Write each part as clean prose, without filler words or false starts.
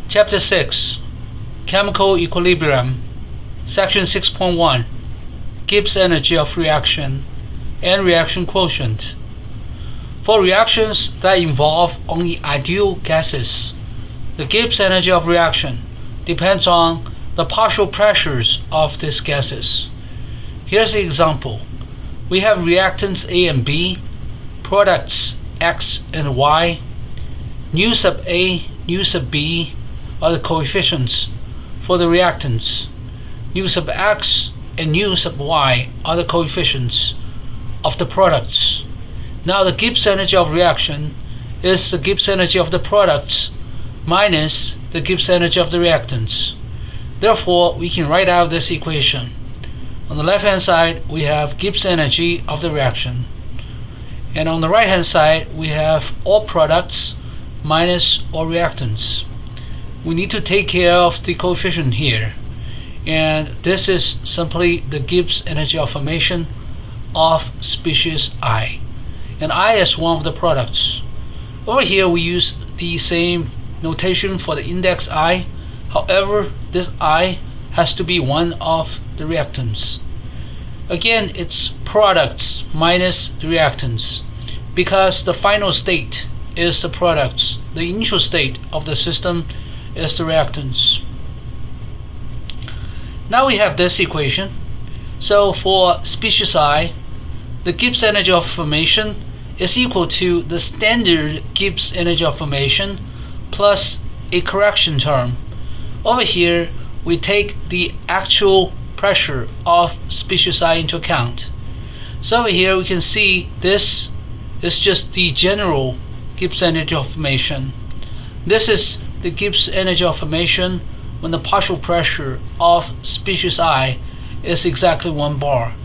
Chapter 6, Chemical Equilibrium, Section 6.1, Gibbs energy of reaction and reaction quotient. For reactions that involve only ideal gases, the Gibbs energy of reaction depends on the partial pressures of these gases. Here's the example. We have reactants A and B, products X and Y. Nu sub A, nu sub B are the coefficients for the reactants. Nu sub X and nu sub Y are the coefficients of the products. Now the Gibbs energy of reaction is the Gibbs energy of the products minus the Gibbs energy of the reactants. Therefore, we can write out this equation. On the left hand side, we have Gibbs energy of the reaction. And on the right hand side, we have all products minus all reactants. We need to take care of the coefficient here. And this is simply the Gibbs energy of formation of species I. And I is one of the products. Over here we use the same notation for the index I. However, this I has to be one of the reactants. Again, it's products minus the reactants, because the final state is the products. The initial state of the system is the reactants. Now we have this equation. So for species I, the Gibbs energy of formation is equal to the standard Gibbs energy of formation plus a correction term. Over here, we take the actual pressure of species I into account. So over here we can see this is just the general Gibbs energy of formation. This is the Gibbs energy of formation when the partial pressure of species I is exactly 1 bar.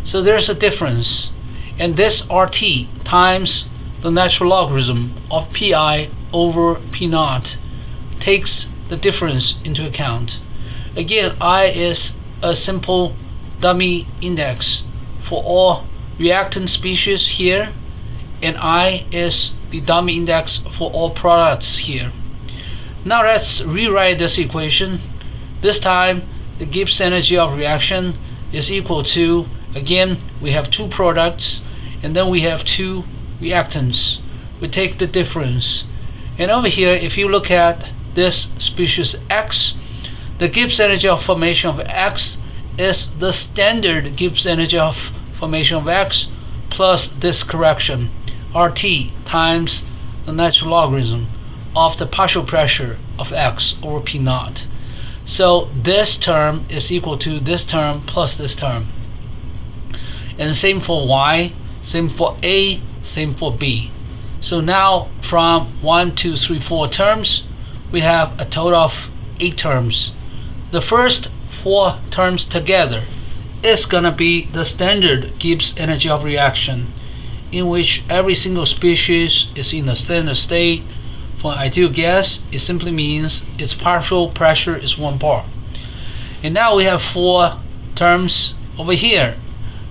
So there's a difference, and this RT times the natural logarithm of Pi over P naught takes the difference into account. Again, I is a simple dummy index for all reactant species here, and I is the dummy index for all products here. Now let's rewrite this equation. This time the Gibbs energy of reaction is equal to, again, we have 2 products and then we have 2 reactants. We take the difference, and over here if you look at this species X, the Gibbs energy of formation of X is the standard Gibbs energy of formation of X plus this correction RT times the natural logarithm of the partial pressure of X over P naught. So this term is equal to this term plus this term. And same for Y, same for A, same for B. So now from 1, 2, 3, 4 terms, we have a total of 8 terms. The first 4 terms together is gonna be the standard Gibbs energy of reaction, in which every single species is in a standard state. For an ideal gas, it simply means its partial pressure is 1 bar. And now we have 4 terms over here.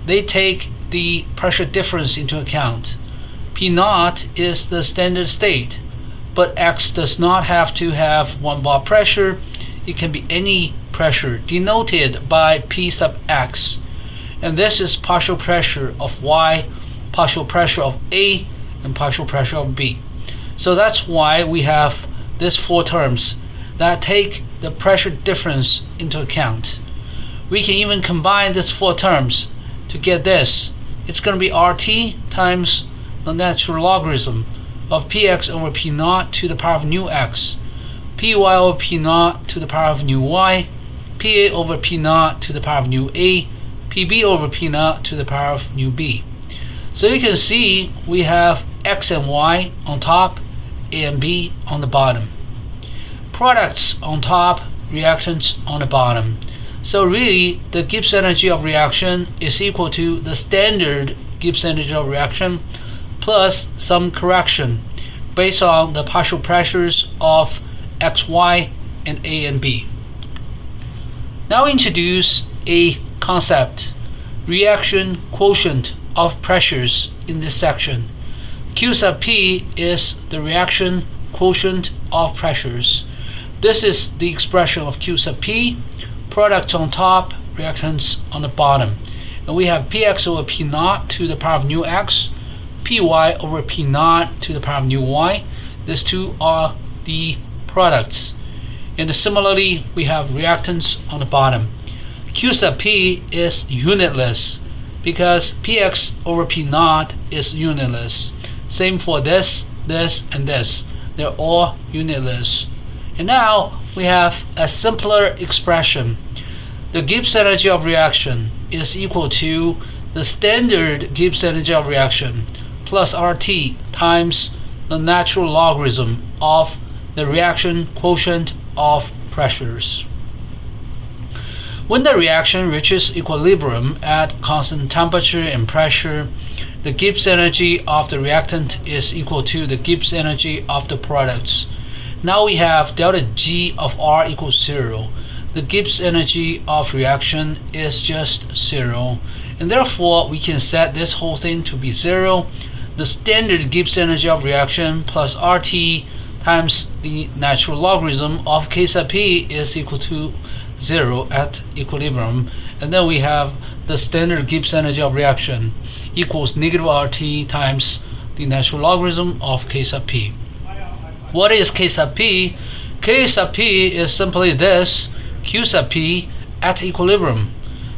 They take the pressure difference into account. P naught is the standard state, but X does not have to have 1 bar pressure. It can be any pressure denoted by P sub X. And this is partial pressure of Y, partial pressure of A, and partial pressure of B. So that's why we have these 4 terms that take the pressure difference into account. We can even combine these 4 terms to get this. It's going to be RT times the natural logarithm of Px over P naught to the power of nu x, Py over P naught to the power of nu y, Pa over P naught to the power of nu a, Pb over P naught to the power of nu b. So you can see we have X and Y on top, A and B on the bottom. Products on top, reactants on the bottom. So really, the Gibbs energy of reaction is equal to the standard Gibbs energy of reaction plus some correction based on the partial pressures of X, Y, and A and B. Now introduce a concept, reaction quotient of pressures in this section. Q sub P is the reaction quotient of pressures. This is the expression of Q sub P, products on top, reactants on the bottom. And we have Px over P naught to the power of nu x, Py over P naught to the power of nu y. These two are the products. And similarly, we have reactants on the bottom. Q sub P is unitless because Px over P naught is unitless. Same for this, this, and this. They're all unitless. And now we have a simpler expression. The Gibbs energy of reaction is equal to the standard Gibbs energy of reaction plus RT times the natural logarithm of the reaction quotient of pressures. When the reaction reaches equilibrium at constant temperature and pressure, the Gibbs energy of the reactant is equal to the Gibbs energy of the products. Now we have delta G of R equals 0. The Gibbs energy of reaction is just 0, and therefore we can set this whole thing to be 0. The standard Gibbs energy of reaction plus RT times the natural logarithm of K sub P is equal to 0 at equilibrium, and then we have the standard Gibbs energy of reaction equals negative RT times the natural logarithm of K sub P. What is K sub P? K sub P is simply this, Q sub P at equilibrium.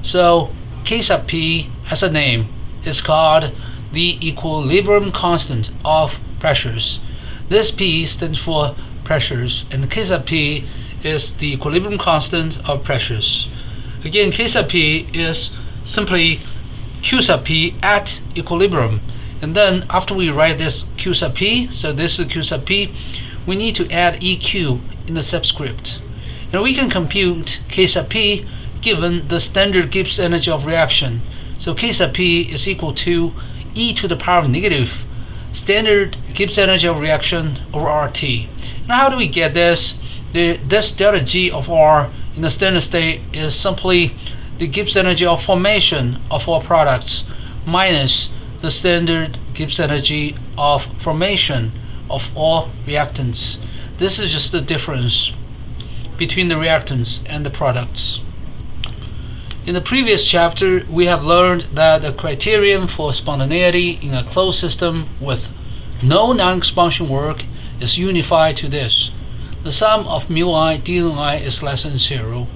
So K sub P has a name. It's called the equilibrium constant of pressures. This P stands for pressures, and K sub P is the equilibrium constant of pressures. Again, K sub P is simply Q sub P at equilibrium. And then after we write this Q sub P, so this is Q sub P, we need to add EQ in the subscript. And we can compute K sub P given the standard Gibbs energy of reaction. So K sub P is equal to e to the power of negative standard Gibbs energy of reaction over RT. Now how do we get this? This delta G of R in the standard state is simply the Gibbs energy of formation of all products minus the standard Gibbs energy of formation of all reactants. This is just the difference between the reactants and the products. In the previous chapter, we have learned that the criterion for spontaneity in a closed system with no non-expansion work is unified to this. The sum of mu I dn I is less than 0.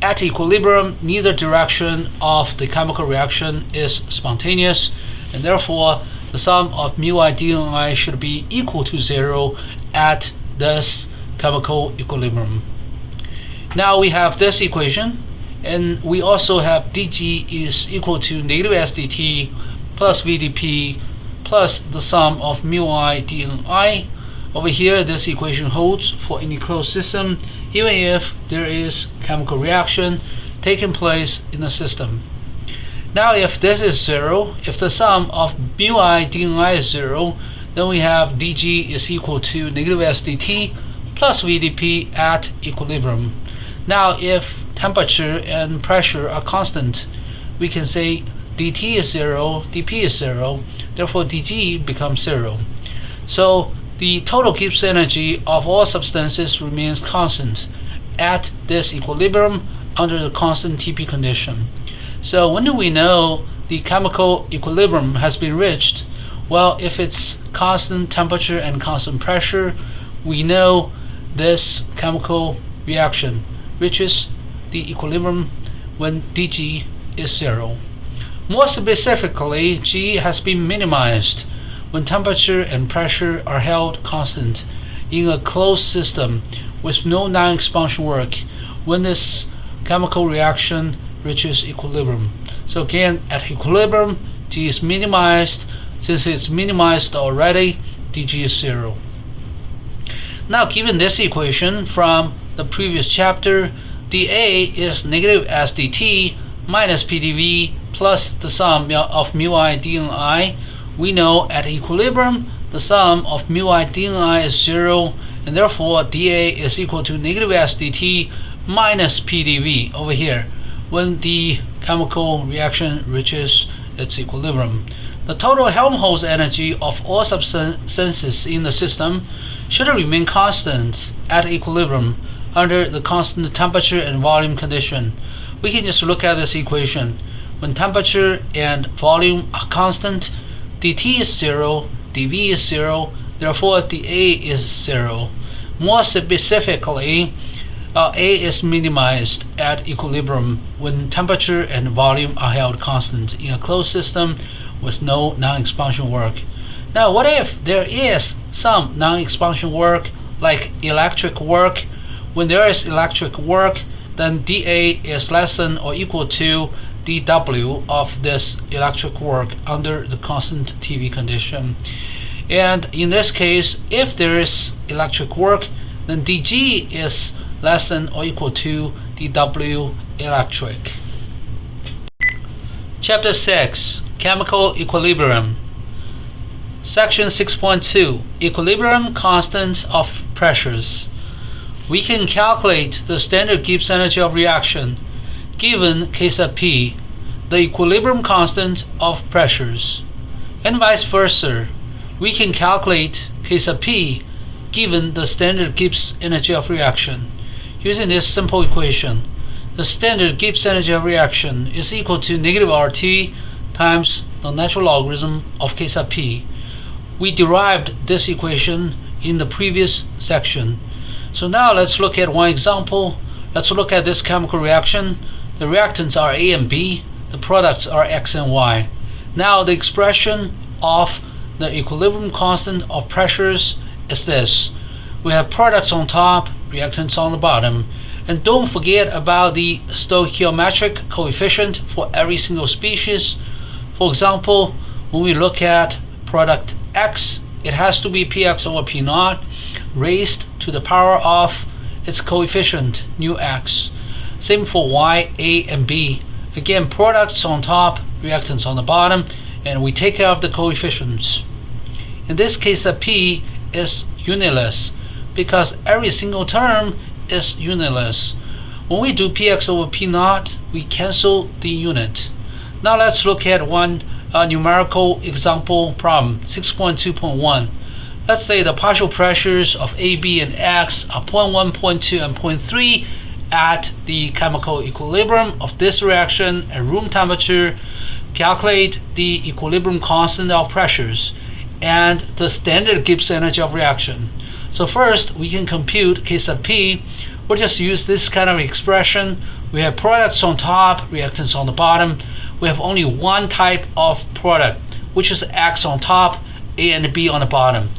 At equilibrium, neither direction of the chemical reaction is spontaneous, and therefore the sum of mu I dn I should be equal to 0 at this chemical equilibrium. Now we have this equation, and we also have dg is equal to negative s dt plus vdp plus the sum of mu I dn I. Over here, this equation holds for any closed system, even if there is chemical reaction taking place in the system. Now if this is 0, if the sum of mu I dn I is 0, then we have dg is equal to negative s dt plus vdp at equilibrium. Now if temperature and pressure are constant, we can say dt is 0, dp is 0, therefore dg becomes 0. So the total Gibbs energy of all substances remains constant at this equilibrium under the constant TP condition. So when do we know the chemical equilibrium has been reached? Well, if it's constant temperature and constant pressure, we know this chemical reaction reaches the equilibrium when dg is 0. More specifically, G has been minimized when temperature and pressure are held constant in a closed system with no non-expansion work when this chemical reaction reaches equilibrium. So again, at equilibrium, G is minimized. Since it's minimized already, dg is 0. Now given this equation from the previous chapter, dA is negative s dt minus pdv plus the sum of mu I dn I. We know at equilibrium the sum of mu I dn I is 0, and therefore dA is equal to negative s dt minus pdv over here when the chemical reaction reaches its equilibrium. The total Helmholtz energy of all substances in the system should remain constant at equilibrium under the constant temperature and volume condition. We can just look at this equation. When temperature and volume are constant, dt is 0, dV is 0, therefore dA is 0. More specifically, A is minimized at equilibrium when temperature and volume are held constant in a closed system with no non-expansion work. Now, what if there is some non-expansion work, like electric work? When there is electric work, then dA is less than or equal to dW of this electric work under the constant TV condition. And in this case, if there is electric work, then dG is less than or equal to dW electric. Chapter 6, Chemical Equilibrium. Section 6.2, Equilibrium Constants of Pressures. We can calculate the standard Gibbs energy of reaction given K sub P, the equilibrium constant of pressures, and vice versa. We can calculate K sub P given the standard Gibbs energy of reaction. Using this simple equation, the standard Gibbs energy of reaction is equal to negative RT times the natural logarithm of K sub P. We derived this equation in the previous section. So now let's look at one example. Let's look at this chemical reaction. The reactants are A and B. The products are X and Y. Now the expression of the equilibrium constant of pressures is this. We have products on top, reactants on the bottom. And don't forget about the stoichiometric coefficient for every single species. For example, when we look at product X, it has to be Px over P naught raised to the power of its coefficient, nu x. Same for Y, A, and B. Again, products on top, reactants on the bottom, and we take care of the coefficients. In this case, P is unitless because every single term is unitless. When we do Px over P naught, we cancel the unit. Now let's look at one numerical example problem, 6.2.1. Let's say the partial pressures of A, B, and X are 0.1, 0.2, and 0.3 at the chemical equilibrium of this reaction at room temperature. Calculate the equilibrium constant of pressures and the standard Gibbs energy of reaction. So first, we can compute K sub P. We'll just use this kind of expression. We have products on top, reactants on the bottom. We have only one type of product, which is X on top, A and B on the bottom.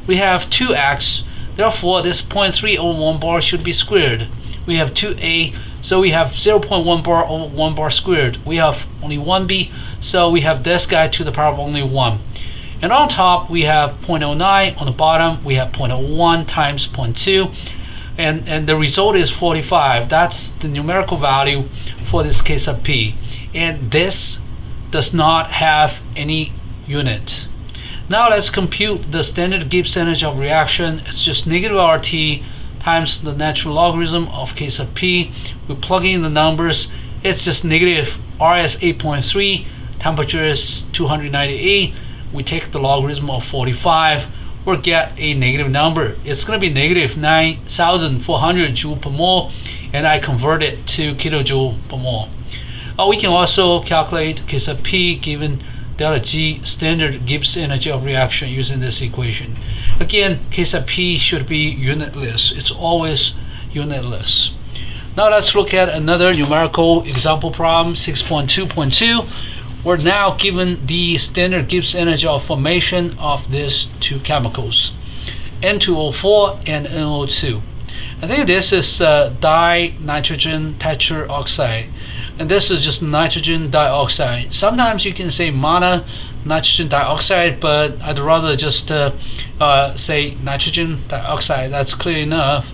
We have 2X, therefore this 0.3 over 1 bar should be squared. We have 2A, so we have 0.1 bar over 1 bar squared. We have only 1B, so we have this guy to the power of only 1. And on top we have 0.09, on the bottom we have 0.01 times 0.2, and the result is 45. That's the numerical value for this K sub P. And this does not have any unit. Now let's compute the standard Gibbs energy of reaction. It's just negative RT times the natural logarithm of K sub P. We plug in the numbers. It's just negative R is 8.3, temperature is 298. We take the logarithm of 45. We'll get a negative number. It's going to be negative 9,400 joule per mole, and I convert it to kilojoule per mole. We can also calculate K sub P given delta G, standard Gibbs energy of reaction, using this equation. Again, K sub P should be unitless. It's always unitless. Now let's look at another numerical example problem, 6.2.2. We're now given the standard Gibbs energy of formation of these two chemicals, N2O4 and NO2. I think this is dinitrogen tetroxide, and this is just nitrogen dioxide. Sometimes you can say mono nitrogen dioxide, but I'd rather just say nitrogen dioxide. That's clear enough.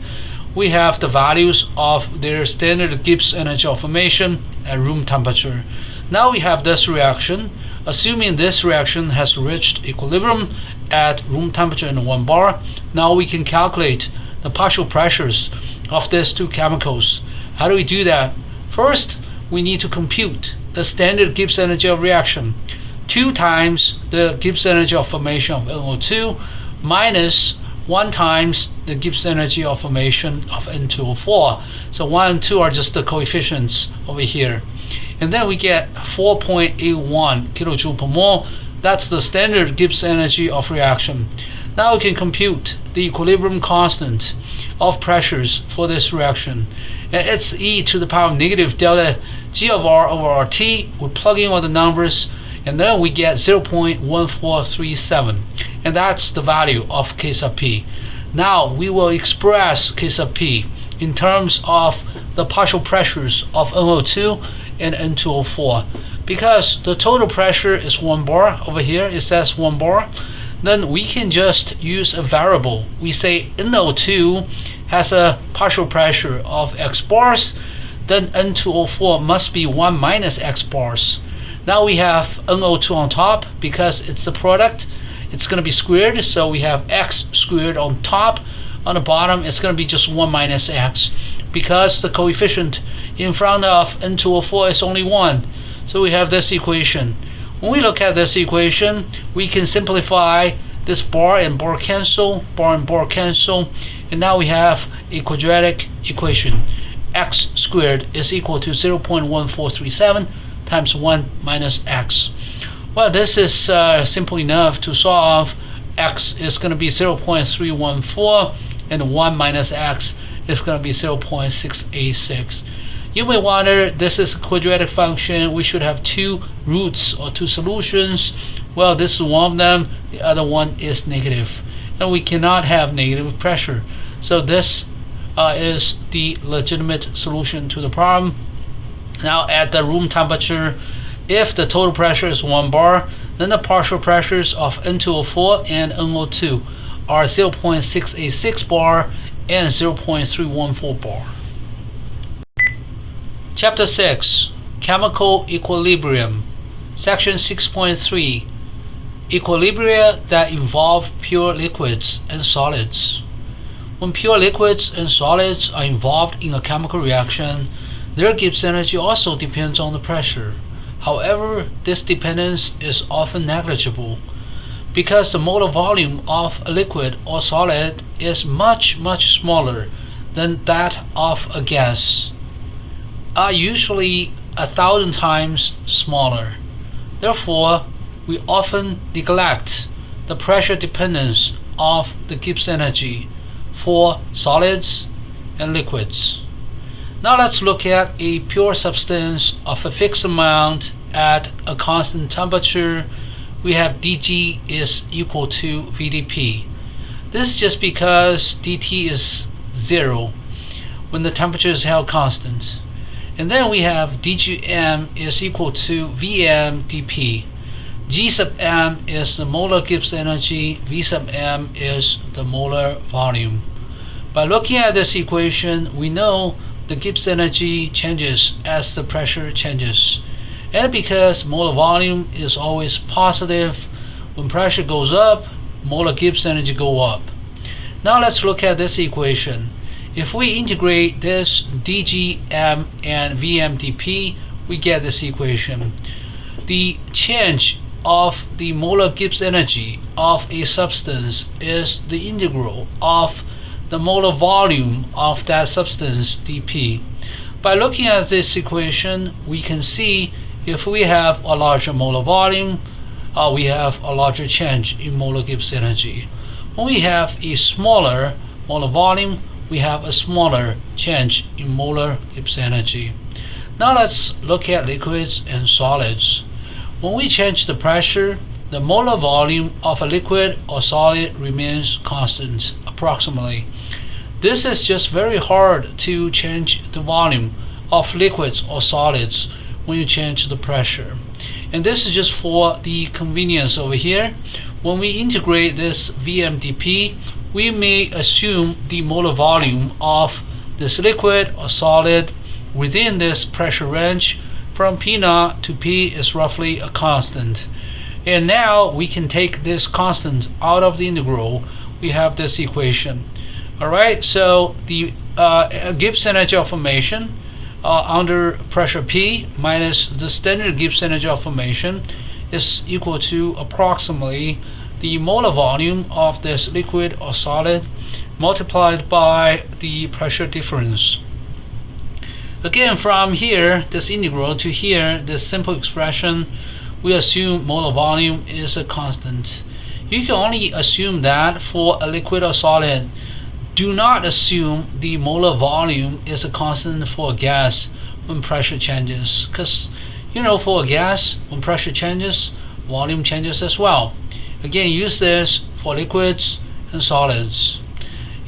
We have the values of their standard Gibbs energy of formation at room temperature. Now we have this reaction. Assuming this reaction has reached equilibrium at room temperature in 1 bar, now we can calculate the partial pressures of these two chemicals. How do we do that? First, we need to compute the standard Gibbs energy of reaction. 2 times the Gibbs energy of formation of NO2 minus 1 times the Gibbs energy of formation of N2O4. So 1 and 2 are just the coefficients over here. And then we get 4.81 kilojoule per mole. That's the standard Gibbs energy of reaction. Now we can compute the equilibrium constant of pressures for this reaction. And it's e to the power of negative delta G of R over RT. We plug in all the numbers, and then we get 0.1437, and that's the value of K sub P. Now we will express K sub P in terms of the partial pressures of NO2 and N2O4. Because the total pressure is 1 bar, over here it says 1 bar, then we can just use a variable. We say NO2 has a partial pressure of X bars, then N2O4 must be 1 minus X bars. Now we have NO2 on top, because it's the product, it's going to be squared, so we have X squared on top. On the bottom it's going to be just 1 minus X, because the coefficient in front of N2O4 is only 1. So we have this equation. When we look at this equation, we can simplify this bar and bar cancel, bar and bar cancel, and now we have a quadratic equation. X squared is equal to 0.1437 times 1 minus X. Well, this is simple enough to solve. X is going to be 0.314, and 1 minus X is going to be 0.686. You may wonder, this is a quadratic function, we should have 2 roots or 2 solutions. Well, this is one of them, the other one is negative, and we cannot have negative pressure. So this is the legitimate solution to the problem. Now at the room temperature, if the total pressure is 1 bar, then the partial pressures of N2O4 and NO2 are 0.686 bar and 0.314 bar. Chapter 6, Chemical Equilibrium, Section 6.3, Equilibria that involve pure liquids and solids. When pure liquids and solids are involved in a chemical reaction, their Gibbs energy also depends on the pressure. However, this dependence is often negligible, because the molar volume of a liquid or solid is much smaller than that of a gas, are usually 1,000 times smaller. Therefore, we often neglect the pressure dependence of the Gibbs energy for solids and liquids. Now let's look at a pure substance of a fixed amount at a constant temperature. We have dG is equal to VdP. This is just because dt is 0 when the temperature is held constant. And then we have dgm is equal to Vm dP. G sub m is the molar Gibbs energy, V sub m is the molar volume. By looking at this equation, we know the Gibbs energy changes as the pressure changes. And because molar volume is always positive, when pressure goes up, molar Gibbs energy go up. Now let's look at this equation. If we integrate this dgm and Vm dP, we get this equation. The change of the molar Gibbs energy of a substance is the integral of the molar volume of that substance dP. By looking at this equation, we can see if we have a larger molar volume, we have a larger change in molar Gibbs energy. When we have a smaller molar volume, we have a smaller change in molar Gibbs energy. Now let's look at liquids and solids. When we change the pressure, the molar volume of a liquid or solid remains constant, approximately. This is just very hard to change the volume of liquids or solids when you change the pressure. And this is just for the convenience over here. When we integrate this VMDP, we may assume the molar volume of this liquid or solid within this pressure range from P0 to P is roughly a constant. And now we can take this constant out of the integral. We have this equation. Alright, so the Gibbs energy of formation under pressure P minus the standard Gibbs energy of formation is equal to approximately the molar volume of this liquid or solid multiplied by the pressure difference. Again, from here, this integral, to here, this simple expression, we assume molar volume is a constant. You can only assume that for a liquid or solid. Do not assume the molar volume is a constant for a gas when pressure changes, because for a gas, when pressure changes, volume changes as well. Again, use this for liquids and solids.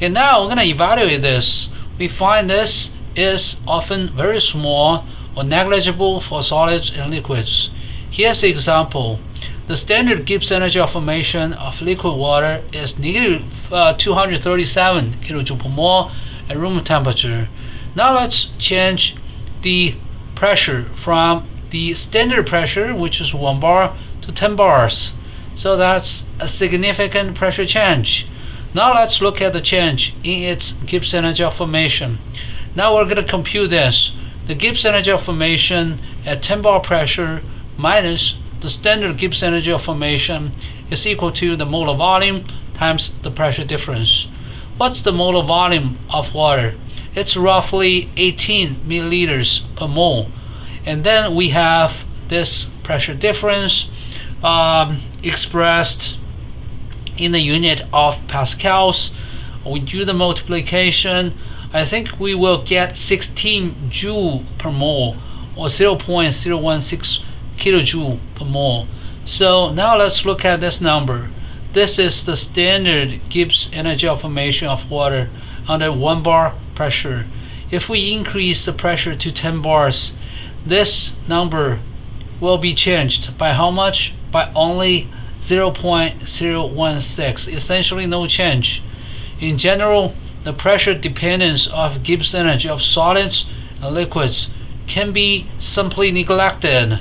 And now we're going to evaluate this. We find this is often very small or negligible for solids and liquids. Here's the example. The standard Gibbs energy of formation of liquid water is negative 237 kJ per mole at room temperature. Now let's change the pressure from the standard pressure, which is 1 bar, to 10 bars. So that's a significant pressure change. Now let's look at the change in its Gibbs energy of formation. Now we're going to compute this. The Gibbs energy of formation at 10 bar pressure minus the standard Gibbs energy of formation is equal to the molar volume times the pressure difference. What's the molar volume of water? It's roughly 18 milliliters per mole. And then we have this pressure difference expressed in the unit of pascals. We do the multiplication. I think we will get 16 joule per mole, or 0.016 kilojoule per mole. So now let's look at this number. This is the standard Gibbs energy of formation of water under 1 bar pressure. If we increase the pressure to 10 bars, this number will be changed by how much? By only 0.016, essentially no change. In general, the pressure dependence of Gibbs energy of solids and liquids can be simply neglected.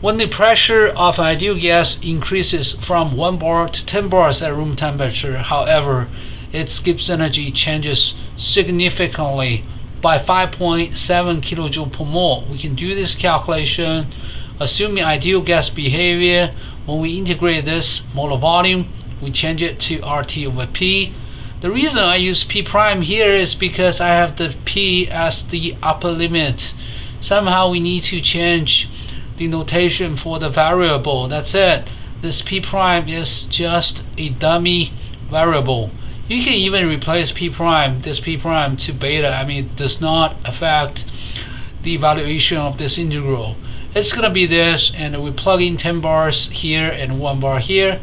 When the pressure of ideal gas increases from 1 bar to 10 bars at room temperature, however, its Gibbs energy changes significantly by 5.7 kilojoule per mole. We can do this calculation assuming ideal gas behavior. When we integrate this molar volume, we change it to RT over P. The reason I use P prime here is because I have the P as the upper limit. Somehow we need to change the notation for the variable. That's it. This P prime is just a dummy variable. You can even replace P prime, this P prime, to beta. It does not affect the evaluation of this integral. It's going to be this, and we plug in 10 bars here and 1 bar here.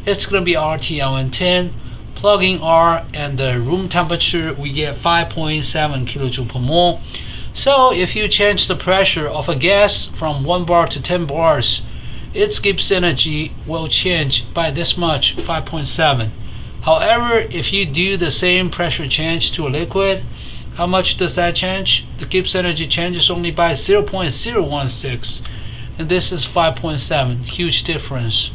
It's going to be RT on 10. Plugging R and the room temperature, we get 5.7 kilojoule per mole. So if you change the pressure of a gas from 1 bar to 10 bars, its Gibbs energy will change by this much, 5.7. However, if you do the same pressure change to a liquid, how much does that change? The Gibbs energy changes only by 0.016, and this is 5.7. Huge difference.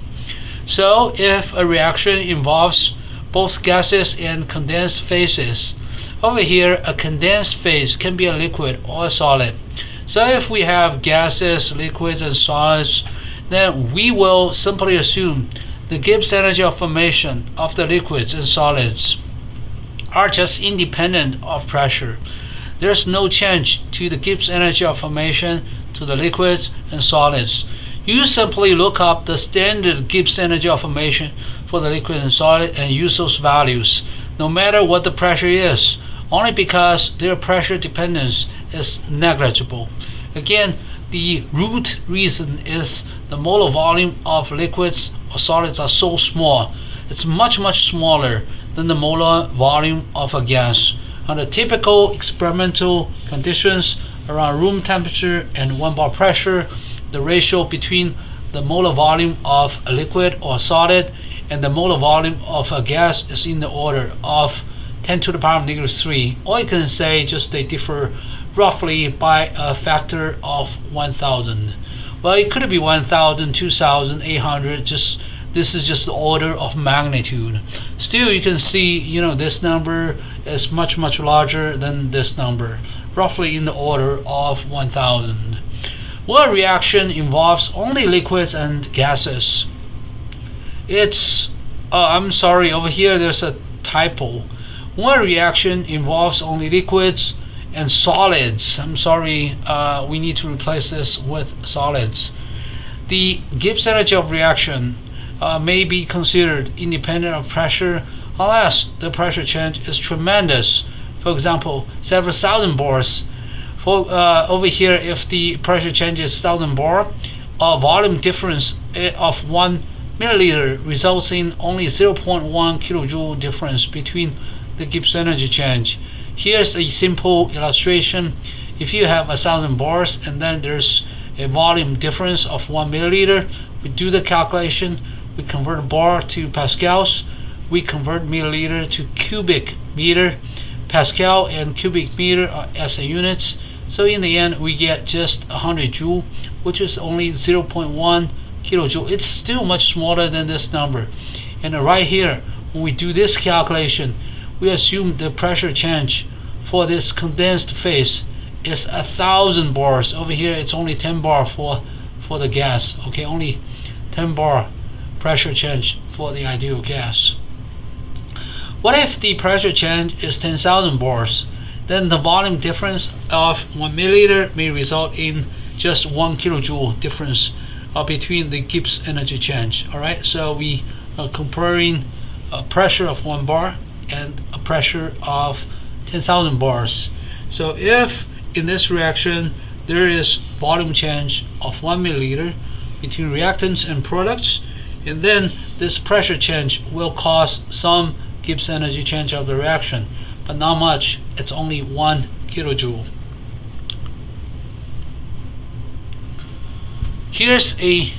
So if a reaction involves both gases and condensed phases, over here a condensed phase can be a liquid or a solid. So if we have gases, liquids, and solids, then we will simply assume the Gibbs energy of formation of the liquids and solids are just independent of pressure. There's no change to the Gibbs energy of formation to the liquids and solids. You simply look up the standard Gibbs energy of formation for the liquid and solid and use those values, no matter what the pressure is, only because their pressure dependence is negligible. Again, the root reason is the molar volume of liquids or solids are so small. It's much smaller than the molar volume of a gas. Under typical experimental conditions around room temperature and 1 bar pressure, the ratio between the molar volume of a liquid or solid and the molar volume of a gas is in the order of 10 to the power of -3, or you can say just they differ roughly by a factor of 1000. Well, it could be 1000, 2000, 800. This is just the order of magnitude. Still, you can see, this number is much larger than this number, roughly in the order of 1000. One reaction involves only liquids and gases. I'm sorry, over here there's a typo. One reaction involves only liquids and solids. I'm sorry, we need to replace this with solids. The Gibbs energy of reaction may be considered independent of pressure unless the pressure change is tremendous. For example, several thousand bars. Over here, if the pressure change is 1000 bar, a volume difference of 1 milliliter results in only 0.1 kilojoule difference between the Gibbs energy change. Here's a simple illustration. If you have 1000 bars and then there's a volume difference of 1 milliliter, we do the calculation, we convert bar to pascals, we convert milliliter to cubic meter. Pascal and cubic meter are SI units, so in the end we get just 100 joule, which is only 0.1 kilojoule. It's still much smaller than this number. And right here, when we do this calculation, we assume the pressure change for this condensed phase is 1000 bars. Over here it's only 10 bar for the gas. Okay, only 10 bar pressure change for the ideal gas. What if the pressure change is 10,000 bars? Then the volume difference of 1 milliliter may result in just 1 kilojoule difference between the Gibbs energy change. Alright, so we are comparing a pressure of 1 bar and a pressure of 10,000 bars. So if in this reaction there is volume change of 1 milliliter between reactants and products, and then this pressure change will cause some Gibbs energy change of the reaction, but not much. It's only 1 kilojoule. Here's a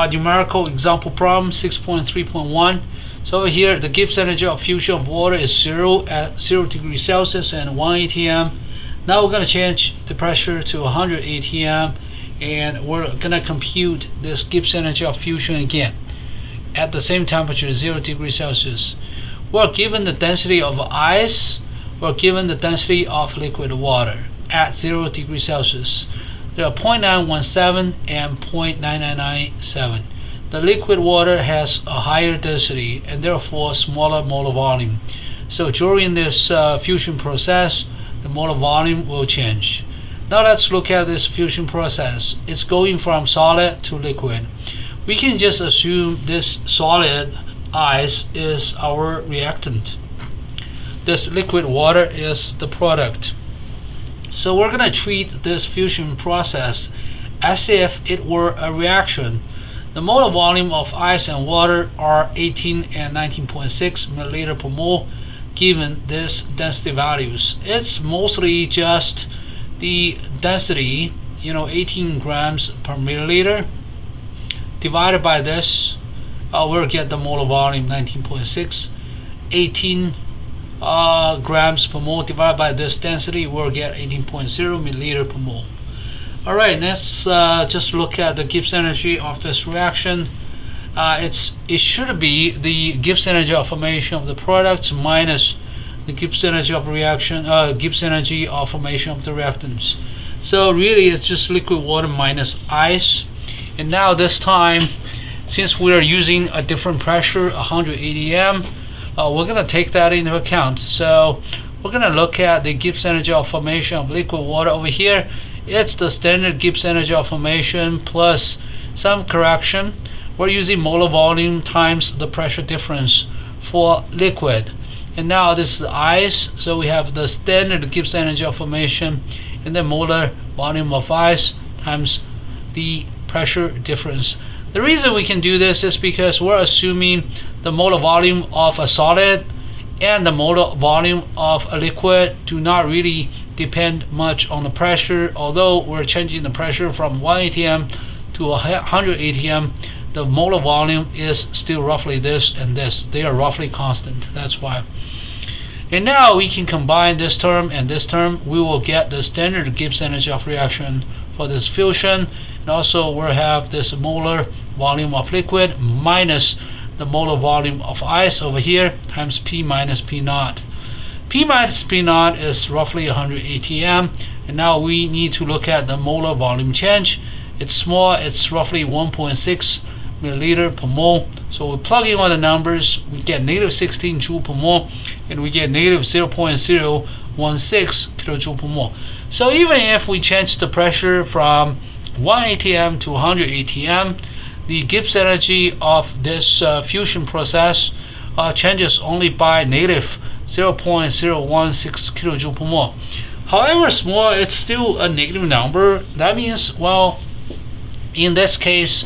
numerical example problem 6.3.1. So over here the Gibbs energy of fusion of water is 0 at 0 degrees Celsius and 1 atm. Now we're going to change the pressure to 100 atm, and we're going to compute this Gibbs energy of fusion again at the same temperature, 0 degrees Celsius. We're given the density of ice, we're given the density of liquid water at 0 degrees Celsius. There are 0.917 and 0.9997. The liquid water has a higher density and therefore smaller molar volume. So during this fusion process, the molar volume will change. Now let's look at this fusion process. It's going from solid to liquid. We can just assume this solid ice is our reactant. This liquid water is the product. So we're going to treat this fusion process as if it were a reaction. The molar volume of ice and water are 18 and 19.6 milliliter per mole given this density values. It's mostly just the density, 18 grams per milliliter divided by this. We'll get the molar volume 19.6. 18 grams per mole divided by this density, we'll get 18.0 milliliter per mole. Alright, let's just look at the Gibbs energy of this reaction. It should be the Gibbs energy of formation of the products minus the Gibbs energy of reaction, Gibbs energy of formation of the reactants. So really it's just liquid water minus ice. And now this time, since we are using a different pressure, 100 atm, we're going to take that into account. So we're going to look at the Gibbs energy of formation of liquid water. Over here it's the standard Gibbs energy of formation plus some correction. We're using molar volume times the pressure difference for liquid. And now this is ice, so we have the standard Gibbs energy of formation and the molar volume of ice times the pressure difference. The reason we can do this is because we're assuming the molar volume of a solid and the molar volume of a liquid do not really depend much on the pressure. Although we're changing the pressure from 1 atm to 100 atm, the molar volume is still roughly this and this. They are roughly constant. That's why. And now we can combine this term and this term. We will get the standard Gibbs energy of reaction for this fusion. And also we'll have this molar volume of liquid minus the molar volume of ice over here times P minus P naught. P minus P naught is roughly 100 atm. And now we need to look at the molar volume change. It's small, it's roughly 1.6 milliliter per mole. So we plug in all the numbers, we get negative 16 joule per mole, and we get negative 0.016 kilojoule per mole. So even if we change the pressure from 1 atm to 100 atm, the Gibbs energy of this fusion process changes only by negative 0.016 kilojoule per mole. However small, it's still a negative number. That means, well, in this case,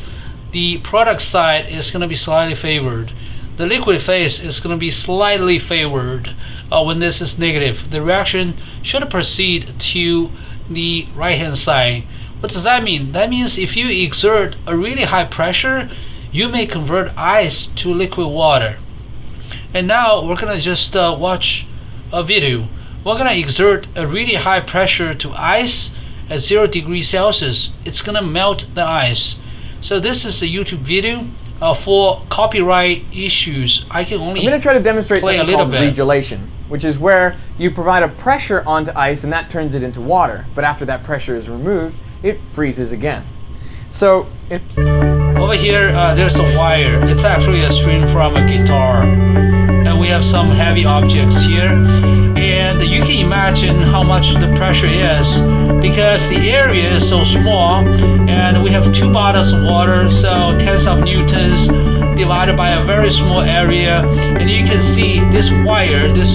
the product side is going to be slightly favored. The liquid phase is going to be slightly favored when this is negative. The reaction should proceed to the right hand side. What does that mean? That means if you exert a really high pressure, you may convert ice to liquid water. And now we're going to just watch a video. We're going to exert a really high pressure to ice at 0 degrees Celsius. It's going to melt the ice. So this is a YouTube video. For copyright issues, I can only I'm going to try to demonstrate play something called regelation, which is where you provide a pressure onto ice and that turns it into water. But after that pressure is removed, it freezes again. So over here, there's a wire. It's actually a string from a guitar. And we have some heavy objects here. And you can imagine how much the pressure is because the area is so small, and we have 2 bottles of water, so tens of newtons divided by a very small area. And you can see this wire, this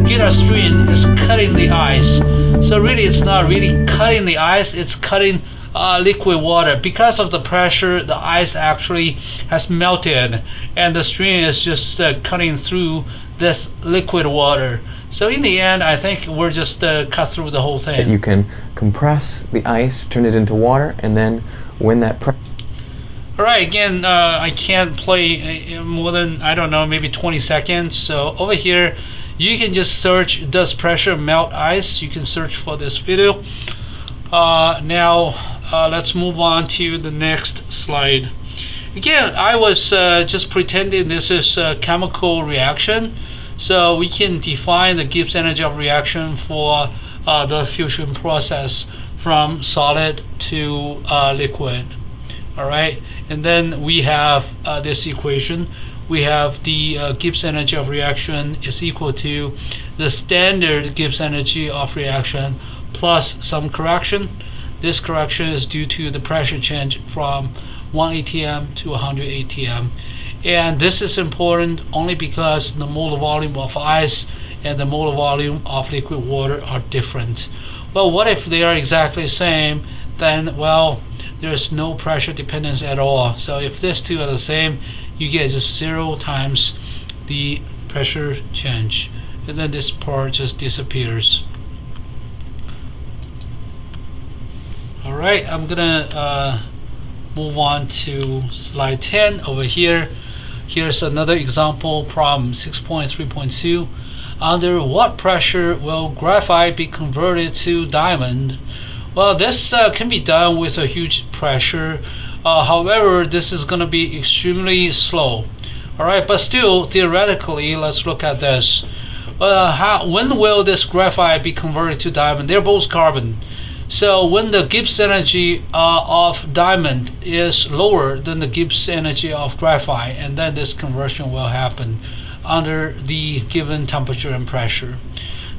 guitar string, is cutting the ice. So really it's not really cutting the ice, it's cutting liquid water. Because of the pressure, the ice actually has melted and the string is just cutting through this liquid water. So in the end, I think we're just cut through the whole thing. You can compress the ice, turn it into water, and then when that Alright, again, I can't play more than, I don't know, maybe 20 seconds. So over here, you can just search, does pressure melt ice? You can search for this video. Now, let's move on to the next slide. Again, I was just pretending this is a chemical reaction. So we can define the Gibbs energy of reaction for the fusion process from solid to liquid. Alright, and then we have this equation. We have the Gibbs energy of reaction is equal to the standard Gibbs energy of reaction plus some correction. This correction is due to the pressure change from 1 atm to 100 atm. And this is important only because the molar volume of ice and the molar volume of liquid water are different. Well, what if they are exactly the same? Then, well, there's no pressure dependence at all. So if these two are the same, you get just 0 times the pressure change. And then this part just disappears. Alright, I'm gonna move on to slide 10 over here. Here's another example problem 6.3.2. Under what pressure will graphite be converted to diamond? Well, this can be done with a huge pressure. However, this is going to be extremely slow. Alright, but still, theoretically, let's look at this. When will this graphite be converted to diamond? They're both carbon. So when the Gibbs energy of diamond is lower than the Gibbs energy of graphite, and then this conversion will happen under the given temperature and pressure.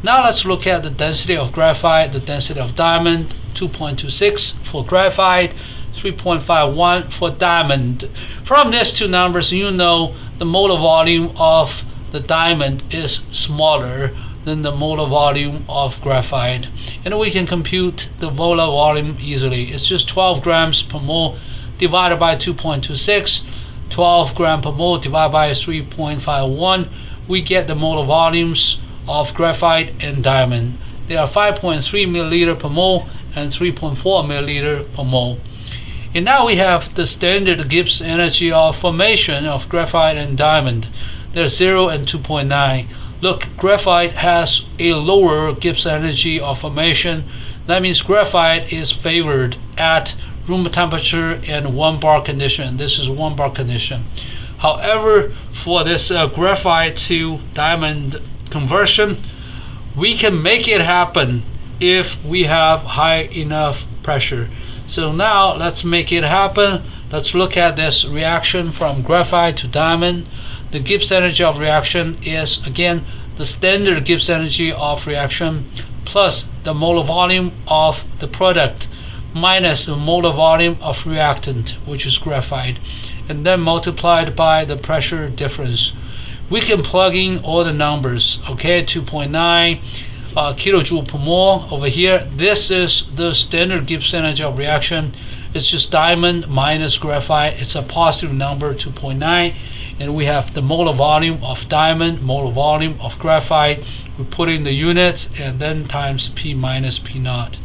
Now let's look at the density of graphite, the density of diamond, 2.26 for graphite, 3.51 for diamond. From these two numbers, you know the molar volume of the diamond is smaller than the molar volume of graphite, and we can compute the molar volume easily. It's just 12 grams per mole divided by 2.26, 12 gram per mole divided by 3.51. We get the molar volumes of graphite and diamond. They are 5.3 milliliter per mole and 3.4 milliliter per mole. And now we have the standard Gibbs energy of formation of graphite and diamond. They're 0 and 2.9. Look, graphite has a lower Gibbs energy of formation. That means graphite is favored at room temperature and 1 bar condition. This is 1 bar condition. However, for this graphite to diamond conversion, we can make it happen if we have high enough pressure. So now let's make it happen. Let's look at this reaction from graphite to diamond. The Gibbs energy of reaction is again the standard Gibbs energy of reaction plus the molar volume of the product minus the molar volume of reactant, which is graphite, and then multiplied by the pressure difference. We can plug in all the numbers, okay? 2.9 kilojoule per mole over here. This is the standard Gibbs energy of reaction. It's just diamond minus graphite. It's a positive number, 2.9, and we have the molar volume of diamond, molar volume of graphite. We put in the units and then times P minus P naught.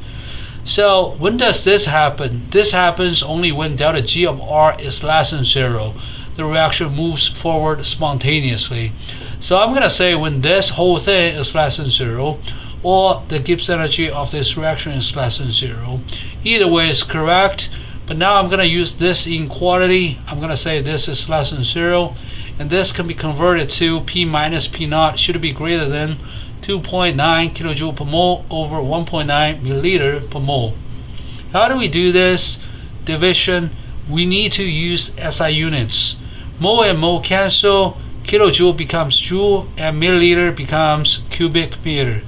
So when does this happen? This happens only when delta G of R is less than 0. The reaction moves forward spontaneously. So I'm going to say when this whole thing is less than 0, or the Gibbs energy of this reaction is less than 0. Either way is correct, but now I'm going to use this in quantity. I'm going to say this is less than 0, and this can be converted to P minus P naught should be greater than 2.9 kilojoule per mole over 1.9 milliliter per mole. How do we do this division? We need to use SI units. Mole and mole cancel, kilojoule becomes joule, and milliliter becomes cubic meter.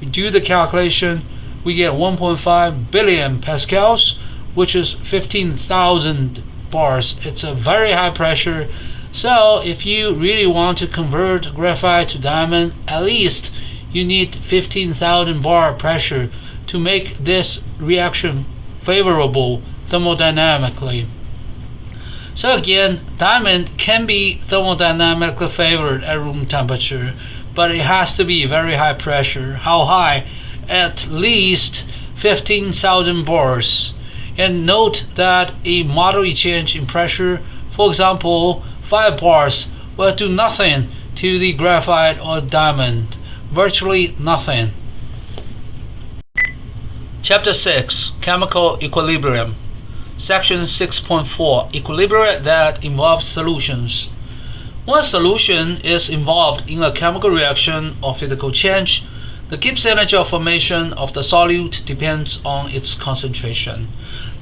We do the calculation, we get 1.5 billion pascals, which is 15,000 bars. It's a very high pressure. So if you really want to convert graphite to diamond, at least you need 15,000 bar pressure to make this reaction favorable thermodynamically. So again, diamond can be thermodynamically favored at room temperature, but it has to be very high pressure. How high? At least 15,000 bars. And note that a moderate change in pressure, for example 5 bars, will do nothing to the graphite or diamond. Virtually nothing. Chapter 6, Chemical Equilibrium. Section 6.4, Equilibria that involves solutions. When a solution is involved in a chemical reaction or physical change, the Gibbs energy of formation of the solute depends on its concentration.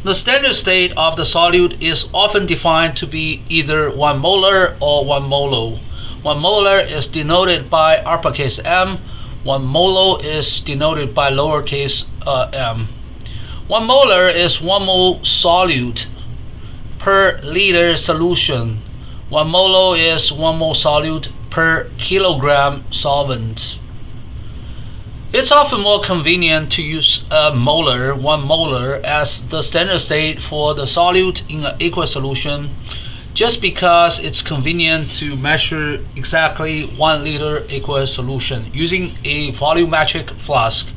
The standard state of the solute is often defined to be either 1 molar or 1 molo. 1 molar is denoted by uppercase M. 1 molo is denoted by lowercase m. 1 molar is 1 mole solute per liter solution. 1 molo is 1 mole solute per kilogram solvent. It's often more convenient to use a molar, 1 molar, as the standard state for the solute in an aqueous solution, just because it's convenient to measure exactly 1 liter aqueous solution using a volumetric flask.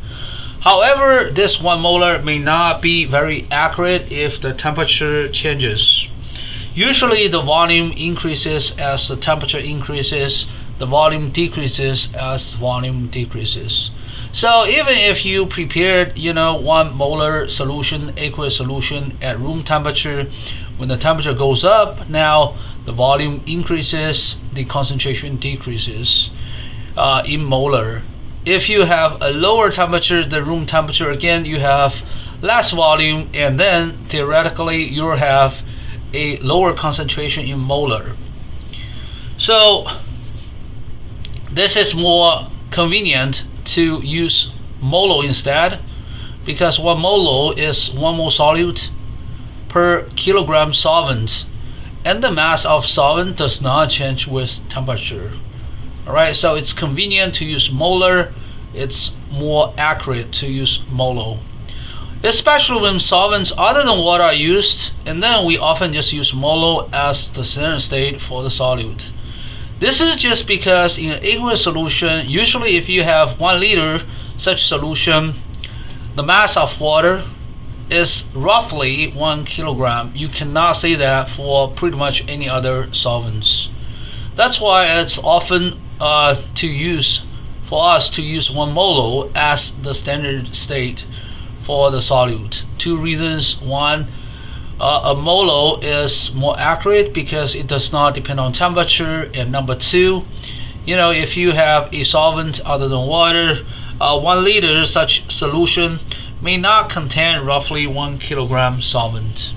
However, this 1 molar may not be very accurate if the temperature changes. Usually the volume increases as the temperature increases, the volume decreases as volume decreases. So even if you prepared 1 molar solution, aqueous solution at room temperature, when the temperature goes up, now the volume increases, the concentration decreases in molar. If you have a lower temperature than room temperature, again you have less volume, and then theoretically you'll have a lower concentration in molar. So this is more convenient to use molo instead, because 1 molo is 1 mole solute per kilogram solvent, and the mass of solvent does not change with temperature. Alright, so it's convenient to use molar, it's more accurate to use molo, especially when solvents other than water are used, and then we often just use molo as the standard state for the solute. This is just because in an aqueous solution, usually if you have 1 liter such solution, the mass of water is roughly 1 kilogram. You cannot say that for pretty much any other solvents. That's why it's often for us to use 1 molo as the standard state for the solute. 2 reasons. 1, a molo is more accurate because it does not depend on temperature, and number 2, if you have a solvent other than water, 1 liter such solution may not contain roughly 1 kilogram solvent.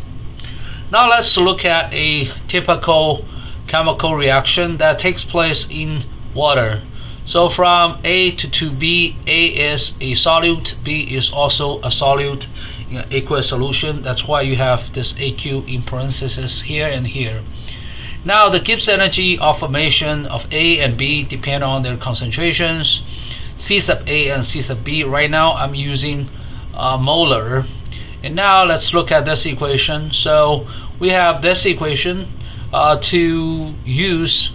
Now let's look at a typical chemical reaction that takes place in water. So from A to 2B, A is a solute, B is also a solute in an aqueous solution. That's why you have this AQ in parentheses here and here. Now the Gibbs energy of formation of A and B depend on their concentrations. C sub A and C sub B. Right now I'm using molar. And now let's look at this equation. So we have this equation to use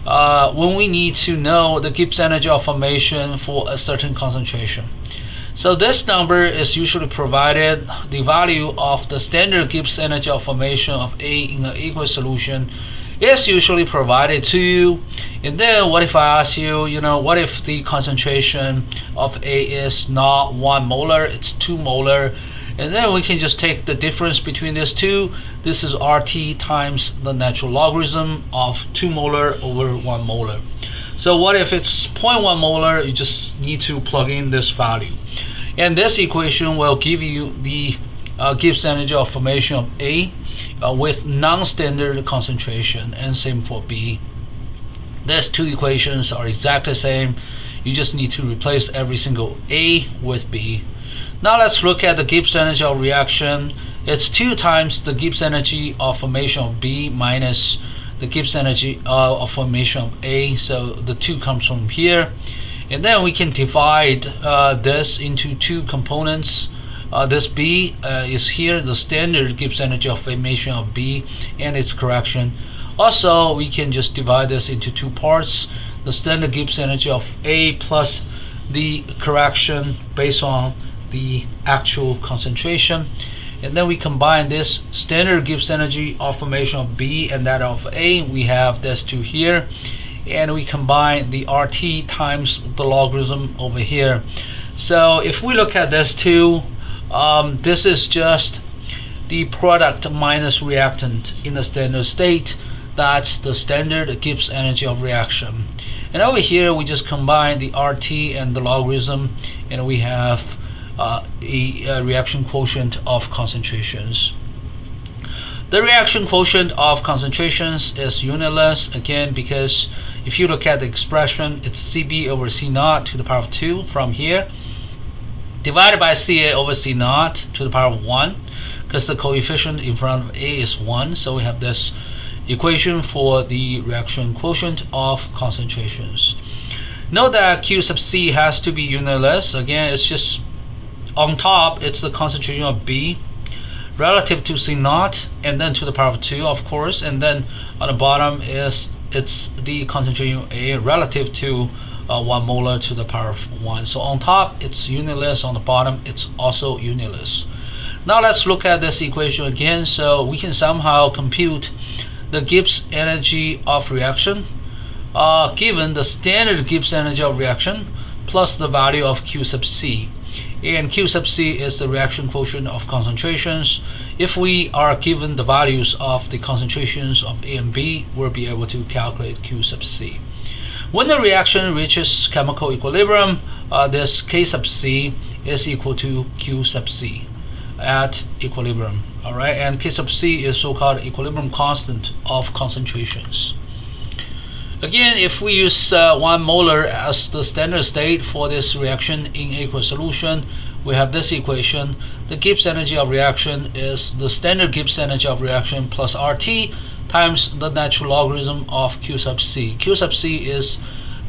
when we need to know the Gibbs energy of formation for a certain concentration. So this number is usually provided, the value of the standard Gibbs energy of formation of A in an aqueous solution is usually provided to you. And then what if I ask you, what if the concentration of A is not 1 molar, it's 2 molar? And then we can just take the difference between these two. This is RT times the natural logarithm of 2 molar over 1 molar. So what if it's 0.1 molar? You just need to plug in this value. And this equation will give you the Gibbs energy of formation of A with non-standard concentration, and same for B. These two equations are exactly the same. You just need to replace every single A with B. Now let's look at the Gibbs energy of reaction. It's 2 times the Gibbs energy of formation of B minus the Gibbs energy of formation of A. So the 2 comes from here. And then we can divide this into 2 components. This B is here, the standard Gibbs energy of formation of B and its correction. Also, we can just divide this into 2 parts. The standard Gibbs energy of A plus the correction based on the actual concentration. And then we combine this standard Gibbs energy of formation of B and that of A. We have this 2 here. And we combine the RT times the logarithm over here. So if we look at this 2, this is just the product minus reactant in the standard state. That's the standard Gibbs energy of reaction. And over here we just combine the RT and the logarithm, and we have a reaction quotient of concentrations. The reaction quotient of concentrations is unitless, again, because if you look at the expression, it's CB over C naught to the power of 2 from here, divided by CA over C naught to the power of 1, because the coefficient in front of A is 1. So we have this equation for the reaction quotient of concentrations. Note that Q sub C has to be unitless. Again, it's just on top, it's the concentration of B relative to C naught, and then to the power of 2, of course, and then on the bottom it's the concentration of A relative to 1 molar to the power of 1. So on top it's unitless, on the bottom it's also unitless. Now let's look at this equation again. So we can somehow compute the Gibbs energy of reaction given the standard Gibbs energy of reaction plus the value of Q sub C. And Q sub C is the reaction quotient of concentrations. If we are given the values of the concentrations of A and B, we'll be able to calculate Q sub C. When the reaction reaches chemical equilibrium, this K sub C is equal to Q sub C at equilibrium. Alright, and K sub C is so-called equilibrium constant of concentrations. Again, if we use 1 molar as the standard state for this reaction in aqueous solution, we have this equation. The Gibbs energy of reaction is the standard Gibbs energy of reaction plus RT times the natural logarithm of Q sub C. Q sub C is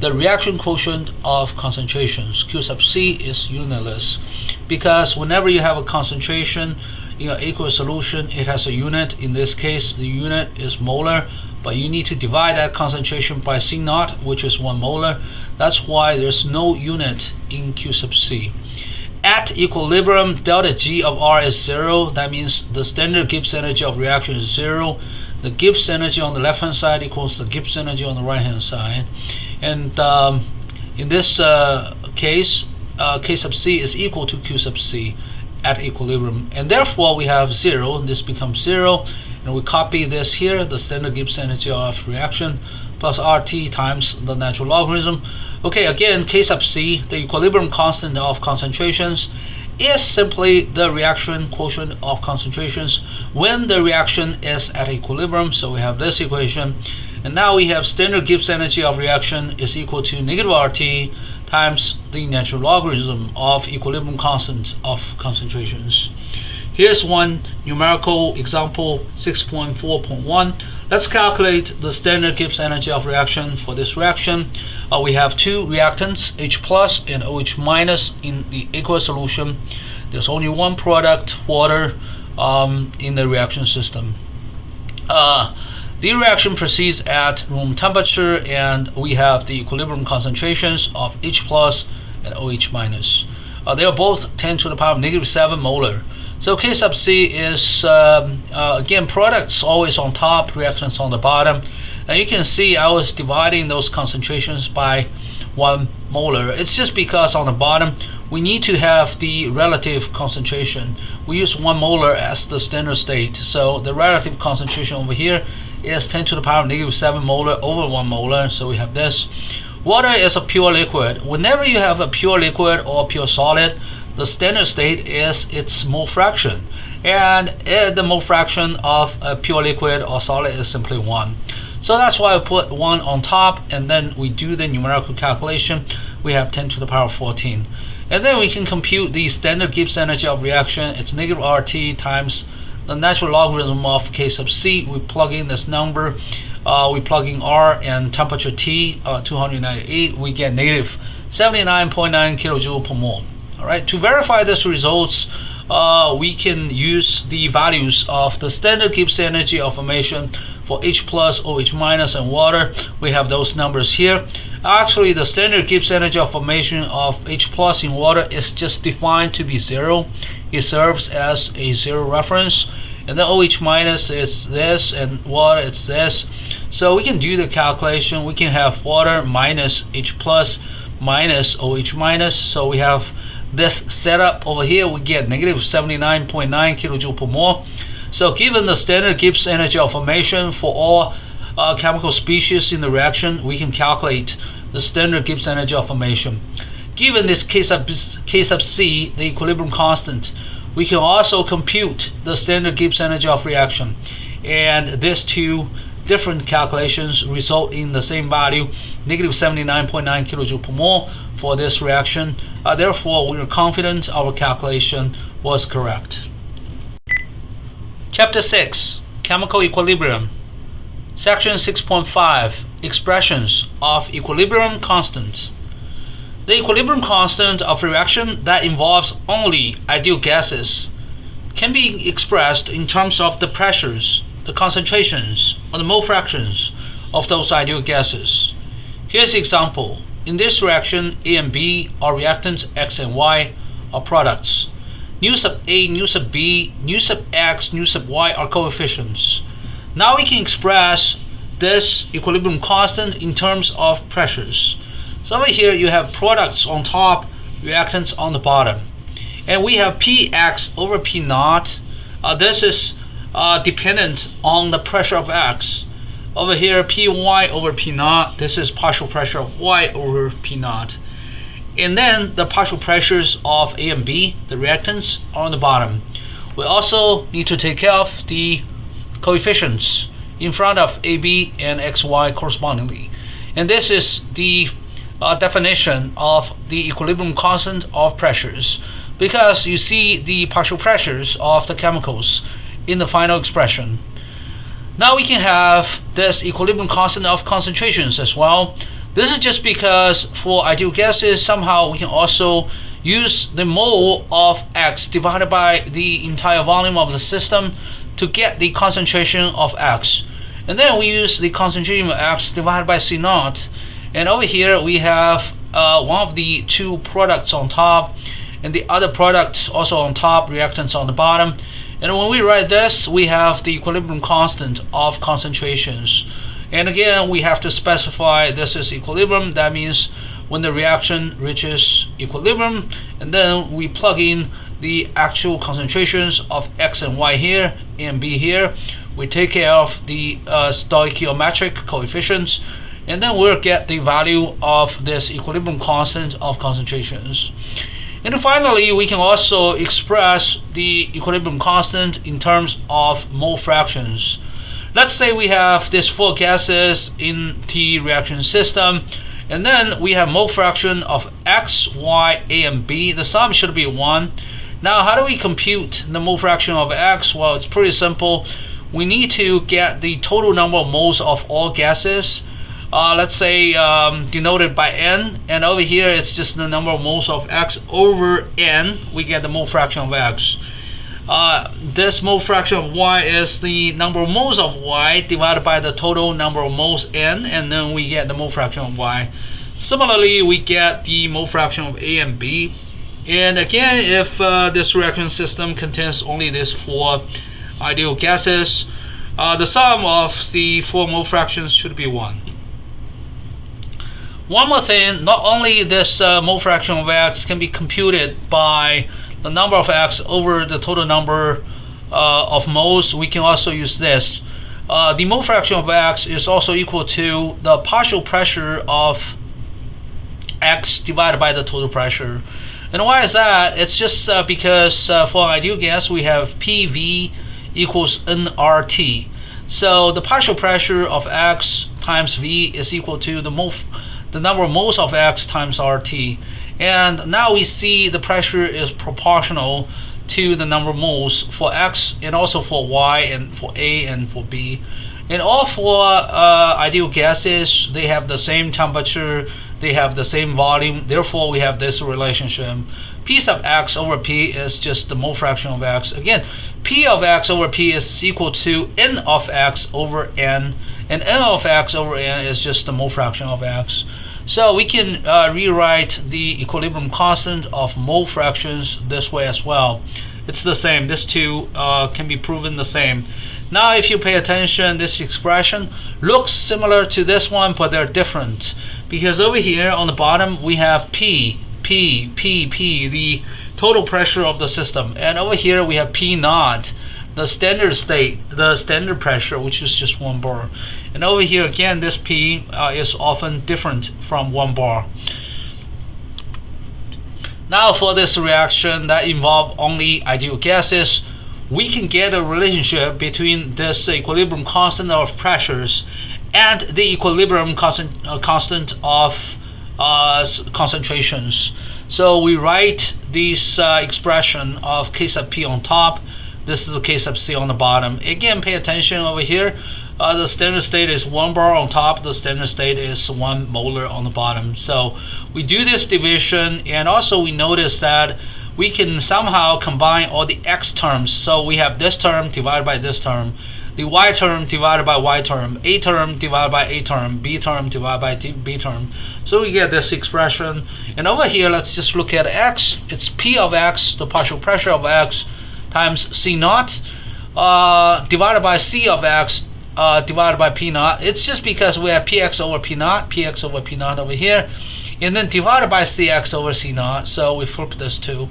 the reaction quotient of concentrations. Q sub C is unitless because whenever you have a concentration in an aqueous solution, it has a unit. In this case, the unit is molar, but you need to divide that concentration by C naught, which is 1 molar. That's why there's no unit in Q sub C. At equilibrium, delta G of R is 0. That means the standard Gibbs energy of reaction is 0. The Gibbs energy on the left hand side equals the Gibbs energy on the right hand side. And in this case, K sub C is equal to Q sub C at equilibrium. And therefore we have 0. This becomes 0. And we copy this here, the standard Gibbs energy of reaction plus RT times the natural logarithm. Okay, again, K sub C, the equilibrium constant of concentrations, is simply the reaction quotient of concentrations when the reaction is at equilibrium. So we have this equation, and now we have standard Gibbs energy of reaction is equal to negative RT times the natural logarithm of equilibrium constant of concentrations. Here's one numerical example, 6.4.1. Let's calculate the standard Gibbs energy of reaction for this reaction. We have two reactants, H plus and OH minus, in the aqueous solution. There's only one product, water, in the reaction system. The reaction proceeds at room temperature, and we have the equilibrium concentrations of H plus and OH minus. They are both 10 to the power of negative 7 molar. So K sub C is, again, products always on top, reactants on the bottom. And you can see I was dividing those concentrations by 1 molar. It's just because on the bottom we need to have the relative concentration. We use 1 molar as the standard state. So the relative concentration over here is 10 to the power of negative 7 molar over 1 molar. So we have this. Water is a pure liquid. Whenever you have a pure liquid or pure solid, the standard state is its mole fraction, and the mole fraction of a pure liquid or solid is simply 1. So that's why I put 1 on top, and then we do the numerical calculation. We have 10 to the power of 14, and then we can compute the standard Gibbs energy of reaction. It's negative RT times the natural logarithm of K sub C. We plug in this number, we plug in R and temperature T, 298, we get negative 79.9 kilojoule per mole. Alright, to verify these results, we can use the values of the standard Gibbs energy of formation for H plus, OH minus, and water. We have those numbers here. Actually, the standard Gibbs energy of formation of H plus in water is just defined to be 0. It serves as a 0 reference. And then OH minus is this, and water is this. So we can do the calculation. We can have water minus H plus minus OH minus. So we have this setup over here. We get negative 79.9 kilojoule per mole. So given the standard Gibbs energy of formation for all chemical species in the reaction, we can calculate the standard Gibbs energy of formation. Given this K sub C, the equilibrium constant, we can also compute the standard Gibbs energy of reaction, and these two different calculations result in the same value, negative 79.9 kilojoule per mole for this reaction. Therefore, we are confident our calculation was correct. Chapter 6, Chemical Equilibrium. Section 6.5, Expressions of Equilibrium Constant. The equilibrium constant of a reaction that involves only ideal gases can be expressed in terms of the pressures, the concentrations, or the mole fractions of those ideal gases. Here's an example. In this reaction, A and B are reactants, X and Y are products. Nu sub A, nu sub B, nu sub X, nu sub Y are coefficients. Now we can express this equilibrium constant in terms of pressures. So over here you have products on top, reactants on the bottom. And we have Px over P naught. This is dependent on the pressure of X. Over here, Py over P naught. This is partial pressure of Y over P naught. And then the partial pressures of A and B, the reactants, are on the bottom. We also need to take care of the coefficients in front of AB and XY correspondingly. And this is the definition of the equilibrium constant of pressures, because you see the partial pressures of the chemicals in the final expression. Now we can have this equilibrium constant of concentrations as well. This is just because for ideal gases, somehow we can also use the mole of X divided by the entire volume of the system to get the concentration of X. And then we use the concentration of X divided by C naught. And over here we have one of the two products on top, and the other products also on top, reactants on the bottom. And when we write this, we have the equilibrium constant of concentrations. And again, we have to specify this is equilibrium. That means when the reaction reaches equilibrium, and then we plug in the actual concentrations of X and Y here, A and B here. We take care of the stoichiometric coefficients, and then we'll get the value of this equilibrium constant of concentrations. And finally, we can also express the equilibrium constant in terms of mole fractions. Let's say we have these 4 gases in the reaction system, and then we have mole fraction of X, Y, A, and B. The sum should be 1. Now, how do we compute the mole fraction of X? Well, it's pretty simple. We need to get the total number of moles of all gases. Let's say denoted by N, and over here it's just the number of moles of X over N. We get the mole fraction of X. This mole fraction of Y is the number of moles of Y divided by the total number of moles N, and then we get the mole fraction of Y. Similarly, we get the mole fraction of A and B. And again, if this reaction system contains only these 4 ideal gases, the sum of the 4 mole fractions should be 1. One more thing, not only this mole fraction of X can be computed by the number of X over the total number of moles, we can also use this. The mole fraction of X is also equal to the partial pressure of X divided by the total pressure. And why is that? It's just because for ideal gas we have PV equals nRT. So the partial pressure of X times V is equal to the number of moles of X times RT. And now we see the pressure is proportional to the number of moles for X and also for Y and for A and for B. And all 4 ideal gases, they have the same temperature, they have the same volume, therefore we have this relationship. P sub X over P is just the mole fraction of X. Again, P of X over P is equal to N of X over N, and N of X over N is just the mole fraction of X. So we can rewrite the equilibrium constant of mole fractions this way as well. It's the same. These 2 can be proven the same. Now if you pay attention, this expression looks similar to this one, but they're different. Because over here on the bottom we have P, the total pressure of the system. And over here we have P naught, the standard state, the standard pressure, which is just 1 bar. And over here again, this P is often different from 1 bar. Now for this reaction that involves only ideal gases, we can get a relationship between this equilibrium constant of pressures and the equilibrium constant of concentrations. So we write this expression of K sub P on top. This is the K sub C on the bottom. Again, pay attention over here. The standard state is 1 bar on top. The standard state is 1 molar on the bottom. So we do this division, and also we notice that we can somehow combine all the X terms. So we have this term divided by this term, the Y term divided by Y term, A term divided by A term, B term divided by B term. So we get this expression. And over here, let's just look at X. It's P of X, the partial pressure of X, times C naught, divided by C of X, divided by P naught. It's just because we have Px over P naught over here, and then divided by Cx over C naught. So we flip this too.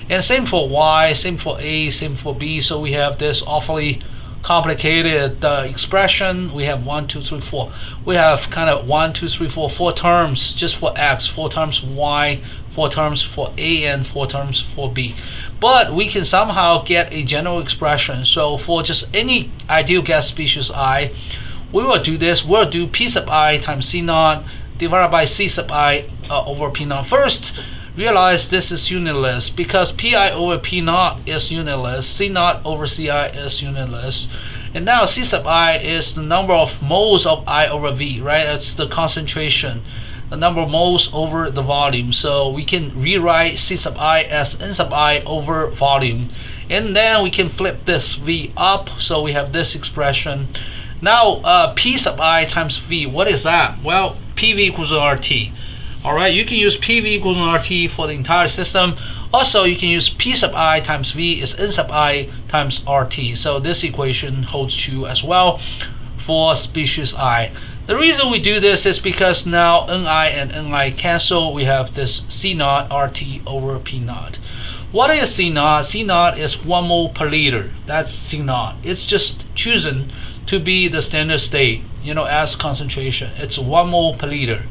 And same for Y, same for A, same for B. So we have this awfully complicated expression. We have 1, 2, 3, 4. We have kind of 1, 2, 3, 4, 4 terms just for X, 4 terms Y, 4 terms for A, and 4 terms for B. But we can somehow get a general expression. So for just any ideal gas species I, we will do this. We'll do P sub I times C naught divided by C sub I over P naught. First, realize this is unitless because Pi over P naught is unitless, C naught over Ci is unitless. And now C sub I is the number of moles of I over V, right? That's the concentration, the number of moles over the volume. So we can rewrite C sub I as N sub I over volume. And then we can flip this V up, so we have this expression. Now P sub I times V, what is that? Well, PV equals RT. Alright, you can use PV equals RT for the entire system. Also, you can use P sub I times V is N sub I times RT. So this equation holds true as well for species I. The reason we do this is because now Ni and Ni cancel. We have this C naught RT over P naught. What is C naught? C naught is 1 mole per liter. That's C naught. It's just chosen to be the standard state, as concentration. It's 1 mole per liter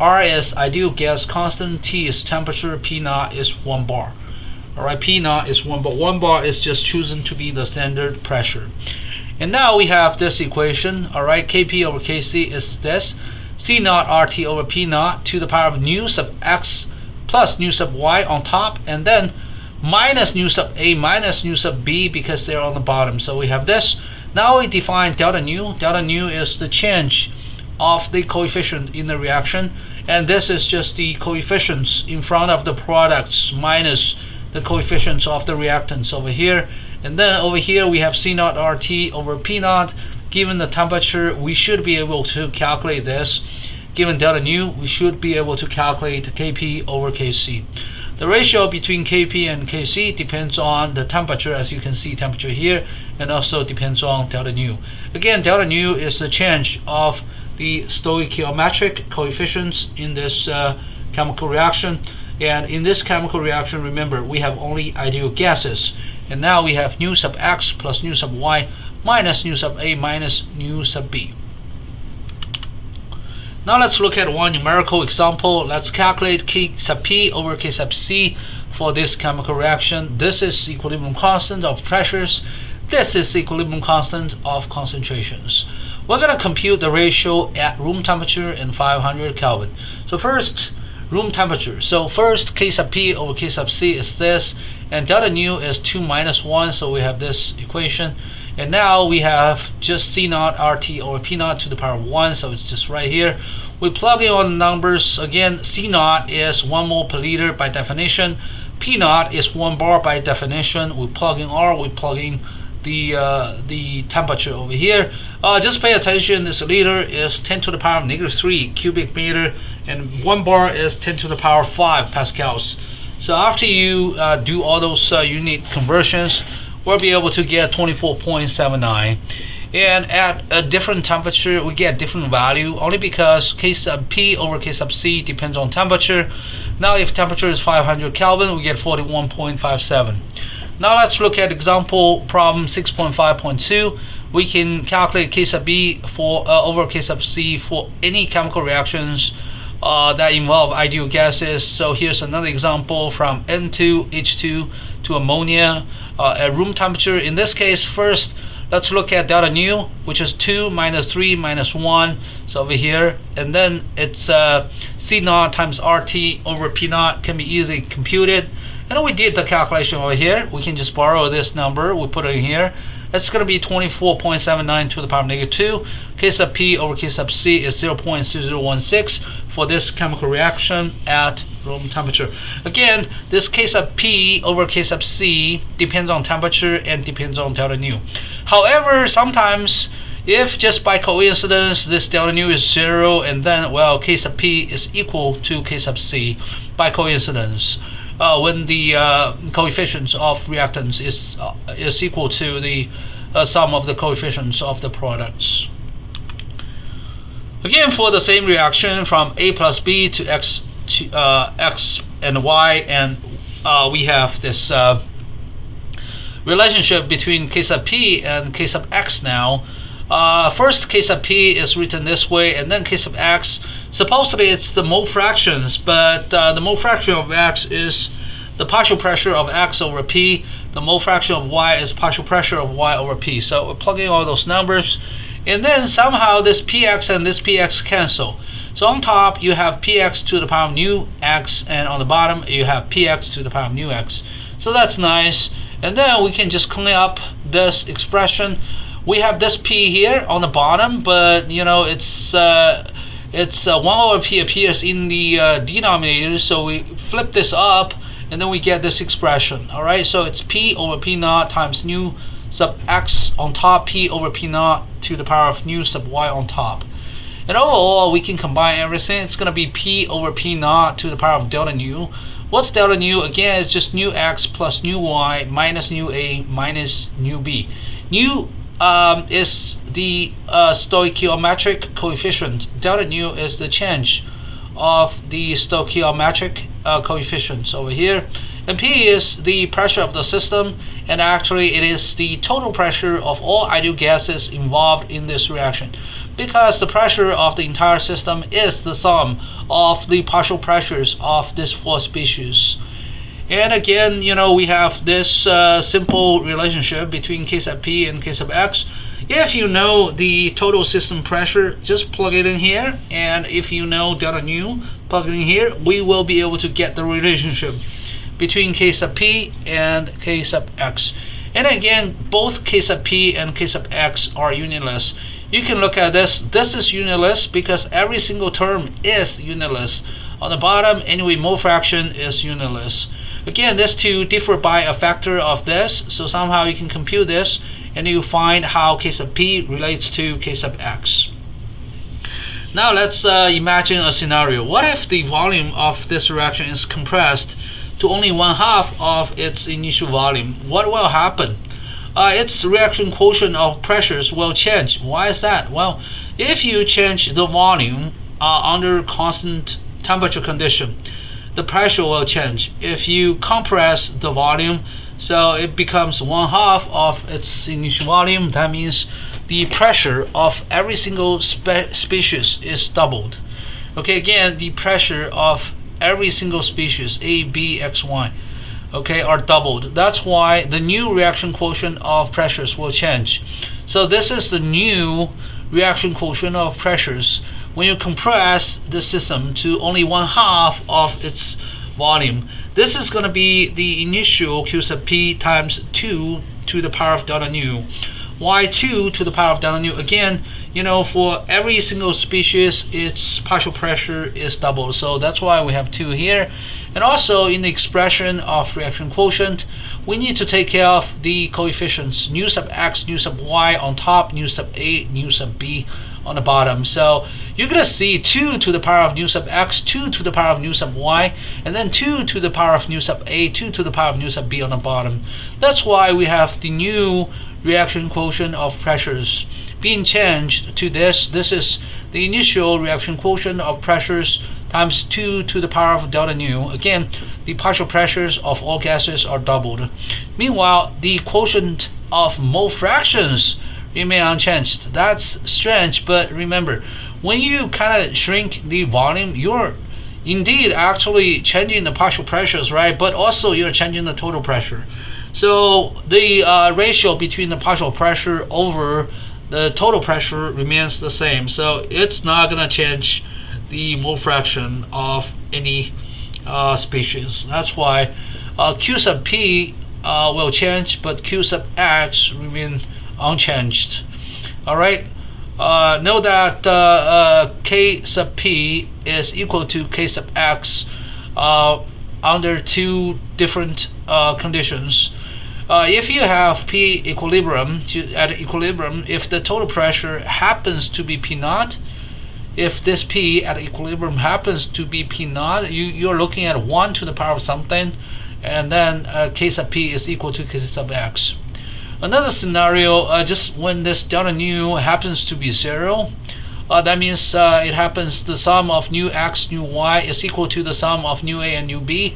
R is ideal gas constant, T is temperature, P naught is 1 bar. Alright, P naught is 1 bar. 1 bar is just chosen to be the standard pressure. And now we have this equation. Alright, Kp over Kc is this. C naught RT over P naught to the power of nu sub x plus nu sub y on top, and then minus nu sub A minus nu sub B because they're on the bottom. So we have this. Now we define delta nu. Delta nu is the change of the coefficient in the reaction, and this is just the coefficients in front of the products minus the coefficients of the reactants over here. And then over here we have C naught RT over P naught. Given the temperature, we should be able to calculate this. Given delta nu, we should be able to calculate Kp over Kc. The ratio between Kp and Kc depends on the temperature, as you can see temperature here, and also depends on delta nu. Again, delta nu is the change of the stoichiometric coefficients in this chemical reaction. And in this chemical reaction, remember, we have only ideal gases. And now we have nu sub x plus nu sub y minus nu sub A minus nu sub B. Now let's look at one numerical example. Let's calculate K sub P over K sub C for this chemical reaction. This is equilibrium constant of pressures. This is equilibrium constant of concentrations. We're going to compute the ratio at room temperature and 500 Kelvin. So first, room temperature. So first, K sub P over K sub C is this, and delta nu is 2 minus 1, so we have this equation. And now we have just C naught RT over P naught to the power of 1, so it's just right here. We plug in all the numbers. Again, C naught is 1 mole per liter by definition. P naught is 1 bar by definition. We plug in R, we plug in the temperature over here. Just pay attention, this liter is 10 to the power of -3 cubic meter, and 1 bar is 10 to the power of 5 pascals. So after you do all those unit conversions, we'll be able to get 24.79. And at a different temperature, we get different value, only because K sub P over K sub C depends on temperature. Now if temperature is 500 Kelvin, we get 41.57. Now let's look at example problem 6.5.2. We can calculate K sub B for over K sub C for any chemical reactions that involve ideal gases. So here's another example from N2H2 to ammonia at room temperature. In this case, first let's look at delta nu, which is 2 minus 3 minus 1, so over here, and then it's C naught times RT over P naught can be easily computed. And we did the calculation over here. We can just borrow this number, we put it in here. It's going to be 24.79 to the power of -2. K sub P over K sub C is 0.0016 for this chemical reaction at room temperature. Again, this K sub P over K sub C depends on temperature and depends on delta nu. However, sometimes if just by coincidence this delta nu is 0, and then, well, K sub P is equal to K sub C by coincidence. When the coefficients of reactants is equal to the sum of the coefficients of the products. Again, for the same reaction from A plus B to X and Y, and we have this relationship between K sub P and K sub X now. First, K sub P is written this way, and then K sub X. Supposedly it's the mole fractions, but the mole fraction of X is the partial pressure of X over P. The mole fraction of Y is partial pressure of Y over P. So we're plugging all those numbers, and then somehow this Px and this Px cancel. So on top you have Px to the power of nu x, and on the bottom you have Px to the power of nu x. So that's nice. And then we can just clean up this expression. We have this P here on the bottom, but you know it's 1 over P appears in the denominator, so we flip this up and then we get this expression. Alright, so it's P over P naught times nu sub x on top, P over P naught to the power of nu sub y on top. And overall, we can combine everything. It's going to be P over P naught to the power of delta nu. What's delta nu? Again, it's just nu x plus nu y minus nu A minus nu B. Nu is the stoichiometric coefficient. Delta nu is the change of the stoichiometric coefficients over here. And P is the pressure of the system, and actually it is the total pressure of all ideal gases involved in this reaction. because the pressure of the entire system is the sum of the partial pressures of these four species. And again, we have this simple relationship between K sub P and K sub X. If you know the total system pressure, just plug it in here, and if you know delta nu, plug it in here, we will be able to get the relationship between K sub P and K sub X. And again, both K sub P and K sub X are unitless. You can look at this. This is unitless because every single term is unitless. On the bottom, anyway, mole fraction is unitless. Again, these two differ by a factor of this, so somehow you can compute this, and you find how K sub P relates to K sub X. Now let's imagine a scenario. What if the volume of this reaction is compressed to only 1/2 of its initial volume? What will happen? Its reaction quotient of pressures will change. Why is that? Well, if you change the volume under constant temperature condition, the pressure will change. If you compress the volume, so it becomes 1/2 of its initial volume, that means the pressure of every single species is doubled. Okay, again, the pressure of every single species, A, B, X, Y, okay, are doubled. That's why the new reaction quotient of pressures will change. So this is the new reaction quotient of pressures when you compress the system to only 1/2 of its volume. This is going to be the initial Q sub P times 2 to the power of delta nu. Why 2 to the power of delta nu? Again, for every single species, its partial pressure is doubled. So that's why we have 2 here. And also in the expression of reaction quotient, we need to take care of the coefficients, nu sub x, nu sub y on top, nu sub a, nu sub b on the bottom. So you're going to see 2 to the power of nu sub x, 2 to the power of nu sub y, and then 2 to the power of nu sub a, 2 to the power of nu sub b on the bottom. That's why we have the new reaction quotient of pressures being changed to this. This is the initial reaction quotient of pressures times 2 to the power of delta nu. Again, the partial pressures of all gases are doubled. Meanwhile, the quotient of mole fractions remain unchanged. That's strange, but remember, when you kind of shrink the volume, you're indeed actually changing the partial pressures, right? But also you're changing the total pressure. So the ratio between the partial pressure over the total pressure remains the same. So it's not going to change the mole fraction of any species. That's why Q sub P will change, but Q sub X remain unchanged. All right. Know that K sub P is equal to K sub X under 2 different conditions. If you have P equilibrium, at equilibrium, if the total pressure happens to be P naught, if this P at equilibrium happens to be P naught, you're looking at 1 to the power of something, and then K sub P is equal to K sub X. Another scenario, just when this delta nu happens to be 0, that means it happens the sum of nu x, nu y is equal to the sum of nu a and nu b.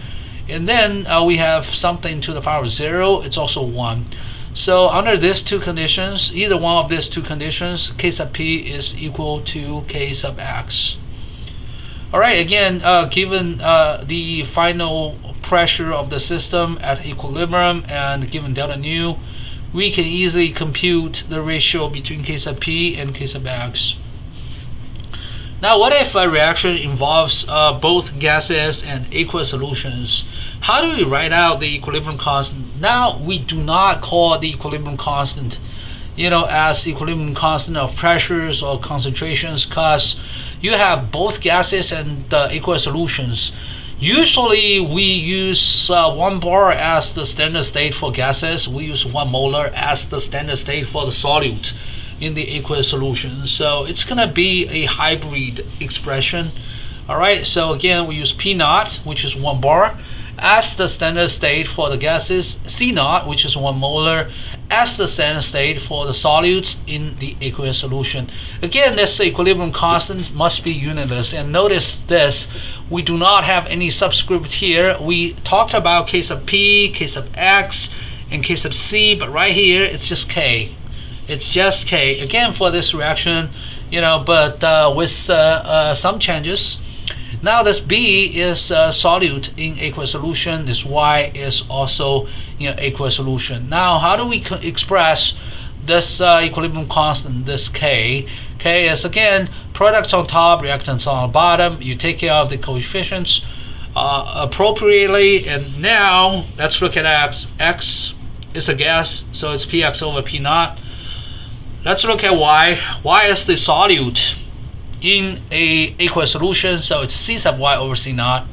And then we have something to the power of 0, it's also 1. So under these 2 conditions, either one of these 2 conditions, K sub P is equal to K sub X. Alright, again, given the final pressure of the system at equilibrium and given delta nu, we can easily compute the ratio between K sub P and K sub X. Now, what if a reaction involves both gases and aqueous solutions? How do we write out the equilibrium constant? Now, we do not call the equilibrium constant, as the equilibrium constant of pressures or concentrations, because you have both gases and aqueous solutions. Usually, we use 1 bar as the standard state for gases. We use 1 molar as the standard state for the solute in the aqueous solution. So it's going to be a hybrid expression. Alright, so again, we use P naught, which is 1 bar, as the standard state for the gases, C naught, which is 1 molar, as the standard state for the solutes in the aqueous solution. Again, this equilibrium constant must be unitless. And notice this, we do not have any subscript here. We talked about K sub P, K sub X, and K sub C, but right here it's just K. It's just K again for this reaction, but with some changes. Now this B is solute in aqueous solution. This Y is also in aqueous solution. Now how do we express this equilibrium constant, this K? K is again products on top, reactants on the bottom. You take care of the coefficients appropriately. And now let's look at X. X is a gas, so it's Px over P naught. Let's look at Y. Y is the solute in a aqueous solution, so it's C sub Y over C naught.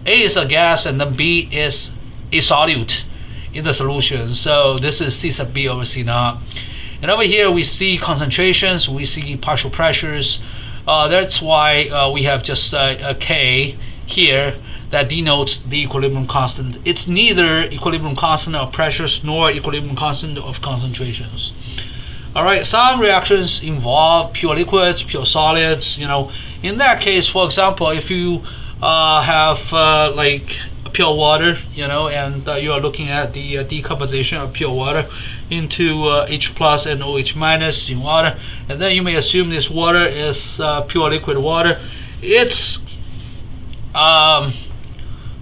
A is a gas, and then B is a solute in the solution, so this is C sub B over C naught. And over here we see concentrations, we see partial pressures. That's why we have just a K here that denotes the equilibrium constant. It's neither equilibrium constant of pressures nor equilibrium constant of concentrations. Alright, some reactions involve pure liquids, pure solids. In that case, for example, if you have like pure water, and you are looking at the decomposition of pure water into H plus and OH minus in water, and then you may assume this water is pure liquid water. Its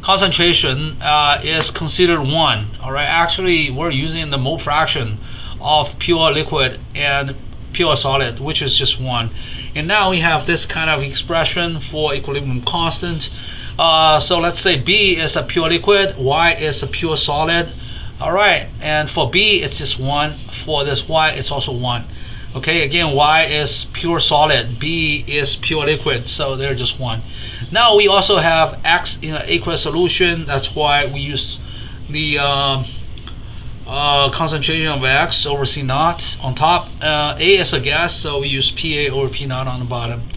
concentration is considered 1. Alright, actually we're using the mole fraction of pure liquid and pure solid, which is just 1. And now we have this kind of expression for equilibrium constant. So let's say B is a pure liquid, Y is a pure solid. Alright, and for B it's just 1. For this Y it's also 1. Okay, again, Y is pure solid, B is pure liquid, so they're just 1. Now we also have X in an aqueous solution. That's why we use the concentration of X over C naught on top. A is a gas, so we use PA over P naught on the bottom.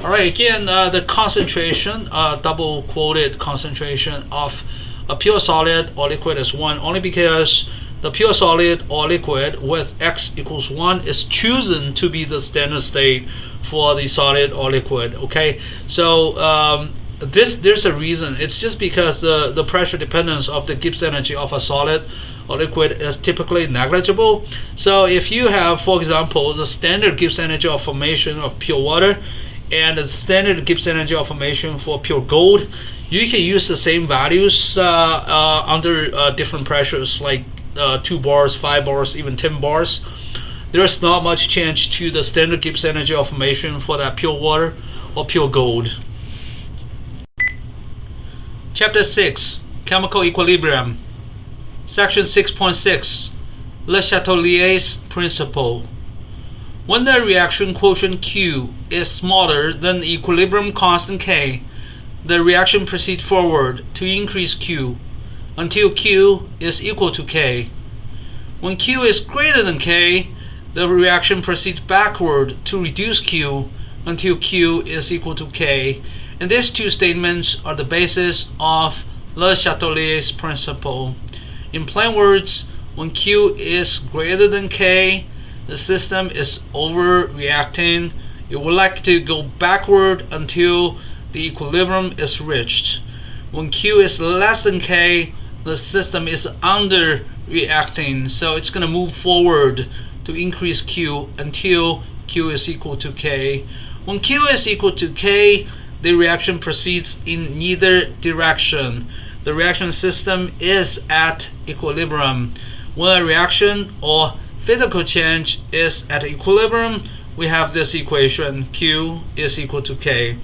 Alright, again, the concentration, double quoted concentration of a pure solid or liquid is 1, only because the pure solid or liquid with X equals 1 is chosen to be the standard state for the solid or liquid. Okay, so there's a reason. It's just because the pressure dependence of the Gibbs energy of a solid or liquid is typically negligible. So if you have, for example, the standard Gibbs energy of formation of pure water and the standard Gibbs energy of formation for pure gold, you can use the same values under different pressures, like 2 bars, 5 bars, even 10 bars. There's not much change to the standard Gibbs energy of formation for that pure water or pure gold. Chapter 6, Chemical Equilibrium. Section 6.6, Le Chatelier's principle. When the reaction quotient Q is smaller than the equilibrium constant K, the reaction proceeds forward to increase Q until Q is equal to K. When Q is greater than K, the reaction proceeds backward to reduce Q until Q is equal to K. And these two statements are the basis of Le Chatelier's principle. In plain words, when Q is greater than K, the system is overreacting. It would like to go backward until the equilibrium is reached. When Q is less than K, the system is underreacting, so it's going to move forward to increase Q until Q is equal to K. When Q is equal to K, the reaction proceeds in neither direction. The reaction system is at equilibrium. When a reaction or physical change is at equilibrium, we have this equation, Q is equal to K.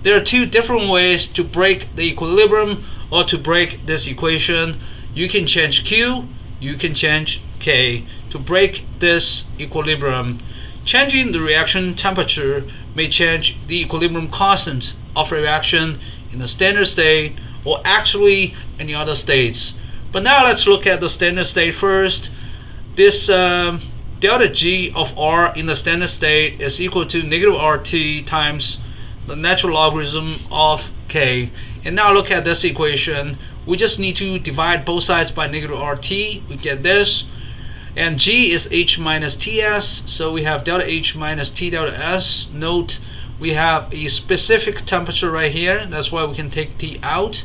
There are two different ways to break the equilibrium or to break this equation. You can change Q, you can change K to break this equilibrium. Changing the reaction temperature may change the equilibrium constant of a reaction in the standard state or actually any other states. But now let's look at the standard state first. This delta G of R in the standard state is equal to negative RT times the natural logarithm of K. And now look at this equation. We just need to divide both sides by negative RT. We get this. And G is H minus TS, so we have delta H minus T delta S. Note we have a specific temperature right here. That's why we can take T out.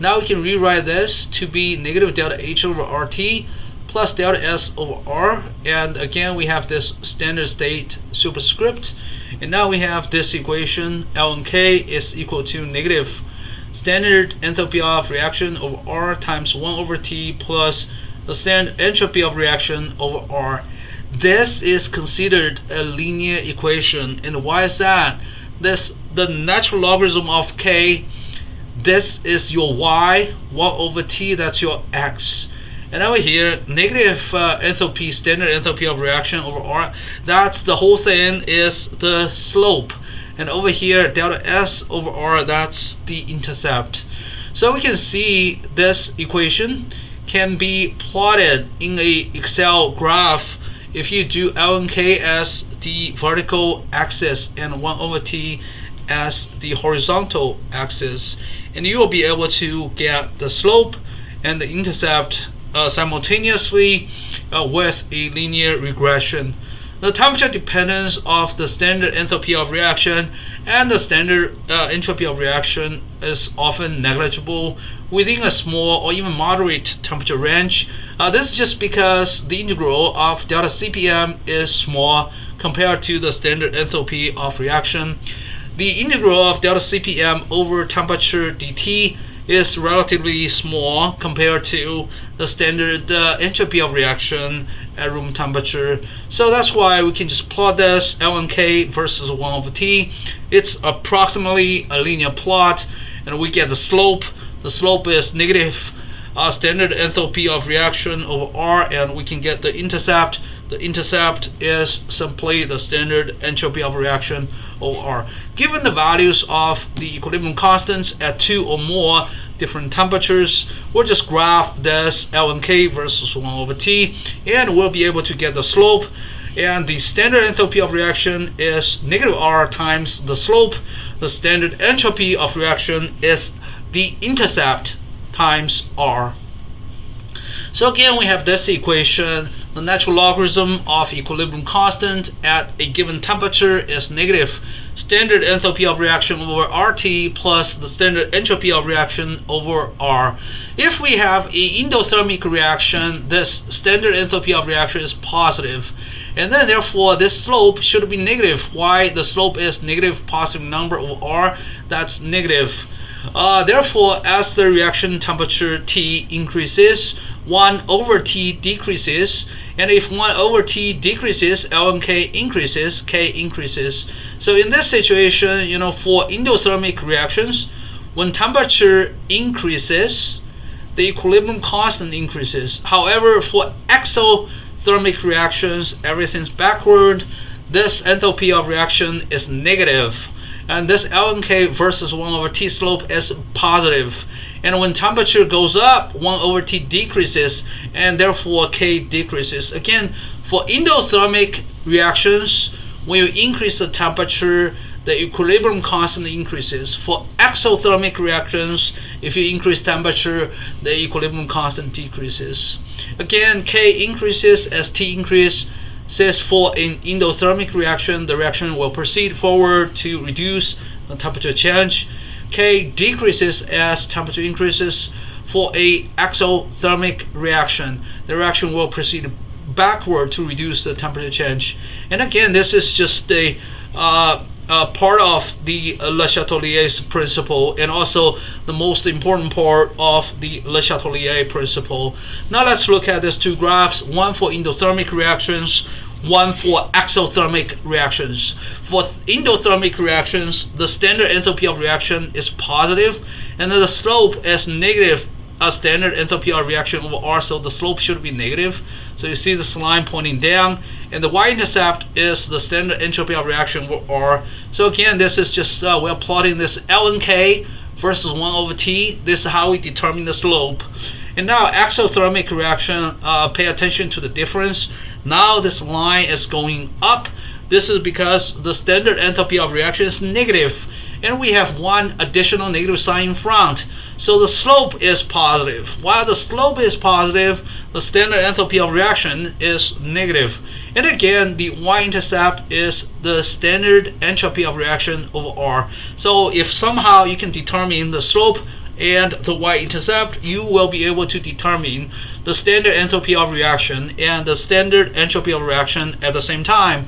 Now we can rewrite this to be negative delta H over RT plus delta S over R, and again we have this standard state superscript, and now we have this equation Ln(k) is equal to negative standard enthalpy of reaction over R times 1 over T plus the standard entropy of reaction over R. This is considered a linear equation, and why is that? The natural logarithm of K, this is your Y, 1 over T, that's your X. And over here, negative enthalpy, standard enthalpy of reaction over R, that's the whole thing is the slope. And over here, delta S over R, that's the intercept. So we can see this equation can be plotted in a Excel graph if you do Ln(k) as the vertical axis and 1 over T as the horizontal axis. And you will be able to get the slope and the intercept simultaneously with a linear regression. The temperature dependence of the standard enthalpy of reaction and the standard entropy of reaction is often negligible within a small or even moderate temperature range. This is just because the integral of delta CPM is small compared to the standard enthalpy of reaction. The integral of delta CPM over temperature dt is relatively small compared to the standard entropy of reaction at room temperature. So that's why we can just plot this Ln(k) versus 1 over T. It's approximately a linear plot, and we get the slope. The slope is negative standard enthalpy of reaction over R, and we can get the intercept. The intercept is simply the standard entropy of reaction over R. Given the values of the equilibrium constants at 2 or more different temperatures, we'll just graph this Ln(k) versus 1 over T, and we'll be able to get the slope. And the standard enthalpy of reaction is negative R times the slope. The standard entropy of reaction is the intercept times R. So again, we have this equation. The natural logarithm of equilibrium constant at a given temperature is negative standard enthalpy of reaction over RT plus the standard entropy of reaction over R. If we have an endothermic reaction, this standard enthalpy of reaction is positive, and then therefore this slope should be negative. Why? The slope is negative positive number over R, that's negative. Therefore, as the reaction temperature T increases, 1 over T decreases, and if 1 over T decreases, Ln(k) increases, K increases. So in this situation, for endothermic reactions, when temperature increases, the equilibrium constant increases. However, for exothermic reactions, everything's backward. This enthalpy of reaction is negative, and this Ln(k) versus 1 over T slope is positive. And when temperature goes up, 1 over T decreases, and therefore K decreases. Again, for endothermic reactions, when you increase the temperature, the equilibrium constant increases. For exothermic reactions, if you increase temperature, the equilibrium constant decreases. Again, K increases as T increases. For an endothermic reaction, the reaction will proceed forward to reduce the temperature change. K decreases as temperature increases. For a exothermic reaction, the reaction will proceed backward to reduce the temperature change. And again, this is just a part of the Le Chatelier's principle, and also the most important part of the Le Chatelier principle. Now let's look at these two graphs, one for endothermic reactions, one for exothermic reactions. For endothermic reactions, the standard enthalpy of reaction is positive, and then the slope is negative. A standard enthalpy of reaction over R, so the slope should be negative. So you see this line pointing down, and the y-intercept is the standard entropy of reaction over R. So again, this is just we're plotting this Ln(k) versus 1 over T. This is how we determine the slope. And now exothermic reaction, pay attention to the difference. Now this line is going up. This is because the standard enthalpy of reaction is negative, and we have one additional negative sign in front. So the slope is positive. While the slope is positive, the standard enthalpy of reaction is negative. And again, the y-intercept is the standard entropy of reaction over R. So if somehow you can determine the slope and the y-intercept, you will be able to determine the standard enthalpy of reaction and the standard entropy of reaction at the same time.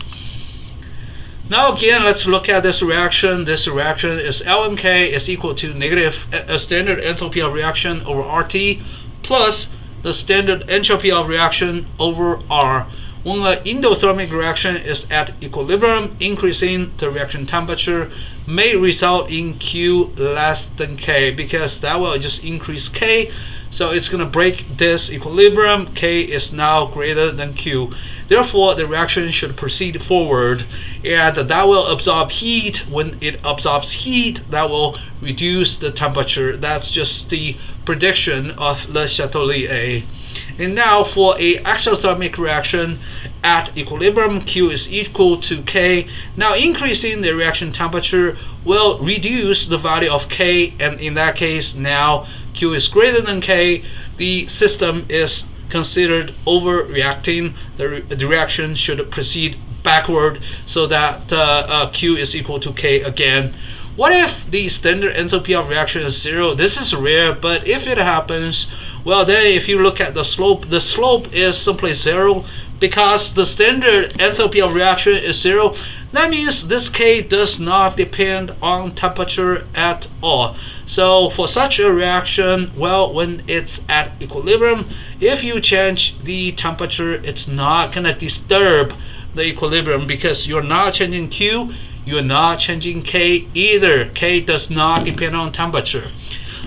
Now again, let's look at this reaction. This reaction is LMK is equal to negative standard enthalpy of reaction over RT plus the standard entropy of reaction over R. When the endothermic reaction is at equilibrium, increasing the reaction temperature may result in Q less than K, because that will just increase K. So it's going to break this equilibrium. K is now greater than Q. Therefore, the reaction should proceed forward, and that will absorb heat. When it absorbs heat, that will reduce the temperature. That's just the prediction of Le Chatelier. And now for a exothermic reaction at equilibrium, Q is equal to K. Now increasing the reaction temperature will reduce the value of K, and in that case now Q is greater than K. The system is considered overreacting. The reaction should proceed backward so that Q is equal to K again. What if the standard enthalpy of reaction is 0? This is rare, but if it happens, well, then if you look at the slope is simply 0, because the standard enthalpy of reaction is 0. That means this K does not depend on temperature at all. So for such a reaction, well, when it's at equilibrium, if you change the temperature, it's not going to disturb the equilibrium, because you're not changing Q, you're not changing K either. K does not depend on temperature.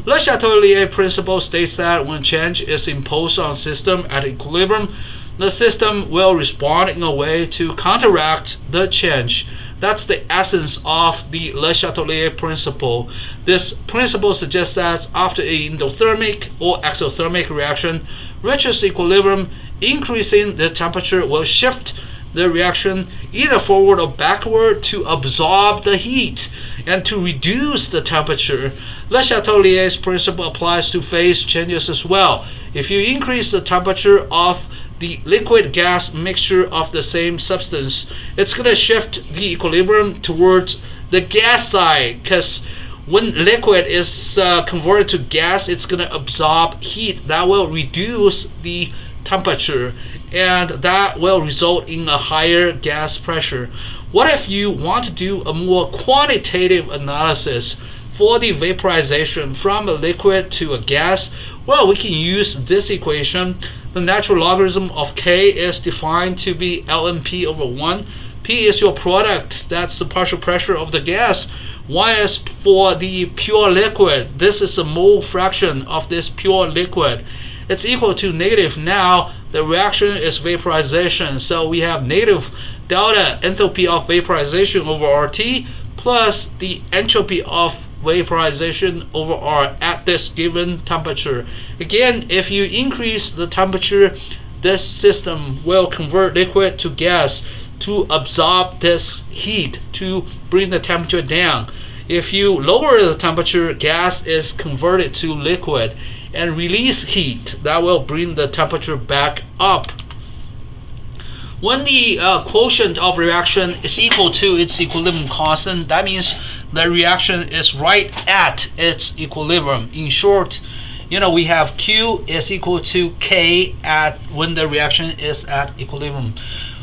Le Chatelier principle states that when change is imposed on system at equilibrium, the system will respond in a way to counteract the change. That's the essence of the Le Chatelier principle. This principle suggests that after an endothermic or exothermic reaction reaches equilibrium, increasing the temperature will shift the reaction either forward or backward to absorb the heat and to reduce the temperature. Le Chatelier's principle applies to phase changes as well. If you increase the temperature of the liquid-gas mixture of the same substance, it's going to shift the equilibrium towards the gas side, because when liquid is converted to gas, it's going to absorb heat. That will reduce the temperature, and that will result in a higher gas pressure. What if you want to do a more quantitative analysis for the vaporization from a liquid to a gas? Well, we can use this equation. The natural logarithm of K is defined to be lnP over 1. P is your product, that's the partial pressure of the gas. 1 is for the pure liquid. This is a mole fraction of this pure liquid. It's equal to negative. Now the reaction is vaporization, so we have negative delta enthalpy of vaporization over RT plus the entropy of vaporization over R at this given temperature. Again, if you increase the temperature, this system will convert liquid to gas to absorb this heat to bring the temperature down. If you lower the temperature, gas is converted to liquid and release heat. That will bring the temperature back up. When the quotient of reaction is equal to its equilibrium constant, that means the reaction is right at its equilibrium. In short, we have Q is equal to K at when the reaction is at equilibrium.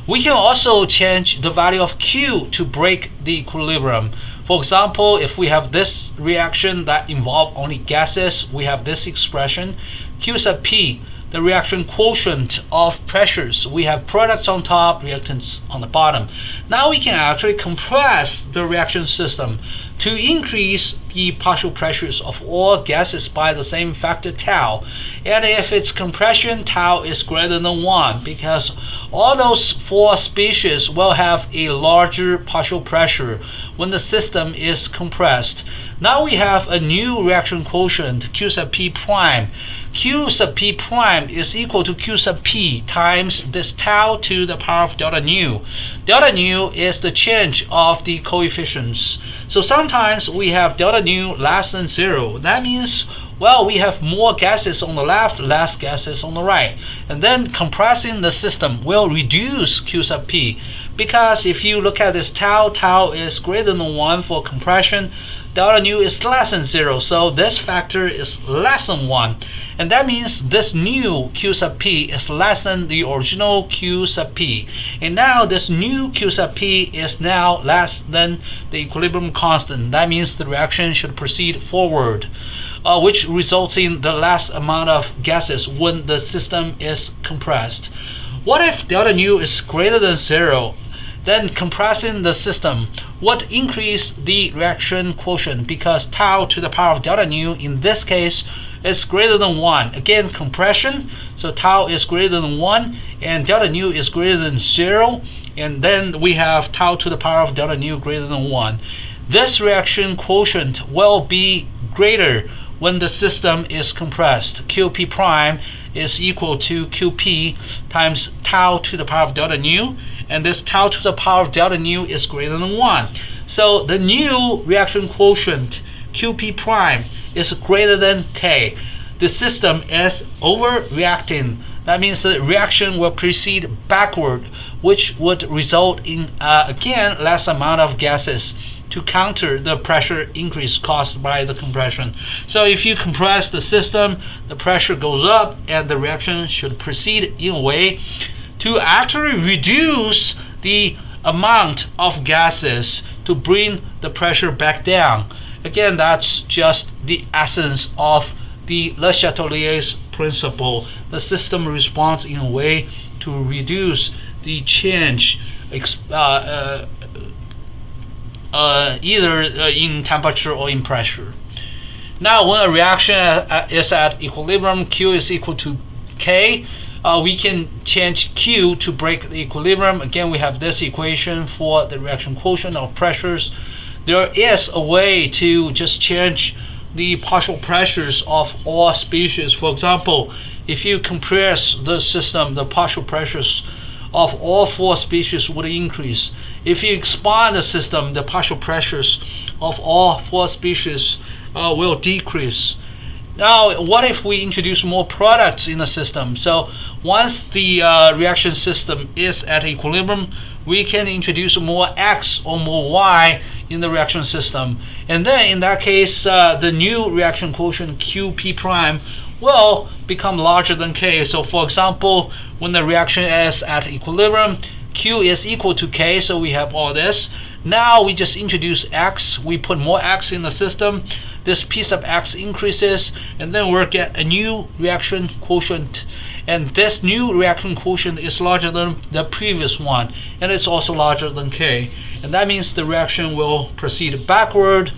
We can also change the value of Q to break the equilibrium. For example, if we have this reaction that involves only gases, we have this expression, Q sub P, the reaction quotient of pressures. We have products on top, reactants on the bottom. Now we can actually compress the reaction system to increase the partial pressures of all gases by the same factor tau. And if its compression, tau is greater than 1, because all those 4 species will have a larger partial pressure when the system is compressed. Now we have a new reaction quotient, Q sub P prime. Q sub P prime is equal to Q sub P times this tau to the power of delta nu. Delta nu is the change of the coefficients. So sometimes we have delta nu less than 0. That means, well, we have more gases on the left, less gases on the right. And then compressing the system will reduce Q sub P. Because if you look at this tau, tau is greater than 1 for compression. delta nu is less than 0. So this factor is less than 1. And that means this new Q sub P is less than the original Q sub P. And now this new Q sub P is now less than the equilibrium constant. That means the reaction should proceed forward, which results in the less amount of gases when the system is compressed. What if delta nu is greater than 0? Then compressing the system would increase the reaction quotient because tau to the power of delta nu in this case is greater than 1. Again, compression, so tau is greater than 1 and delta nu is greater than 0, and then we have tau to the power of delta nu greater than 1. This reaction quotient will be greater when the system is compressed. Qp prime is equal to Qp times tau to the power of delta nu, and this tau to the power of delta nu is greater than 1. So the new reaction quotient Qp prime is greater than K. The system is overreacting. That means the reaction will proceed backward, which would result in again less amount of gases to counter the pressure increase caused by the compression. So if you compress the system, the pressure goes up and the reaction should proceed in a way to actually reduce the amount of gases to bring the pressure back down. Again, that's just the essence of the Le Chatelier's principle. The system responds in a way to reduce the change either in temperature or in pressure. Now, when a reaction is at equilibrium, Q is equal to K, we can change Q to break the equilibrium. Again, we have this equation for the reaction quotient of pressures. There is a way to just change the partial pressures of all species. For example, if you compress the system, the partial pressures of all 4 species would increase. If you expand the system, the partial pressures of all 4 species will decrease. Now, what if we introduce more products in the system? So once the reaction system is at equilibrium, we can introduce more X or more Y in the reaction system. And then in that case, the new reaction quotient Qp prime will become larger than K. So for example, when the reaction is at equilibrium, Q is equal to K, so we have all this. Now we just introduce X, we put more X in the system, this piece of X increases, and then we'll get a new reaction quotient. And this new reaction quotient is larger than the previous one, and it's also larger than K. And that means the reaction will proceed backward.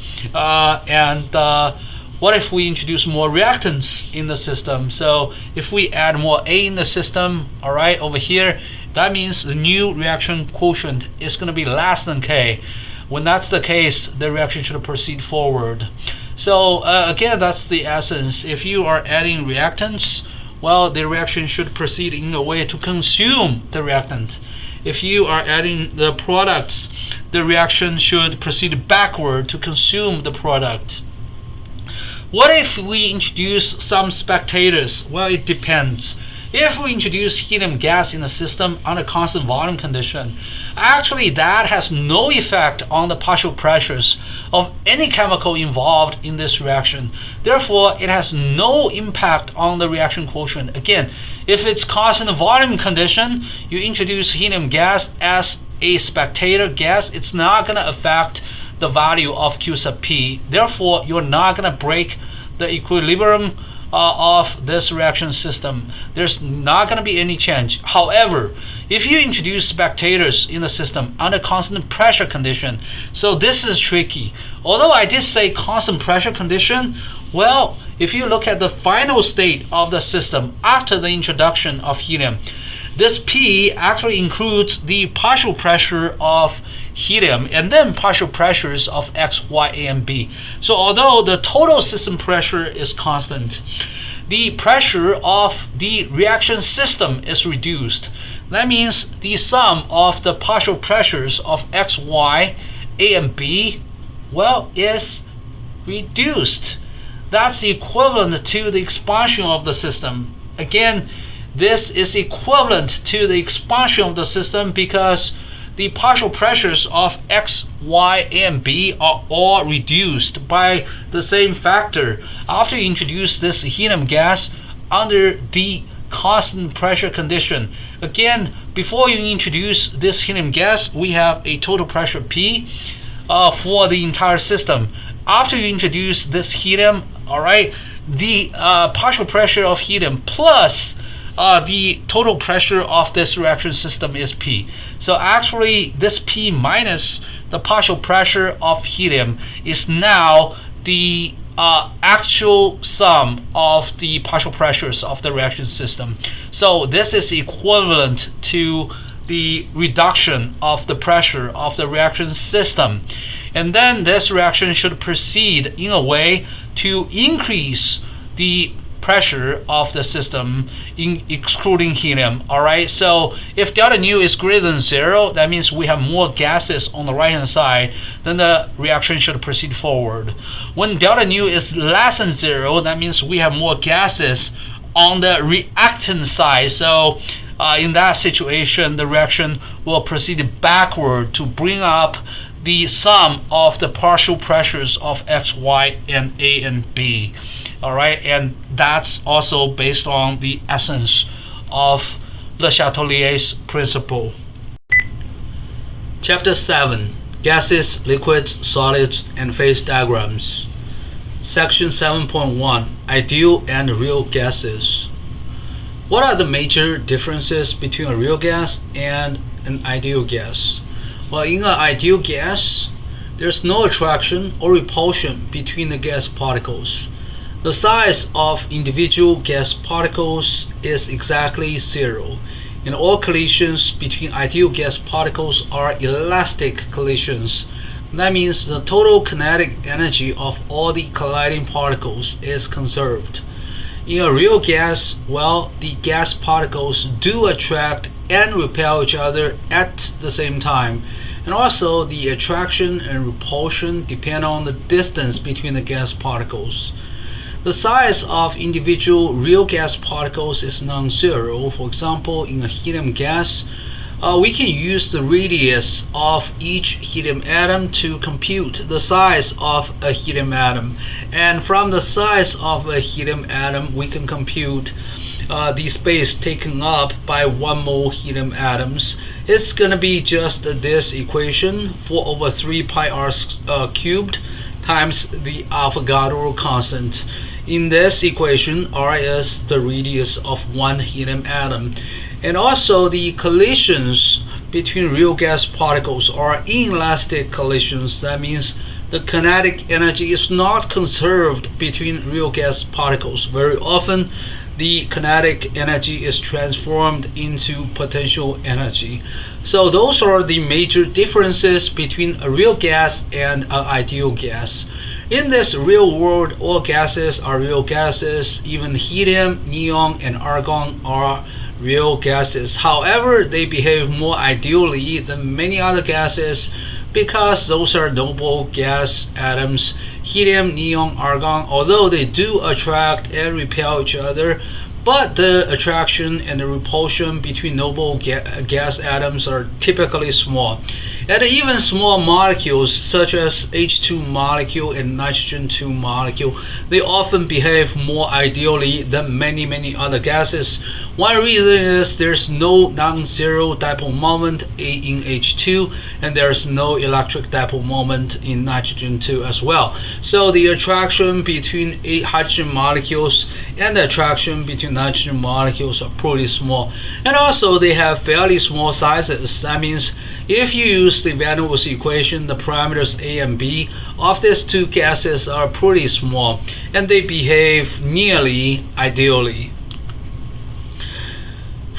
What if we introduce more reactants in the system? So if we add more A in the system, all right, over here, that means the new reaction quotient is going to be less than K. When that's the case, the reaction should proceed forward. So again, that's the essence. If you are adding reactants, well, the reaction should proceed in a way to consume the reactant. If you are adding the products, the reaction should proceed backward to consume the product. What if we introduce some spectators? Well, it depends. If we introduce helium gas in the system on a constant volume condition, actually that has no effect on the partial pressures of any chemical involved in this reaction. Therefore, it has no impact on the reaction quotient. Again, if it's constant volume condition, you introduce helium gas as a spectator gas, it's not going to affect the value of Q sub P. Therefore, you're not going to break the equilibrium of this reaction system. There's not going to be any change. However, if you introduce spectators in the system under constant pressure condition, so this is tricky. Although I did say constant pressure condition, well, if you look at the final state of the system after the introduction of helium, this P actually includes the partial pressure of helium and then partial pressures of X, Y, A, and B. So although the total system pressure is constant, the pressure of the reaction system is reduced. That means the sum of the partial pressures of X, Y, A, and B, well, is reduced. That's equivalent to the expansion of the system. Again, this is equivalent to the expansion of the system because the partial pressures of X, Y, and B are all reduced by the same factor after you introduce this helium gas under the constant pressure condition. Again, before you introduce this helium gas, we have a total pressure P for the entire system. After you introduce this helium, all right, the partial pressure of helium plus the total pressure of this reaction system is P. So actually, this P minus the partial pressure of helium is now the actual sum of the partial pressures of the reaction system. So this is equivalent to the reduction of the pressure of the reaction system. And then this reaction should proceed in a way to increase the pressure of the system excluding helium. Alright, so if delta nu is greater than 0, that means we have more gases on the right hand side, then the reaction should proceed forward. When delta nu is less than 0, that means we have more gases on the reactant side. So in that situation, the reaction will proceed backward to bring up the sum of the partial pressures of X, Y, and A and B. Alright, and that's also based on the essence of Le Chatelier's principle. Chapter 7, Gases, Liquids, Solids, and Phase Diagrams. Section 7.1, Ideal and Real Gases. What are the major differences between a real gas and an ideal gas? Well, in an ideal gas, there's no attraction or repulsion between the gas particles. The size of individual gas particles is exactly 0, and all collisions between ideal gas particles are elastic collisions. That means the total kinetic energy of all the colliding particles is conserved. In a real gas, well, the gas particles do attract and repel each other at the same time, and also the attraction and repulsion depend on the distance between the gas particles. The size of individual real gas particles is non-zero. For example, in a helium gas, we can use the radius of each helium atom to compute the size of a helium atom, and from the size of a helium atom we can compute the space taken up by 1 mole helium atoms. It's gonna be just this equation, 4 over 3 pi r cubed times the Avogadro constant. In this equation, r is the radius of 1 helium atom. And also the collisions between real gas particles are inelastic collisions. That means the kinetic energy is not conserved between real gas particles. Very often the kinetic energy is transformed into potential energy. So those are the major differences between a real gas and an ideal gas. In this real world, all gases are real gases. Even helium, neon, and argon are real gases. However, they behave more ideally than many other gases because those are noble gas atoms. Helium, neon, argon, although they do attract and repel each other, but the attraction and the repulsion between noble gas atoms are typically small. And even small molecules such as H2 molecule and nitrogen 2 molecule, they often behave more ideally than many other gases. One reason is there's no non-zero dipole moment in H2, and there's no electric dipole moment in nitrogen 2 as well. So the attraction between hydrogen molecules and the attraction between nitrogen molecules are pretty small, and also they have fairly small sizes. That means if you use the van der Waals equation, the parameters A and B of these two gases are pretty small, and they behave nearly ideally.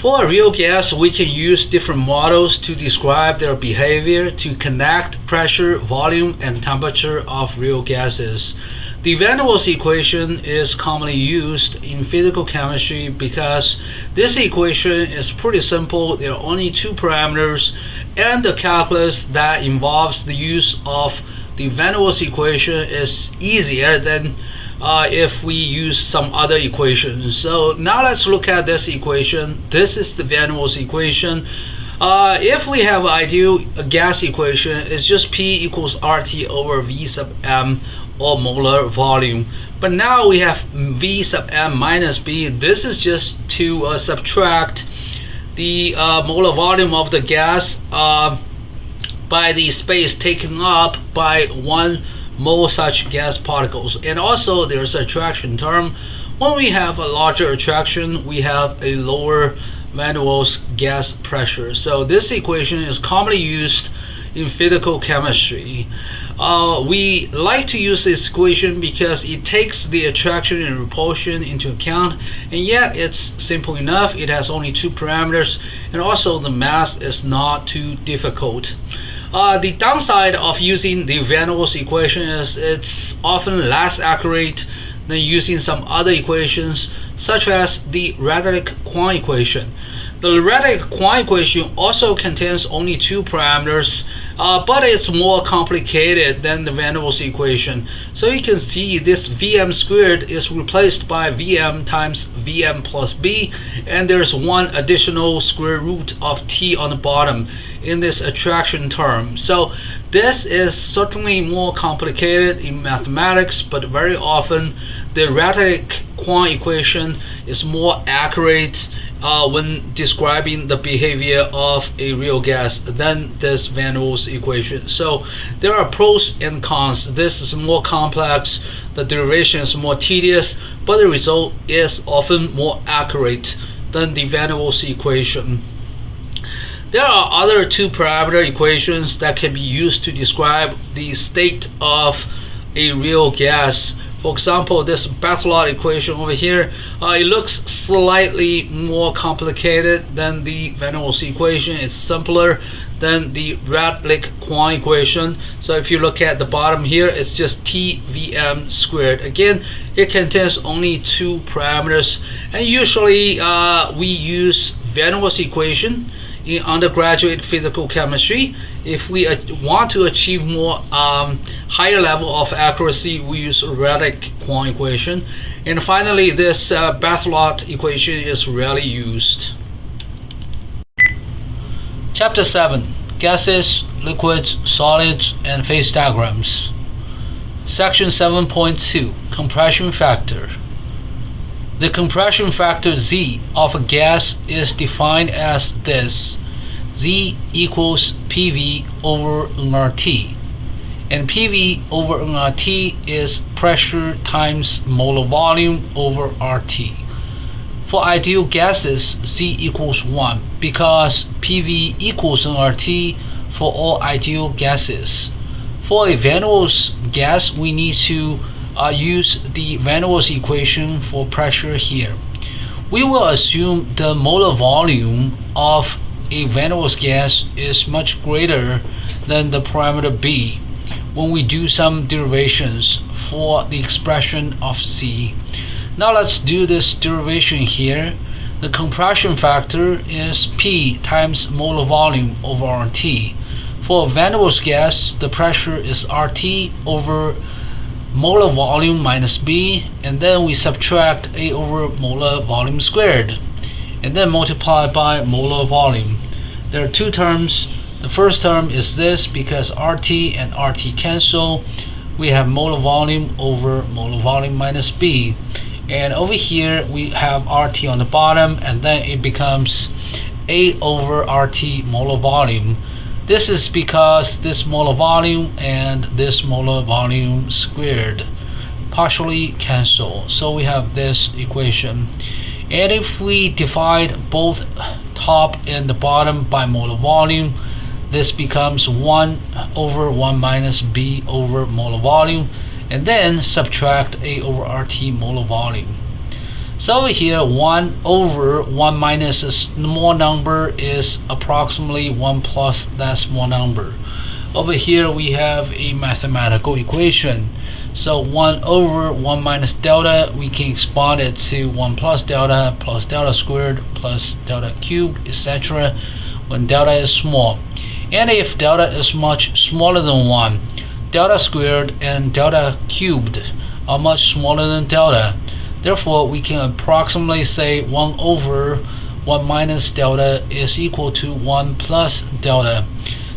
For a real gas, we can use different models to describe their behavior to connect pressure, volume, and temperature of real gases. The van der Waals equation is commonly used in physical chemistry because this equation is pretty simple. There are only 2 parameters, and the calculus that involves the use of the van der Waals equation is easier than if we use some other equations. So now let's look at this equation. This is the van der Waals equation. If we have ideal gas equation, it's just P equals RT over V sub M, or molar volume. But now we have V sub M minus B. This is just to subtract the molar volume of the gas by the space taken up by 1 mole such gas particles. And also there's an attraction term. When we have a larger attraction, we have a lower van der Waals gas pressure. So this equation is commonly used in physical chemistry. We like to use this equation because it takes the attraction and repulsion into account, and yet it's simple enough. It has only 2 parameters, and also the math is not too difficult. The downside of using the van der Waals equation is it's often less accurate than using some other equations, such as the Radix-Kwong equation. The Radix-Kwong equation also contains only 2 parameters, but it's more complicated than the van der Waals equation. So you can see this Vm squared is replaced by Vm times Vm plus B, and there's one additional square root of T on the bottom in this attraction term. So this is certainly more complicated in mathematics, but very often the Radix-Kwong equation is more accurate when describing the behavior of a real gas than this van der Waals equation. So there are pros and cons. This is more complex, the derivation is more tedious, but the result is often more accurate than the van der Waals equation. There are other 2 parameter equations that can be used to describe the state of a real gas. For example, this Barthelot equation over here, it looks slightly more complicated than the van der Waals equation. It's simpler than the Radix-Kwong equation. So if you look at the bottom here, it's just TVm squared. Again, it contains only 2 parameters, and usually we use van der Waals equation in undergraduate physical chemistry. If we want to achieve more higher level of accuracy, we use Radix-Kwong equation. And finally, this Barthelot equation is rarely used. Chapter 7: Gases, Liquids, Solids, and Phase Diagrams. Section 7.2: Compression Factor. The compression factor Z of a gas is defined as this: Z equals PV over nRT, and PV over nRT is pressure times molar volume over RT. For ideal gases, Z equals 1 because PV equals nRT for all ideal gases. For a van der Waals gas, we need to use the van der Waals equation for pressure here. We will assume the molar volume of a van der Waals gas is much greater than the parameter B when we do some derivations for the expression of C. Now let's do this derivation here. The compression factor is P times molar volume over RT. For a van der Waals gas, the pressure is RT over molar volume minus B, and then we subtract A over molar volume squared, and then multiply by molar volume. There are 2 terms. The first term is this because RT and RT cancel. We have molar volume over molar volume minus B, and over here we have RT on the bottom, and then it becomes A over RT molar volume. This is because this molar volume and this molar volume squared partially cancel. So we have this equation. And if we divide both top and the bottom by molar volume, this becomes 1 over 1 minus B over molar volume, and then subtract A over RT molar volume. So over here, 1 over 1 minus a small number is approximately 1 plus that small number. Over here we have a mathematical equation. So 1 over 1 minus delta, we can expand it to 1 plus delta squared plus delta cubed, etc. when delta is small. And if delta is much smaller than 1, delta squared and delta cubed are much smaller than delta. Therefore, we can approximately say 1 over 1 minus delta is equal to 1 plus delta.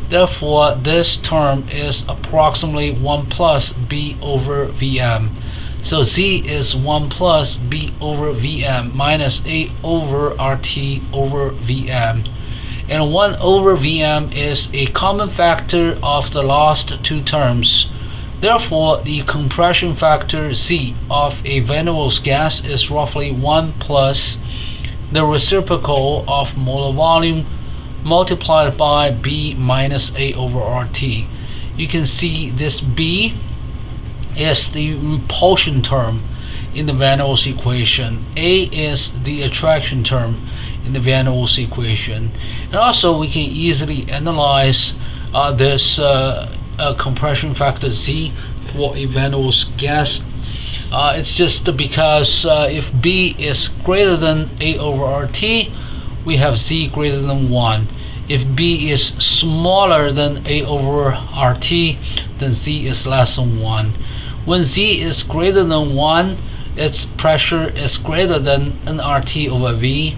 Therefore, this term is approximately 1 plus b over Vm. So z is 1 plus b over Vm minus a over RT over Vm. And 1 over Vm is a common factor of the last two terms. Therefore, the compression factor Z of a van der Waals gas is roughly 1 plus the reciprocal of molar volume multiplied by B minus A over RT. You can see this B is the repulsion term in the van der Waals equation. A is the attraction term in the van der Waals equation. And also we can easily analyze this compression factor Z for a van der Waals gas. It's just because if B is greater than A over RT, we have Z greater than 1. If B is smaller than A over RT, then Z is less than 1. When Z is greater than 1, its pressure is greater than nRT over V.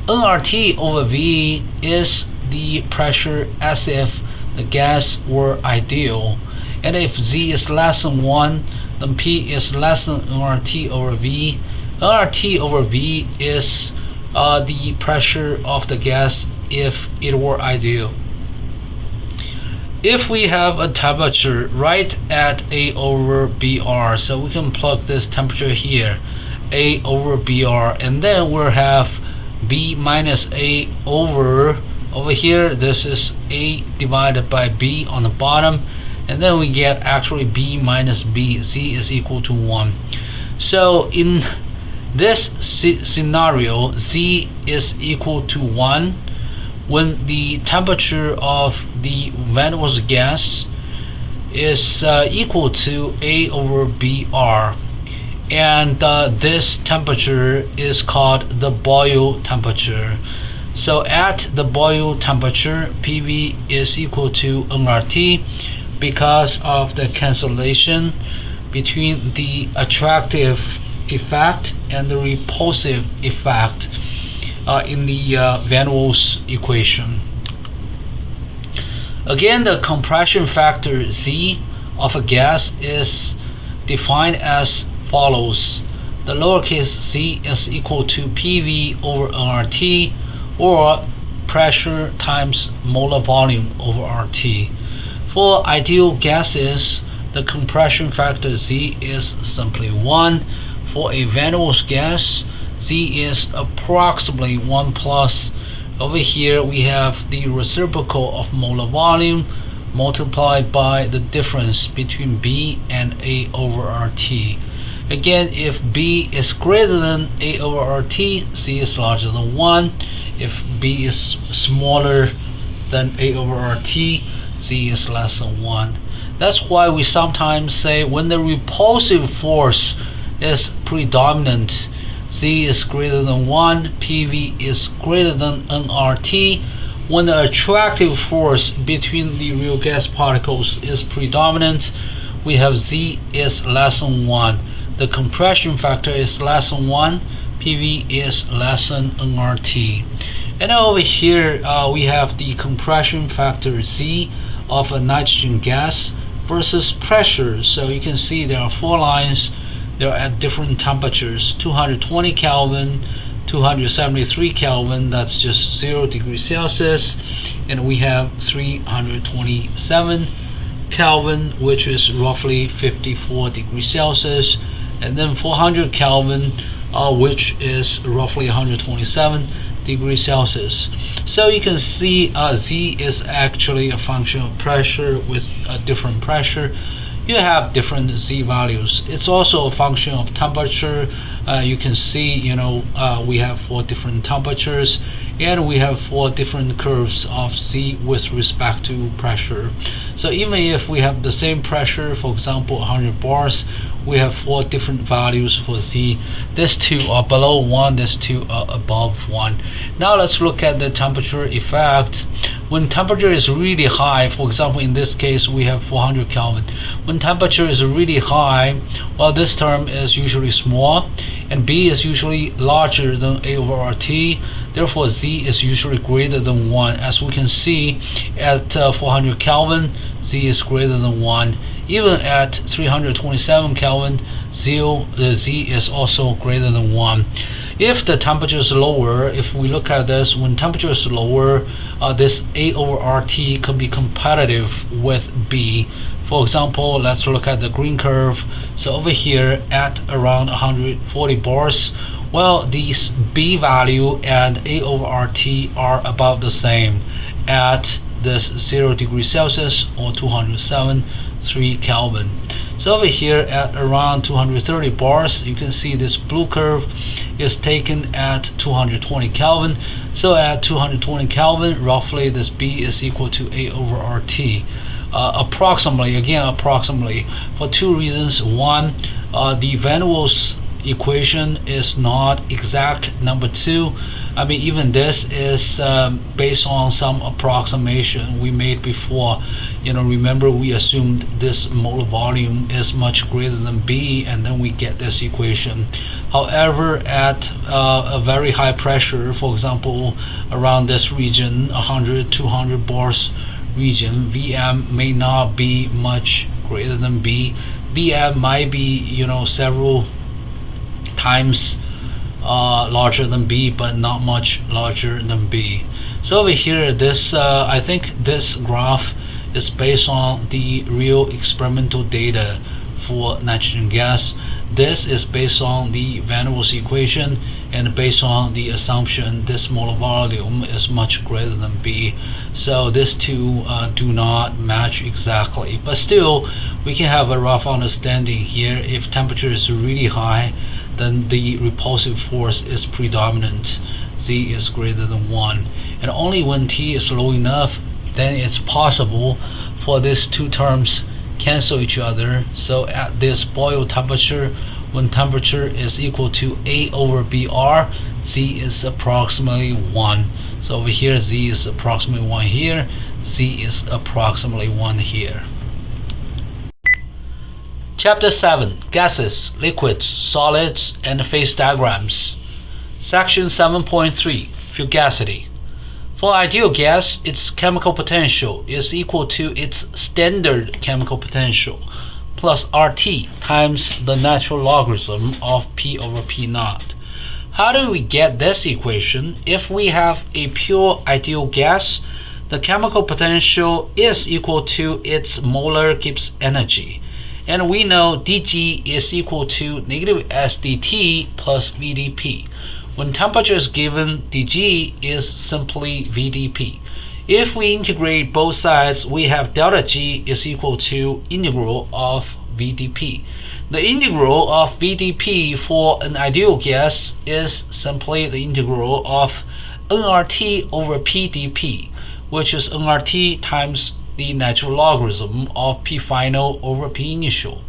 nRT over V is the pressure as if the gas were ideal. And if Z is less than 1, then P is less than nRT over V. nRT over V is the pressure of the gas if it were ideal. If we have a temperature right at A over BR, so we can plug this temperature here, A over BR, and then we'll have B minus A over here, this is A divided by B on the bottom, and then we get actually B minus B, Z is equal to 1. So in this scenario, Z is equal to 1 when the temperature of the van der Waals gas is equal to A over BR. And this temperature is called the boil temperature. So at the boil temperature, PV is equal to nRT because of the cancellation between the attractive effect and the repulsive effect in the van der Waals equation. Again, the compression factor Z of a gas is defined as follows. The lowercase z is equal to PV over nRT, or pressure times molar volume over RT. For ideal gases, the compression factor Z is simply 1. For a van der Waals gas, Z is approximately 1 plus. Over here we have the reciprocal of molar volume multiplied by the difference between B and A over RT. Again, if B is greater than A over RT, Z is larger than 1. If B is smaller than A over RT, Z is less than 1. That's why we sometimes say when the repulsive force is predominant, Z is greater than 1, PV is greater than nRT. When the attractive force between the real gas particles is predominant, we have Z is less than 1. The compression factor is less than 1, PV is less than nRT. And over here we have the compression factor Z of a nitrogen gas versus pressure. So you can see there are 4 lines. They're at different temperatures: 220 Kelvin, 273 Kelvin, that's just 0 degrees Celsius, and we have 327 Kelvin, which is roughly 54 degrees Celsius, and then 400 Kelvin, which is roughly 127 degrees Celsius. So you can see Z is actually a function of pressure with a different pressure. You have different Z values. It's also a function of temperature. You can see, we have 4 different temperatures, and we have 4 different curves of Z with respect to pressure. So even if we have the same pressure, for example 100 bars, we have 4 different values for Z. These 2 are below 1, these 2 are above 1. Now let's look at the temperature effect. When temperature is really high, for example in this case we have 400 Kelvin. When temperature is really high, well, this term is usually small, and B is usually larger than A over RT. Therefore, Z is usually greater than 1. As we can see, at 400 Kelvin, Z is greater than 1. Even at 327 Kelvin, Z is also greater than 1. If the temperature is lower, if we look at this, when temperature is lower, this A over RT can be competitive with B. For example, let's look at the green curve. So over here at around 140 bars, well, these B value and A over RT are about the same at this 0 degrees Celsius or 207.3 Kelvin. So over here at around 230 bars, you can see this blue curve is taken at 220 Kelvin. So at 220 Kelvin, roughly this B is equal to A over RT. Approximately, for two reasons. One, the Van der Waals equation is not exact. Number two, I mean, even this is based on some approximation we made before. Remember we assumed this molar volume is much greater than B, and then we get this equation. However, at a very high pressure, for example, around this region, 100-200 bars region, Vm may not be much greater than B. Vm might be, several times larger than B, but not much larger than B. So over here, this I think this graph is based on the real experimental data for nitrogen gas. This is based on the Van der Waals equation and based on the assumption this molar volume is much greater than B. So these two do not match exactly, but still we can have a rough understanding here. If temperature is really high, then the repulsive force is predominant. Z is greater than 1, and only when T is low enough, then it's possible for these two terms cancel each other. So at this boil temperature, when temperature is equal to A over BR, Z is approximately 1. So over here, Z is approximately 1 here, Z is approximately 1 here. Chapter 7, Gases, Liquids, Solids, and Phase Diagrams. Section 7.3, Fugacity. For ideal gas, its chemical potential is equal to its standard chemical potential plus RT times the natural logarithm of P over P naught. How do we get this equation? If we have a pure ideal gas, the chemical potential is equal to its molar Gibbs energy. And we know dG is equal to negative SdT plus VdP. When temperature is given, dG is simply VdP. If we integrate both sides, we have delta G is equal to integral of VdP. The integral of VdP for an ideal gas is simply the integral of nRT over PdP, which is nRT times the natural logarithm of P final over P initial.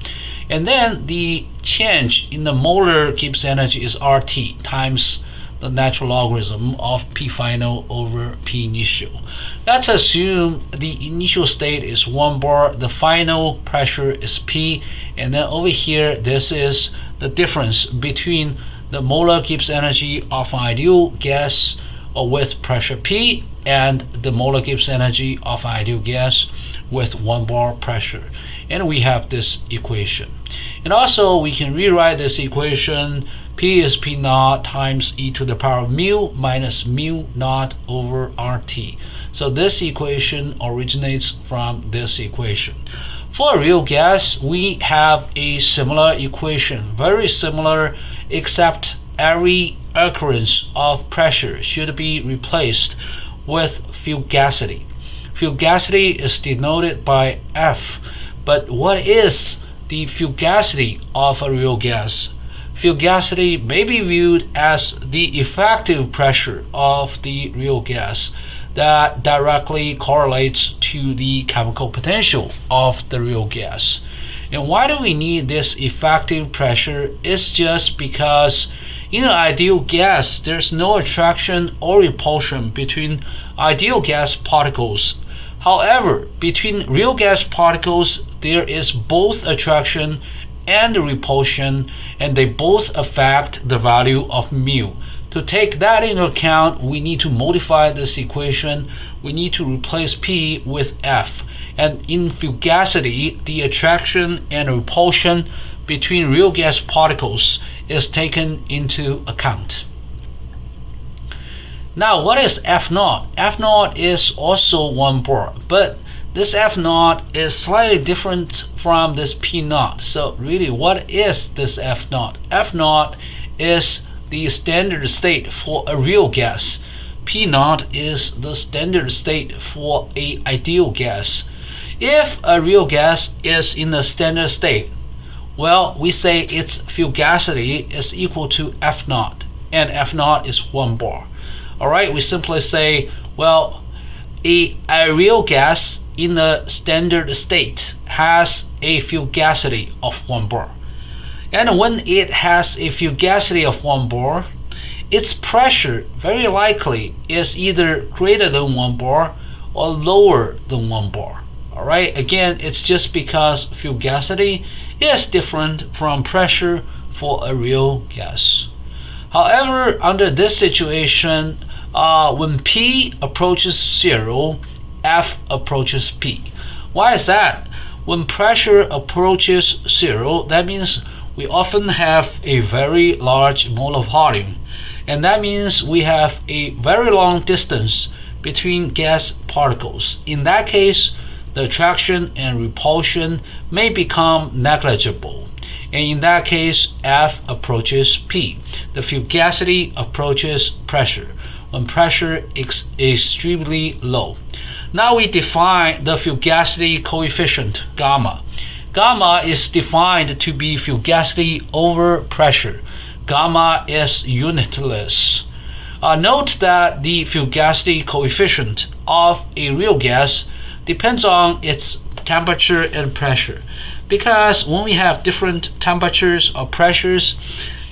And then the change in the molar Gibbs energy is RT times the natural logarithm of P final over P initial. Let's assume the initial state is 1 bar, the final pressure is P, and then over here this is the difference between the molar Gibbs energy of an ideal gas with pressure P and the molar Gibbs energy of an ideal gas with 1 bar pressure. And we have this equation. And also we can rewrite this equation. P is P naught times e to the power of mu minus mu naught over RT. So this equation originates from this equation. For a real gas, we have a similar equation, very similar, except every occurrence of pressure should be replaced with fugacity. Fugacity is denoted by F. But what is the fugacity of a real gas? Fugacity may be viewed as the effective pressure of the real gas that directly correlates to the chemical potential of the real gas. And why do we need this effective pressure? It's just because in an ideal gas, there's no attraction or repulsion between ideal gas particles. However, between real gas particles, there is both attraction and repulsion, and they both affect the value of mu. To take that into account, we need to modify this equation. We need to replace P with F. And in fugacity, the attraction and repulsion between real gas particles is taken into account. Now, what is F naught? F naught is also 1 bar, but this F naught is slightly different from this P naught. So really, what is this F naught? F naught is the standard state for a real gas. P naught is the standard state for an ideal gas. If a real gas is in the standard state, well, we say its fugacity is equal to F naught, and F naught is 1 bar. Alright, we simply say, well, a real gas in the standard state has a fugacity of 1 bar. And when it has a fugacity of 1 bar, its pressure very likely is either greater than 1 bar or lower than 1 bar. Alright, again, it's just because fugacity is different from pressure for a real gas. However, under this situation, when P approaches 0, F approaches P. Why is that? When pressure approaches 0, that means we often have a very large molar volume, and that means we have a very long distance between gas particles. In that case, the attraction and repulsion may become negligible, and in that case, F approaches P. The fugacity approaches pressure when pressure is extremely low. Now we define the fugacity coefficient, gamma. Gamma is defined to be fugacity over pressure. Gamma is unitless. Note that the fugacity coefficient of a real gas depends on its temperature and pressure, because when we have different temperatures or pressures,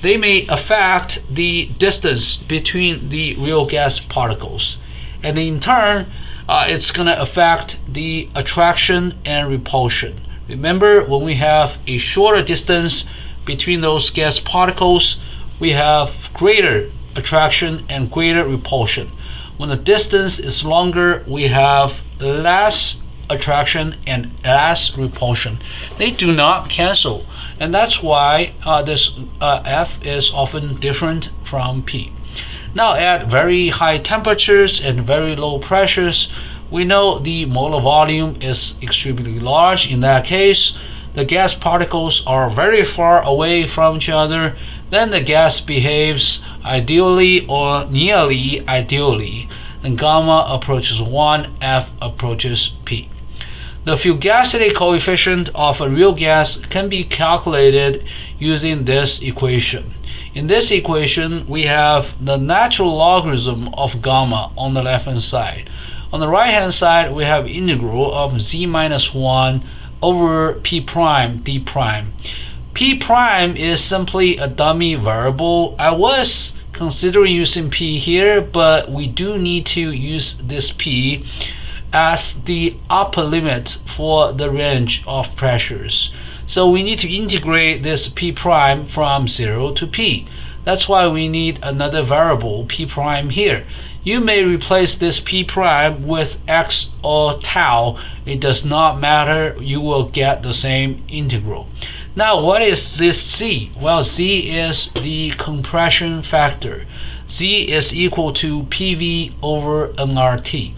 they may affect the distance between the real gas particles, and in turn it's going to affect the attraction and repulsion. Remember, when we have a shorter distance between those gas particles, we have greater attraction and greater repulsion. When the distance is longer, we have less attraction and less repulsion. They do not cancel, and that's why this F is often different from P. Now, at very high temperatures and very low pressures, we know the molar volume is extremely large. In that case, the gas particles are very far away from each other. Then the gas behaves ideally or nearly ideally. Then gamma approaches 1, F approaches P. The fugacity coefficient of a real gas can be calculated using this equation. In this equation, we have the natural logarithm of gamma on the left hand side. On the right hand side, we have integral of z minus 1 over p prime d prime. P prime is simply a dummy variable. I was considering using p here, but we do need to use this p as the upper limit for the range of pressures. So we need to integrate this p prime from 0 to p. That's why we need another variable, p prime, here. You may replace this p prime with x or tau. It does not matter. You will get the same integral. Now, what is this z? Well, z is the compression factor. Z is equal to PV over nRT.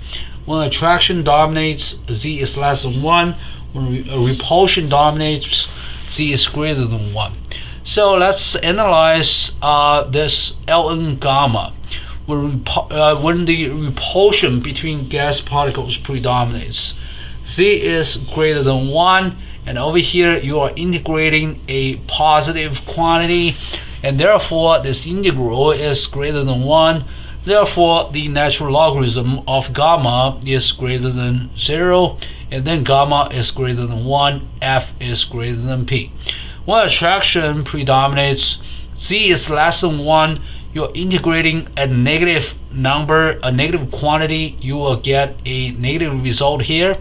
When attraction dominates, z is less than 1. When repulsion dominates, z is greater than 1. So let's analyze this Ln gamma. When the repulsion between gas particles predominates, z is greater than 1, and over here you are integrating a positive quantity, and therefore this integral is greater than 1. Therefore, the natural logarithm of gamma is greater than 0, and then gamma is greater than 1, F is greater than P. When attraction predominates, z is less than 1, you're integrating a negative number, a negative quantity, you will get a negative result here.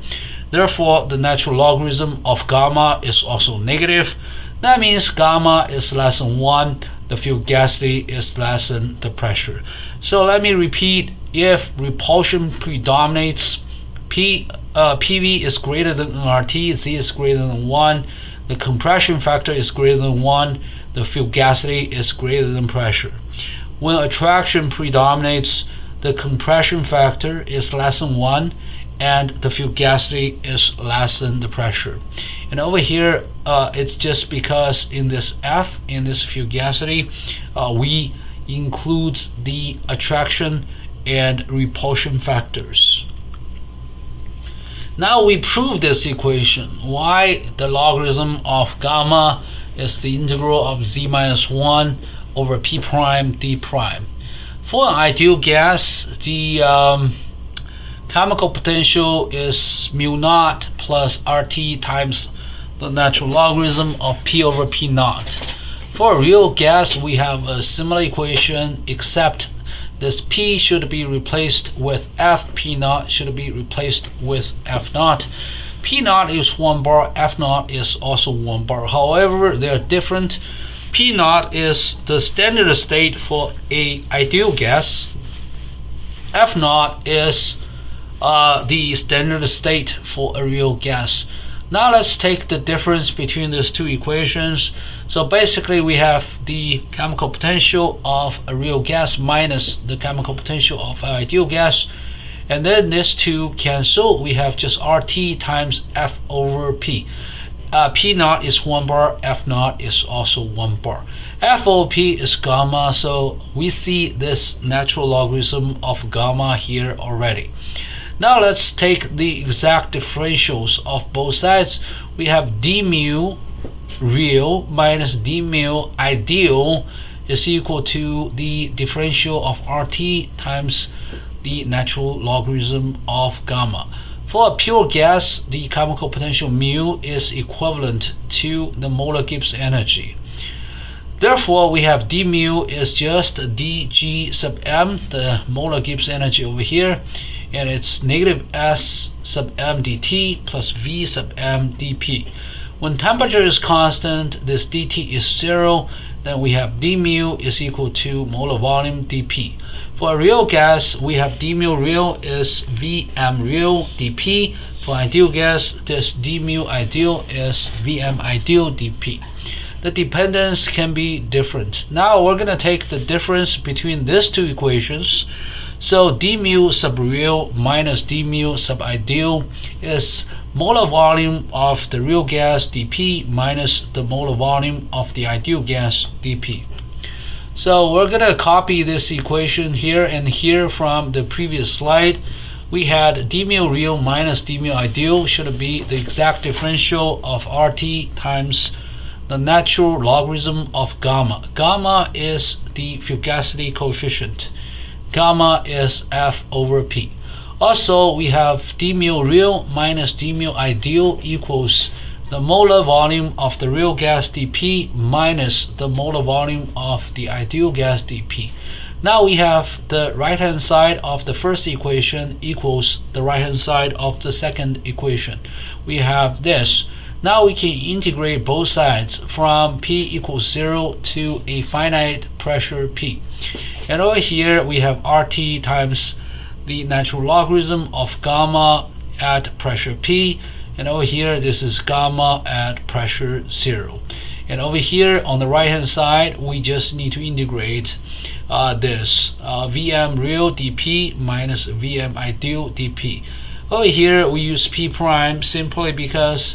Therefore, the natural logarithm of gamma is also negative. That means gamma is less than 1, the fuel gasity is less than the pressure. So let me repeat, if repulsion predominates, PV is greater than nRT, Z is greater than 1, the compression factor is greater than 1, the fuel gasity is greater than pressure. When attraction predominates, the compression factor is less than 1 and the fuel gasity is less than the pressure. And over here, it's just because in this F, in this fuel gasity, we include the attraction and repulsion factors. Now we prove this equation. Y, the logarithm of gamma, is the integral of z minus 1 over p prime d prime. For an ideal gas, the chemical potential is mu naught plus RT times the natural logarithm of p over p naught. For a real gas, we have a similar equation, except this p should be replaced with f, p naught should be replaced with f naught. P naught is 1 bar, f naught is also 1 bar. However, they are different. P naught is the standard state for a ideal gas. F naught is the standard state for a real gas. Now let's take the difference between these two equations. So basically we have the chemical potential of a real gas minus the chemical potential of an ideal gas. And then these two cancel. We have just RT times F over P. P naught is 1 bar, F naught is also 1 bar. F over P is gamma, so we see this natural logarithm of gamma here already. Now let's take the exact differentials of both sides. We have d mu real minus d mu ideal is equal to the differential of RT times the natural logarithm of gamma. For a pure gas, the chemical potential mu is equivalent to the molar Gibbs energy. Therefore, we have d mu is just dg sub m, the molar Gibbs energy over here, and it's negative s sub m dt plus v sub m dp. When temperature is constant, this dt is 0, then we have d mu is equal to molar volume dp. For a real gas, we have d mu real is Vm real dp. For ideal gas, this d mu ideal is Vm ideal dp. The dependence can be different. Now we're going to take the difference between these two equations. So d mu sub real minus d mu sub ideal is molar volume of the real gas dp minus the molar volume of the ideal gas dp. So we're going to copy this equation here and here from the previous slide. We had d mu real minus d mu ideal should be the exact differential of RT times the natural logarithm of gamma. Gamma is the fugacity coefficient. Gamma is F over P. Also, we have d mu real minus d mu ideal equals the molar volume of the real gas dp minus the molar volume of the ideal gas dp. Now we have the right hand side of the first equation equals the right hand side of the second equation. We have this. Now we can integrate both sides from p equals 0 to a finite pressure p. And over here we have RT times the natural logarithm of gamma at pressure p. And over here this is gamma at pressure 0. And over here on the right hand side we just need to integrate this Vm real dp minus Vm ideal dp. Over here we use p prime simply because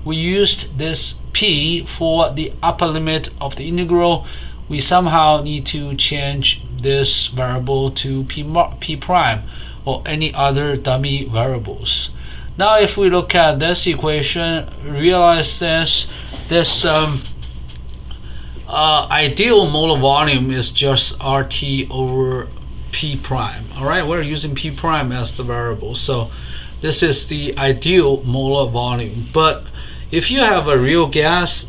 we used this p for the upper limit of the integral. We somehow need to change this variable to p prime or any other dummy variables. Now if we look at this equation, realize this ideal molar volume is just RT over p prime. Alright, we're using p prime as the variable, so this is the ideal molar volume. But if you have a real gas,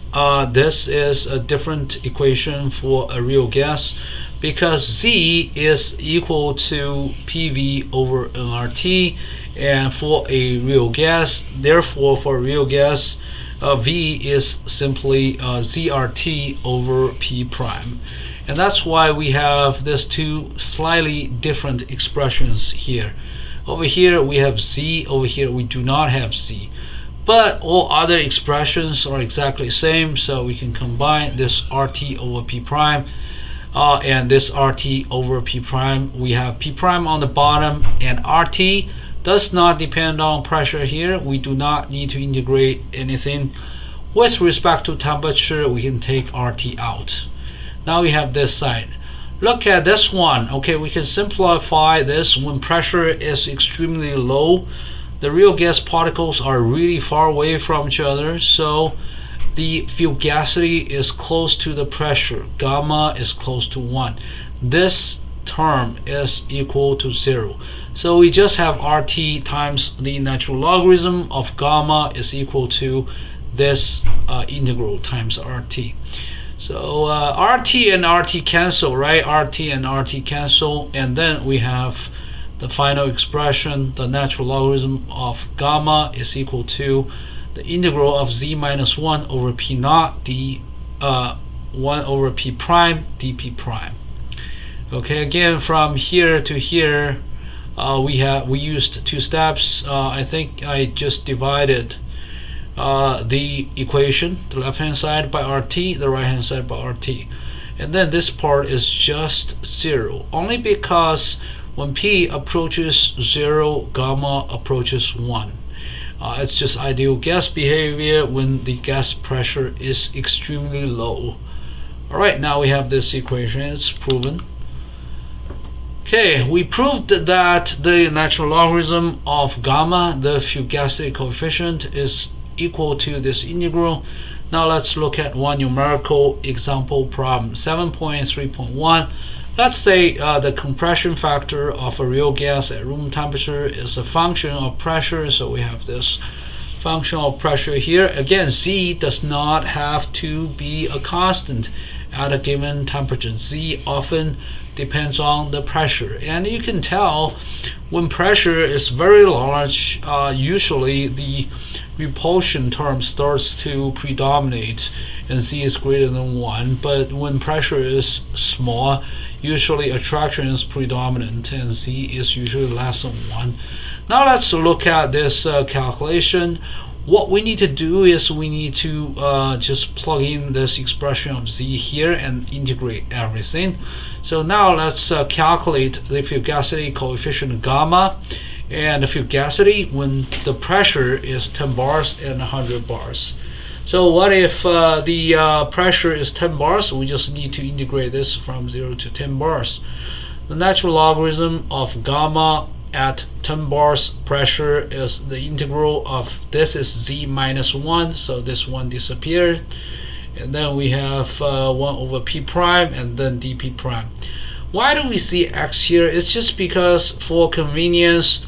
this is a different equation for a real gas, because Z is equal to PV over nRT, and for a real gas, therefore for a real gas, V is simply ZRT over P prime. And that's why we have these two slightly different expressions here. Over here we have Z, over here we do not have Z. But all other expressions are exactly the same, so we can combine this RT over P prime and this RT over P prime. We have P prime on the bottom, and RT does not depend on pressure here. We do not need to integrate anything. With respect to temperature, we can take RT out. Now we have this side. Look at this one. Okay, we can simplify this. When pressure is extremely low, the real gas particles are really far away from each other, so the fugacity is close to the pressure. Gamma is close to 1. This term is equal to 0. So we just have RT times the natural logarithm of gamma is equal to this integral times RT. So RT and RT cancel, right? RT and RT cancel, and then we have the final expression, the natural logarithm of gamma is equal to the integral of z minus 1 over p naught d 1 over p prime dp prime. Okay, again from here to here we used two steps. I think I just divided the equation, the left hand side by RT, the right hand side by RT, and then this part is just 0, only because when P approaches 0, gamma approaches 1. It's just ideal gas behavior when the gas pressure is extremely low. Alright, now we have this equation, it's proven. Okay, we proved that the natural logarithm of gamma, the fugacity coefficient, is equal to this integral. Now let's look at one numerical example problem, 7.3.1. Let's say the compression factor of a real gas at room temperature is a function of pressure, so we have this function of pressure here. Again, Z does not have to be a constant at a given temperature. Z often depends on the pressure, and you can tell when pressure is very large, usually the repulsion term starts to predominate and Z is greater than 1, but when pressure is small, usually attraction is predominant and Z is usually less than 1. Now let's look at this calculation. What we need to do is we need to just plug in this expression of Z here and integrate everything. So now let's calculate the fugacity coefficient gamma and the fugacity when the pressure is 10 bars and 100 bars. So what if the pressure is 10 bars? We just need to integrate this from 0 to 10 bars. The natural logarithm of gamma at 10 bars pressure is the integral of this is Z minus 1, so this one disappeared, and then we have 1 over P prime and then dP prime. Why do we see X here? It's just because for convenience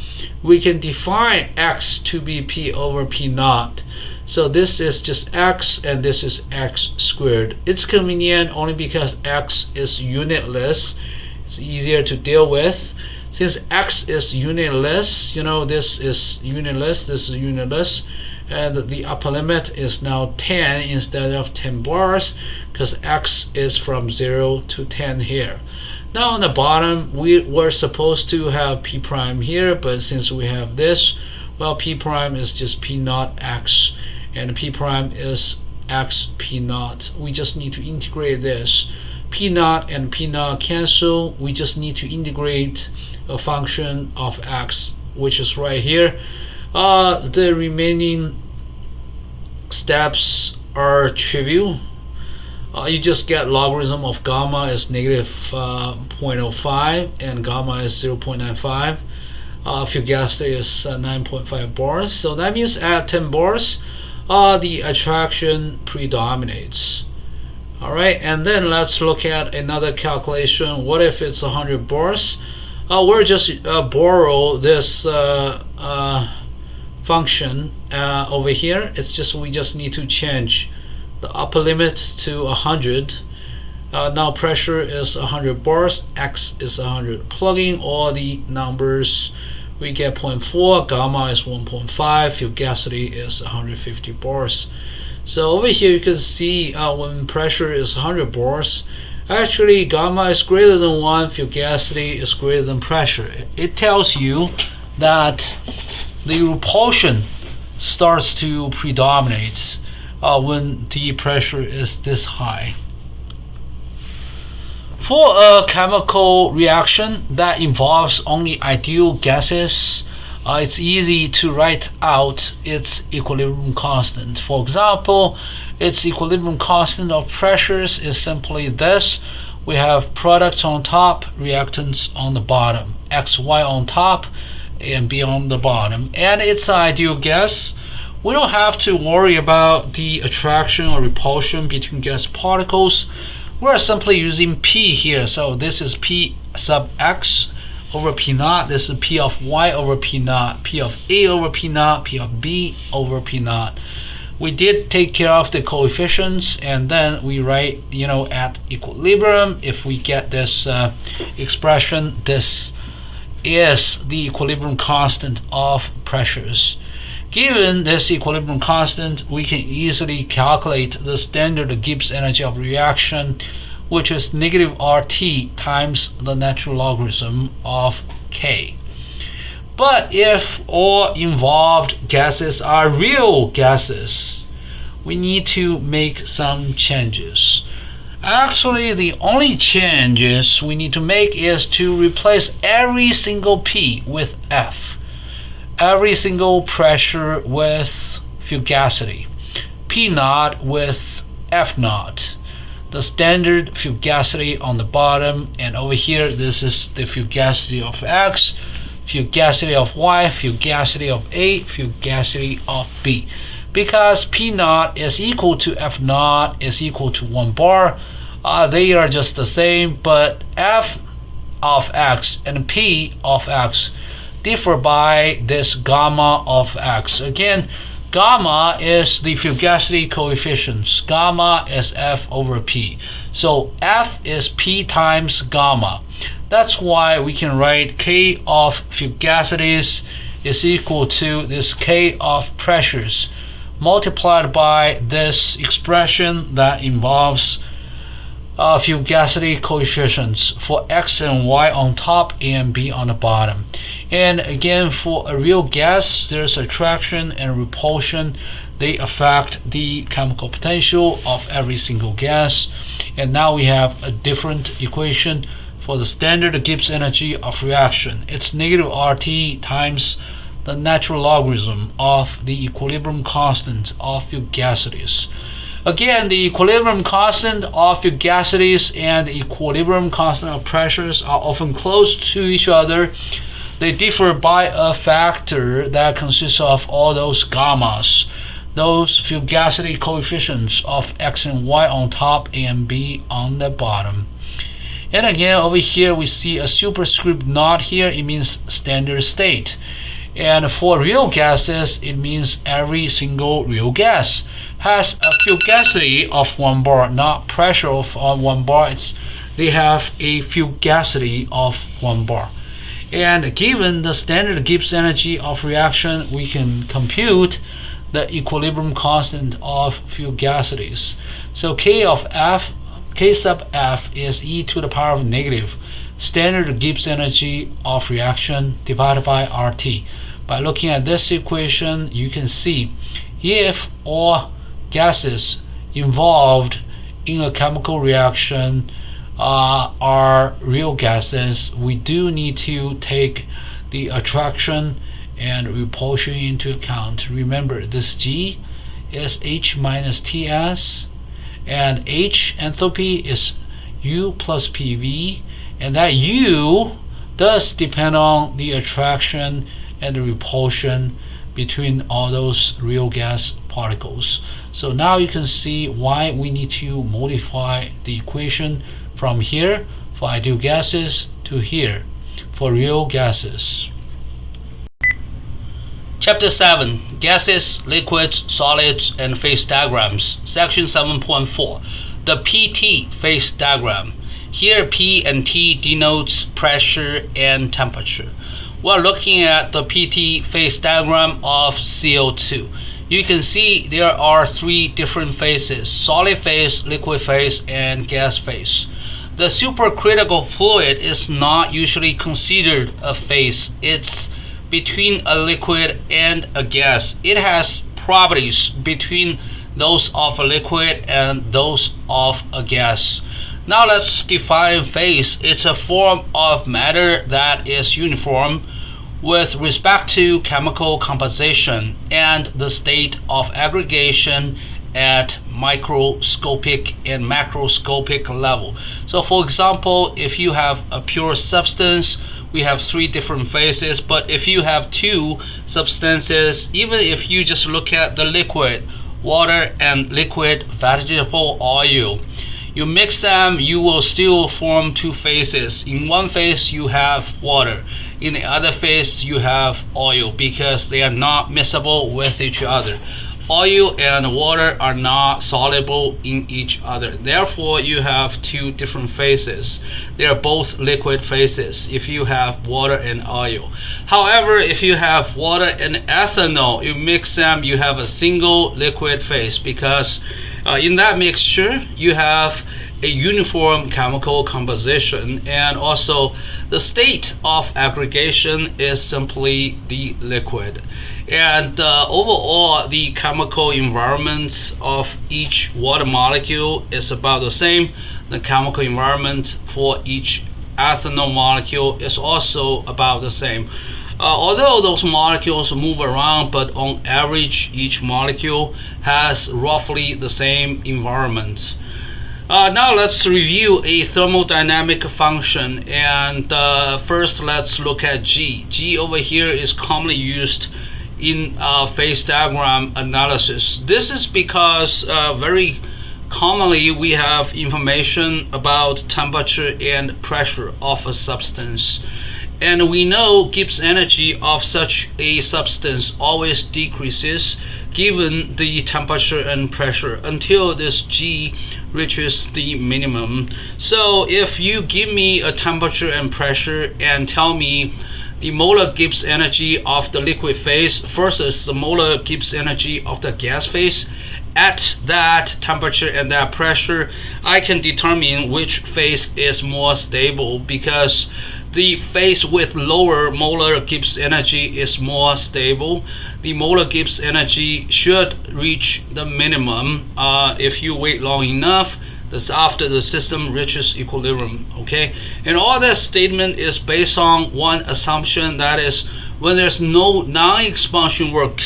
we can define X to be P over P naught. So this is just X and this is X squared. It's convenient only because X is unitless. It's easier to deal with. Since X is unitless, you know, this is unitless, this is unitless, and the upper limit is now 10 instead of 10 bars because X is from 0 to 10 here. Now on the bottom we were supposed to have P prime here, but since we have this, well, P prime is just P naught X and P prime is X P naught. We just need to integrate this. P naught and P naught cancel. We just need to integrate a function of X, which is right here. The remaining steps are trivial. You just get logarithm of gamma is negative 0.05 and gamma is 0.95. Fugacity is 9.5 bars. So that means at 10 bars, the attraction predominates. Alright, and then let's look at another calculation. What if it's 100 bars? We'll just borrow this function over here. It's just we just need to change the upper limit to 100. Now pressure is 100 bars, X is 100. Plugging all the numbers, we get 0.4, gamma is 1.5, fugacity is 150 bars. So over here you can see when pressure is 100 bars, actually gamma is greater than 1, fuel gasity is greater than pressure. It tells you that the repulsion starts to predominate when the pressure is this high. For a chemical reaction that involves only ideal gases, it's easy to write out its equilibrium constant. For example, its equilibrium constant of pressures is simply this. We have products on top, reactants on the bottom, XY on top, and B on the bottom. And it's an ideal gas. We don't have to worry about the attraction or repulsion between gas particles. We're simply using P here. So this is P sub X over P naught. This is P of Y over P naught, P of A over P naught, P of B over P naught. We did take care of the coefficients, and then we write, at equilibrium, if we get this expression, this is the equilibrium constant of pressures. Given this equilibrium constant, we can easily calculate the standard Gibbs energy of reaction, which is negative RT times the natural logarithm of K. But if all involved gases are real gases, we need to make some changes. Actually, the only changes we need to make is to replace every single P with F, every single pressure with fugacity, P naught with F naught, the standard fugacity on the bottom, and over here this is the fugacity of X, fugacity of Y, fugacity of A, fugacity of B. Because P naught is equal to F naught is equal to 1 bar, they are just the same, but F of X and P of X differ by this gamma of X. Again, gamma is the fugacity coefficients. Gamma is F over P. So F is P times gamma. That's why we can write K of fugacities is equal to this K of pressures multiplied by this expression that involves fugacity coefficients for X and Y on top and B on the bottom. And again, for a real gas, there's attraction and repulsion. They affect the chemical potential of every single gas. And now we have a different equation for the standard Gibbs energy of reaction. It's negative RT times the natural logarithm of the equilibrium constant of fugacities. Again, the equilibrium constant of fugacities and the equilibrium constant of pressures are often close to each other. They differ by a factor that consists of all those gammas, those fugacity coefficients of X and Y on top and B on the bottom. And again, over here we see a superscript naught here. It means standard state. And for real gases, it means every single real gas has a fugacity of 1 bar, not pressure of 1 bar. They have a fugacity of 1 bar. And given the standard Gibbs energy of reaction, we can compute the equilibrium constant of fugacities. So K of F, K sub F is e to the power of negative standard Gibbs energy of reaction divided by RT. By looking at this equation, you can see if all gases involved in a chemical reaction are real gases, we do need to take the attraction and repulsion into account. Remember, this G is H minus Ts, and H enthalpy is U plus PV, and that U does depend on the attraction and the repulsion between all those real gas particles. So now you can see why we need to modify the equation from here for ideal gases to here for real gases. Chapter 7, Gases, Liquids, Solids, and Phase Diagrams. Section 7.4, the PT phase diagram. Here P and T denotes pressure and temperature. We're looking at the PT phase diagram of CO2. you can see there are three different phases: solid phase, liquid phase, and gas phase. The supercritical fluid is not usually considered a phase. It's between a liquid and a gas. It has properties between those of a liquid and those of a gas. Now let's define phase. It's a form of matter that is uniform with respect to chemical composition and the state of aggregation at microscopic and macroscopic level. So for example, if you have a pure substance, we have three different phases. But if you have two substances, even if you just look at the liquid, water and liquid vegetable oil, you mix them, you will still form two phases. In one phase you have water, in the other phase you have oil, because they are not miscible with each other. Oil and water are not soluble in each other. Therefore, you have two different phases. They are both liquid phases if you have water and oil. However, if you have water and ethanol, you mix them, you have a single liquid phase, because in that mixture you have a uniform chemical composition, and also the state of aggregation is simply the liquid. And overall, the chemical environment of each water molecule is about the same. The chemical environment for each ethanol molecule is also about the same. Although those molecules move around, but on average each molecule has roughly the same environment. Now let's review a thermodynamic function, and first let's look at G. G over here is commonly used in phase diagram analysis. This is because very commonly we have information about temperature and pressure of a substance, and we know Gibbs energy of such a substance always decreases given the temperature and pressure until this G reaches the minimum. So if you give me a temperature and pressure and tell me the molar Gibbs energy of the liquid phase versus the molar Gibbs energy of the gas phase, at that temperature and that pressure, I can determine which phase is more stable, because the phase with lower molar Gibbs energy is more stable. The molar Gibbs energy should reach the minimum if you wait long enough. That's after the system reaches equilibrium. Okay, and all that statement is based on one assumption, that is, when there's no non-expansion work.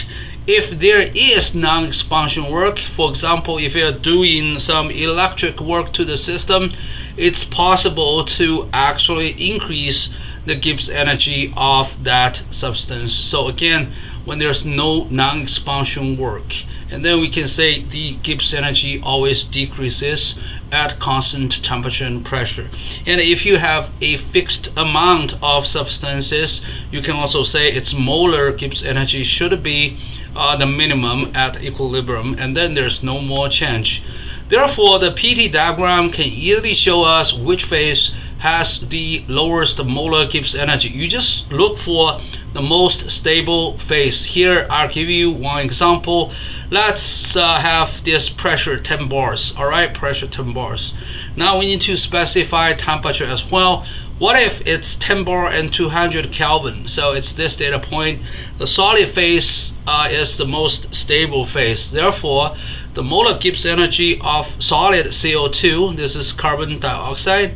If there is non-expansion work, for example, if you're doing some electric work to the system, it's possible to actually increase the Gibbs energy of that substance. So again, when there's no non-expansion work, and then we can say the Gibbs energy always decreases at constant temperature and pressure. And if you have a fixed amount of substances, you can also say its molar Gibbs energy should be the minimum at equilibrium, and then there's no more change. Therefore, the PT diagram can easily show us which phase has the lowest molar Gibbs energy. You just look for the most stable phase. Here I'll give you one example. Let's have this pressure 10 bars. Alright, pressure 10 bars. Now we need to specify temperature as well. What if it's 10 bar and 200 Kelvin? So it's this data point. The solid phase is the most stable phase. Therefore, the molar Gibbs energy of solid CO2, this is carbon dioxide,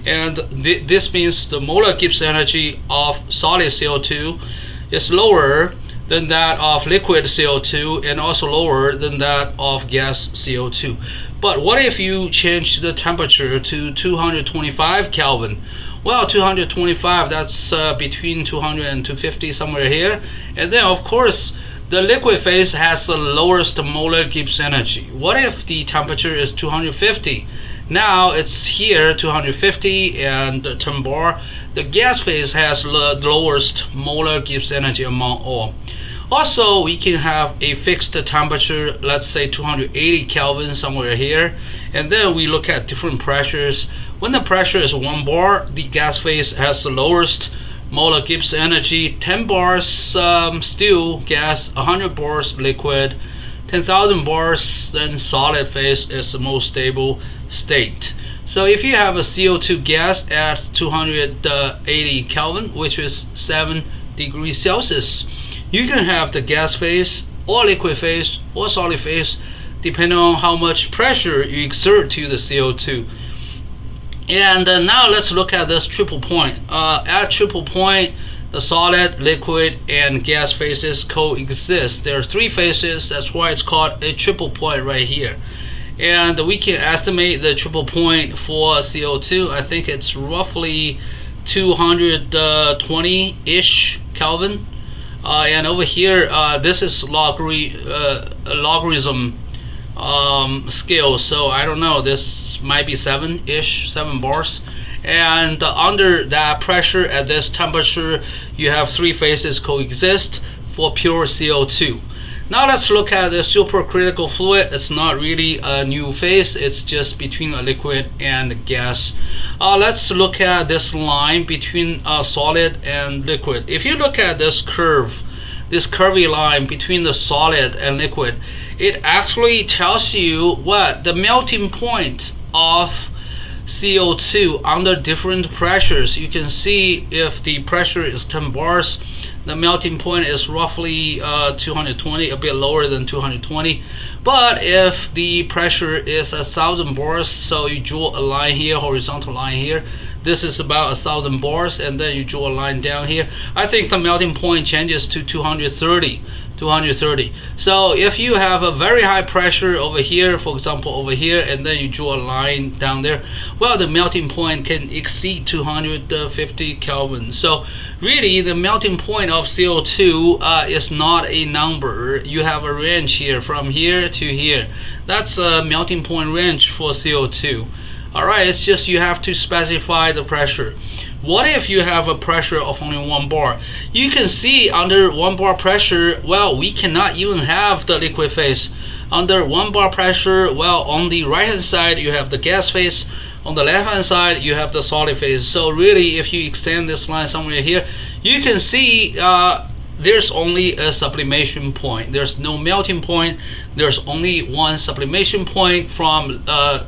and this means the molar Gibbs energy of solid CO2 is lower than that of liquid CO2 and also lower than that of gas CO2. But what if you change the temperature to 225 Kelvin? Well, 225, that's between 200 and 250, somewhere here. And then of course the liquid phase has the lowest molar Gibbs energy. What if the temperature is 250? Now it's here 250 and 10 bar. The gas phase has the lowest molar Gibbs energy among all. Also, we can have a fixed temperature, let's say 280 Kelvin, somewhere here, and then we look at different pressures. When the pressure is 1 bar, the gas phase has the lowest molar Gibbs energy, 10 bars still gas, 100 bars liquid, 10,000 bars then solid phase is the most stable state. So if you have a CO2 gas at 280 Kelvin, which is 7 degrees Celsius, you can have the gas phase or liquid phase or solid phase depending on how much pressure you exert to the CO2. And now let's look at this triple point. At triple point, the solid, liquid, and gas phases coexist. There are 3 phases, that's why it's called a triple point right here. And we can estimate the triple point for CO2. I think it's roughly 220-ish Kelvin. And over here, this is logarithm scale, so I don't know, this might be 7 bars. And under that pressure at this temperature, you have 3 phases coexist for pure CO2. Now let's look at the supercritical fluid. It's not really a new phase, it's just between a liquid and gas. Let's look at this line between solid and liquid. If you look at this curve, this curvy line between the solid and liquid, it actually tells you what the melting point of CO2 under different pressures. You can see if the pressure is 10 bars, the melting point is roughly 220, a bit lower than 220. But if the pressure is 1,000 bars, so you draw a line here, horizontal line here, this is about 1,000 bars, and then you draw a line down here, I think the melting point changes to 230. So if you have a very high pressure over here, for example over here, and then you draw a line down there, well, the melting point can exceed 250 Kelvin. So really the melting point of CO2 is not a number. You have a range here from here to here. That's a melting point range for CO2. Alright, it's just you have to specify the pressure. What if you have a pressure of only 1 bar? You can see under 1 bar pressure, well, we cannot even have the liquid phase. Under 1 bar pressure, well, on the right hand side you have the gas phase, on the left hand side you have the solid phase. So really, if you extend this line somewhere here, you can see there's only a sublimation point. There's no melting point. There's only one sublimation point from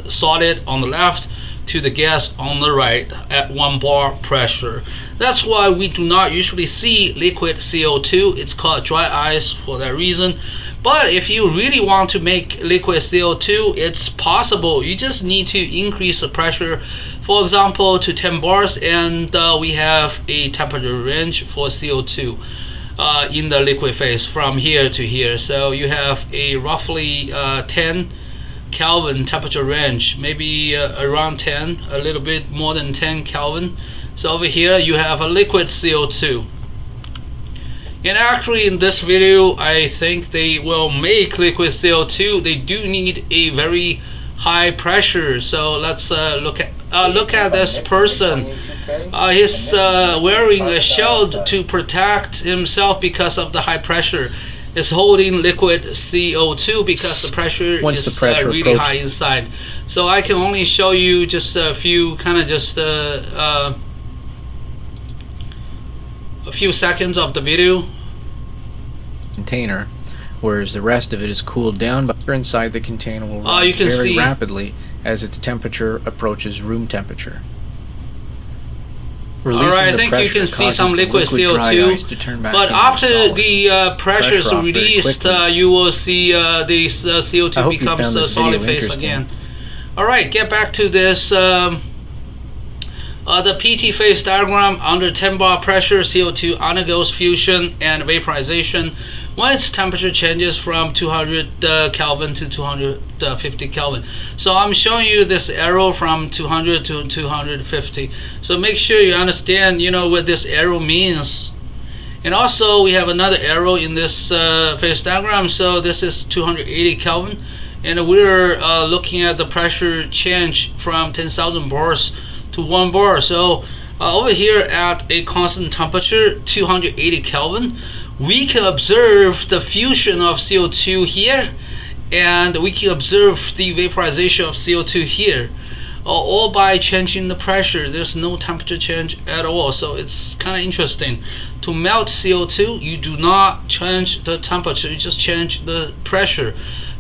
solid on the left to the gas on the right at 1 bar pressure. That's why we do not usually see liquid CO2. It's called dry ice for that reason. But if you really want to make liquid CO2, it's possible. You just need to increase the pressure, for example, to 10 bars, and we have a temperature range for CO2. In the liquid phase from here to here. So you have a roughly 10 Kelvin temperature range, maybe around 10, a little bit more than 10 Kelvin. So over here you have a liquid CO2. And actually in this video, I think they will make liquid CO2. They do need a very high pressure. So let's look at this person. He's wearing a shield to protect himself because of the high pressure. He's holding liquid CO2 because the pressure is really high inside. So I can only show you just a few a few seconds of the video. Container, whereas the rest of it is cooled down, but inside the container will rise very rapidly as its temperature approaches room temperature. Alright, I think you can see some liquid CO2, but after the pressure is released, you will see the CO2 becomes a solid phase again. Alright, get back to this. The PT phase diagram. Under 10 bar pressure, CO2 undergoes fusion and vaporization when its temperature changes from 200 Kelvin to 250 Kelvin. So I'm showing you this arrow from 200 to 250. So make sure you understand, what this arrow means. And also we have another arrow in this phase diagram. So this is 280 Kelvin, and we're looking at the pressure change from 10,000 bars to 1 bar. So over here at a constant temperature, 280 Kelvin, we can observe the fusion of CO2 here, and we can observe the vaporization of CO2 here. or by changing the pressure. There's no temperature change at all. So it's kind of interesting. To melt CO2, you do not change the temperature, you just change the pressure.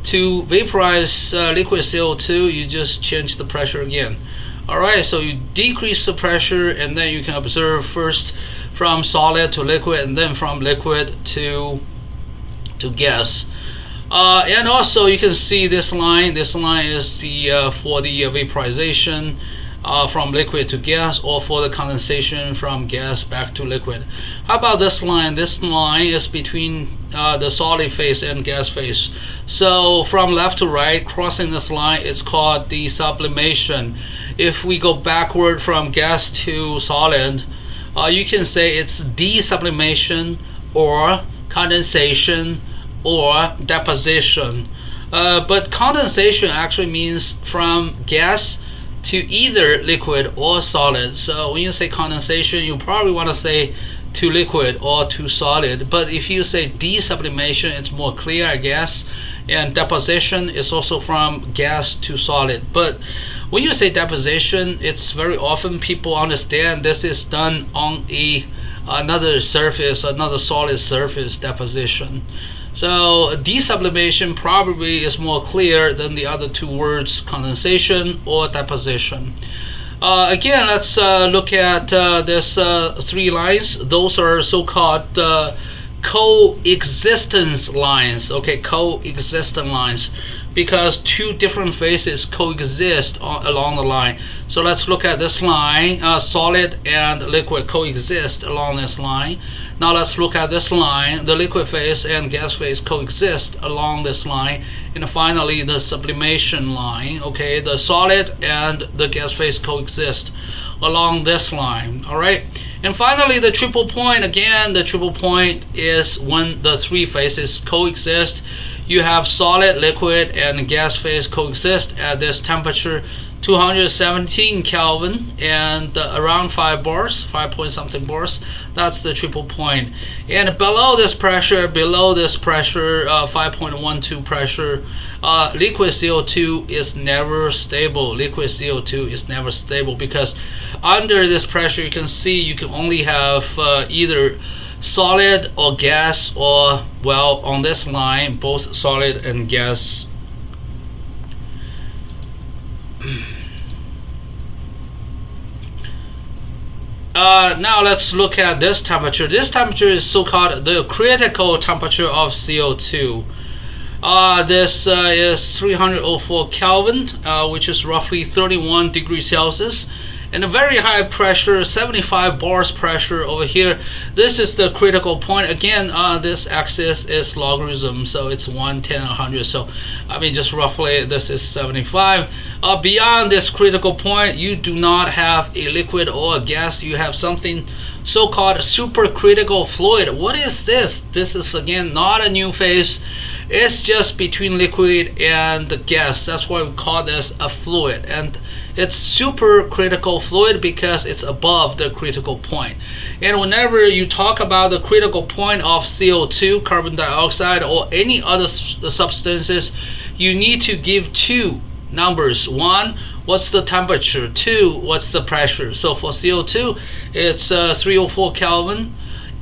To vaporize liquid CO2, you just change the pressure again. Alright, so you decrease the pressure, and then you can observe first from solid to liquid, and then from liquid to gas. And also you can see this line. This line is the for the vaporization from liquid to gas, or for the condensation from gas back to liquid. How about this line? This line is between the solid phase and gas phase. So from left to right, crossing this line, it's called the sublimation. If we go backward from gas to solid, you can say it's desublimation or condensation or deposition. But condensation actually means from gas to either liquid or solid. So when you say condensation, you probably want to say to liquid or to solid. But if you say desublimation, it's more clear, I guess. And deposition is also from gas to solid. But when you say deposition, it's very often people understand this is done on another surface, another solid surface, deposition. So desublimation probably is more clear than the other two words, condensation or deposition. Again, let's look at this three lines. Those are so-called coexistence lines. Okay, coexistent lines, because two different phases coexist along the line. So let's look at this line. Solid and liquid coexist along this line. Now let's look at this line. The liquid phase and gas phase coexist along this line. And finally, the sublimation line. Okay, the solid and the gas phase coexist along this line. All right, and finally, the triple point. Again, the triple point is when the three phases coexist. You have solid, liquid, and gas phase coexist at this temperature, 217 Kelvin, and around 5 bars, 5 point something bars. That's the triple point. And below this pressure, 5.12 pressure, liquid CO2 is never stable. Liquid CO2 is never stable, because under this pressure, you can see you can only have either solid or gas, or, well, on this line, both solid and gas. Now let's look at this temperature. This temperature is so-called the critical temperature of CO2. This is 304 Kelvin, which is roughly 31 degrees Celsius. And a very high pressure, 75 bars pressure over here. This is the critical point. Again, this axis is logarithm, so it's 1, 10, 100. So, I mean, just roughly, this is 75. Beyond this critical point, you do not have a liquid or a gas. You have something so-called supercritical fluid. What is this? This is, again, not a new phase. It's just between liquid and the gas. That's why we call this a fluid. And it's supercritical fluid because it's above the critical point. And whenever you talk about the critical point of CO2, carbon dioxide, or any other substances, you need to give two numbers. One, what's the temperature? Two, what's the pressure? So for CO2, it's 304 Kelvin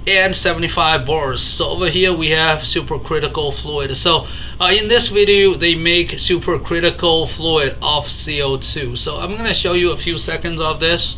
and 75 bars. So over here we have supercritical fluid. So in this video, they make supercritical fluid of CO2. So I'm going to show you a few seconds of this.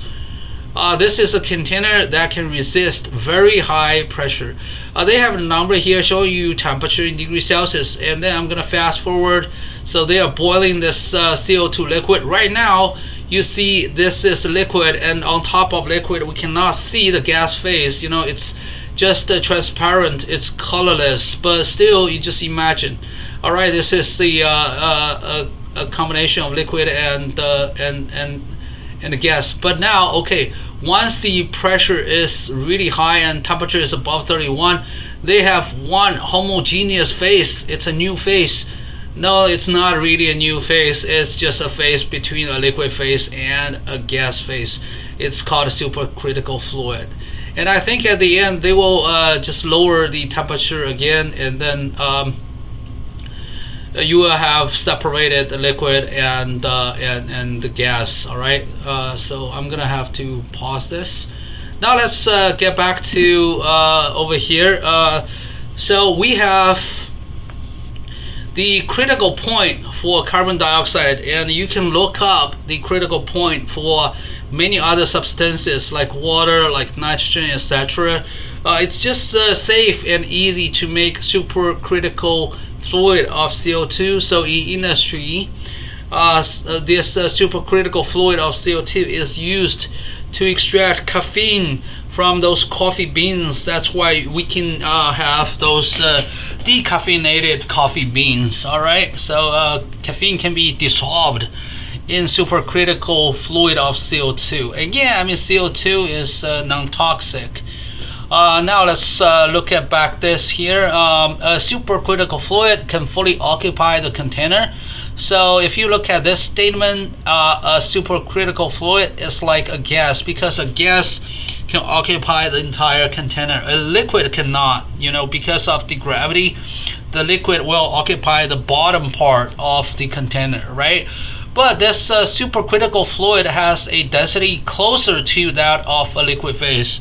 This is a container that can resist very high pressure. They have a number here showing you temperature in degrees Celsius, and then I'm going to fast forward. So they are boiling this CO2 liquid. Right now, you see this is liquid, and on top of liquid, we cannot see the gas phase. You know, it's just transparent, it's colorless, but still, you just imagine. All right, this is the a combination of liquid and the gas. But now, okay, once the pressure is really high and temperature is above 31, they have one homogeneous phase. It's a new phase. No, it's not really a new phase. It's just a phase between a liquid phase and a gas phase. It's called a supercritical fluid. And I think at the end they will just lower the temperature again, and then you will have separated the liquid and the gas. All right, so I'm gonna have to pause this. Now let's get back to over here. So we have the critical point for carbon dioxide, and you can look up the critical point for many other substances like water, like nitrogen, etc. It's just safe and easy to make supercritical fluid of CO2. So in industry, this supercritical fluid of CO2 is used to extract caffeine from those coffee beans. That's why we can have those decaffeinated coffee beans. All right, so caffeine can be dissolved in supercritical fluid of CO2. Again, I mean, CO2 is non-toxic. Now let's look at back this here. A supercritical fluid can fully occupy the container. So if you look at this statement, a supercritical fluid is like a gas, because a gas can occupy the entire container. A liquid cannot, because of the gravity. The liquid will occupy the bottom part of the container, right? But this supercritical fluid has a density closer to that of a liquid phase.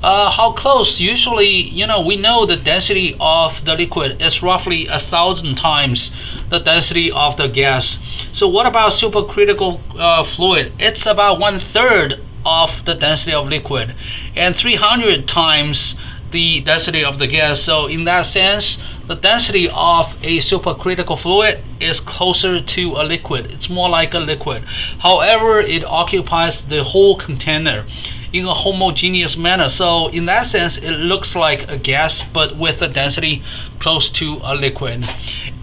How close? Usually, we know the density of the liquid is roughly 1,000 times the density of the gas. So what about supercritical fluid? It's about 1/3 of the density of liquid and 300 times the density of the gas. So in that sense, the density of a supercritical fluid is closer to a liquid. It's more like a liquid. However, it occupies the whole container in a homogeneous manner. So in that sense, it looks like a gas, but with a density close to a liquid.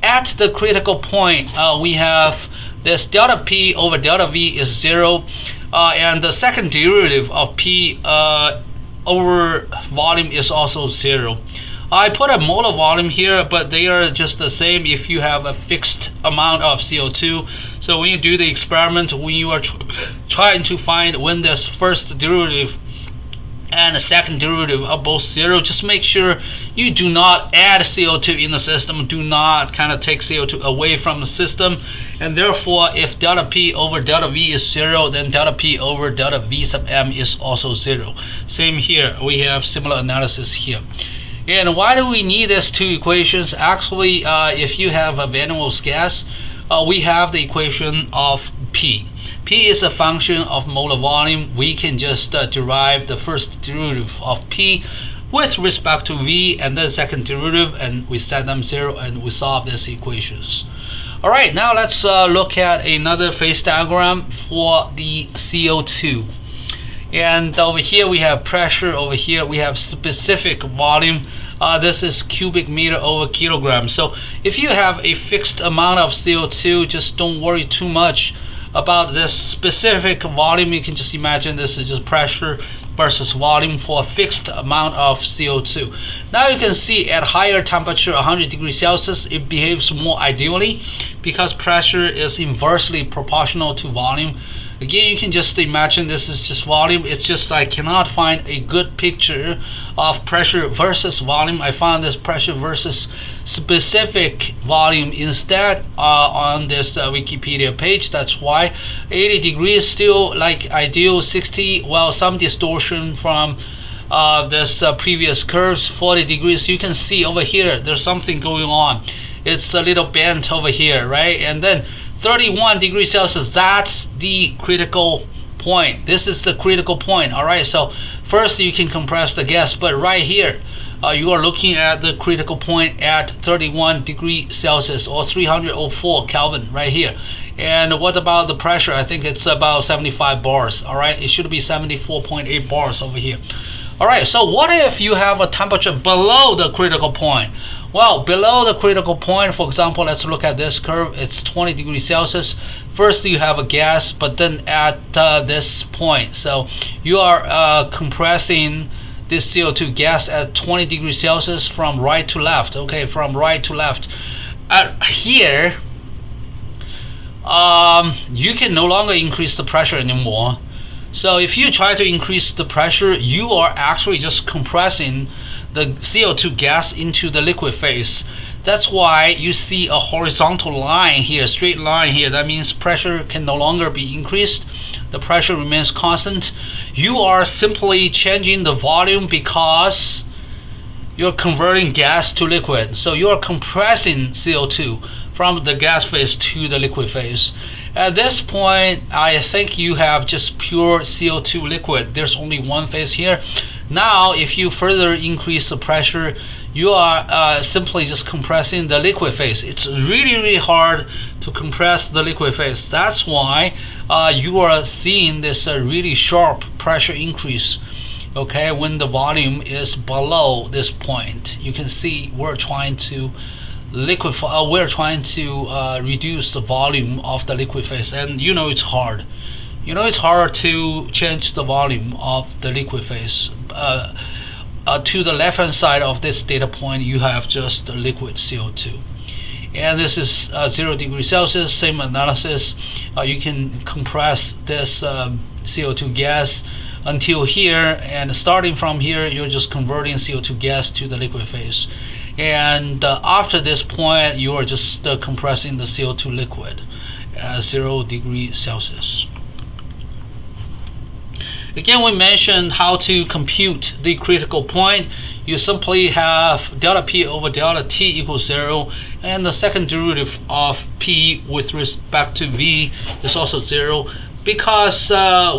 At the critical point, we have this delta P over delta V is 0, and the second derivative of P over volume is also 0. I put a molar volume here, but they are just the same if you have a fixed amount of CO2. So when you do the experiment, when you are trying to find when this first derivative and the second derivative are both 0, just make sure you do not add CO2 in the system. Do not kind of take CO2 away from the system. And therefore, if delta P over delta V is 0, then delta P over delta V sub M is also 0. Same here. We have similar analysis here. And why do we need these two equations? Actually, if you have a van der Waals gas, we have the equation of P. P is a function of molar volume. We can just derive the first derivative of P with respect to V and then second derivative, and we set them 0 and we solve these equations. All right, now let's look at another phase diagram for the CO2. And over here we have pressure, over here we have specific volume. This is cubic meter over kilogram. So if you have a fixed amount of CO2, just don't worry too much about this specific volume. You can just imagine this is just pressure versus volume for a fixed amount of CO2. Now you can see at higher temperature, 100 degrees Celsius, it behaves more ideally because pressure is inversely proportional to volume. Again, you can just imagine this is just volume. It's just I cannot find a good picture of pressure versus volume. I found this pressure versus specific volume instead on this Wikipedia page. That's why 80 degrees still like ideal, 60, well, some distortion from this previous curves. 40 degrees, you can see over here there's something going on. It's a little bent over here, right? And then 31 degrees Celsius, that's the critical point. This is the critical point. All right, so first you can compress the gas, but right here you are looking at the critical point at 31 degrees Celsius or 304 Kelvin right here. And what about the pressure? I think it's about 75 bars. All right, it should be 74.8 bars over here. All right, so what if you have a temperature below the critical point? Well, below the critical point, for example, let's look at this curve. It's 20 degrees Celsius. First, you have a gas, but then at this point, so you are compressing this CO2 gas at 20 degrees Celsius from right to left. Okay, from right to left. Here, you can no longer increase the pressure anymore. So if you try to increase the pressure, you are actually just compressing the CO2 gas into the liquid phase. That's why you see a horizontal line here, straight line here. That means pressure can no longer be increased. The pressure remains constant. You are simply changing the volume because you're converting gas to liquid. So you are compressing CO2 from the gas phase to the liquid phase. At this point, I think you have just pure CO2 liquid. There's only one phase here. Now, if you further increase the pressure, you are simply just compressing the liquid phase. It's really, really hard to compress the liquid phase. That's why you are seeing this really sharp pressure increase. Okay, when the volume is below this point, you can see we're trying to liquefy. We're trying to reduce the volume of the liquid phase, and you know it's hard. You know it's hard to change the volume of the liquid phase. To the left hand side of this data point, you have just the liquid CO2, and this is 0 degrees Celsius. Same analysis. You can compress this CO2 gas until here, and starting from here, you're just converting CO2 gas to the liquid phase. And after this point, you are just compressing the CO2 liquid at 0 degrees Celsius. Again, we mentioned how to compute the critical point. You simply have delta P over delta T equals 0, and the second derivative of P with respect to V is also 0, because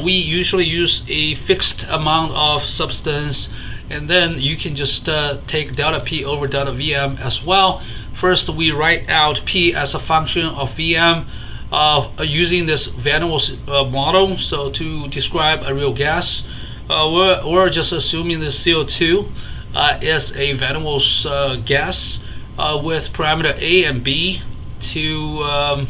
we usually use a fixed amount of substance, and then you can just take delta P over delta Vm as well. First, we write out P as a function of Vm using this Van Hoff's model. So to describe a real gas, we're just assuming the CO2 is a Van Hoff's gas with parameter A and B to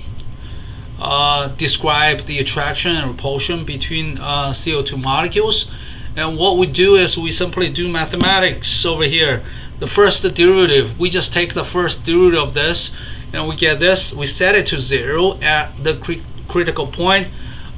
describe the attraction and repulsion between CO2 molecules. And what we do is we simply do mathematics over here. The first derivative, we just take the first derivative of this, and we get this. We set it to 0 at the critical point,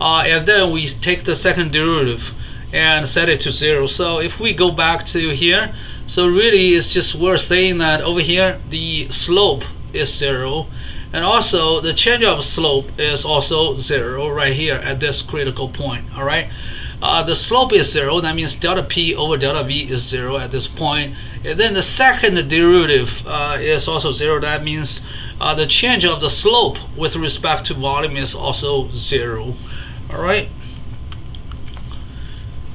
and then we take the second derivative and set it to 0. So if we go back to here, so really it's just we're saying that over here the slope is 0, and also the change of slope is also 0 right here at this critical point. All right, the slope is 0. That means delta P over delta V is 0 at this point. And then the second derivative is also 0. That means the change of the slope with respect to volume is also 0. All right.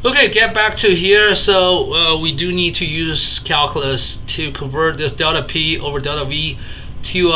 Okay, get back to here. So we do need to use calculus to convert this delta P over delta V to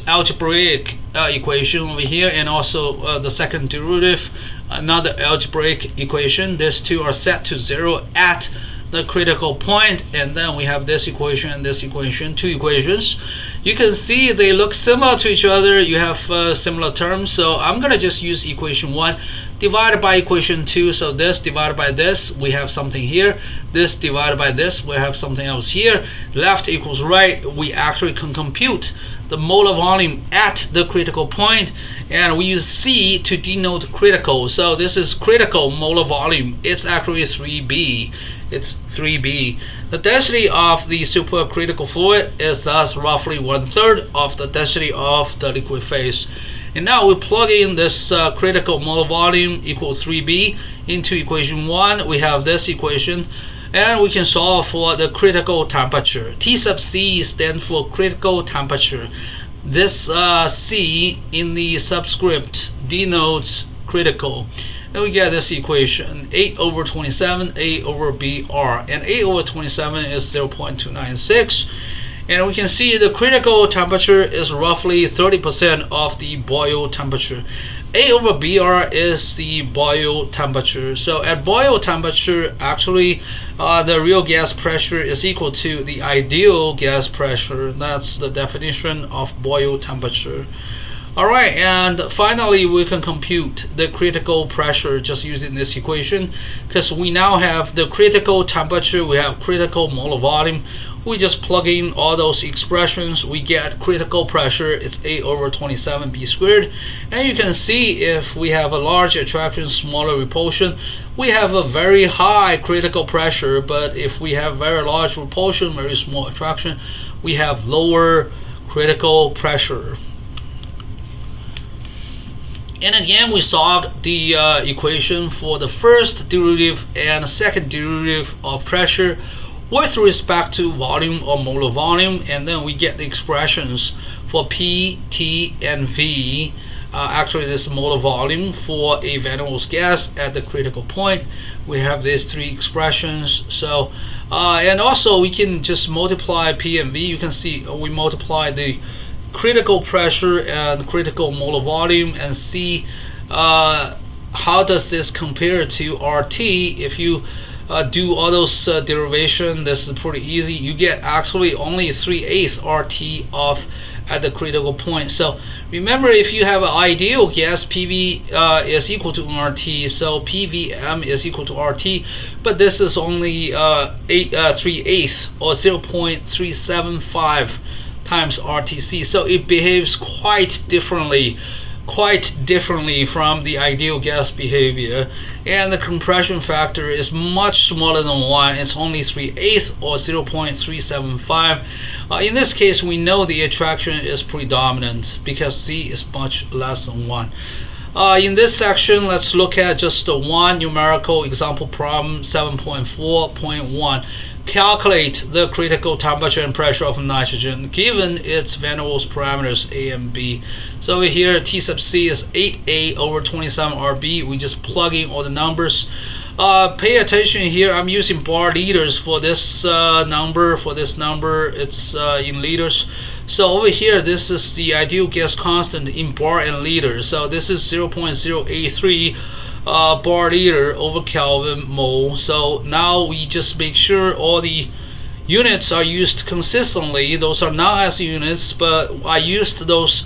algebraic equation over here, and also the second derivative, another algebraic equation. These two are set to 0 at the critical point, and then we have this equation and this equation, two equations. You can see they look similar to each other. You have similar terms, so I'm gonna just use equation 1 divided by equation 2. So this divided by this, we have something here. This divided by this, we have something else here. Left equals right. We actually can compute the molar volume at the critical point, and we use C to denote critical. So this is critical molar volume. It's actually 3B. It's 3B. The density of the supercritical fluid is thus roughly 1/3 of the density of the liquid phase. And now we plug in this critical molar volume equals 3B into equation 1. We have this equation, and we can solve for the critical temperature. T sub C stands for critical temperature. This C in the subscript denotes critical. And we get this equation, 8 over 27, A over BR. And 8 over 27 is 0.296. And we can see the critical temperature is roughly 30% of the boil temperature. A over BR is the boil temperature. So at boil temperature, actually, the real gas pressure is equal to the ideal gas pressure. That's the definition of boil temperature. Alright, and finally we can compute the critical pressure just using this equation, because we now have the critical temperature, we have critical molar volume. We just plug in all those expressions, we get critical pressure. It's 8 over 27 B squared. And you can see if we have a large attraction, smaller repulsion, we have a very high critical pressure. But if we have very large repulsion, very small attraction, we have lower critical pressure. And again, we solved the equation for the first derivative and second derivative of pressure with respect to volume or molar volume, and then we get the expressions for P, T, and V. Actually, this is molar volume for a van der Waals gas at the critical point. We have these three expressions. So, and also we can just multiply P and V. You can see we multiply the critical pressure and critical molar volume and see how does this compare to RT. If you do all those derivation, this is pretty easy. You get actually only 3/8 RT of at the critical point. So remember, if you have an ideal gas, PV is equal to RT, so PVM is equal to RT, but this is only 3/8 or 0.375 times RTC, so it behaves quite differently from the ideal gas behavior, and the compression factor is much smaller than 1. It's only 3/8 or 0.375. In this case, we know the attraction is predominant because C is much less than 1. In this section, let's look at just one numerical example problem, 7.4.1. Calculate the critical temperature and pressure of nitrogen given its van der Waals parameters A and B. So over here, T sub C is 8A over 27 RB. We just plug in all the numbers. Pay attention here. I'm using bar liters for this number. For this number, it's in liters. So over here, this is the ideal gas constant in bar and liter. So this is 0.083 bar liter over Kelvin mole. So now we just make sure all the units are used consistently. Those are non-SI units, but I used those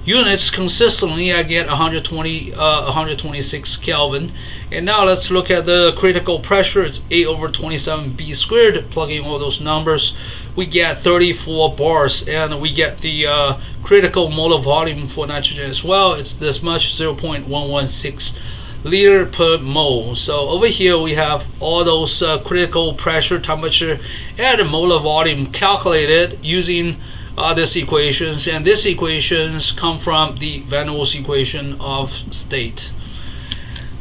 units consistently. I get 126 Kelvin. And now let's look at the critical pressure. It's 8 over 27 B squared. Plugging all those numbers, we get 34 bars, and we get the critical molar volume for nitrogen as well. It's this much, 0.116 liter per mole. So over here we have all those critical pressure, temperature, and molar volume calculated using these equations, and these equations come from the van der Waals equation of state.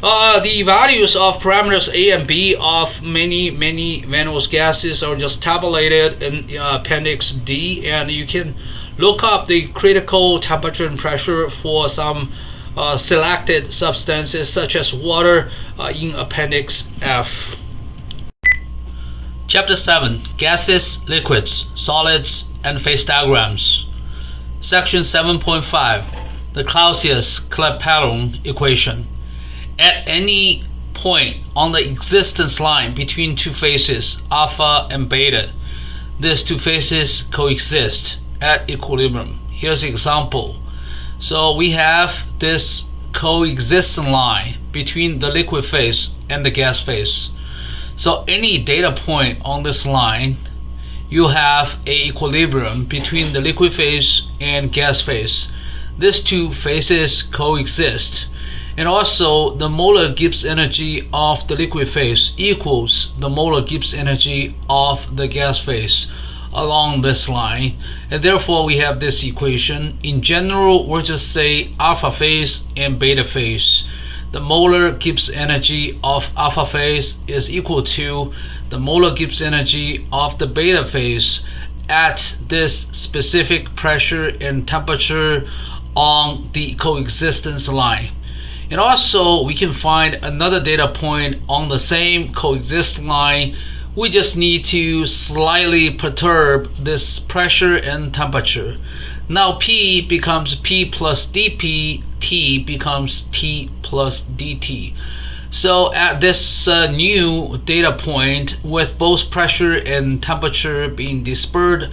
The values of parameters A and B of many van der Waals gases are just tabulated in appendix D, and you can look up the critical temperature and pressure for some selected substances such as water in appendix F. Chapter 7, Gases, Liquids, Solids, and Phase Diagrams. Section 7.5, the Clausius-Clapeyron equation. At any point on the existence line between two phases, alpha and beta, these two phases coexist at equilibrium. Here's an example. So we have this coexisting line between the liquid phase and the gas phase. So any data point on this line, you have a equilibrium between the liquid phase and gas phase. These two phases coexist. And also the molar Gibbs energy of the liquid phase equals the molar Gibbs energy of the gas phase along this line, and therefore we have this equation. In general, we'll just say alpha phase and beta phase. The molar Gibbs energy of alpha phase is equal to the molar Gibbs energy of the beta phase at this specific pressure and temperature on the coexistence line. And also we can find another data point on the same coexist line. We just need to slightly perturb this pressure and temperature. Now P becomes P plus dP, T becomes T plus dt. So at this new data point, with both pressure and temperature being disturbed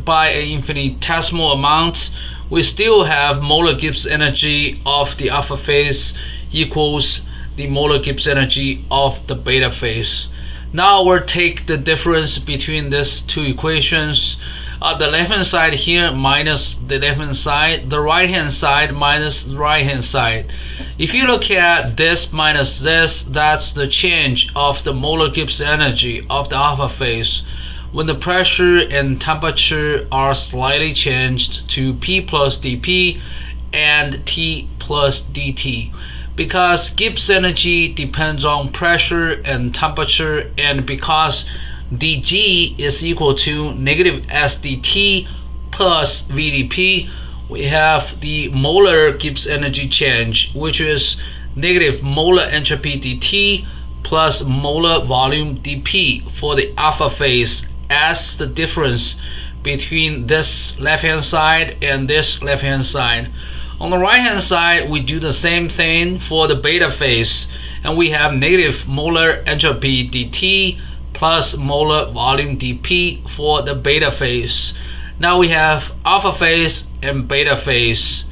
by an infinitesimal amount, we still have molar Gibbs energy of the alpha phase equals the molar Gibbs energy of the beta phase. Now we'll take the difference between these two equations. The left hand side here minus the left hand side, the right hand side minus the right hand side. If you look at this minus this, that's the change of the molar Gibbs energy of the alpha phase. when the pressure and temperature are slightly changed to P plus dP and T plus dt. Because Gibbs energy depends on pressure and temperature, and because dg is equal to negative sdt plus vdp, we have the molar Gibbs energy change, which is negative molar entropy dt plus molar volume dp for the alpha phase as the difference between this left hand side and this left hand side. On the right hand side, we do the same thing for the beta phase, and we have negative molar entropy dt plus molar volume dp for the beta phase. Now we have alpha phase and beta phase.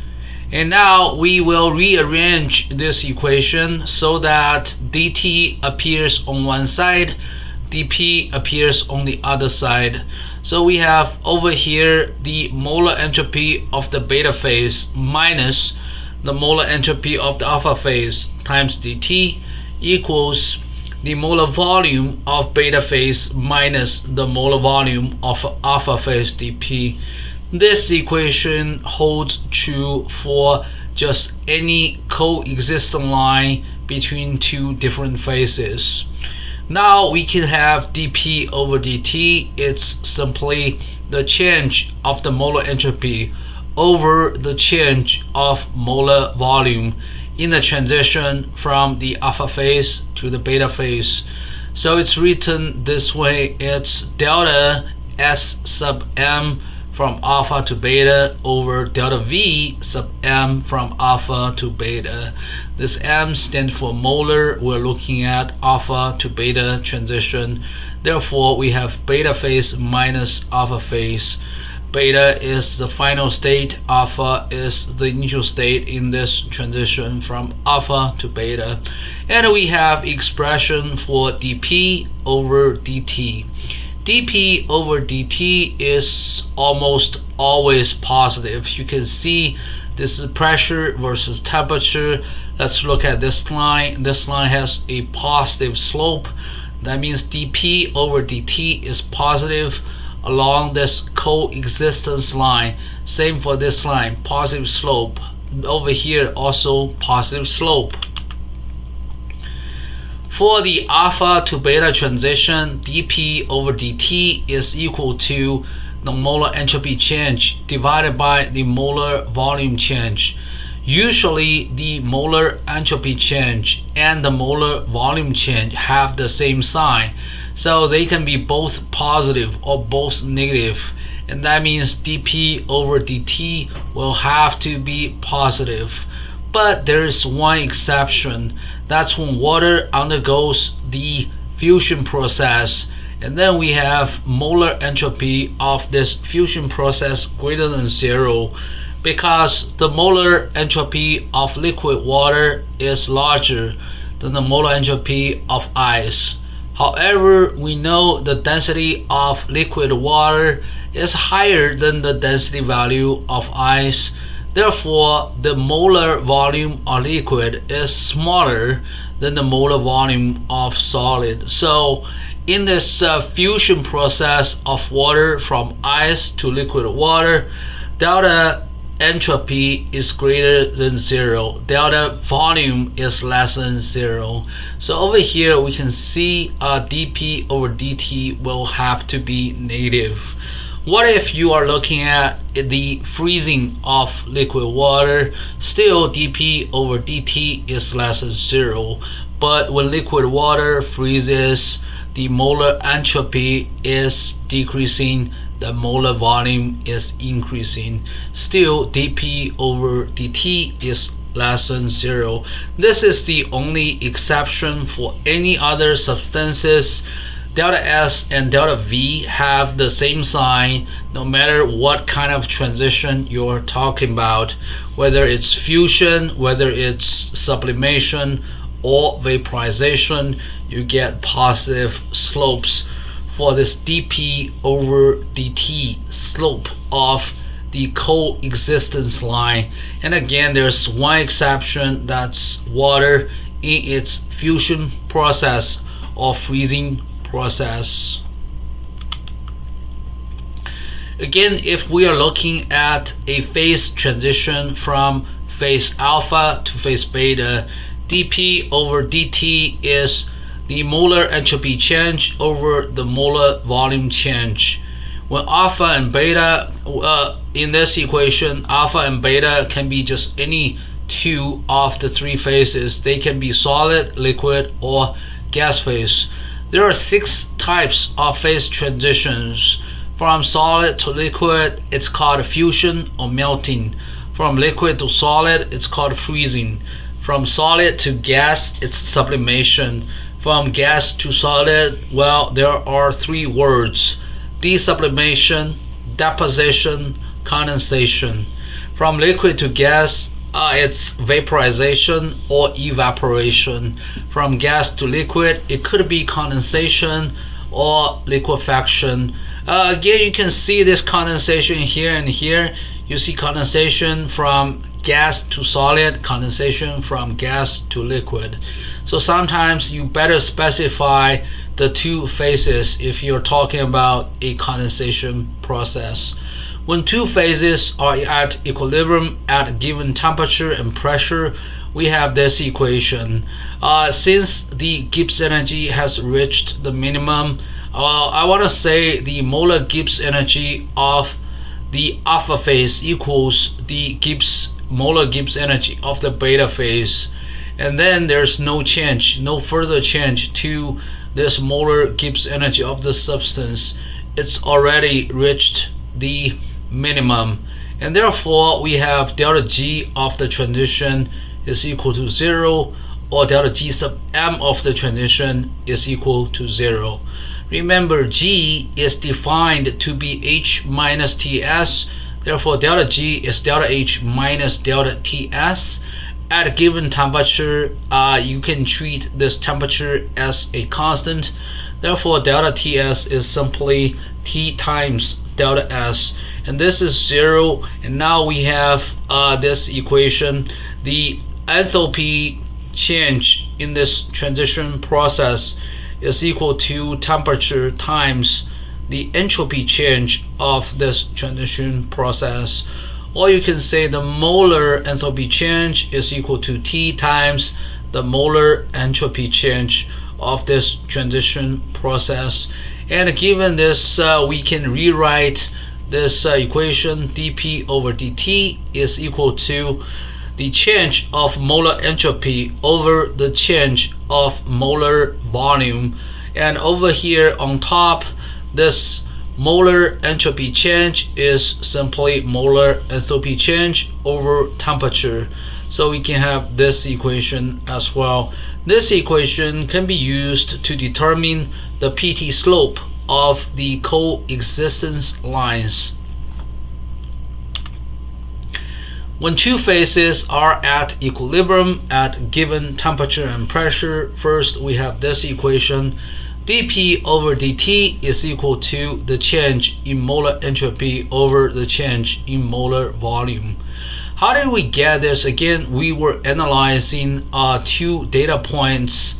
And now we will rearrange this equation so that dt appears on one side, dp appears on the other side. So we have over here the molar entropy of the beta phase minus the molar entropy of the alpha phase times dt equals the molar volume of beta phase minus the molar volume of alpha phase dp. This equation holds true for just any coexistent line between two different phases. Now we can have dP over dt. It's simply the change of the molar entropy over the change of molar volume in the transition from the alpha phase to the beta phase. So it's written this way. It's delta S sub m from alpha to beta over delta V sub m from alpha to beta. This m stands for molar. We're looking at alpha to beta transition. Therefore, we have beta phase minus alpha phase. Beta is the final state, alpha is the initial state in this transition from alpha to beta. And we have expression for dP over dt. dP over dt is almost always positive. You can see this is pressure versus temperature. Let's look at this line. This line has a positive slope. That means dP over dt is positive along this coexistence line. Same for this line, positive slope. Over here also positive slope. For the alpha to beta transition, dP over dt is equal to the molar entropy change divided by the molar volume change. Usually the molar entropy change and the molar volume change have the same sign, so they can be both positive or both negative, and that means dP over dt will have to be positive. But there is one exception. That's when water undergoes the fusion process, and then we have molar entropy of this fusion process greater than 0, because the molar entropy of liquid water is larger than the molar entropy of ice. However, we know the density of liquid water is higher than the density value of ice. Therefore, the molar volume of liquid is smaller than the molar volume of solid. So in this fusion process of water from ice to liquid water, delta entropy is greater than 0. Delta volume is less than 0. So over here we can see dP over dt will have to be negative. What if you are looking at the freezing of liquid water? Still dP over dt is less than 0. But when liquid water freezes, the molar entropy is decreasing, the molar volume is increasing. Still dP over dt is less than 0. This is the only exception. For any other substances, delta S and delta V have the same sign no matter what kind of transition you're talking about, whether it's fusion, whether it's sublimation or vaporization. You get positive slopes for this dP over dt slope of the coexistence line. And again, there's one exception, that's water in its fusion process or freezing process. Again, if we are looking at a phase transition from phase alpha to phase beta, dP over dt is the molar entropy change over the molar volume change. When alpha and beta, in this equation, alpha and beta can be just any two of the three phases. They can be solid, liquid, or gas phase. There are 6 types of phase transitions. From solid to liquid, it's called fusion or melting. From liquid to solid, it's called freezing. From solid to gas, it's sublimation. From gas to solid, well, there are 3 words: desublimation, deposition, condensation. From liquid to gas, it's vaporization or evaporation. From gas to liquid, it could be condensation or liquefaction. Again, you can see this condensation here and here. You see condensation from gas to solid, condensation from gas to liquid. So sometimes you better specify the 2 phases if you're talking about a condensation process. When 2 phases are at equilibrium at a given temperature and pressure, we have this equation. Since the Gibbs energy has reached the minimum, I want to say the molar Gibbs energy of the alpha phase equals the molar Gibbs energy of the beta phase, and then there's no further change to this molar Gibbs energy of the substance. It's already reached the minimum, and therefore we have delta G of the transition is equal to 0, or delta G sub m of the transition is equal to 0. Remember, G is defined to be H minus Ts, therefore delta G is delta H minus delta Ts. At a given temperature, you can treat this temperature as a constant, therefore delta Ts is simply T times delta S, and this is 0. And now we have this equation: the enthalpy change in this transition process is equal to temperature times the entropy change of this transition process. Or you can say the molar enthalpy change is equal to T times the molar entropy change of this transition process. And given this, we can rewrite this equation: dP over dt is equal to the change of molar entropy over the change of molar volume. And over here on top, this molar entropy change is simply molar enthalpy change over temperature. So we can have this equation as well. This equation can be used to determine the PT slope of the coexistence lines. When 2 phases are at equilibrium at given temperature and pressure, first we have this equation: dP over dt is equal to the change in molar entropy over the change in molar volume. How did we get this? Again, we were analyzing 2 data points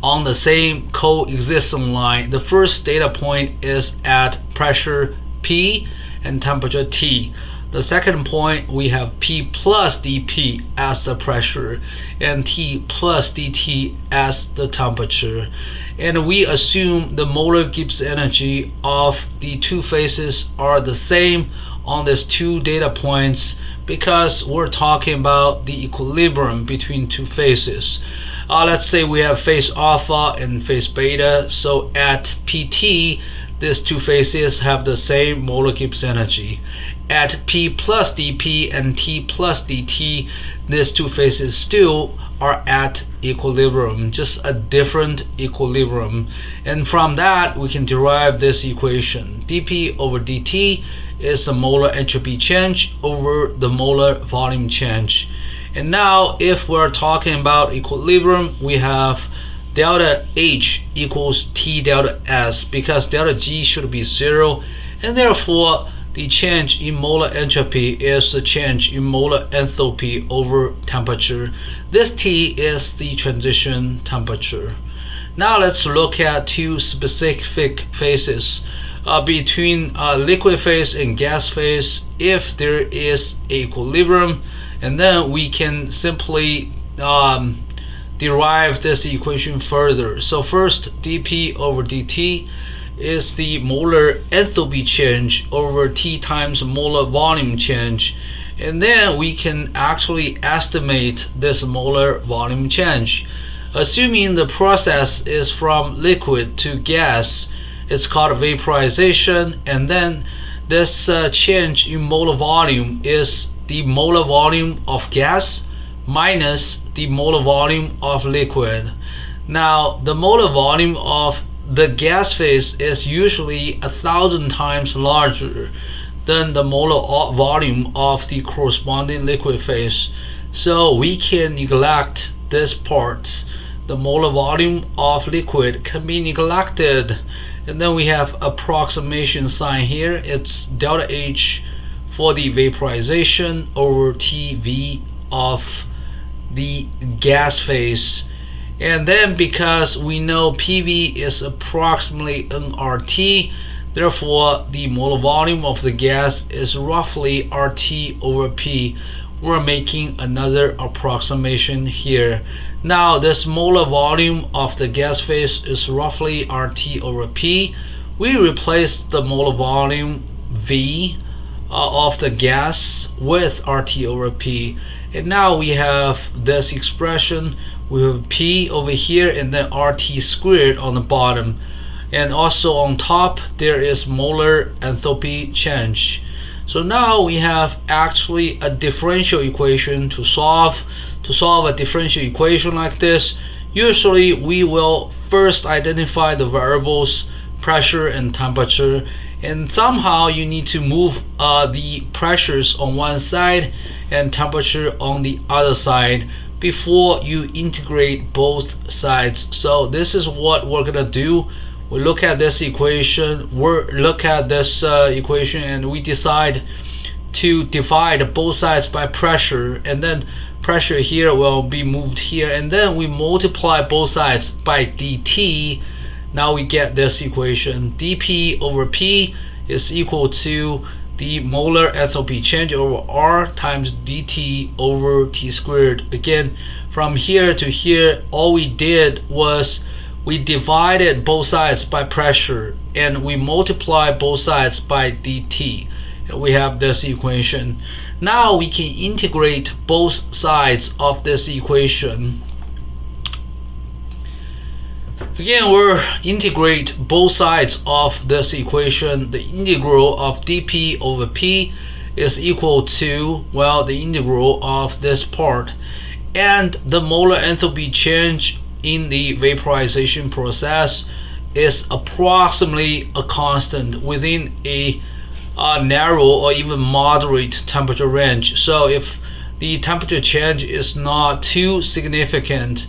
on the same coexistence line. The first data point is at pressure P and temperature T. The second point, we have P plus dP as the pressure and T plus dt as the temperature. And we assume the molar Gibbs energy of the 2 phases are the same on these 2 data points, because we're talking about the equilibrium between 2 phases. Let's say we have phase alpha and phase beta. So at PT, these 2 phases have the same molar Gibbs energy. At P plus dP and T plus dt, these 2 phases still are at equilibrium, just a different equilibrium. And from that, we can derive this equation: dP over dt is the molar entropy change over the molar volume change. And now, if we're talking about equilibrium, we have delta H equals T delta S, because delta G should be 0, and therefore the change in molar entropy is the change in molar enthalpy over temperature. This T is the transition temperature. Now let's look at 2 specific phases. between liquid phase and gas phase if there is equilibrium, and then we can simply derive this equation further. So first, dP over dt is the molar enthalpy change over T times molar volume change, and then we can actually estimate this molar volume change. Assuming the process is from liquid to gas, it's called vaporization, and then this change in molar volume is the molar volume of gas minus the molar volume of liquid. Now, the molar volume of the gas phase is usually 1,000 times larger than the molar volume of the corresponding liquid phase. So we can neglect this part. The molar volume of liquid can be neglected. And then we have approximation sign here. It's delta H for the vaporization over TV of the gas phase. And then because we know PV is approximately nRT, therefore the molar volume of the gas is roughly RT over P. We're making another approximation here. Now this molar volume of the gas phase is roughly RT over P. We replace the molar volume V of the gas with RT over P, and now we have this expression. We have P over here and then RT squared on the bottom, and also on top there is molar enthalpy change. So now we have actually a differential equation to solve. To solve a differential equation like this, usually we will first identify the variables pressure and temperature, and somehow you need to move the pressures on one side and temperature on the other side before you integrate both sides. So this is what we're gonna do. We look at this equation, and we decide to divide both sides by pressure, and then pressure here will be moved here, and then we multiply both sides by dt. Now we get this equation. dP over P is equal to the molar enthalpy change over R times dt over T squared. Again, from here to here, all we did was we divided both sides by pressure and we multiply both sides by dt. We have this equation. Now we can integrate both sides of this equation. Again, we'll integrate both sides of this equation. The integral of dP over P is equal to, well, the integral of this part, and the molar enthalpy change in the vaporization process is approximately a constant within a narrow or even moderate temperature range. So if the temperature change is not too significant,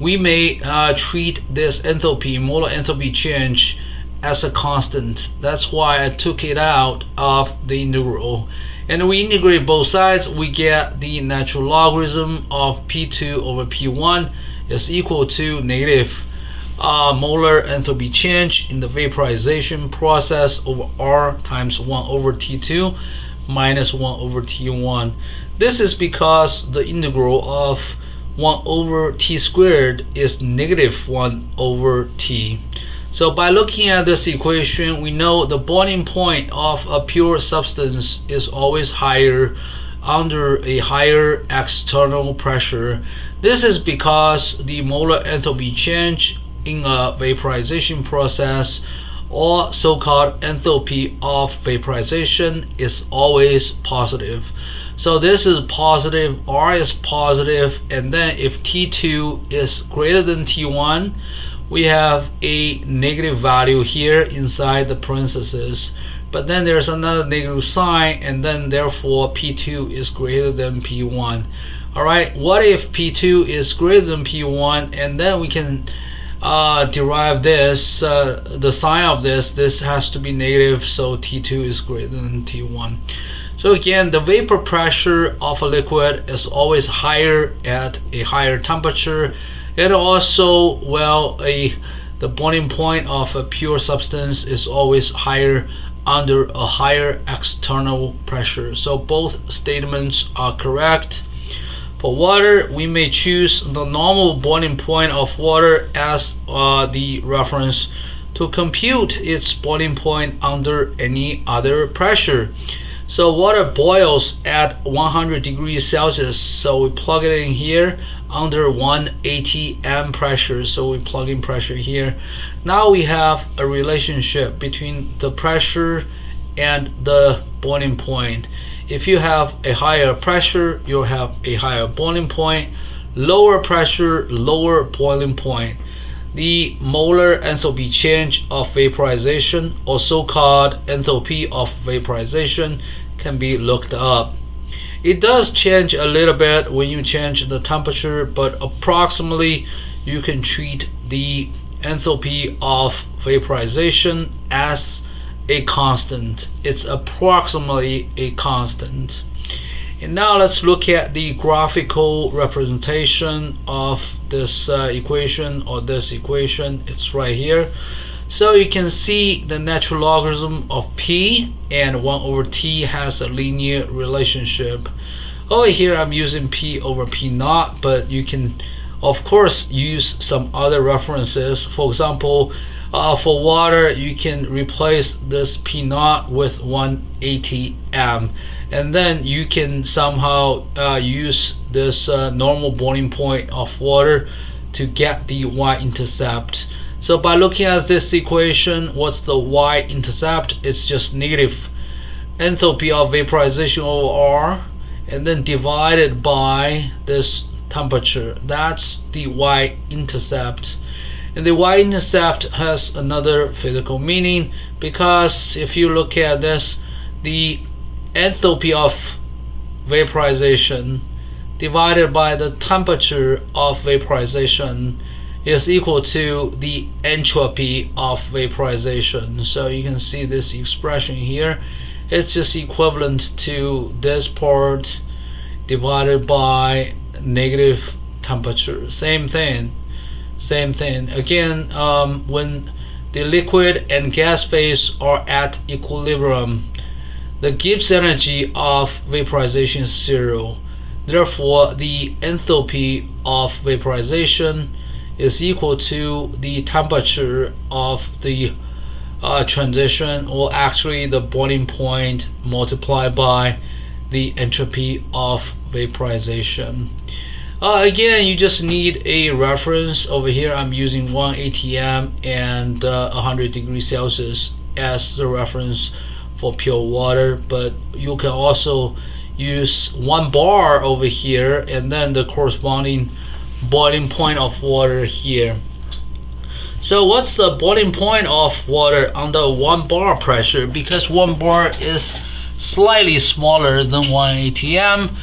we may treat this enthalpy, molar enthalpy change, as a constant. That's why I took it out of the integral. And we integrate both sides, we get the natural logarithm of P2 over P1 is equal to negative molar enthalpy change in the vaporization process over R times 1 over T2 minus 1 over T1. This is because the integral of 1 over T squared is negative 1 over T. So by looking at this equation, we know the boiling point of a pure substance is always higher under a higher external pressure. This is because the molar enthalpy change in a vaporization process, or so-called enthalpy of vaporization, is always positive. So this is positive, R is positive, and then if T2 is greater than T1, we have a negative value here inside the parentheses. But then there's another negative sign, and then therefore P2 is greater than P1. Alright, what if P2 is greater than P1, and then we can derive this, the sign of this has to be negative, so T2 is greater than T1. So again, the vapor pressure of a liquid is always higher at a higher temperature. And also, well, the boiling point of a pure substance is always higher under a higher external pressure. So both statements are correct. For water, we may choose the normal boiling point of water as the reference to compute its boiling point under any other pressure. So water boils at 100 degrees Celsius, so we plug it in here under 1 atm pressure, so we plug in pressure here. Now we have a relationship between the pressure and the boiling point. If you have a higher pressure, you'll have a higher boiling point. Lower pressure, lower boiling point. The molar enthalpy change of vaporization, also called enthalpy of vaporization, can be looked up. It does change a little bit when you change the temperature, but approximately you can treat the enthalpy of vaporization as a constant. It's approximately a constant. And now let's look at the graphical representation of this equation, or this equation. It's right here. So you can see the natural logarithm of p and 1 over t has a linear relationship. Over here I'm using p over p naught, but you can of course use some other references. For example, for water, you can replace this p naught with 1 atm, and then you can somehow use this normal boiling point of vapour to get the y-intercept. So by looking at this equation, what's the y-intercept? It's just negative enthalpy of vaporization over R, and then divided by this temperature. That's the y-intercept. And the y-intercept has another physical meaning, because if you look at this, the enthalpy of vaporization divided by the temperature of vaporization is equal to the entropy of vaporization. So you can see this expression here. It's just equivalent to this part divided by negative temperature. Same thing. Again, when the liquid and gas phase are at equilibrium, the Gibbs energy of vaporization is 0. Therefore, the enthalpy of vaporization is equal to the temperature of the transition, or actually the boiling point multiplied by the entropy of vaporization. Again, you just need a reference. Over here I'm using 1 atm and 100 degrees Celsius as the reference for pure water, but you can also use 1 bar over here and then the corresponding boiling point of water here. So what's the boiling point of water under 1 bar pressure? Because 1 bar is slightly smaller than 1 atm,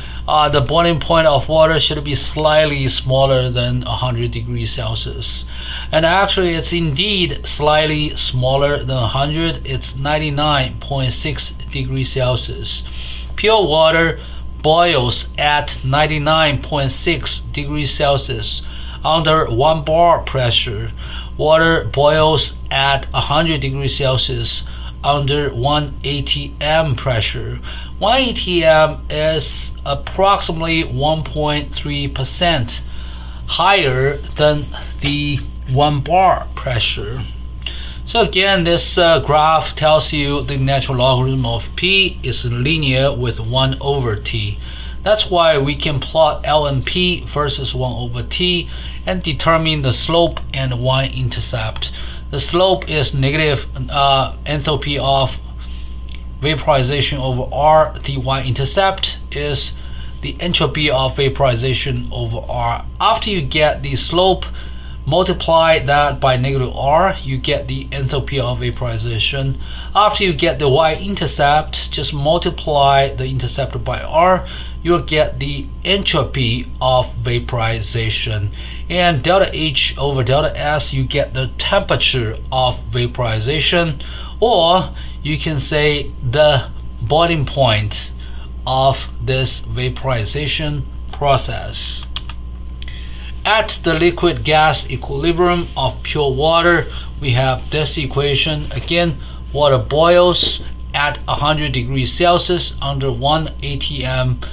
the boiling point of water should be slightly smaller than 100 degrees Celsius. And actually it's indeed slightly smaller than 100. It's 99.6 degrees Celsius. Pure water boils at 99.6 degrees Celsius under 1 bar pressure. Water boils at 100 degrees Celsius under 1 atm pressure. 1 atm is approximately 1.3% higher than the 1 bar pressure. So again, this graph tells you the natural logarithm of p is linear with 1 over t. That's why we can plot LMP versus 1 over t and determine the slope and y-intercept. The slope is negative enthalpy of vaporization over R. The y-intercept is the entropy of vaporization over R. After you get the slope, multiply that by negative R, you get the enthalpy of vaporization. After you get the y-intercept, just multiply the intercept by R, you'll get the entropy of vaporization. And delta H over delta S, you get the temperature of vaporization, or you can say the boiling point of this vaporization process. at the liquid gas equilibrium of pure water, we have this equation. Again, water boils at 100 degrees Celsius under 1 atm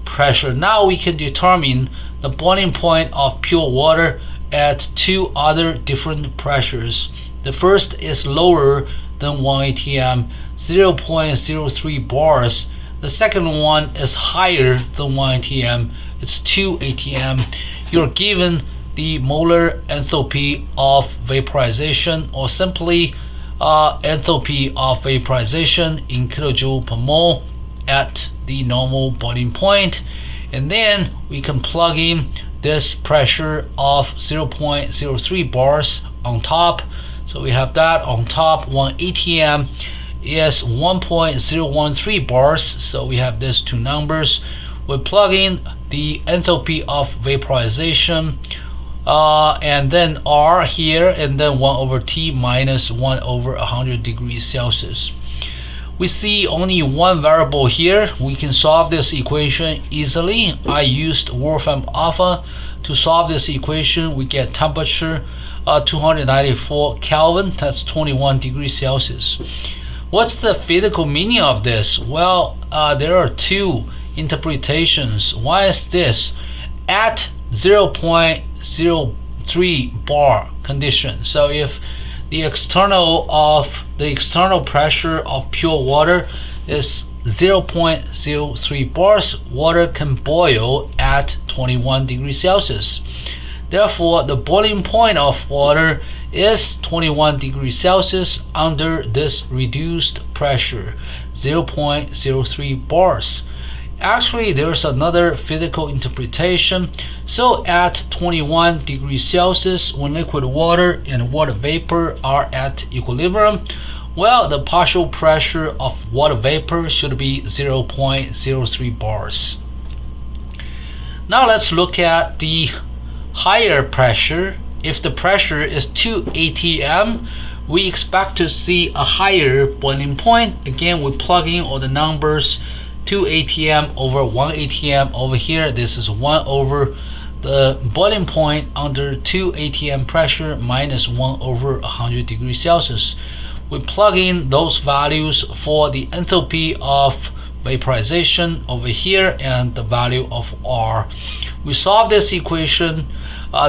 pressure. Now we can determine the boiling point of pure water at two other different pressures. The first is lower than 1 atm, 0.03 bars. The second one is higher than 1 atm, it's 2 atm. You're given the molar enthalpy of vaporization, or simply enthalpy of vaporization in kilojoule per mole at the normal boiling point, and then we can plug in this pressure of 0.03 bars on top. So we have that on top. 1 atm is 1.013 bars, so we have these two numbers. We plug in the enthalpy of vaporization, and then R here, and then 1 over T minus 1 over 100 degrees Celsius. We see only one variable here. We can solve this equation easily. I used Wolfram alpha to solve this equation. We get temperature 294 Kelvin, that's 21 degrees Celsius. What's the physical meaning of this? Well, there are two interpretations. One is this: at 0.03 bar condition. So if the external pressure of pure water is 0.03 bars, water can boil at 21 degrees Celsius. Therefore, the boiling point of water is 21 degrees Celsius under this reduced pressure, 0.03 bars. Actually, there's another physical interpretation. So at 21 degrees Celsius, when liquid water and water vapor are at equilibrium, well, the partial pressure of water vapor should be 0.03 bars. Now let's look at the higher pressure. If the pressure is 2 atm, we expect to see a higher boiling point. Again, we plug in all the numbers. 2 atm over 1 atm over here. This is 1 over the boiling point under 2 atm pressure minus 1 over 100 degrees Celsius. We plug in those values for the enthalpy of vaporization over here and the value of R. We solve this equation.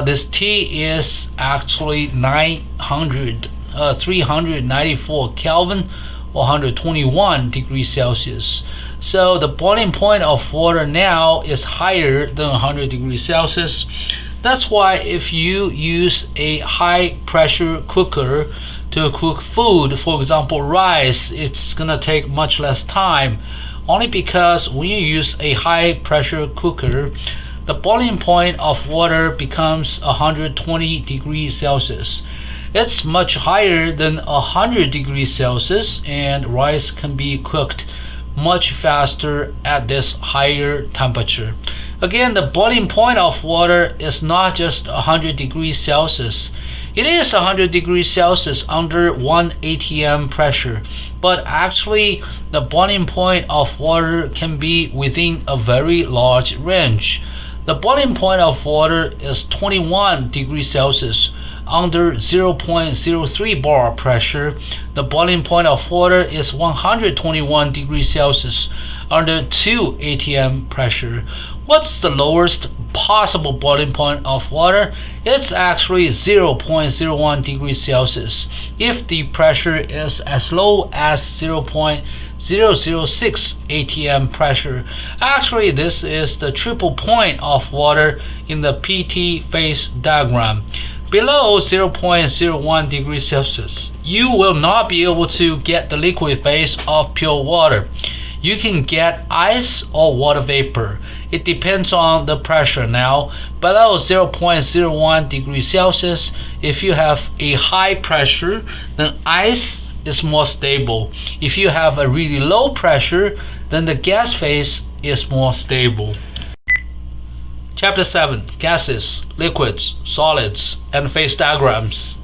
This T is actually 394 Kelvin, 121 degrees Celsius. So the boiling point of water now is higher than 100 degrees Celsius. That's why if you use a high pressure cooker to cook food, for example rice, it's gonna take much less time, only because when you use a high pressure cooker, the boiling point of water becomes 120 degrees Celsius. It's much higher than 100 degrees Celsius, and rice can be cooked much faster at this higher temperature. Again, the boiling point of water is not just 100 degrees Celsius. It is 100 degrees Celsius under 1 atm pressure, but actually the boiling point of water can be within a very large range. The boiling point of water is 21 degrees Celsius under 0.03 bar pressure. The boiling point of water is 121 degrees Celsius under 2 atm pressure. What's the lowest possible boiling point of water? It's actually 0.01 degrees Celsius. If the pressure is as low as 0.006 atm pressure, actually this is the triple point of water in the PT phase diagram. Below 0.01 degrees Celsius, you will not be able to get the liquid phase of pure water. You can get ice or water vapor. It depends on the pressure. Now, below 0.01 degrees Celsius, if you have a high pressure, then ice is more stable. If you have a really low pressure, then the gas phase is more stable. Chapter 7. Gases, Liquids, Solids, and Phase Diagrams.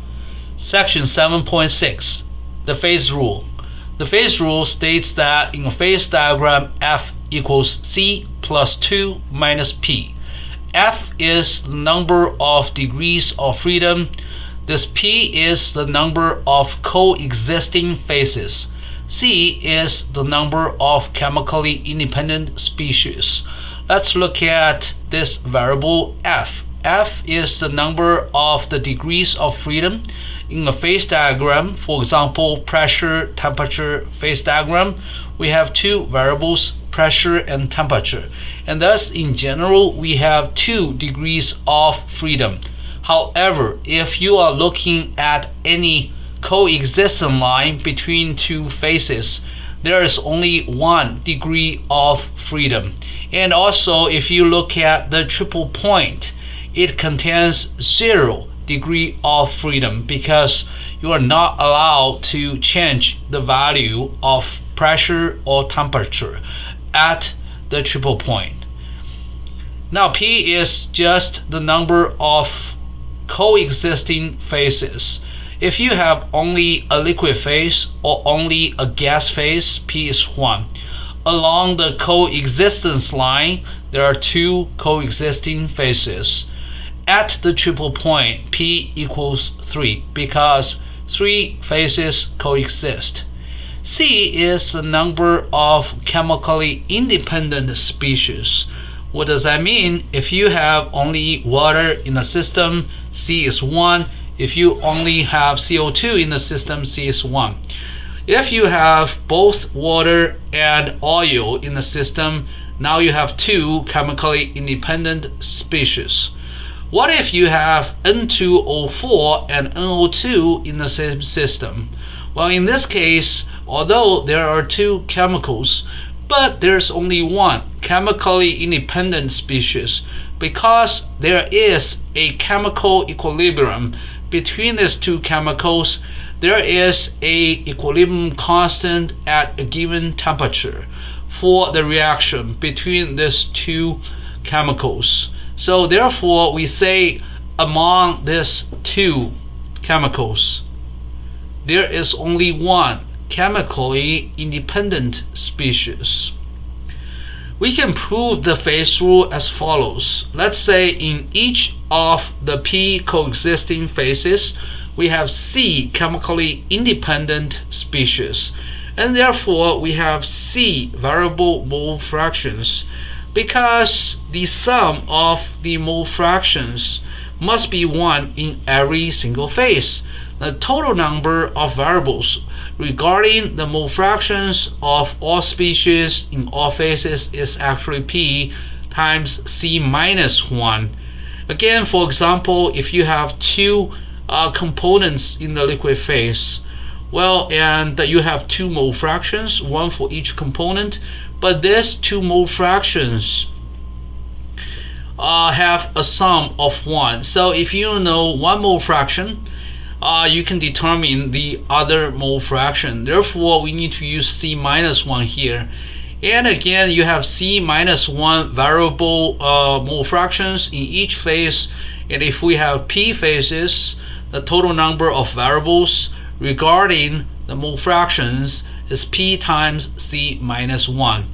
Section 7.6. The Phase Rule. The phase rule states that in a phase diagram, F equals C plus 2 minus P. F is the number of degrees of freedom. This P is the number of coexisting phases. C is the number of chemically independent species. Let's look at this variable F. F is the number of the degrees of freedom in a phase diagram. For example, pressure, temperature, phase diagram. We have two variables, pressure and temperature. And thus, in general, we have 2 degrees of freedom. However, if you are looking at any coexistent line between two phases, there is only 1 degree of freedom. And also, if you look at the triple point, it contains 0 degree of freedom because you are not allowed to change the value of pressure or temperature at the triple point. Now P is just the number of coexisting phases. If you have only a liquid phase or only a gas phase, P is 1. Along the coexistence line, there are 2 coexisting phases. At the triple point, P equals 3 because 3 phases coexist. C is the number of chemically independent species. What does that mean? If you have only water in the system, C is 1. If you only have CO2 in the system, C is 1. If you have both water and oil in the system, now you have 2 chemically independent species. What if you have N2O4 and NO2 in the same system? Well, in this case, although there are 2 chemicals, but there's only 1 chemically independent species because there is a chemical equilibrium between these 2 chemicals. There is a equilibrium constant at a given temperature for the reaction between these 2 chemicals. So therefore, we say among these 2 chemicals, there is only 1 chemically independent species. We can prove the phase rule as follows. Let's say in each of the P coexisting phases, we have C chemically independent species, and therefore we have C variable mole fractions. Because the sum of the mole fractions must be 1 in every single phase, the total number of variables regarding the mole fractions of all species in all phases is actually P times C minus 1. Again, for example, if you have 2 components in the liquid phase, well, and you have 2 mole fractions, 1 for each component, but these 2 mole fractions have a sum of 1. So if you know 1 mole fraction, you can determine the other mole fraction. Therefore, we need to use C minus 1 here. And again, you have C minus 1 variable mole fractions in each phase. And if we have P phases, the total number of variables regarding the mole fractions is P times C minus 1.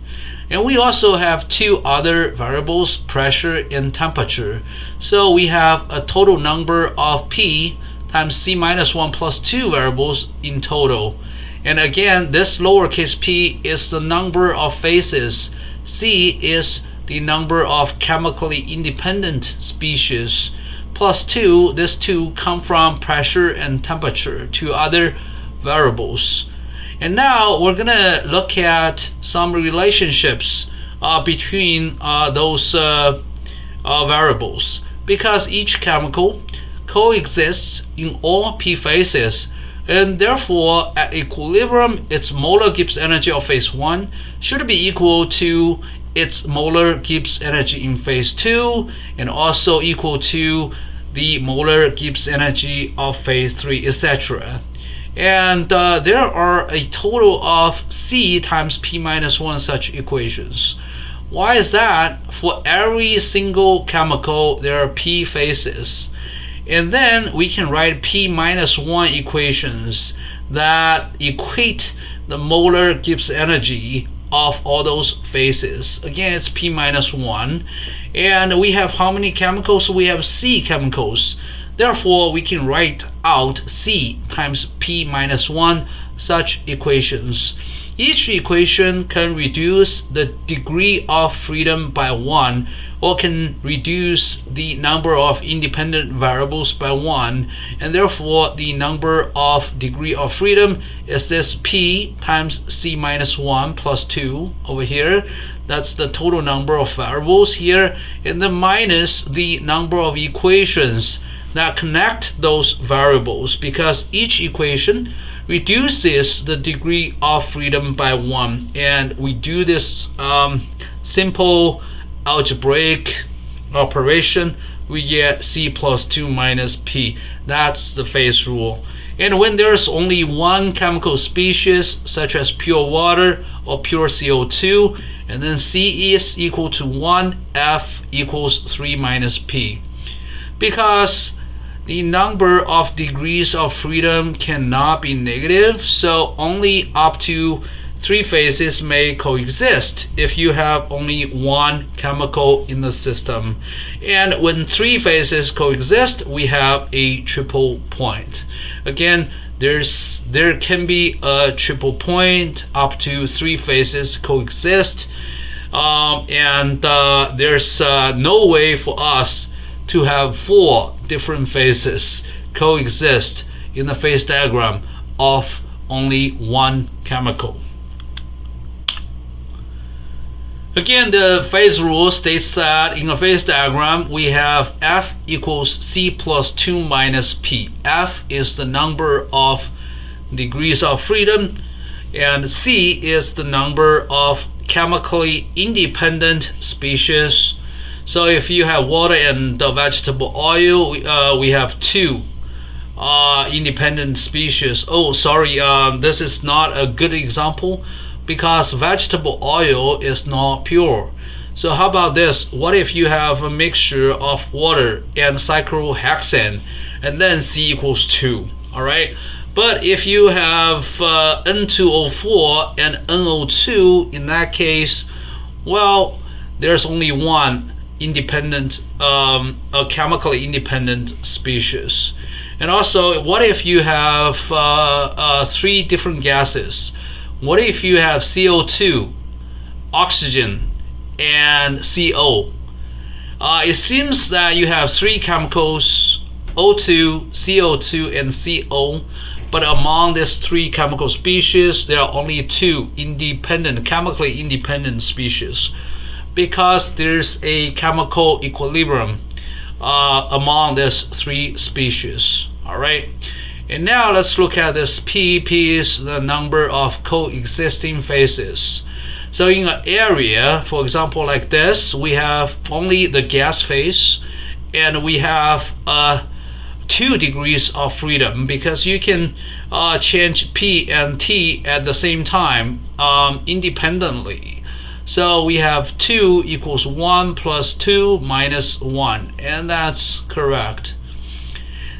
And we also have 2 other variables, pressure and temperature. So we have a total number of P times C minus 1 plus 2 variables in total. And again, this lowercase p is the number of phases. C is the number of chemically independent species. Plus 2, these 2 come from pressure and temperature, 2 other variables. And now we're going to look at some relationships between those variables, because each chemical coexists in all P phases, and therefore at equilibrium its molar Gibbs energy of phase 1 should be equal to its molar Gibbs energy in phase 2, and also equal to the molar Gibbs energy of phase 3, etc. And there are a total of C times P minus 1 such equations. Why is that? For every single chemical there are P phases. And then we can write P minus 1 equations that equate the molar Gibbs energy of all those phases. Again, it's P minus 1. And we have how many chemicals? We have C chemicals. Therefore, we can write out C times P minus 1 such equations. Each equation can reduce the degree of freedom by 1, or can reduce the number of independent variables by 1, and therefore the number of degree of freedom is this P times C minus 1 plus 2 over here. That's the total number of variables here, and then minus the number of equations that connect those variables, because each equation reduces the degree of freedom by 1, and we do this simple algebraic operation, we get C plus 2 minus P. That's the phase rule. And when there's only one chemical species, such as pure water or pure CO2, and then C is equal to 1, F equals 3 minus P. Because the number of degrees of freedom cannot be negative, so only up to 3 phases may coexist if you have only one chemical in the system. And when 3 phases coexist, we have a triple point. Again, there can be a triple point up to 3 phases coexist, and there's no way for us to have 4 different phases coexist in the phase diagram of only one chemical. Again, the phase rule states that in a phase diagram we have F equals C plus 2 minus P. F is the number of degrees of freedom, and C is the number of chemically independent species. So if you have water and vegetable oil, we have 2 independent species. Oh, sorry, this is not a good example because vegetable oil is not pure. So how about this? What if you have a mixture of water and cyclohexane, and then C equals 2, all right? But if you have N2O4 and NO2, in that case, well, there's only one independent, a chemically independent species. And also, what if you have 3 different gases? What if you have CO2, oxygen, and CO? It seems that you have 3 chemicals, O2, CO2, and CO, but among these 3 chemical species, there are only 2 independent, chemically independent species, because there's a chemical equilibrium among these 3 species. All right, and now let's look at this P. P is the number of coexisting phases. So in an area, for example, like this, we have only the gas phase, and we have 2 degrees of freedom, because you can change P and T at the same time independently. So we have 2 equals 1 plus 2 minus 1, and that's correct.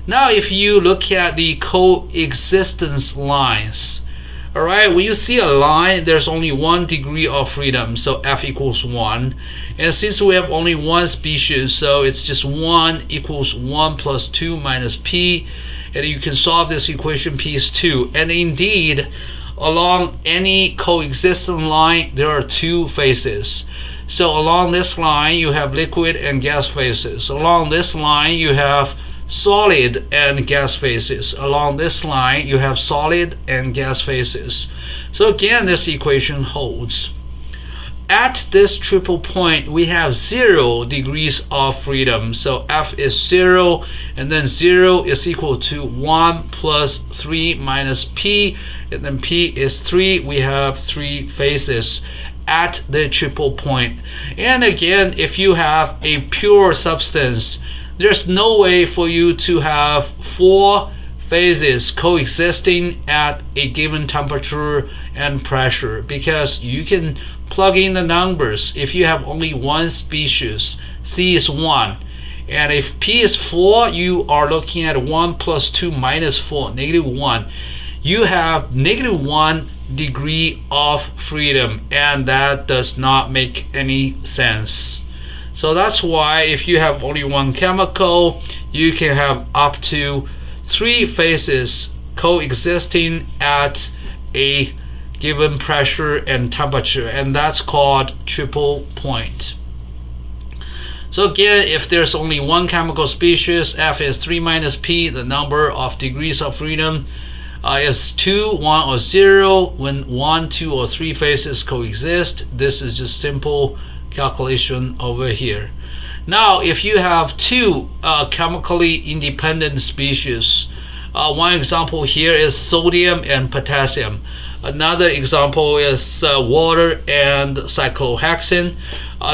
Now if you look at the coexistence lines, all right, when you see a line, there's only 1 degree of freedom, so F equals 1. And since we have only one species, so it's just 1 equals 1 plus 2 minus P, and you can solve this equation, P is 2. And indeed, along any coexistence line, there are 2 phases. So along this line, you have liquid and gas phases. Along this line, you have solid and gas phases. Along this line, you have solid and gas phases. So again, this equation holds. At this triple point, we have 0 degrees of freedom. So F is 0, and then 0 is equal to 1 plus 3 minus P, and then P is 3. We have 3 phases at the triple point. And again, if you have a pure substance, there's no way for you to have 4 phases coexisting at a given temperature and pressure, because you can plug in the numbers. If you have only one species, C is 1, and if P is 4, you are looking at 1 plus 2 minus 4, negative 1. you have -1 degree of freedom, and that does not make any sense. So that's why if you have only one chemical, you can have up to 3 phases coexisting at a given pressure and temperature, and that's called triple point. So again, if there's only one chemical species, F is 3 minus P, the number of degrees of freedom is 2, 1, or 0. When 1, 2, or 3 phases coexist, this is just simple calculation over here. Now, if you have 2 chemically independent species, one example here is sodium and potassium. Another example is water and cyclohexane.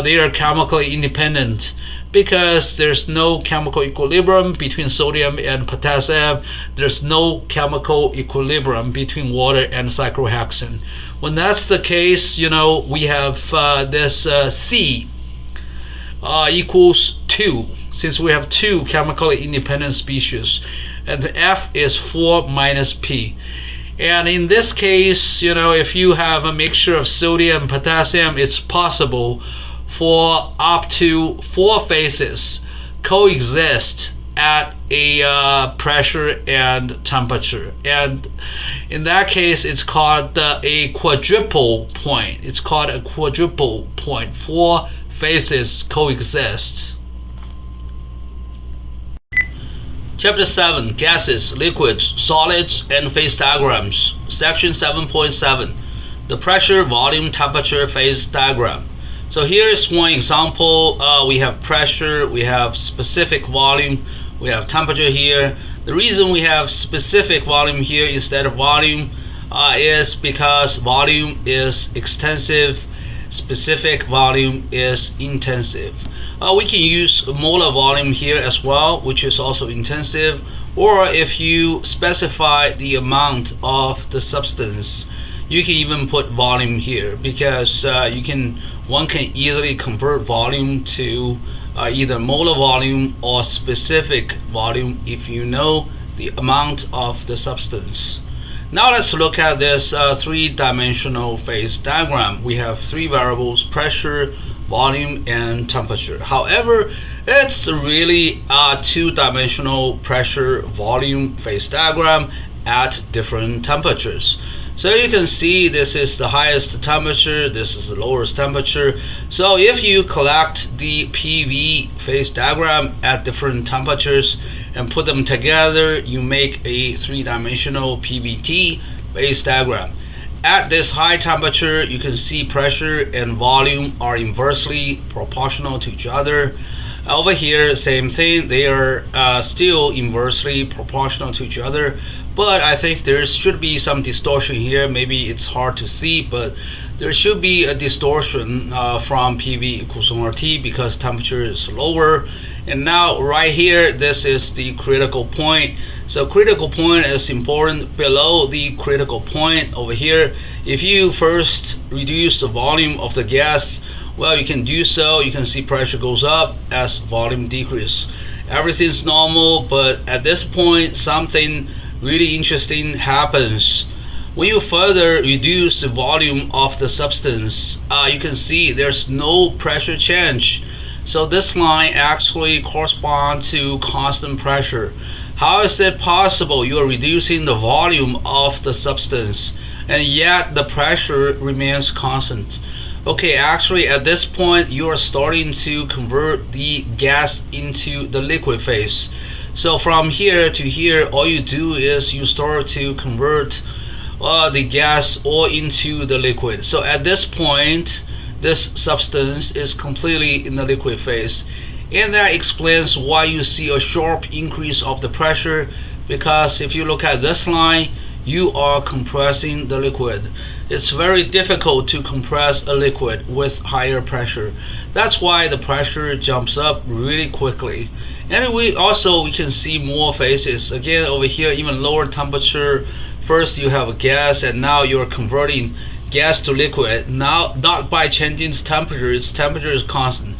They are chemically independent because there's no chemical equilibrium between sodium and potassium. There's no chemical equilibrium between water and cyclohexane. When that's the case, we have this C equals 2, since we have 2 chemically independent species, and F is 4 minus P. And in this case, if you have a mixture of sodium and potassium, it's possible for up to 4 phases coexist at a pressure and temperature. And in that case, it's called a quadruple point. It's called a quadruple point. 4 phases coexist. Chapter 7, Gases, Liquids, Solids, and Phase Diagrams. Section 7.7, the Pressure, Volume, Temperature Phase Diagram. So here is one example. We have pressure, we have specific volume, we have temperature here. The reason we have specific volume here instead of volume is because volume is extensive, specific volume is intensive. We can use molar volume here as well, which is also intensive, or if you specify the amount of the substance, you can even put volume here, because one can easily convert volume to either molar volume or specific volume if you know the amount of the substance. Now let's look at this 3-dimensional phase diagram. We have 3 variables: pressure, volume, and temperature. However, it's really a 2-dimensional pressure volume phase diagram at different temperatures. So you can see this is the highest temperature, this is the lowest temperature. So if you collect the PV phase diagram at different temperatures and put them together, you make a 3-dimensional PVT phase diagram. At this high temperature, you can see pressure and volume are inversely proportional to each other. Over here, same thing, they are still inversely proportional to each other, but I think there should be some distortion here. Maybe it's hard to see, but there should be a distortion from PV equals RT because temperature is lower. And now right here, this is the critical point. So critical point is important. Below the critical point over here, if you first reduce the volume of the gas, well, you can do so. You can see pressure goes up as volume decreases. Everything's normal, but at this point, something really interesting happens. When you further reduce the volume of the substance, you can see there's no pressure change. So this line actually corresponds to constant pressure. How is it possible you are reducing the volume of the substance and yet the pressure remains constant? Okay, actually at this point you are starting to convert the gas into the liquid phase. So from here to here, all you do is you start to convert the gas all into the liquid. So at this point, this substance is completely in the liquid phase. And that explains why you see a sharp increase of the pressure, because if you look at this line, you are compressing the liquid. It's very difficult to compress a liquid with higher pressure. That's why the pressure jumps up really quickly. And we can see more phases. Again, over here, even lower temperature. First you have a gas, and now you're converting gas to liquid. Now, not by changing its temperature is constant.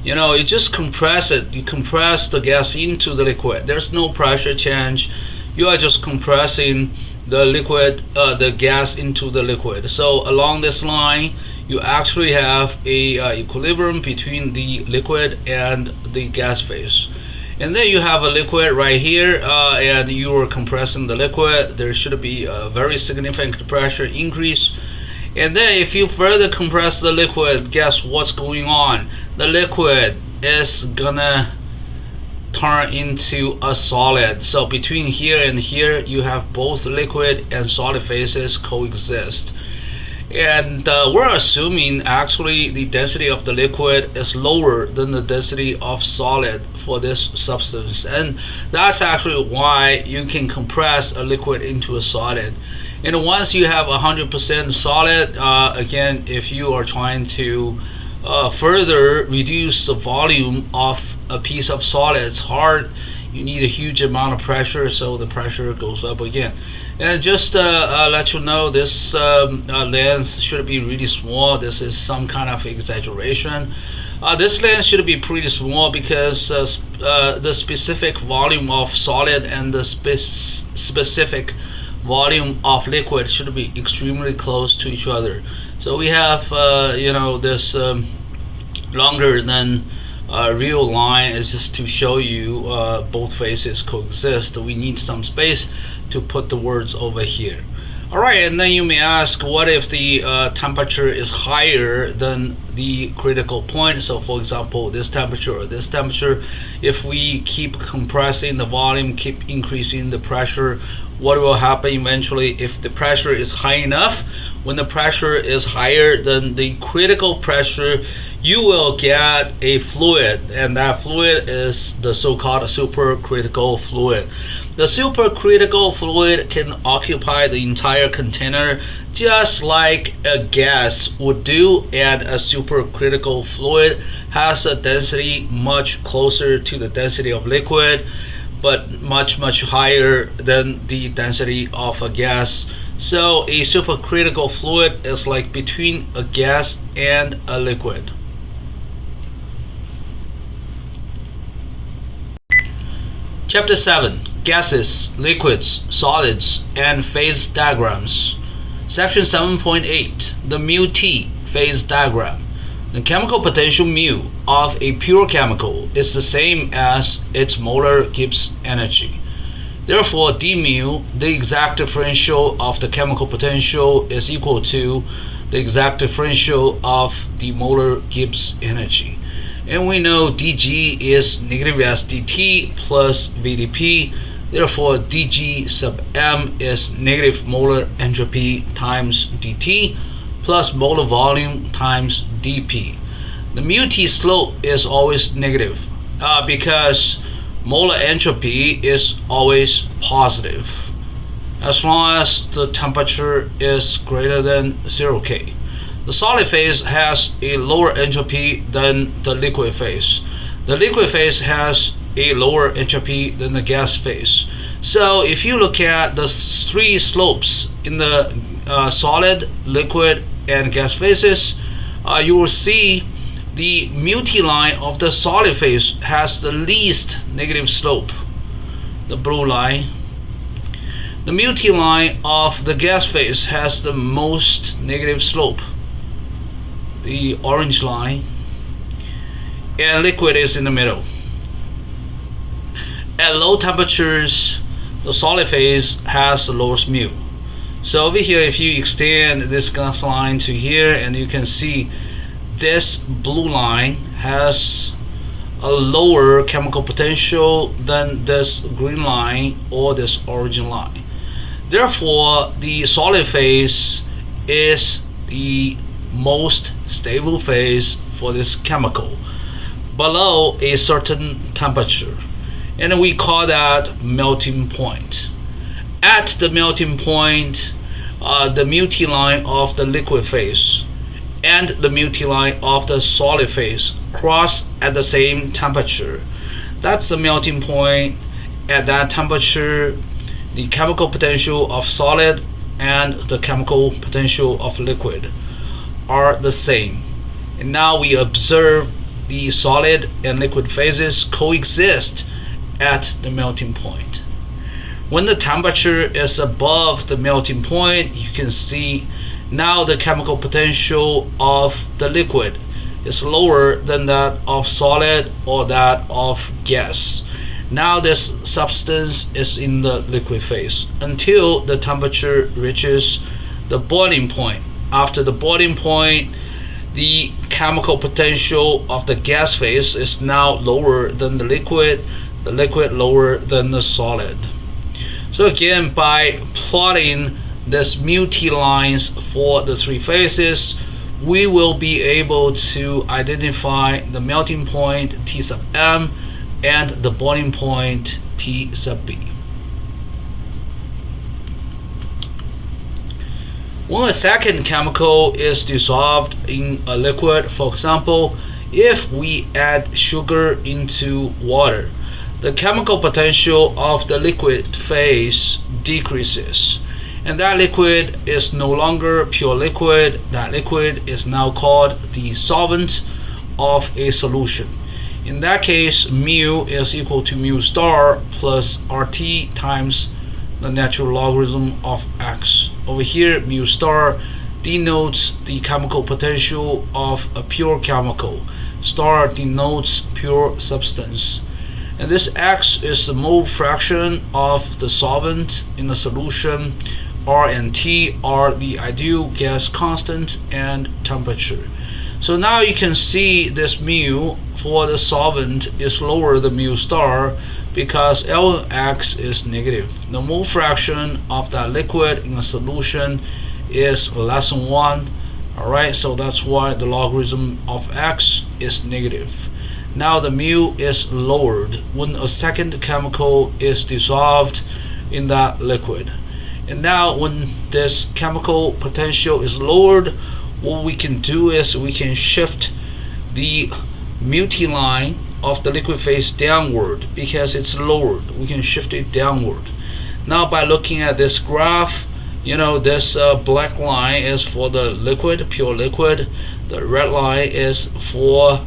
You just compress it. You compress the gas into the liquid. There's no pressure change. you are just compressing the liquid, the gas into the liquid. So along this line, you actually have a equilibrium between the liquid and the gas phase. And then you have a liquid right here, and you are compressing the liquid. There should be a very significant pressure increase. And then if you further compress the liquid, guess what's going on? The liquid is gonna turn into a solid. So between here and here, you have both liquid and solid phases coexist. And we're assuming actually the density of the liquid is lower than the density of solid for this substance, and that's actually why you can compress a liquid into a solid. And once you have 100% solid, again, if you are trying to further reduce the volume of a piece of solid, it's hard. You need a huge amount of pressure, so the pressure goes up again. And just let you know, this lens should be really small. This is some kind of exaggeration. This lens should be pretty small because the specific volume of solid and the specific volume of liquid should be extremely close to each other. So we have this longer than real line is just to show you both phases coexist. We need some space to put the words over here. Alright, and then you may ask, what if the temperature is higher than the critical point? So for example, this temperature or this temperature, if we keep compressing the volume, keep increasing the pressure, what will happen eventually? If the pressure is high enough, when the pressure is higher than the critical pressure, you will get a fluid, and that fluid is the so-called supercritical fluid. The supercritical fluid can occupy the entire container just like a gas would do, and a supercritical fluid has a density much closer to the density of liquid, but much higher than the density of a gas. So a supercritical fluid is like between a gas and a liquid. Chapter 7. Gases, Liquids, Solids, and Phase Diagrams. Section 7.8. The mu-T phase diagram. The chemical potential mu of a pure chemical is the same as its molar Gibbs energy. Therefore, d mu, the exact differential of the chemical potential, is equal to the exact differential of the molar Gibbs energy. And we know dg is negative s dt plus vdp. Therefore, dg sub m is negative molar entropy times dt plus molar volume times dp. The mu-T slope is always negative because molar entropy is always positive as long as the temperature is greater than 0K. The solid phase has a lower entropy than the liquid phase. The liquid phase has a lower entropy than the gas phase. So if you look at the three slopes in the solid, liquid, and gas phases, you will see the mu-T line of the solid phase has the least negative slope, the blue line. The mu-T line of the gas phase has the most negative slope, the orange line, and liquid is in the middle. At low temperatures, the solid phase has the lowest mu. So over here, if you extend this gas line to here, and you can see this blue line has a lower chemical potential than this green line or this orange line. Therefore, the solid phase is the most stable phase for this chemical below a certain temperature, and we call that melting point. At the melting point, the mu-T line of the liquid phase and the mu-T line of the solid phase cross at the same temperature. That's the melting point. At that temperature, the chemical potential of solid and the chemical potential of liquid are the same. And now we observe the solid and liquid phases coexist at the melting point. when the temperature is above the melting point, you can see now the chemical potential of the liquid is lower than that of solid or that of gas. Now this substance is in the liquid phase until the temperature reaches the boiling point. After the boiling point, the chemical potential of the gas phase is now lower than the liquid lower than the solid. So again, by plotting this mu-T lines for the three phases, we will be able to identify the melting point T sub M and the boiling point T sub B. When a second chemical is dissolved in a liquid, for example, if we add sugar into water, the chemical potential of the liquid phase decreases, and that liquid is no longer pure liquid. That liquid is now called the solvent of a solution. In that case, mu is equal to mu star plus RT times the natural logarithm of x. Over here, mu star denotes the chemical potential of a pure chemical. Star denotes pure substance. And this x is the mole fraction of the solvent in the solution. R and T are the ideal gas constant and temperature. So now you can see this mu for the solvent is lower than mu star because Lx is negative. The mole fraction of that liquid in a solution is less than 1. Alright, so that's why the logarithm of x is negative. Now the mu is lowered when a second chemical is dissolved in that liquid. And now when this chemical potential is lowered, what we can do is we can shift the mu-T line of the liquid phase downward because it's lowered. We can shift it downward. Now by looking at this graph, this black line is for the liquid, pure liquid. The red line is for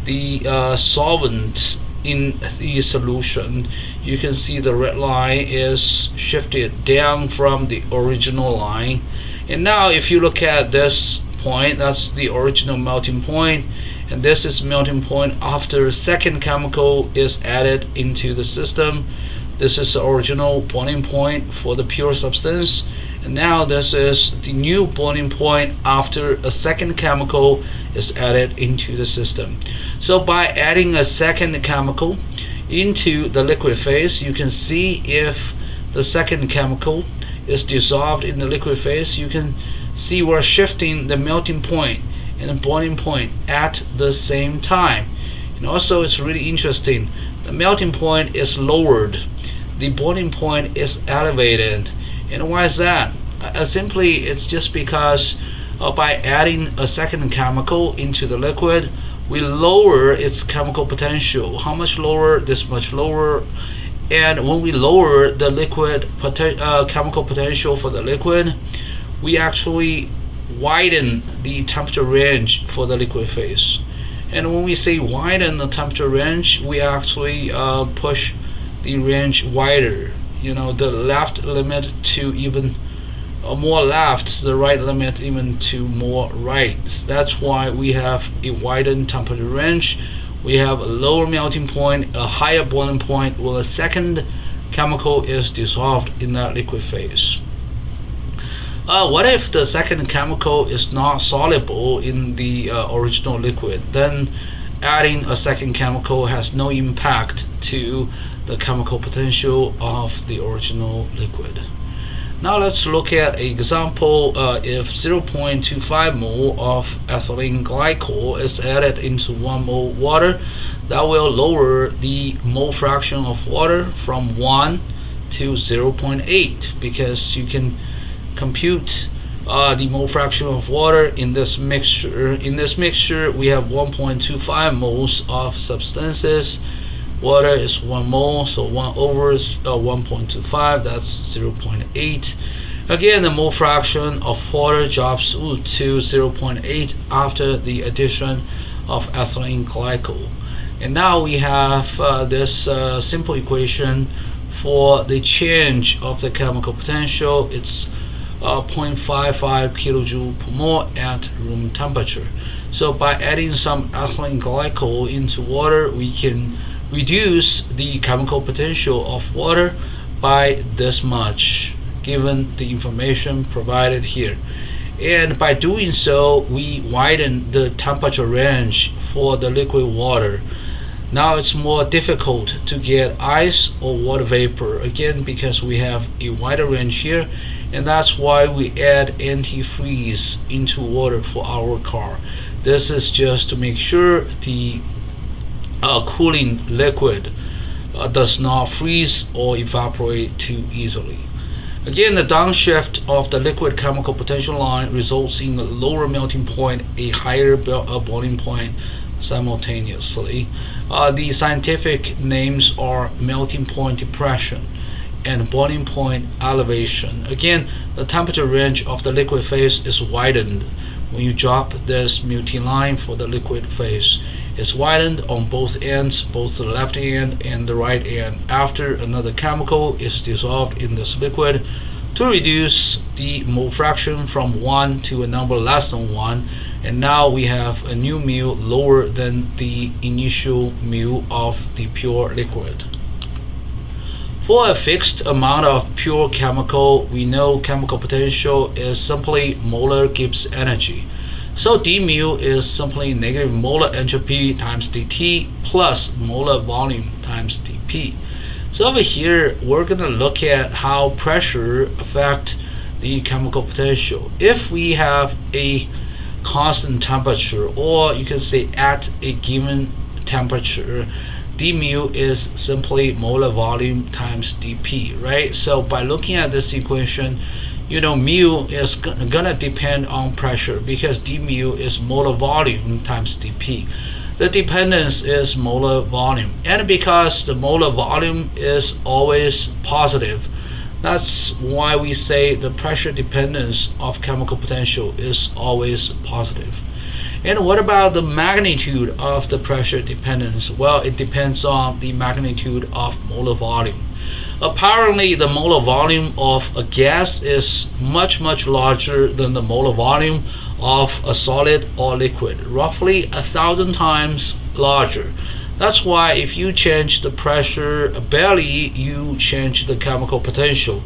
the solvent in the solution. You can see the red line is shifted down from the original line. And now if you look at this point, that's the original melting point, and this is melting point after a second chemical is added into the system. This is the original boiling point for the pure substance, and now this is the new boiling point after a second chemical is added into the system. So by adding a second chemical into the liquid phase, you can see if the second chemical is dissolved in the liquid phase. You can see we're shifting the melting point and the boiling point at the same time. And also it's really interesting, the melting point is lowered, the boiling point is elevated. And why is that? Simply it's just because by adding a second chemical into the liquid, we lower its chemical potential. How much lower? This much lower. And when we lower the liquid chemical potential for the liquid, we actually widen the temperature range for the liquid phase. And when we say widen the temperature range, we actually push the range wider. The left limit to even more left, the right limit even to more right. That's why we have a widened temperature range. We have a lower melting point, a higher boiling point when a second chemical is dissolved in that liquid phase. What if the second chemical is not soluble in the original liquid? Then adding a second chemical has no impact to the chemical potential of the original liquid. Now let's look at an example. If 0.25 mole of ethylene glycol is added into 1 mole water, that will lower the mole fraction of water from 1 to 0.8, because you can compute the mole fraction of water in this mixture. In this mixture, we have 1.25 moles of substances. Water is 1 mole, so 1 over 1.25, that's 0.8. Again, the mole fraction of water drops to 0.8 after the addition of ethylene glycol. And now we have this simple equation for the change of the chemical potential, it's 0.55 kilojoule per mole at room temperature. So by adding some ethylene glycol into water, we can reduce the chemical potential of water by this much, given the information provided here. And by doing so, we widen the temperature range for the liquid water. Now it's more difficult to get ice or water vapor, again because we have a wider range here, and that's why we add antifreeze into water for our car. This is just to make sure the cooling liquid does not freeze or evaporate too easily. Again, the downshift of the liquid chemical potential line results in a lower melting point, a higher boiling point simultaneously. The scientific names are melting point depression and boiling point elevation. Again, the temperature range of the liquid phase is widened when you drop this melting line for the liquid phase. It's widened on both ends, both the left end and the right end, after another chemical is dissolved in this liquid to reduce the mole fraction from 1 to a number less than 1, and now we have a new mu lower than the initial mu of the pure liquid. For a fixed amount of pure chemical, we know chemical potential is simply molar Gibbs energy. So d mu is simply negative molar entropy times dt plus molar volume times dp. So over here, we're going to look at how pressure affects the chemical potential. If we have a constant temperature, or you can say at a given temperature, d mu is simply molar volume times dp, right? So by looking at this equation, you know mu is gonna depend on pressure because d mu is molar volume times dp. The dependence is molar volume, and because the molar volume is always positive, that's why we say the pressure dependence of chemical potential is always positive. And what about the magnitude of the pressure dependence? Well, it depends on the magnitude of molar volume. Apparently, the molar volume of a gas is much larger than the molar volume of a solid or liquid, roughly 1,000 times larger. That's why if you change the pressure barely, you change the chemical potential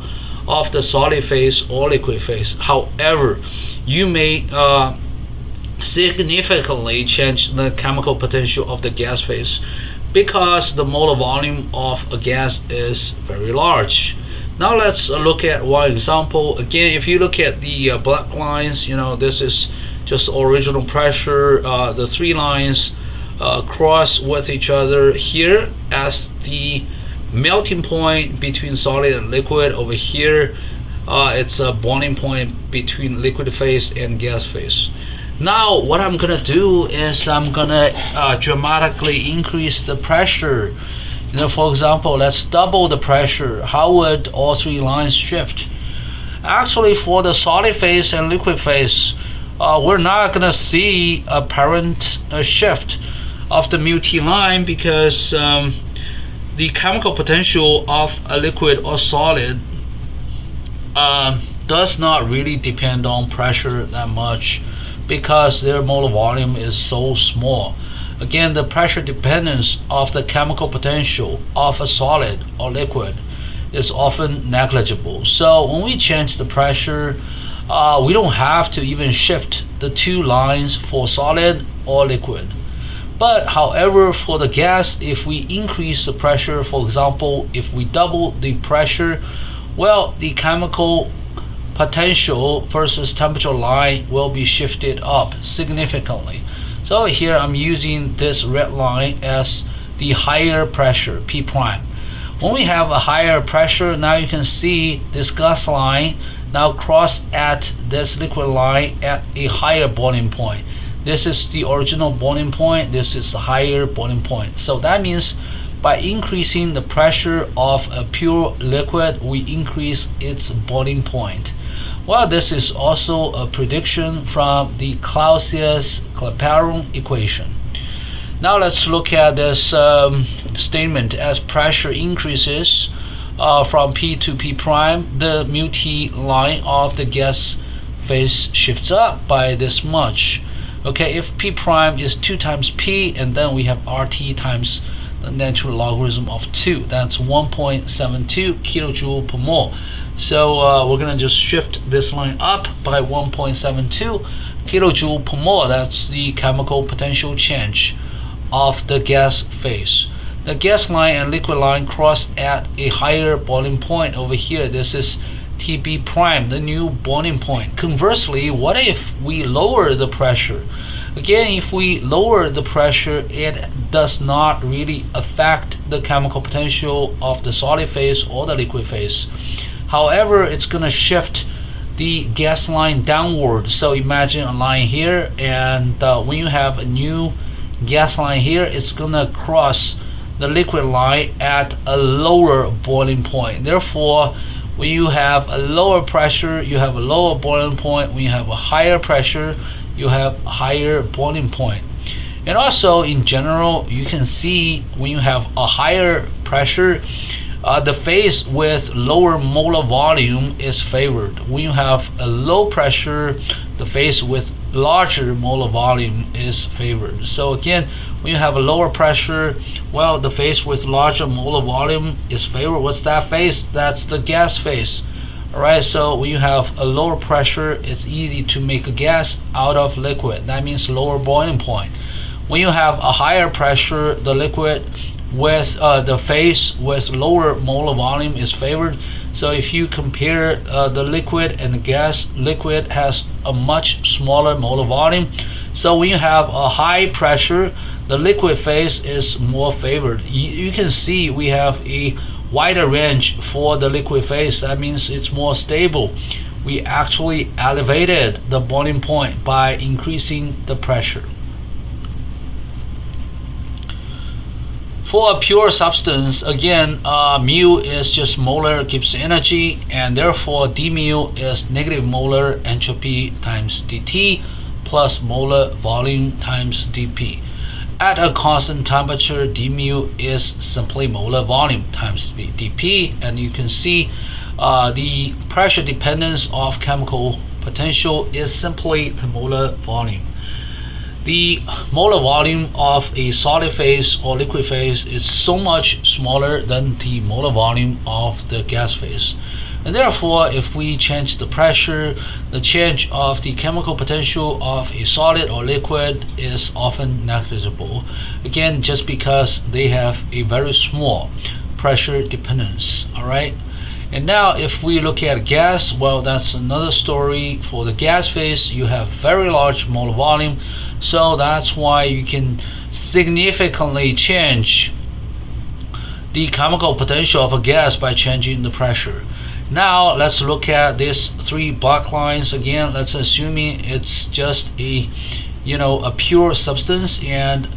of the solid phase or liquid phase. However, you may significantly change the chemical potential of the gas phase because the molar volume of a gas is very large. Now let's look at one example. Again, if you look at the black lines, you know, this is just original pressure. The three lines cross with each other here as the melting point between solid and liquid. Over here, it's a boiling point between liquid phase and gas phase. Now what I'm gonna do is I'm gonna dramatically increase the pressure. You know, for example, let's double the pressure. How would all three lines shift? Actually, for the solid phase and liquid phase, we're not gonna see apparent shift of the melting line because the chemical potential of a liquid or solid does not really depend on pressure that much because their molar volume is so small. Again, the pressure dependence of the chemical potential of a solid or liquid is often negligible. So when we change the pressure, we don't have to even shift the two lines for solid or liquid. But however, for the gas, if we increase the pressure, for example, if we double the pressure, well, the chemical potential versus temperature line will be shifted up significantly. So here I'm using this red line as the higher pressure, P prime. When we have a higher pressure, now you can see this gas line now cross at this liquid line at a higher boiling point. This is the original boiling point, this is the higher boiling point. So that means by increasing the pressure of a pure liquid, we increase its boiling point. Well, this is also a prediction from the Clausius-Clapeyron equation. Now let's look at this statement. As pressure increases, from P to P prime, the mu T line of the gas phase shifts up by this much. Okay, if P prime is 2 times P, and then we have RT times the natural logarithm of 2, that's 1.72 kilojoule per mole. So we're gonna just shift this line up by 1.72 kilojoule per mole. That's the chemical potential change of the gas phase. The gas line and liquid line cross at a higher boiling point over here. This is TB prime, the new boiling point. Conversely, what if we lower the pressure? Again, if we lower the pressure, it does not really affect the chemical potential of the solid phase or the liquid phase. However, it's going to shift the gas line downward. So imagine a line here, and when you have a new gas line here, it's going to cross the liquid line at a lower boiling point. Therefore, when you have a lower pressure, you have a lower boiling point. When you have a higher pressure, you have a higher boiling point. And also, in general, you can see when you have a higher pressure, the phase with lower molar volume is favored. When you have a low pressure, the phase with larger molar volume is favored. So again, when you have a lower pressure, well, the phase with larger molar volume is favored. What's that phase? That's the gas phase. Alright, so when you have a lower pressure, it's easy to make a gas out of liquid. That means lower boiling point. When you have a higher pressure, the liquid with the phase with lower molar volume is favored. So if you compare the liquid and the gas, liquid has a much smaller molar volume. So when you have a high pressure, the liquid phase is more favored. You can see we have a wider range for the liquid phase. That means it's more stable. We actually elevated the boiling point by increasing the pressure. For a pure substance, again, mu is just molar Gibbs energy, and therefore d mu is negative molar entropy times dt plus molar volume times dp. At a constant temperature, d mu is simply molar volume times dp, and you can see the pressure dependence of chemical potential is simply the molar volume. The molar volume of a solid phase or liquid phase is so much smaller than the molar volume of the gas phase. And therefore, if we change the pressure, the change of the chemical potential of a solid or liquid is often negligible. Again, just because they have a very small pressure dependence. Alright? And now if we look at gas, well, that's another story. For the gas phase, you have very large molar volume, so that's why you can significantly change the chemical potential of a gas by changing the pressure. Now let's look at these 3 black lines again. Let's assume it's just a pure substance, and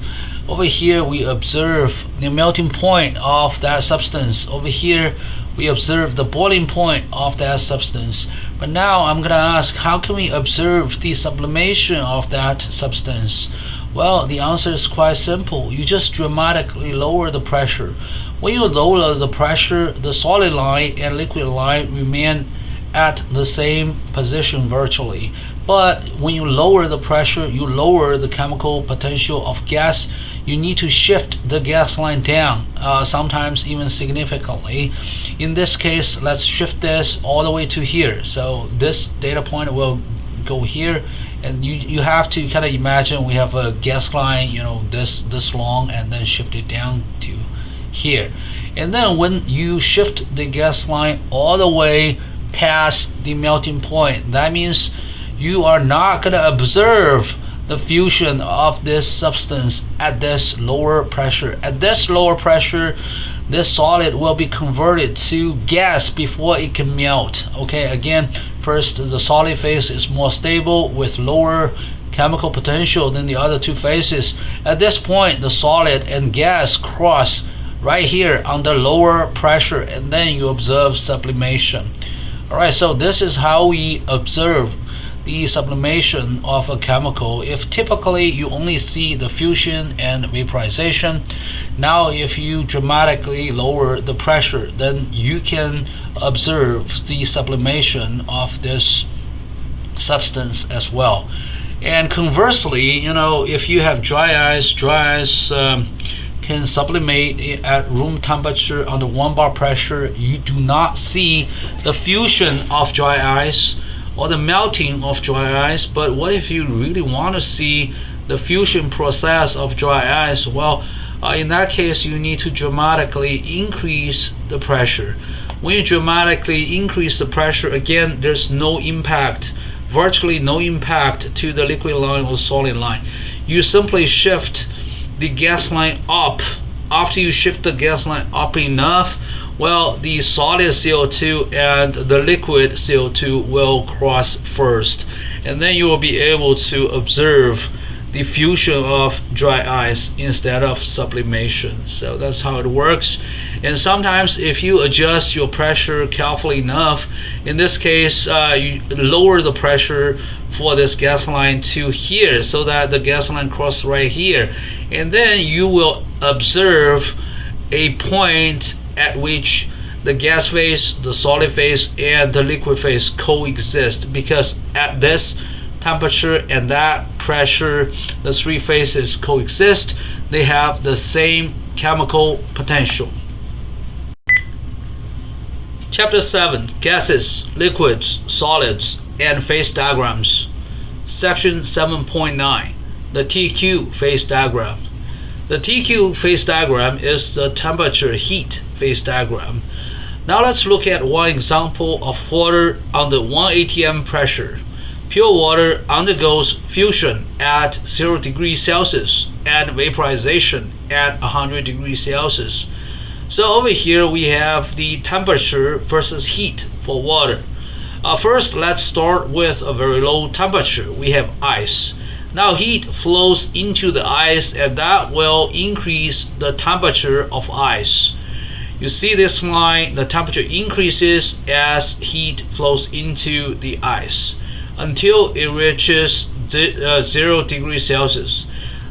over here we observe the melting point of that substance. Over here we observe the boiling point of that substance. But now I'm gonna ask, how can we observe the sublimation of that substance? Well, the answer is quite simple. You just dramatically lower the pressure. When you lower the pressure, the solid line and liquid line remain at the same position virtually. But when you lower the pressure, you lower the chemical potential of gas. You need to shift the gas line down, sometimes even significantly. In this case, let's shift this all the way to here. So this data point will go here, and you have to kind of imagine we have a gas line, this long, and then shift it down to here. And then when you shift the gas line all the way past the melting point, that means you are not going to observe the fusion of this substance at this lower pressure. At this lower pressure, this solid will be converted to gas before it can melt. Okay, again, first, the solid phase is more stable with lower chemical potential than the other 2 phases. At this point, the solid and gas cross right here under lower pressure, and then you observe sublimation. Alright, so this is how we observe the sublimation of a chemical if typically you only see the fusion and vaporization. Now if you dramatically lower the pressure, then you can observe the sublimation of this substance as well. And conversely, if you have dry ice can sublimate at room temperature under 1 bar pressure. You do not see the fusion of dry ice or the melting of dry ice. But what if you really want to see the fusion process of dry ice? Well, in that case, you need to dramatically increase the pressure. When you dramatically increase the pressure, again, there's no impact, virtually no impact to the liquid line or solid line. You simply shift the gas line up. After you shift the gas line up enough, well, the solid CO2 and the liquid CO2 will cross first, and then you will be able to observe the fusion of dry ice instead of sublimation. So that's how it works. And sometimes if you adjust your pressure carefully enough, in this case you lower the pressure for this gas line to here so that the gas line crosses right here, and then you will observe a point at which the gas phase, the solid phase, and the liquid phase coexist, because at this temperature and that pressure, the three phases coexist. They have the same chemical potential. Chapter 7, Gases, Liquids, Solids, and Phase Diagrams. Section 7.9, the TQ phase diagram. The TQ phase diagram is the temperature heat phase diagram. Now let's look at one example of water under 1 atm pressure. Pure water undergoes fusion at 0 degrees Celsius and vaporization at 100 degrees Celsius. So over here we have the temperature versus heat for water. First, let's start with a very low temperature. We have ice. Now heat flows into the ice, and that will increase the temperature of ice. You see this line, the temperature increases as heat flows into the ice until it reaches 0 degrees Celsius.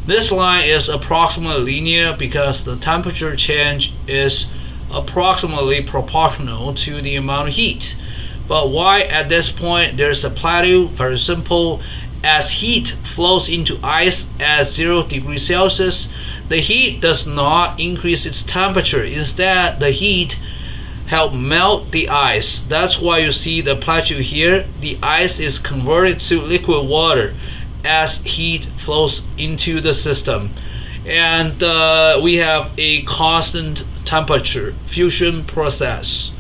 This line is approximately linear because the temperature change is approximately proportional to the amount of heat. But why at this point there's a plateau? Very simple. As heat flows into ice at 0 degrees Celsius, the heat does not increase its temperature. Instead, the heat help melt the ice. That's why you see the plateau here. The ice is converted to liquid water as heat flows into the system, and we have a constant temperature fusion process.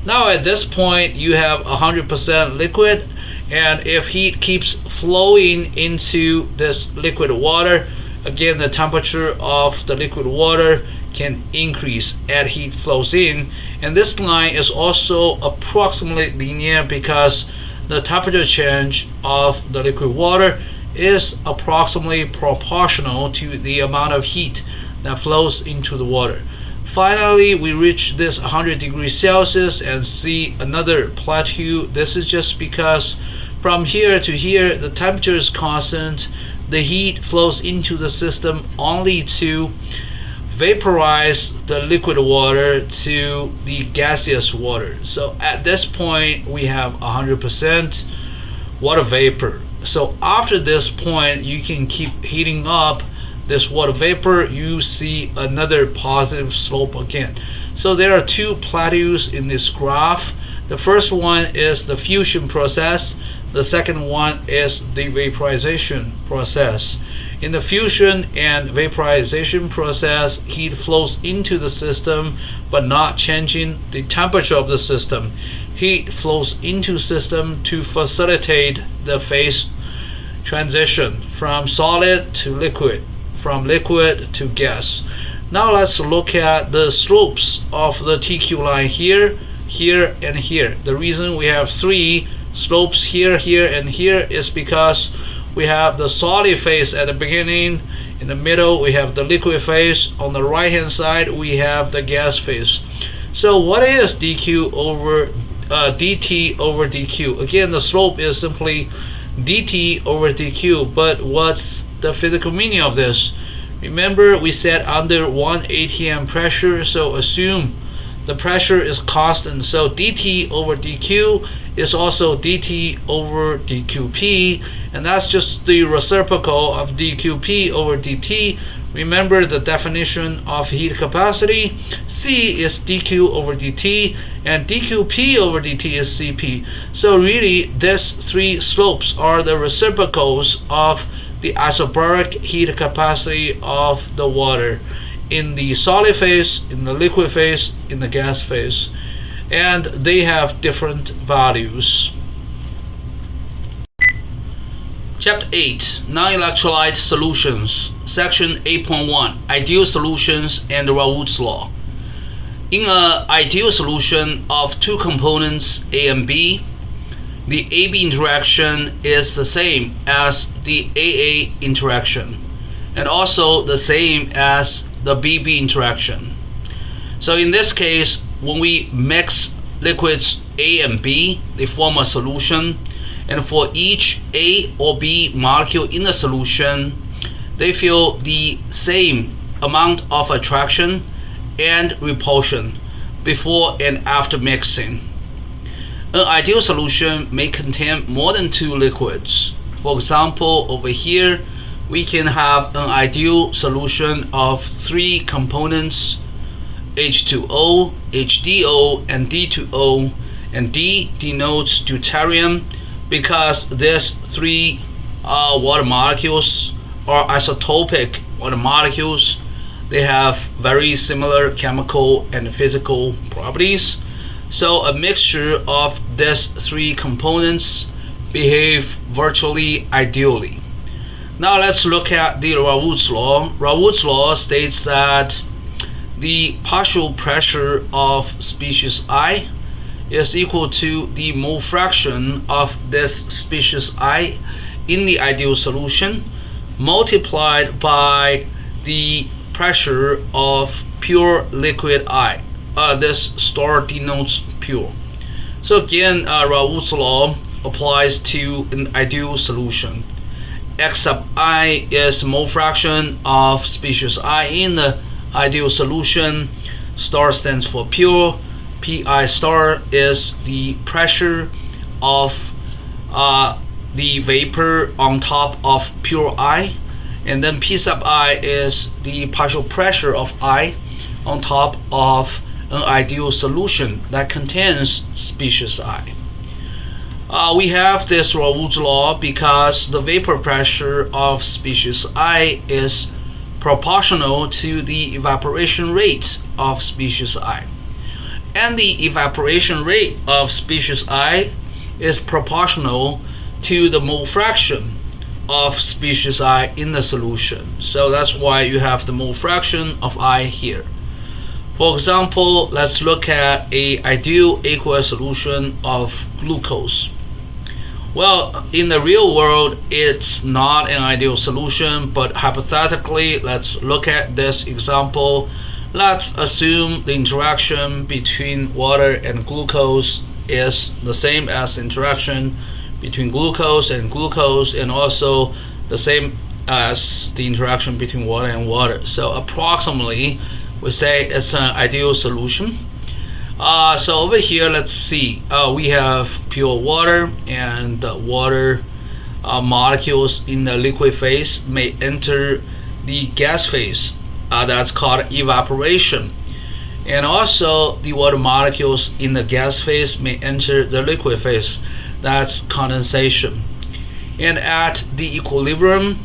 Now at this point you have 100% liquid, and if heat keeps flowing into this liquid water, again the temperature of the liquid water can increase as heat flows in. And this line is also approximately linear because the temperature change of the liquid water is approximately proportional to the amount of heat that flows into the water. Finally, we reach this 100 degrees Celsius and see another plateau. This is just because from here to here the temperature is constant. The heat flows into the system only to vaporize the liquid water to the gaseous water. So at this point we have 100% water vapor. So after this point you can keep heating up this water vapor. You see another positive slope again. So there are two plateaus in this graph. The first one is the fusion process. The second one is the vaporization process. In the fusion and vaporization process, heat flows into the system but not changing the temperature of the system. Heat flows into system to facilitate the phase transition from solid to liquid, from liquid to gas. Now let's look at the slopes of the TQ line here, here, and here. The reason we have three slopes here, here, and here is because we have the solid phase at the beginning. In the middle we have the liquid phase. On the right hand side we have the gas phase. So what is dq over dt over dq? Again, the slope is simply dt over dq. But what's the physical meaning of this? Remember, we said under 1 atm pressure, so assume the pressure is constant. So dt over dq is also dt over dqp, and that's just the reciprocal of dqp over dt. Remember the definition of heat capacity. C is dq over dt, and dqp over dt is cp. So really, these three slopes are the reciprocals of the isobaric heat capacity of the water in the solid phase, in the liquid phase, in the gas phase, and they have different values. Chapter 8, Non-Electrolyte Solutions, Section 8.1, Ideal Solutions and Raoult's Law. In an ideal solution of two components A and B, the AB interaction is the same as the AA interaction, and also the same as the BB interaction. So in this case, when we mix liquids A and B, they form a solution, and for each A or B molecule in the solution, they feel the same amount of attraction and repulsion before and after mixing. An ideal solution may contain more than two liquids. For example, over here, we can have an ideal solution of three components: H2O, HDO, and D2O, and D denotes deuterium because these three water molecules are isotopic water molecules. They have very similar chemical and physical properties. So a mixture of these three components behave virtually ideally. Now let's look at the Raoult's law. Raoult's law states that the partial pressure of species I is equal to the mole fraction of this species I in the ideal solution multiplied by the pressure of pure liquid I. This star denotes pure. So again, Raoult's law applies to an ideal solution. X sub I is mole fraction of species I in the ideal solution. Star stands for pure. Pi star is the pressure of the vapor on top of pure I, and then P sub I is the partial pressure of I on top of an ideal solution that contains species I. We have this Raoult's law because the vapor pressure of species I is proportional to the evaporation rate of species I, and the evaporation rate of species I is proportional to the mole fraction of species I in the solution. So that's why you have the mole fraction of I here. For example, let's look at an ideal aqueous solution of glucose. Well, in the real world, it's not an ideal solution, but hypothetically, let's look at this example. Let's assume the interaction between water and glucose is the same as interaction between glucose, and also the same as the interaction between water and water. So approximately, we say it's an ideal solution. So over here, let's see. We have pure water, and water molecules in the liquid phase may enter the gas phase. That's called evaporation. And also, the water molecules in the gas phase may enter the liquid phase. That's condensation. And at the equilibrium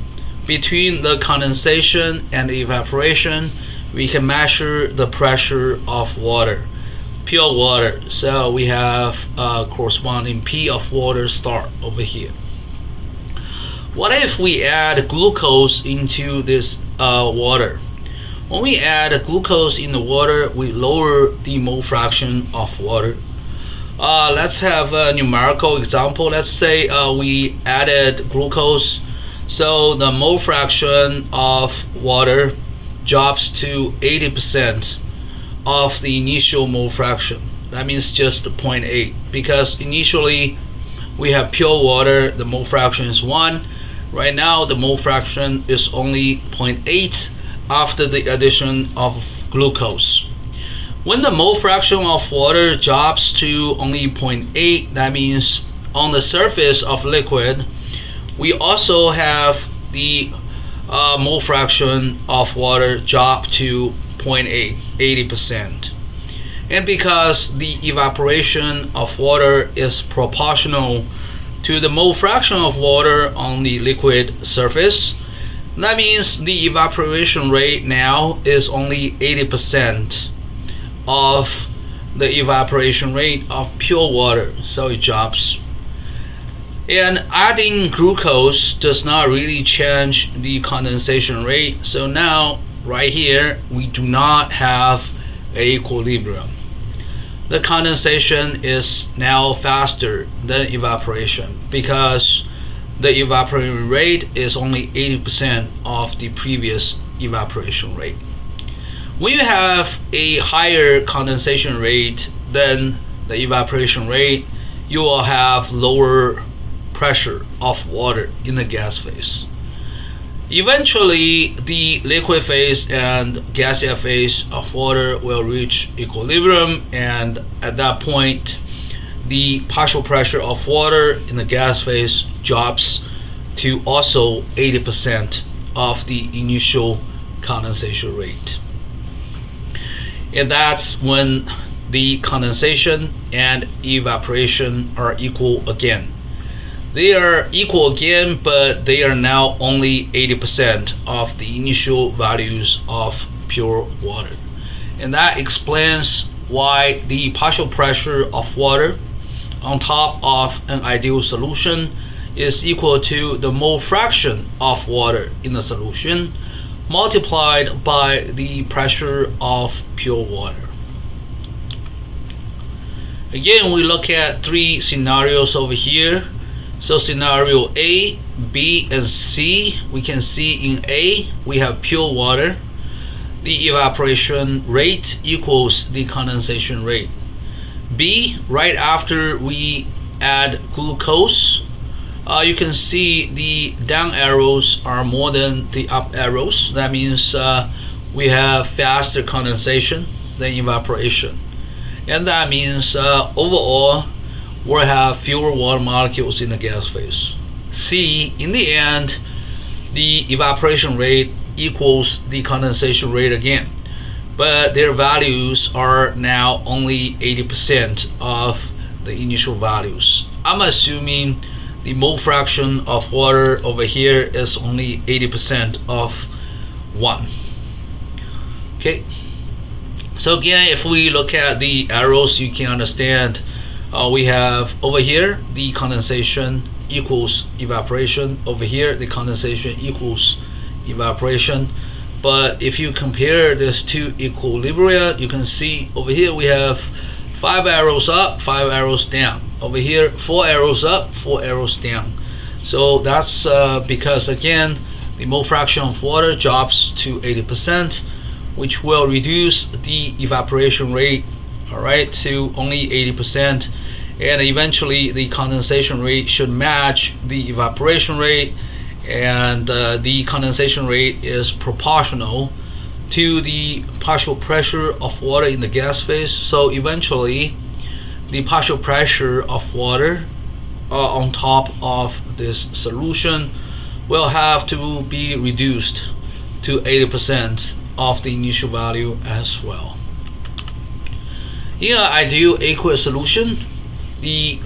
between the condensation and the evaporation, we can measure the pressure of water, pure water. So we have corresponding P of water star over here. What if we add glucose into this water? When we add glucose in the water, we lower the mole fraction of water. Let's have a numerical example. Let's say we added glucose, so the mole fraction of water drops to 80% of the initial mole fraction. That means just 0.8, because initially we have pure water, the mole fraction is 1. Right now the mole fraction is only 0.8 after the addition of glucose. When the mole fraction of water drops to only 0.8, that means on the surface of liquid, we also have the mole fraction of water drop to 0.8, 80%. And because the evaporation of water is proportional to the mole fraction of water on the liquid surface, that means the evaporation rate now is only 80% of the evaporation rate of pure water, so it drops. And adding glucose does not really change the condensation rate, so now right here we do not have an equilibrium. The condensation is now faster than evaporation because the evaporation rate is only 80% of the previous evaporation rate. When you have a higher condensation rate than the evaporation rate, you will have lower pressure of water in the gas phase. Eventually, the liquid phase and gaseous phase of water will reach equilibrium, and at that point, the partial pressure of water in the gas phase drops to also 80% of the initial condensation rate. And that's when the condensation and evaporation are equal again. They are equal again, but they are now only 80% of the initial values of pure water. And that explains why the partial pressure of water on top of an ideal solution is equal to the mole fraction of water in the solution multiplied by the pressure of pure water. Again, we look at 3 scenarios over here. So scenario A, B, and C, we can see in A, we have pure water. The evaporation rate equals the condensation rate. B, right after we add glucose, you can see the down arrows are more than the up arrows. That means we have faster condensation than evaporation. And that means overall, we'll have fewer water molecules in the gas phase. C, in the end, the evaporation rate equals the condensation rate again, but their values are now only 80% of the initial values. I'm assuming the mole fraction of water over here is only 80% of 1. Okay, so again, if we look at the arrows, you can understand we have over here the condensation equals evaporation, over here the condensation equals evaporation. But if you compare this to equilibria, you can see over here we have 5 arrows up, 5 arrows down. Over here 4 arrows up, 4 arrows down. So that's because again the mole fraction of water drops to 80%, which will reduce the evaporation rate, alright, to only 80%, and eventually the condensation rate should match the evaporation rate, and the condensation rate is proportional to the partial pressure of water in the gas phase. So eventually the partial pressure of water on top of this solution will have to be reduced to 80% of the initial value as well. In an ideal aqueous solution, the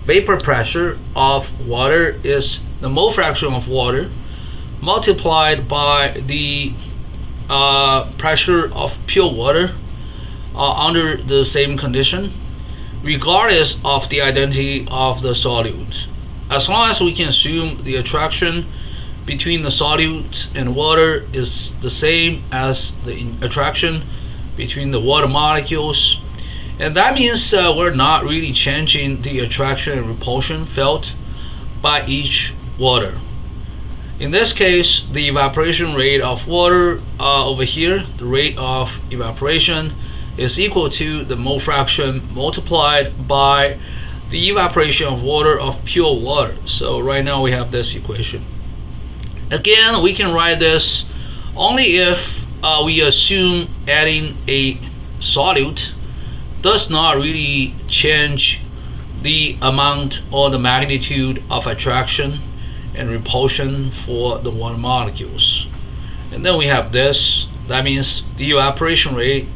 vapor pressure of water is the mole fraction of water multiplied by the pressure of pure water under the same condition, regardless of the identity of the solute. As long as we can assume the attraction between the solute and water is the same as the attraction between the water molecules, and that means we're not really changing the attraction and repulsion felt by each water. In this case, the evaporation rate of water over here, the rate of evaporation is equal to the mole fraction multiplied by the evaporation of water of pure water. So right now we have this equation. Again, we can write this only if we assume adding a solute does not really change the amount or the magnitude of attraction and repulsion for the water molecules. And then we have this. That means the evaporation rate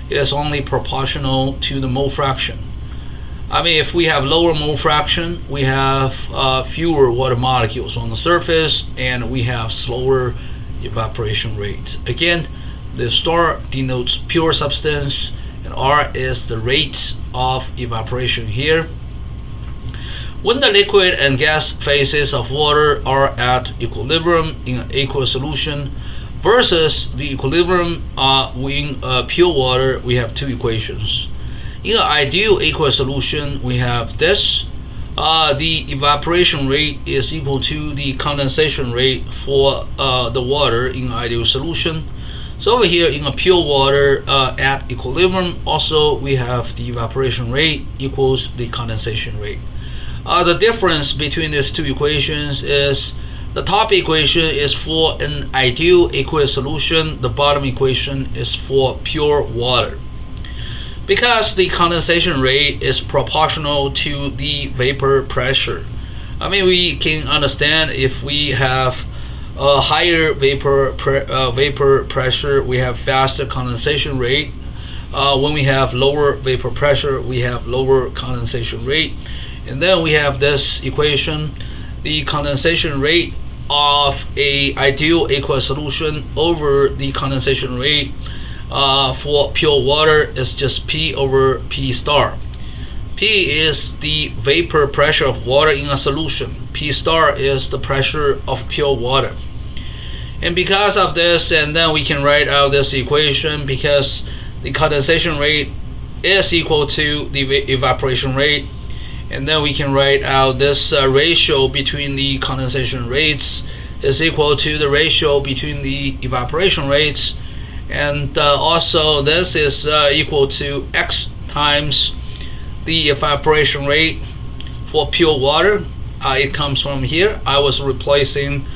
is only proportional to the mole fraction. I mean, if we have lower mole fraction, we have fewer water molecules on the surface, and we have slower evaporation rate. Again, the star denotes pure substance, and R is the rate of evaporation here. When the liquid and gas phases of water are at equilibrium in an aqueous solution versus the equilibrium in pure water, we have two equations. In an ideal aqueous solution, we have this. The evaporation rate is equal to the condensation rate for the water in an ideal solution. So over here in a pure water at equilibrium, also we have the evaporation rate equals the condensation rate. The difference between these two equations is the top equation is for an ideal aqueous solution, the bottom equation is for pure water. Because the condensation rate is proportional to the vapor pressure. I mean, we can understand if we have a higher vapor pressure, we have faster condensation rate. When we have lower vapor pressure, we have lower condensation rate. And then we have this equation, the condensation rate of a ideal aqueous solution over the condensation rate for pure water is just P over P star. P is the vapor pressure of water in a solution. P star is the pressure of pure water. And because of this, and then we can write out this equation because the condensation rate is equal to the evaporation rate. And then we can write out this ratio between the condensation rates is equal to the ratio between the evaporation rates. And also this is equal to X times the evaporation rate for pure water. It comes from here. I was replacing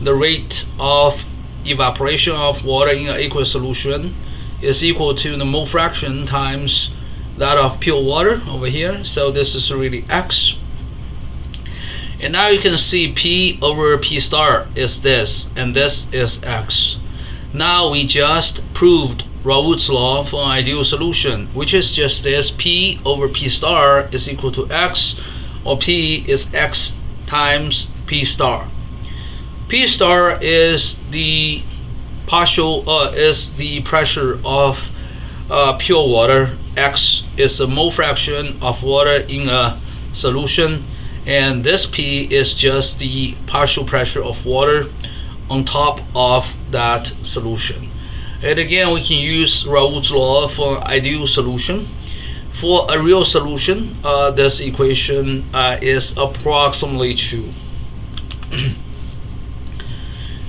the rate of evaporation of water in an aqueous solution is equal to the mole fraction times that of pure water over here. So this is really X. And now you can see P over P star is this, and this is X. Now we just proved Raoult's law for an ideal solution, which is just this: P over P star is equal to X, or P is X times P star. P star is the pressure of pure water. X is the mole fraction of water in a solution, and this P is just the partial pressure of water on top of that solution. And again, we can use Raoult's law for an ideal solution. For a real solution, this equation is approximately true.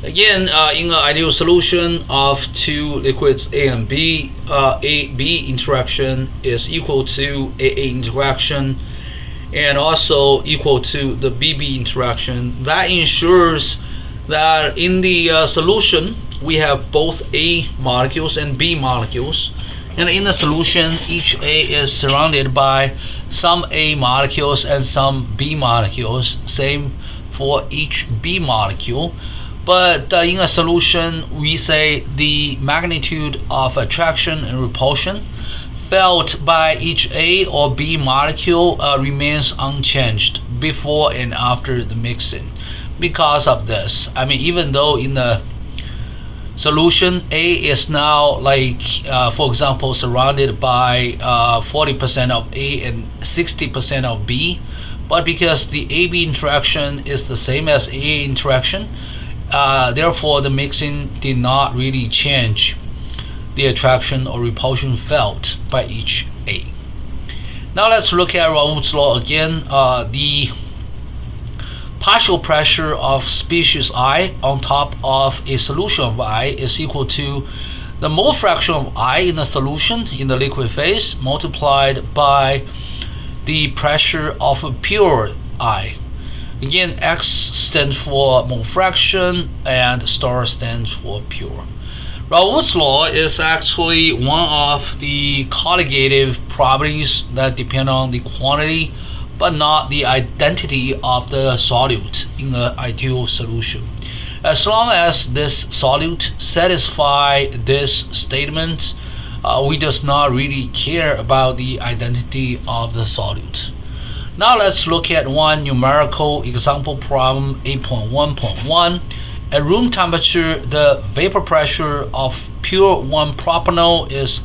Again, in an ideal solution of two liquids A and B, A-B interaction is equal to A-A interaction and also equal to the B-B interaction. That ensures that in the solution we have both A molecules and B molecules, and in the solution each A is surrounded by some A molecules and some B molecules, same for each B molecule. But in a solution, we say the magnitude of attraction and repulsion felt by each A or B molecule remains unchanged before and after the mixing. Because of this, I mean, even though in the solution A is now like, for example, surrounded by 40% of A and 60% of B, but because the AB interaction is the same as AA interaction, therefore the mixing did not really change the attraction or repulsion felt by each A. Now let's look at Raoult's law again. The partial pressure of species I on top of a solution of I is equal to the mole fraction of I in the solution in the liquid phase multiplied by the pressure of a pure I. Again, X stands for mole fraction and star stands for pure. Raoult's law is actually one of the colligative properties that depend on the quantity but not the identity of the solute in the ideal solution. As long as this solute satisfies this statement, we does not really care about the identity of the solute. Now let's look at one numerical example problem 8.1.1. At room temperature, the vapor pressure of pure 1-propanol is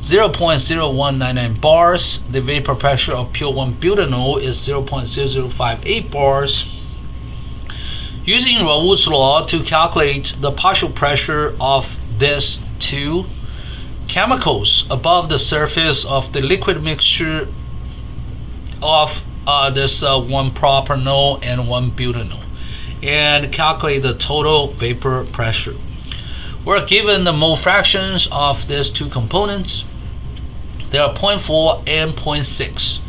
0.0199 bars. The vapor pressure of pure 1-butanol is 0.0058 bars. Using Raoult's law to calculate the partial pressure of these two chemicals above the surface of the liquid mixture of this 1-propanol and 1-butanol, and calculate the total vapor pressure. We're given the mole fractions of these two components. They are 0.4 and 0.6.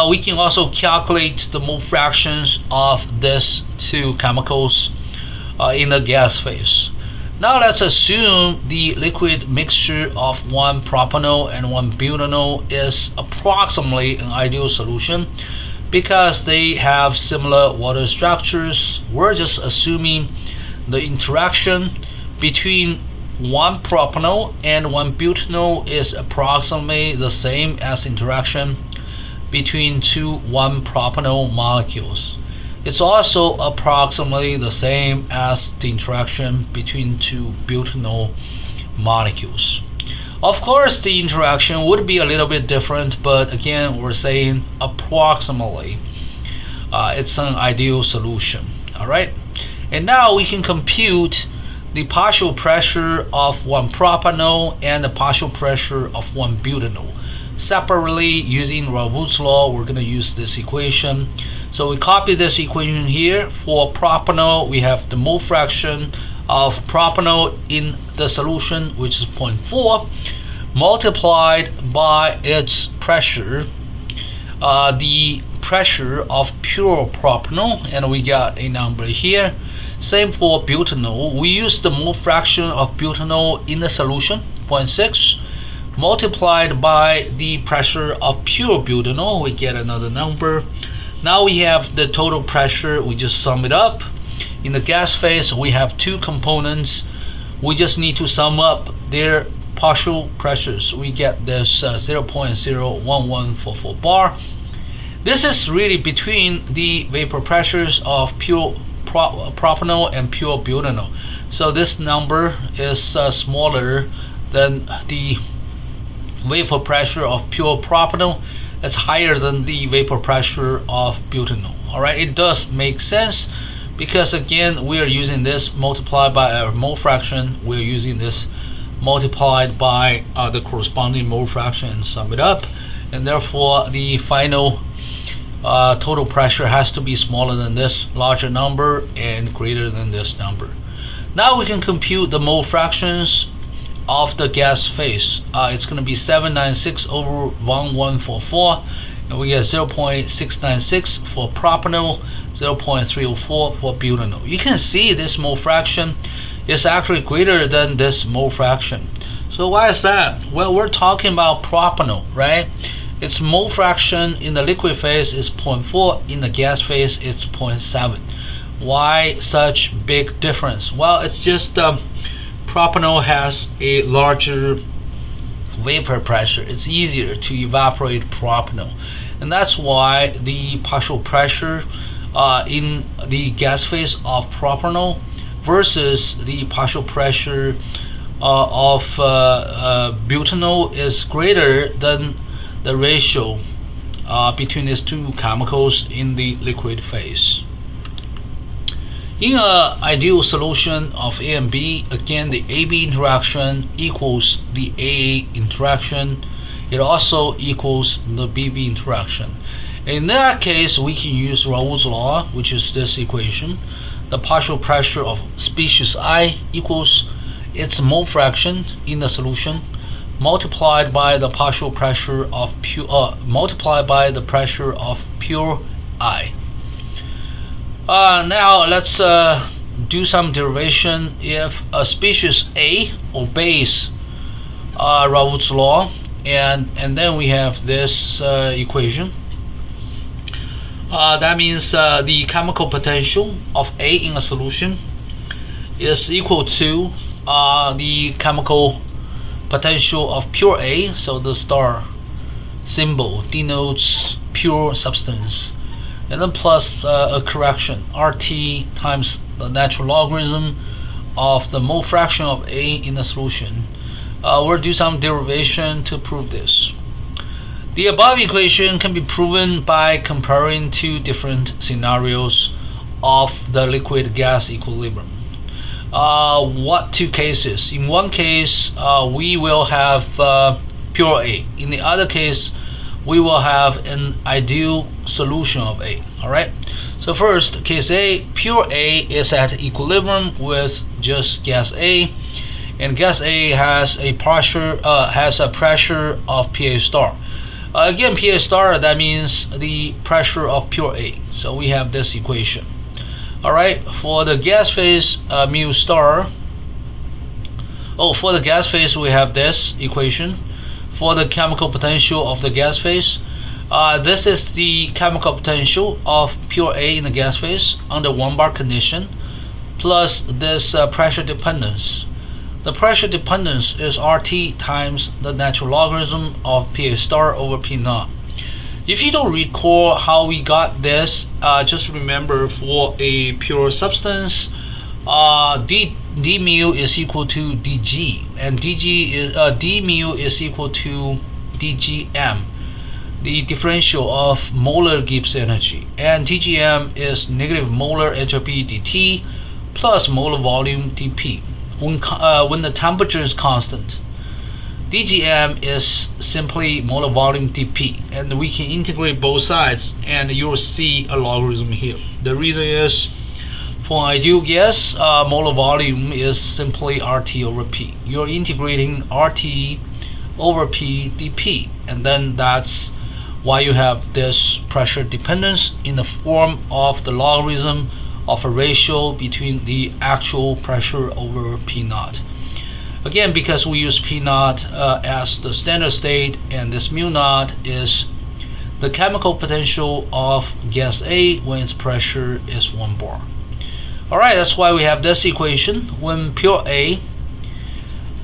We can also calculate the mole fractions of these two chemicals in the gas phase. Now let's assume the liquid mixture of 1-propanol and 1-butanol is approximately an ideal solution. Because they have similar water structures, we're just assuming the interaction between 1-propanol and 1-butanol is approximately the same as interaction between two 1-propanol molecules. It's also approximately the same as the interaction between two butanol molecules. Of course, the interaction would be a little bit different, but again, we're saying approximately. It's an ideal solution. Alright? And now we can compute the partial pressure of 1-propanol and the partial pressure of 1-butanol. Separately, using Raoult's law, we're going to use this equation. So we copy this equation here. For propanol, we have the mole fraction of propanol in the solution, which is 0.4, multiplied by its pressure, the pressure of pure propanol, and we got a number here. Same for butanol. We use the mole fraction of butanol in the solution, 0.6, multiplied by the pressure of pure butanol, we get another number. Now we have the total pressure, we just sum it up. In the gas phase, we have two components. We just need to sum up their partial pressures. We get this 0.01144 bar. This is really between the vapor pressures of pure propanol and pure butanol. So this number is smaller than the vapor pressure of pure propanol. It's higher than the vapor pressure of butanol. Alright, it does make sense, because again, we are using this multiplied by our mole fraction. We're using this multiplied by the corresponding mole fraction and sum it up, and therefore the final total pressure has to be smaller than this larger number and greater than this number. Now we can compute the mole fractions of the gas phase. It's going to be 796 over 1144, and we get 0.696 for propanol, 0.304 for butanol. You can see this mole fraction is actually greater than this mole fraction. So why is that? Well, we're talking about propanol, right? Its mole fraction in the liquid phase is 0.4, in the gas phase it's 0.7. Why such big difference? Well, it's just propanol has a larger vapor pressure. It's easier to evaporate propanol, and that's why the partial pressure in the gas phase of propanol versus the partial pressure of butanol is greater than the ratio between these two chemicals in the liquid phase. In an ideal solution of A and B, again, the AB interaction equals the AA interaction. It also equals the BB interaction. In that case, we can use Raoult's law, which is this equation. The partial pressure of species I equals its mole fraction in the solution multiplied by the partial pressure of multiplied by the pressure of pure I. Now let's do some derivation. If a species A obeys Raoult's law, and then we have this equation. That means the chemical potential of A in a solution is equal to the chemical potential of pure A, so the star symbol denotes pure substance, and then plus a correction, RT times the natural logarithm of the mole fraction of A in the solution. We'll do some derivation to prove this. The above equation can be proven by comparing two different scenarios of the liquid-gas equilibrium. What two cases? In one case, we will have pure A. In the other case, we will have an ideal solution of A. Alright? So first, case A, pure A is at equilibrium with just gas A, and gas A has a pressure of PA star. Again, PA star, that means the pressure of pure A. So we have this equation. Alright, for the gas phase, mu star. For the gas phase, we have this equation. For the chemical potential of the gas phase, this is the chemical potential of pure A in the gas phase under 1 bar condition, plus this pressure dependence. The pressure dependence is RT times the natural logarithm of PA star over P naught. If you don't recall how we got this, just remember for a pure substance, d mu is equal to dg, and d mu is equal to dgm, the differential of molar Gibbs energy, and dgm is negative molar entropy dt plus molar volume dp when the temperature is constant. dgm is simply molar volume dp, and we can integrate both sides, and you will see a logarithm here. The reason is, for ideal gas, molar volume is simply RT over P. You're integrating RT over P dP, and then that's why you have this pressure dependence in the form of the logarithm of a ratio between the actual pressure over P naught. Again, because we use P naught as the standard state, and this mu naught is the chemical potential of gas A when its pressure is 1 bar. Alright, that's why we have this equation. When pure A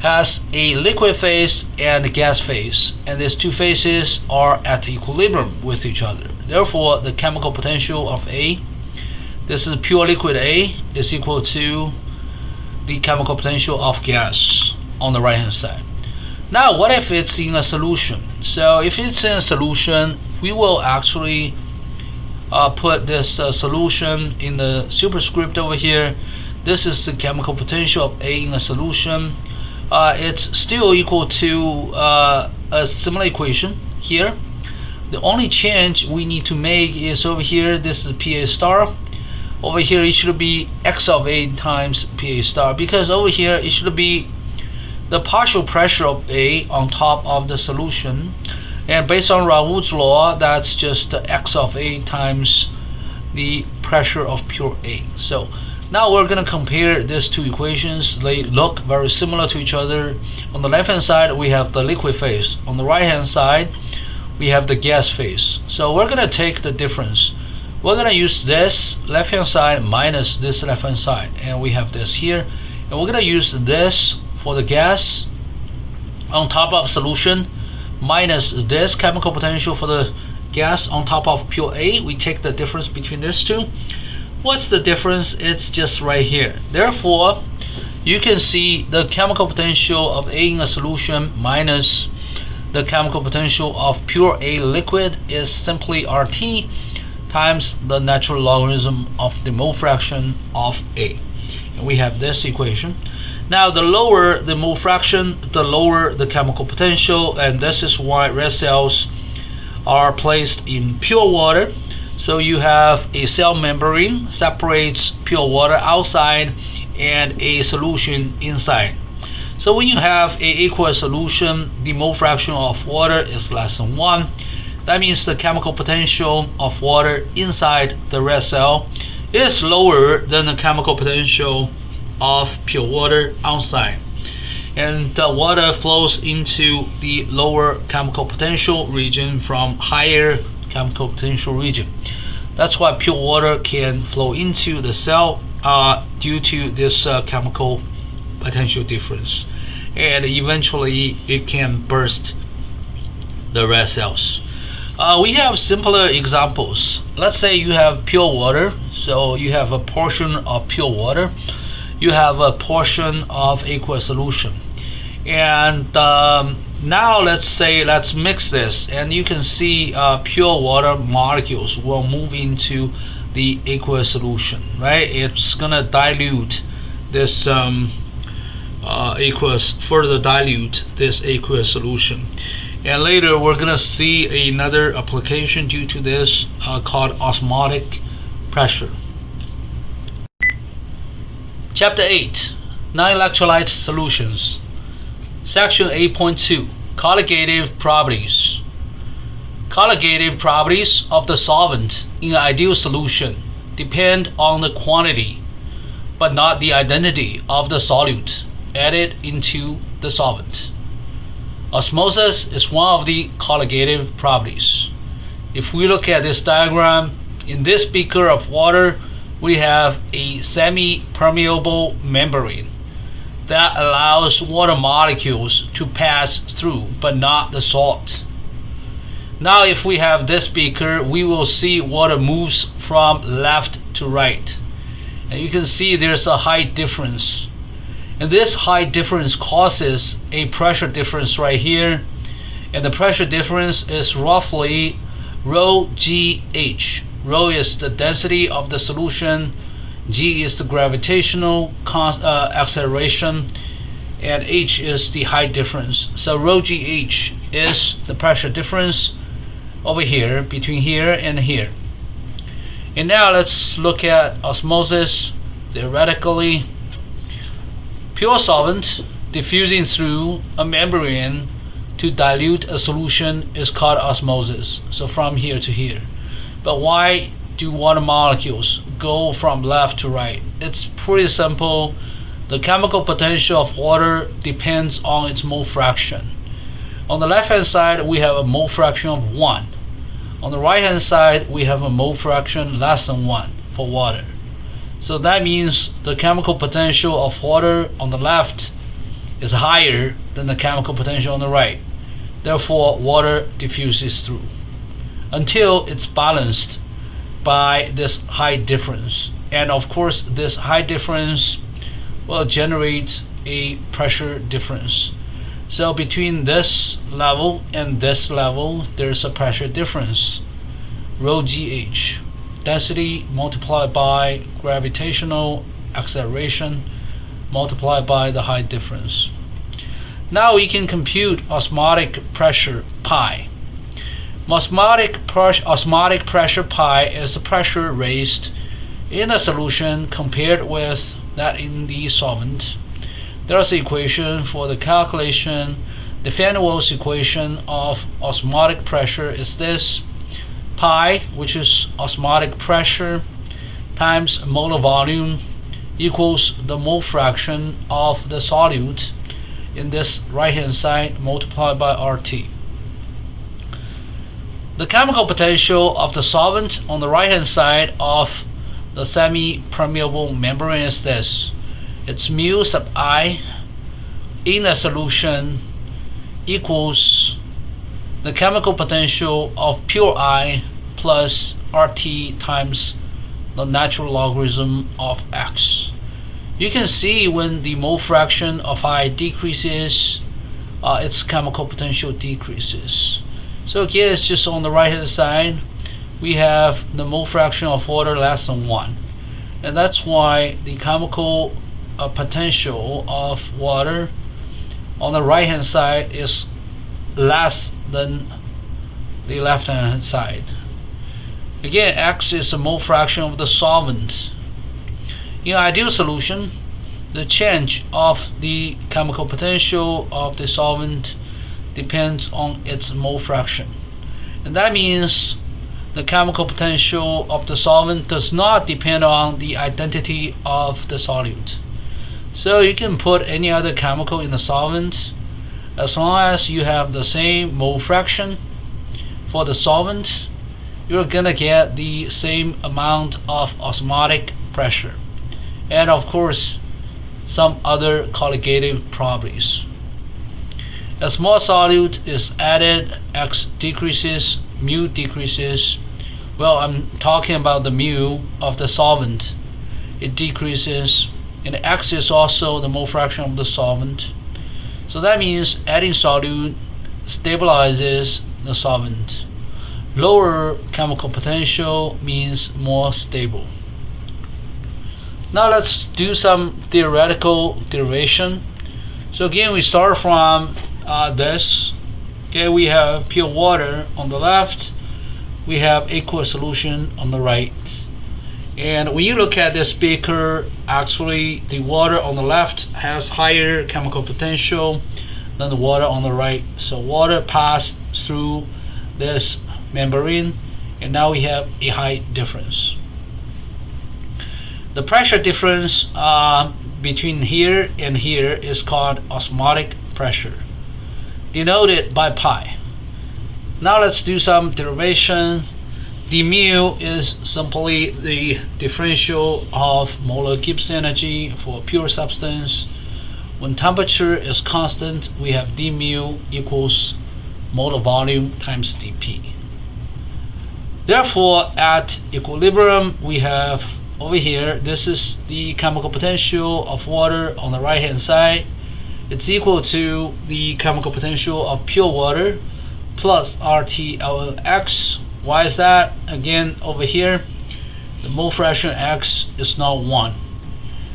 has a liquid phase and a gas phase, and these two phases are at equilibrium with each other. Therefore, the chemical potential of A, this is pure liquid A, is equal to the chemical potential of gas on the right hand side. Now, what if it's in a solution? So if it's in a solution, we will actually put this solution in the superscript over here. This is the chemical potential of A in a solution. It's still equal to a similar equation here. The only change we need to make is over here, this is PA star. Over here it should be X of A times PA star, because over here it should be the partial pressure of A on top of the solution, and based on Raoult's law, that's just X of A times the pressure of pure A. So now we're going to compare these two equations. They look very similar to each other. On the left hand side we have the liquid phase, on the right hand side we have the gas phase. So we're going to take the difference. We're going to use this left hand side minus this left hand side, and we have this here, and we're going to use this for the gas on top of solution minus this chemical potential for the gas on top of pure A. We take the difference between these two. What's the difference? It's just right here. Therefore, you can see the chemical potential of A in a solution minus the chemical potential of pure A liquid is simply RT times the natural logarithm of the mole fraction of A. And we have this equation. Now, the lower the mole fraction, the lower the chemical potential, and this is why red cells are placed in pure water. So you have a cell membrane separates pure water outside and a solution inside. So when you have a aqueous solution, the mole fraction of water is less than 1. That means the chemical potential of water inside the red cell is lower than the chemical potential of pure water outside. And the water flows into the lower chemical potential region from higher chemical potential region. That's why pure water can flow into the cell due to this chemical potential difference. And eventually it can burst the red cells. We have simpler examples. Let's say you have pure water, so you have a portion of pure water, you have a portion of aqueous solution, and now let's mix this, and you can see pure water molecules will move into the aqueous solution, right? It's gonna dilute this further dilute this aqueous solution. And later we're gonna see another application due to this called osmotic pressure. Chapter 8, Non-electrolyte solutions. Section 8.2, colligative properties. Colligative properties of the solvent in an ideal solution depend on the quantity, but not the identity of the solute added into the solvent. Osmosis is one of the colligative properties. If we look at this diagram, in this beaker of water, we have a semi-permeable membrane that allows water molecules to pass through, but not the salt. Now if we have this beaker, we will see water moves from left to right. And you can see there's a height difference. And this height difference causes a pressure difference right here. And the pressure difference is roughly rho GH. Rho is the density of the solution, G is the gravitational acceleration, and H is the height difference. So rho GH is the pressure difference over here, between here and here. And now let's look at osmosis. Theoretically, pure solvent diffusing through a membrane to dilute a solution is called osmosis. So from here to here. But why do water molecules go from left to right? It's pretty simple. The chemical potential of water depends on its mole fraction. On the left hand side we have a mole fraction of 1. On the right hand side we have a mole fraction less than 1 for water. So that means the chemical potential of water on the left is higher than the chemical potential on the right. Therefore water diffuses through until it's balanced by this height difference. And of course this height difference will generate a pressure difference. So between this level and this level there's a pressure difference, rho GH, density multiplied by gravitational acceleration multiplied by the height difference. Now we can compute osmotic pressure pi. Osmotic pressure pi is the pressure raised in a solution compared with that in the solvent. There's an equation for the calculation. The van der Waals equation of osmotic pressure is this: pi, which is osmotic pressure, times molar volume equals the mole fraction of the solute in this right hand side multiplied by RT. The chemical potential of the solvent on the right hand side of the semi-permeable membrane is this. It's mu sub I in a solution equals the chemical potential of pure I plus RT times the natural logarithm of X. You can see when the mole fraction of I decreases, its chemical potential decreases. So again, it's just on the right hand side we have the mole fraction of water less than 1, and that's why the chemical potential of water on the right hand side is less than the left hand side. Again, X is the mole fraction of the solvent. In ideal solution, the change of the chemical potential of the solvent depends on its mole fraction. And that means the chemical potential of the solvent does not depend on the identity of the solute. So you can put any other chemical in the solvent as long as you have the same mole fraction for the solvent, you're gonna get the same amount of osmotic pressure, and of course some other colligative properties. As more solute is added, X decreases, mu decreases. Well, I'm talking about the mu of the solvent. It decreases, and X is also the mole fraction of the solvent. So that means adding solute stabilizes the solvent. Lower chemical potential means more stable. Now let's do some theoretical derivation. So again, we start from this. Okay, we have pure water on the left, we have aqueous solution on the right. And when you look at this beaker, actually the water on the left has higher chemical potential than the water on the right. So water passed through this membrane, and now we have a height difference. The pressure difference between here and here is called osmotic pressure, denoted by pi. Now let's do some derivation. The mu is simply the differential of molar Gibbs energy for a pure substance. When temperature is constant, we have d mu equals molar volume times dp. Therefore, at equilibrium, we have over here, this is the chemical potential of water on the right hand side. It's equal to the chemical potential of pure water plus RT Lx. Why is that? Again, over here, the mole fraction X is not 1.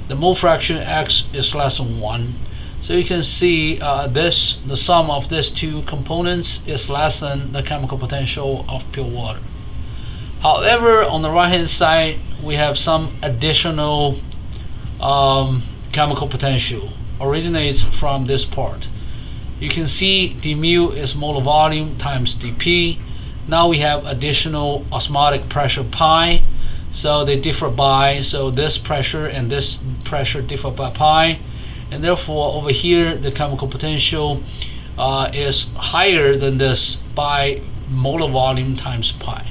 The mole fraction X is less than 1. So you can see the sum of these two components is less than the chemical potential of pure water. However, on the right hand side, we have some additional chemical potential originates from this part. You can see d mu is molar volume times dp. Now we have additional osmotic pressure pi, so they differ by, so this pressure and this pressure differ by pi, and therefore over here the chemical potential is higher than this by molar volume times pi.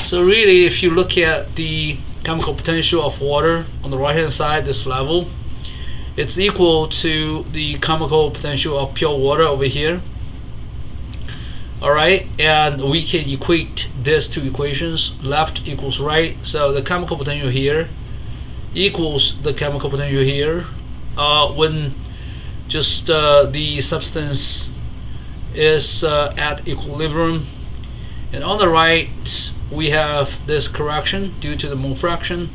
So really, if you look at the chemical potential of water on the right hand side, this level, it's equal to the chemical potential of pure water over here. Alright, and we can equate these two equations, left equals right. So the chemical potential here equals the chemical potential here when just the substance is at equilibrium. And on the right, we have this correction due to the mole fraction.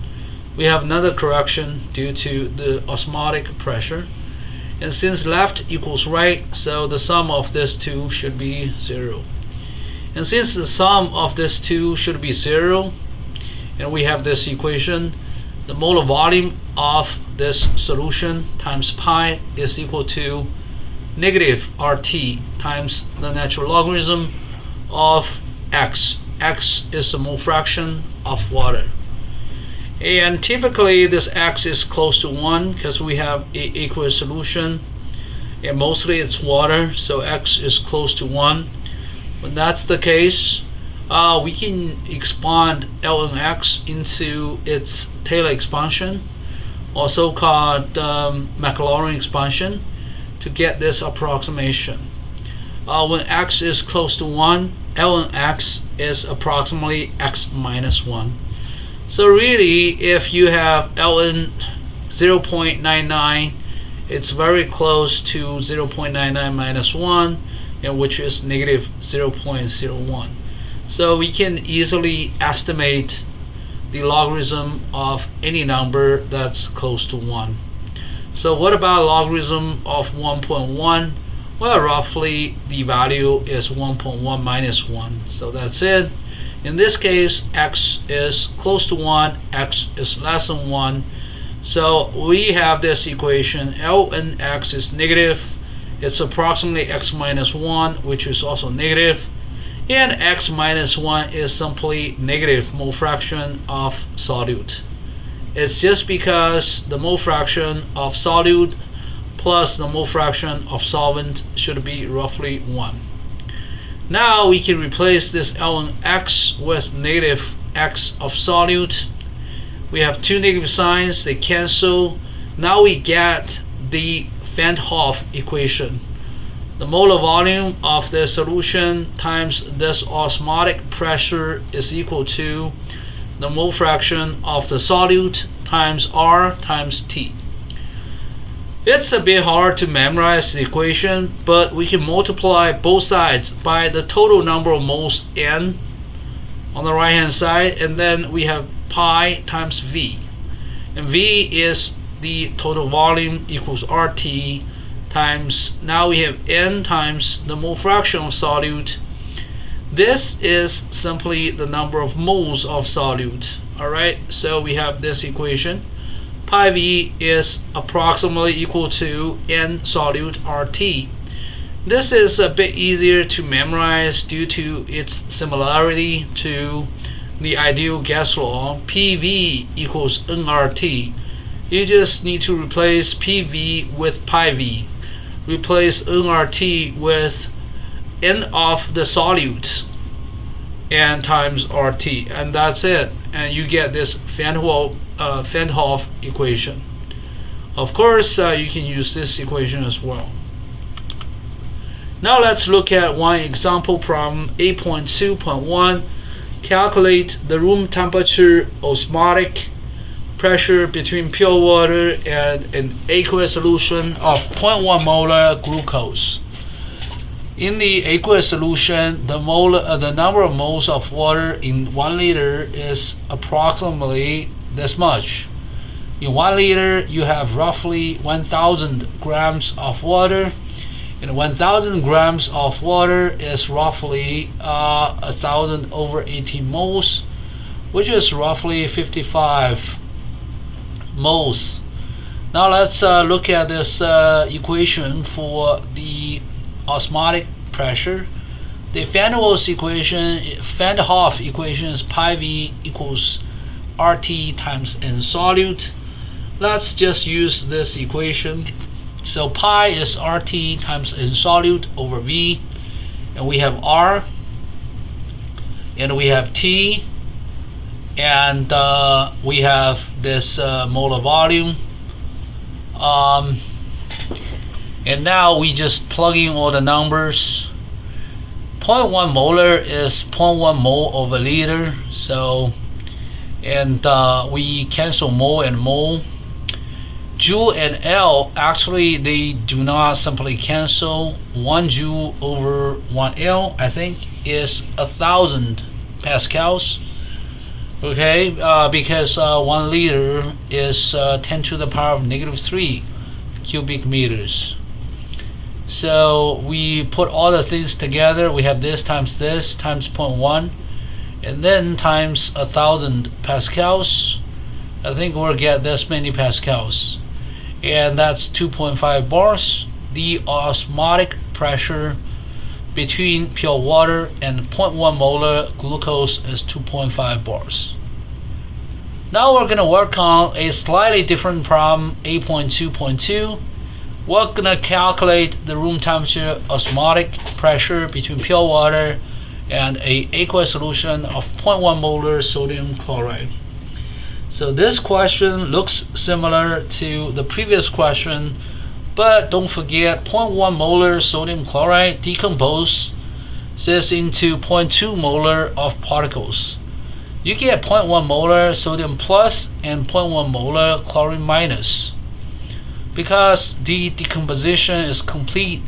We have another correction due to the osmotic pressure. And since left equals right, so the sum of these two should be 0. And since the sum of these two should be 0, and we have this equation, the molar volume of this solution times pi is equal to negative RT times the natural logarithm of X. X is the mole fraction of water. And typically this X is close to 1 because we have an aqueous solution, and mostly it's water, so X is close to 1. When that's the case, we can expand ln X into its Taylor expansion, also called Maclaurin expansion, to get this approximation. When X is close to 1, ln X is approximately X minus 1. So really, if you have ln 0.99, it's very close to 0.99 minus 1, and which is negative 0.01. So we can easily estimate the logarithm of any number that's close to 1. So what about logarithm of 1.1? Well, roughly the value is 1.1 minus 1. So that's it. In this case, X is close to 1, X is less than 1. So we have this equation, ln(x) is negative. It's approximately x minus 1, which is also negative. And x minus 1 is simply negative mole fraction of solute. It's just because the mole fraction of solute plus the mole fraction of solvent should be roughly 1. Now we can replace this ln(x) with negative x of solute. We have two negative signs, they cancel. Now we get the Van Hoff equation. The molar volume of the solution times this osmotic pressure is equal to the mole fraction of the solute times R times T. It's a bit hard to memorize the equation, but we can multiply both sides by the total number of moles N on the right hand side, and then we have pi times V. And V is the total volume equals RT times, now we have N times the mole fraction of solute. This is simply the number of moles of solute. Alright, so we have this equation. Pi V is approximately equal to N solute RT. This is a bit easier to memorize due to its similarity to the ideal gas law. PV equals nRT. You just need to replace PV with pi V. Replace nRT with N of the solute and times RT, and that's it, and you get this Van Hoff equation. Of course, you can use this equation as well. Now let's look at one example problem, 8.2.1. Calculate the room temperature osmotic pressure between pure water and an aqueous solution of 0.1 molar glucose. In the aqueous solution, the number of moles of water in 1 liter is approximately this much. In 1 liter, you have roughly 1,000 grams of water, and 1,000 grams of water is roughly 1,000 over 18 moles, which is roughly 55 moles. Now let's look at this equation for the osmotic pressure. The Van Hoff equation is pi V equals RT times N solute. Let's just use this equation. So pi is RT times N solute over V, and we have R, and we have T, and we have this molar volume. And now we just plug in all the numbers. 0.1 molar is 0.1 mole over liter. So, and we cancel mole and mole. Joule and L, actually they do not simply cancel. 1 joule over 1 L, I think, is 1,000 pascals. Okay, because 1 liter is 10 to the power of -3 cubic meters. So we put all the things together. We have this times 0.1, and then times 1,000 pascals. I think we'll get this many pascals, and that's 2.5 bars. The osmotic pressure between pure water and 0.1 molar glucose is 2.5 bars. Now we're going to work on a slightly different problem, 8.2.2. We're going to calculate the room temperature osmotic pressure between pure water and a aqueous solution of 0.1 molar sodium chloride. So this question looks similar to the previous question, but don't forget 0.1 molar sodium chloride decomposes into 0.2 molar of particles. You get 0.1 molar sodium plus and 0.1 molar chlorine minus. Because the decomposition is complete,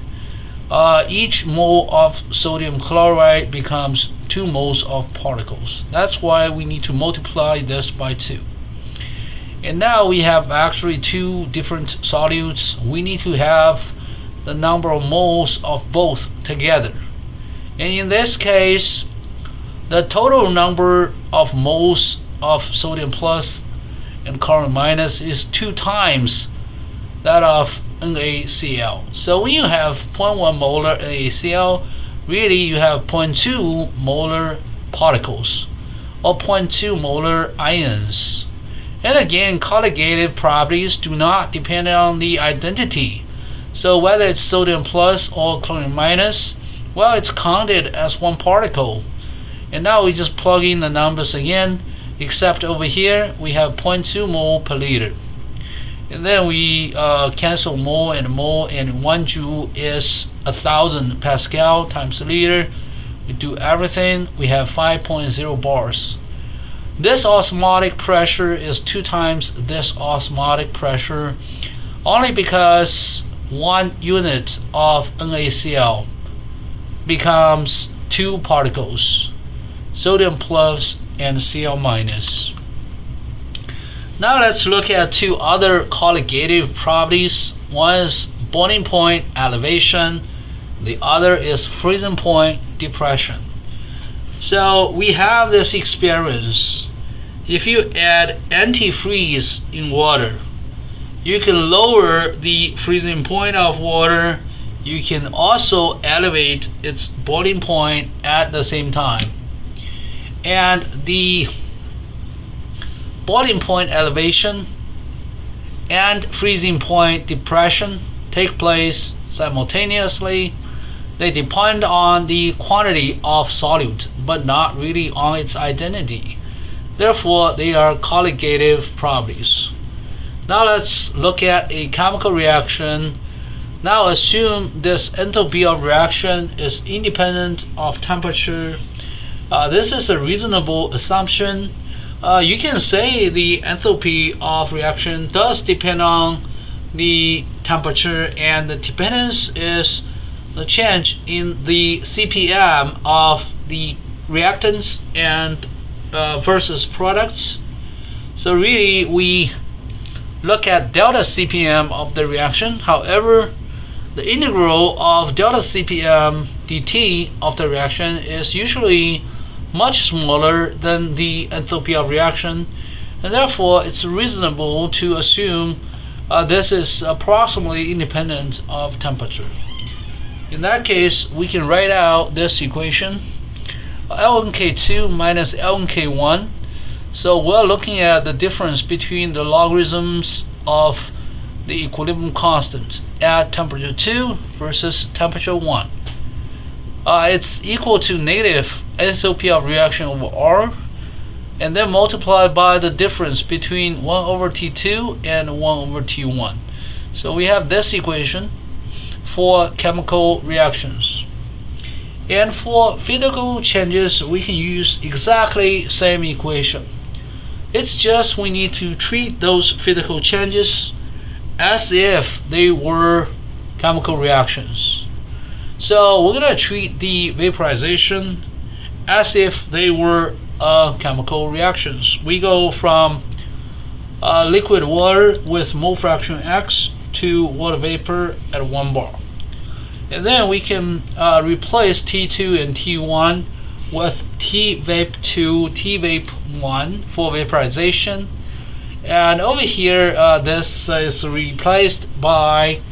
each mole of sodium chloride becomes 2 moles of particles. That's why we need to multiply this by 2. And now we have actually 2 different solutes. We need to have the number of moles of both together. And in this case, the total number of moles of sodium plus and chlorine minus is 2 times that of NaCl. So when you have 0.1 molar NaCl, really you have 0.2 molar particles or 0.2 molar ions. And again, colligative properties do not depend on the identity. So whether it's sodium plus or chlorine minus, well, it's counted as one particle. And now we just plug in the numbers again, except over here we have 0.2 mole per liter. And then we cancel mole, and 1 joule is 1,000 Pascal times a liter. We do everything, we have 5.0 bars. This osmotic pressure is 2 times this osmotic pressure, only because 1 unit of NaCl becomes 2 particles, sodium plus and Cl minus. Now let's look at 2 other colligative properties. One is boiling point elevation, the other is freezing point depression. So we have this experience. If you add antifreeze in water, you can lower the freezing point of water. You can also elevate its boiling point at the same time. And the boiling point elevation and freezing point depression take place simultaneously. They depend on the quantity of solute, but not really on its identity. Therefore, they are colligative properties. Now let's look at a chemical reaction. Now assume this enthalpy of reaction is independent of temperature. This is a reasonable assumption. You can say the enthalpy of reaction does depend on the temperature, and the dependence is the change in the CPM of the reactants and versus products. So really we look at delta CPM of the reaction. However, the integral of delta CPM dt of the reaction is usually much smaller than the enthalpy of reaction, and therefore it's reasonable to assume this is approximately independent of temperature. In that case, we can write out this equation, Lnk2 minus Lnk1. So we're looking at the difference between the logarithms of the equilibrium constant at temperature 2 versus temperature 1. It's equal to negative enthalpy of reaction over R, and then multiplied by the difference between 1 over T2 and 1 over T1. So we have this equation for chemical reactions. And for physical changes, we can use exactly same equation. It's just we need to treat those physical changes as if they were chemical reactions. So we're going to treat the vaporization as if they were chemical reactions. We go from liquid water with mole fraction X to water vapor at 1 bar. And then we can replace T2 and T1 with T-vape2, T-vape1 for vaporization. And over here, this is replaced by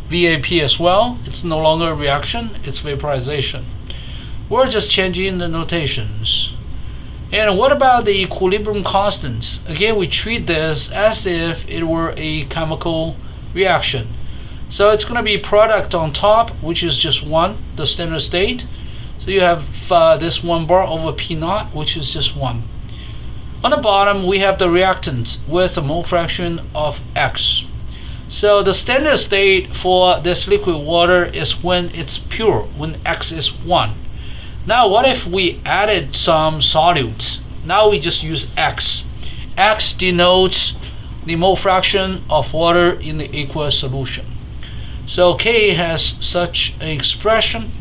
VAP as well. It's no longer a reaction, it's vaporization. We're just changing the notations. And what about the equilibrium constants? Again, we treat this as if it were a chemical reaction. So it's going to be product on top, which is just 1, the standard state. So you have this 1 bar over P naught, which is just 1. On the bottom, we have the reactant with a mole fraction of X. So the standard state for this liquid water is when it's pure, when X is 1. Now what if we added some solute? Now we just use X. X denotes the mole fraction of water in the aqueous solution. So K has such an expression,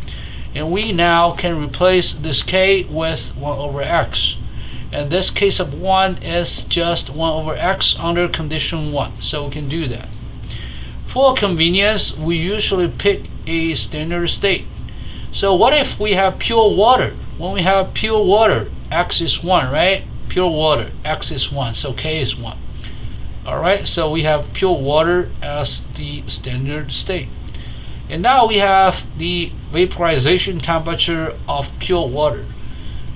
and we now can replace this K with 1 over X. And this case of 1 is just 1 over X under condition 1, so we can do that. For convenience, we usually pick a standard state. So what if we have pure water? When we have pure water, X is 1, right? Pure water, X is 1, so K is 1. Alright, so we have pure water as the standard state. And now we have the vaporization temperature of pure water.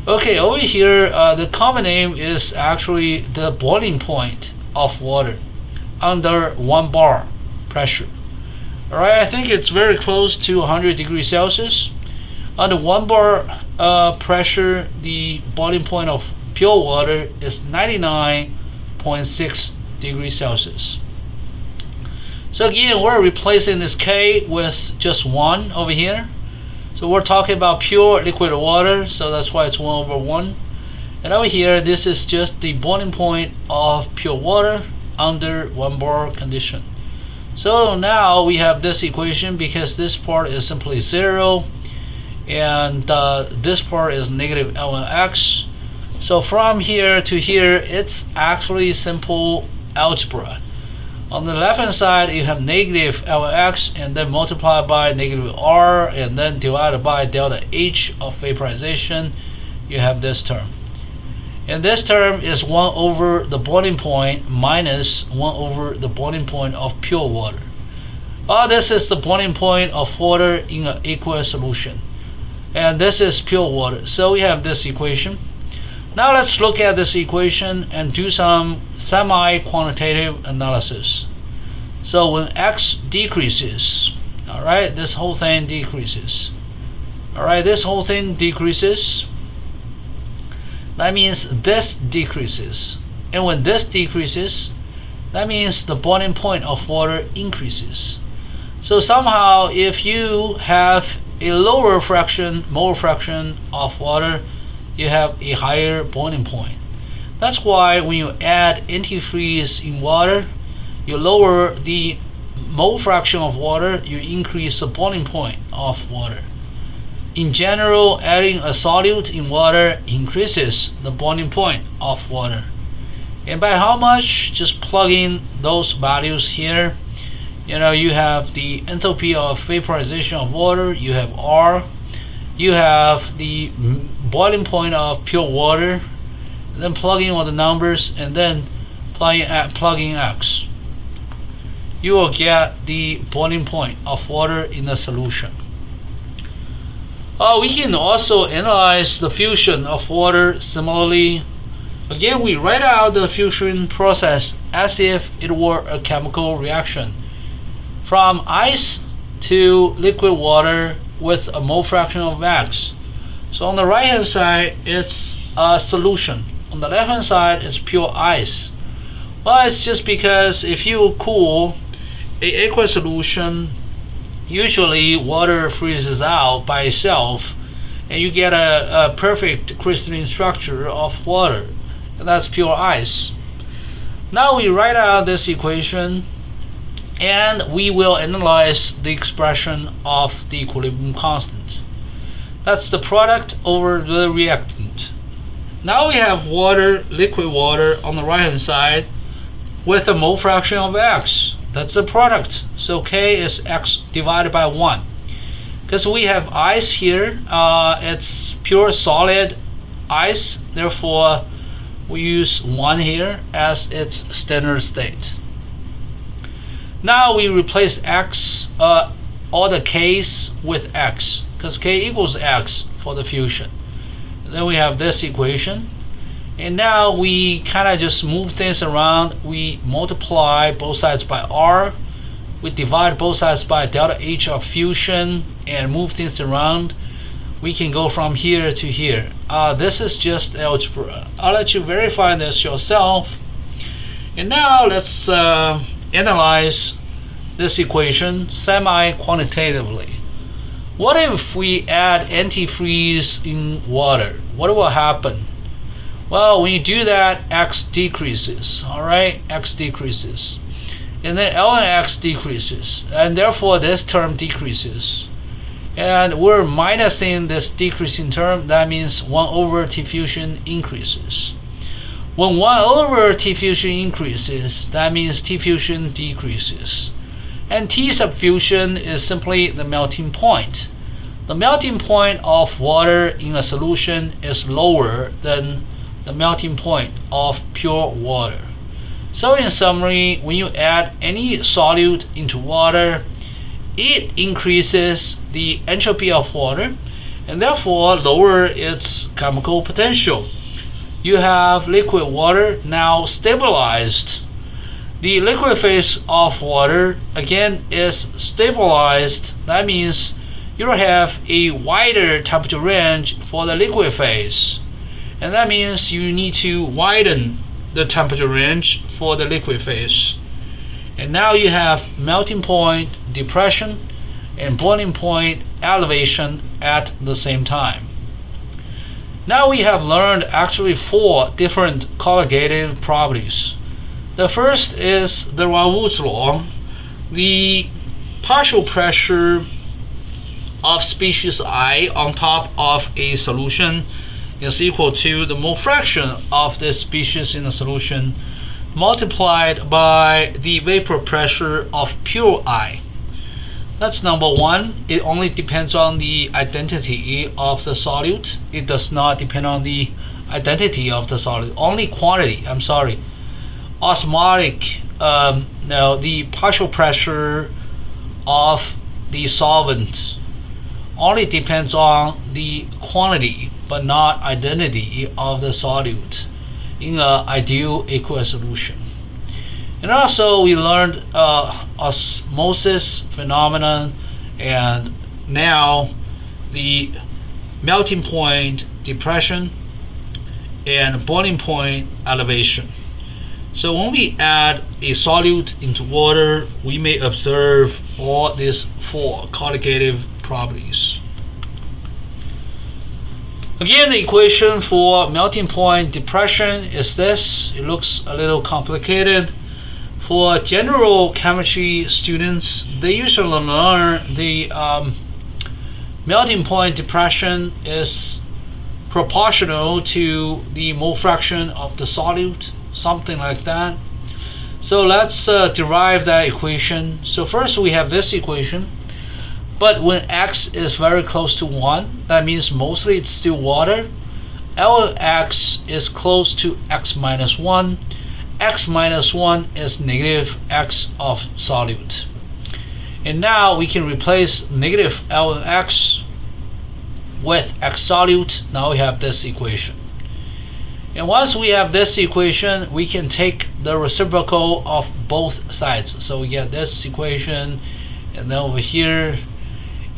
Okay, over here, the common name is actually the boiling point of water under 1 bar pressure. Alright, I think it's very close to 100 degrees Celsius. Under 1 bar pressure, the boiling point of pure water is 99.6 degrees Celsius. So again, we're replacing this K with just 1 over here. So we're talking about pure liquid water, so that's why it's 1/1. And over here, this is just the boiling point of pure water under 1 bar condition. So now we have this equation because this part is simply 0 and this part is negative Ln(x). So from here to here, it's actually simple algebra. On the left hand side, you have negative Ln(x) and then multiplied by negative R and then divided by delta H of vaporization. You have this term. And this term is 1 over the boiling point minus 1 over the boiling point of pure water. This is the boiling point of water in an aqueous solution. And this is pure water. So we have this equation. Now let's look at this equation and do some semi-quantitative analysis. So when x decreases, alright, this whole thing decreases. Alright, this whole thing decreases. That means this decreases. And when this decreases, that means the boiling point of water increases. So somehow, if you have a lower fraction, mole fraction of water, you have a higher boiling point. That's why when you add antifreeze in water, you lower the mole fraction of water, you increase the boiling point of water. In general, adding a solute in water increases the boiling point of water. And by how much? Just plug in those values here. You have the enthalpy of vaporization of water, you have R, you have the boiling point of pure water, and then plug in all the numbers and then plug in X. You will get the boiling point of water in the solution. We can also analyze the fusion of water similarly. Again, we write out the fusion process as if it were a chemical reaction. From ice to liquid water with a mole fraction of X. So on the right hand side, it's a solution. On the left hand side, it's pure ice. Well, it's just because if you cool an aqueous solution, usually water freezes out by itself and you get a perfect crystalline structure of water, and that's pure ice. Now we write out this equation and we will analyze the expression of the equilibrium constant. That's the product over the reactant. Now we have water, liquid water on the right hand side with a mole fraction of X. That's the product. So K is X divided by 1. Because we have ice here, it's pure solid ice, therefore we use 1 here as its standard state. Now we replace X, all the K's with X, because K equals X for the fusion. And then we have this equation. And now we kind of just move things around. We multiply both sides by R. We divide both sides by delta H of fusion and move things around. We can go from here to here. This is just algebra. I'll let you verify this yourself. And now let's analyze this equation semi-quantitatively. What if we add antifreeze in water? What will happen? Well, when you do that, X decreases. Alright, X decreases. And then Ln(x) decreases. And therefore this term decreases. And we're minusing this decreasing term. That means 1 over T fusion increases. When 1 over T fusion increases, that means T fusion decreases. And T subfusion is simply the melting point. The melting point of water in a solution is lower than the melting point of pure water. So in summary, when you add any solute into water, it increases the entropy of water and therefore lower its chemical potential. You have liquid water now stabilized. The liquid phase of water again is stabilized. That means you have a wider temperature range for the liquid phase, and that means you need to widen the temperature range for the liquid phase. And now you have melting point depression and boiling point elevation at the same time. Now we have learned actually 4 different colligative properties. The first is the Raoult's law. The partial pressure of species I on top of a solution is equal to the mole fraction of this species in the solution multiplied by the vapor pressure of pure I. That's number 1. It only depends on the identity of the solute. It does not depend on the identity of the solute. Only quantity, I'm sorry. Osmotic, no, the partial pressure of the solvent only depends on the quantity but not identity of the solute in an ideal aqueous solution. And also we learned osmosis phenomenon, and now the melting point depression and boiling point elevation. So when we add a solute into water, we may observe all these 4 colligative properties. Again, the equation for melting point depression is this. It looks a little complicated. For general chemistry students, they usually learn the melting point depression is proportional to the mole fraction of the solute, something like that. So let's derive that equation. So first we have this equation, but when x is very close to 1, that means mostly it's still water. Lx is close to x minus 1. X minus 1 is negative x of solute. And now we can replace negative Lx with x solute. Now we have this equation. And once we have this equation, we can take the reciprocal of both sides. So we get this equation, and then over here.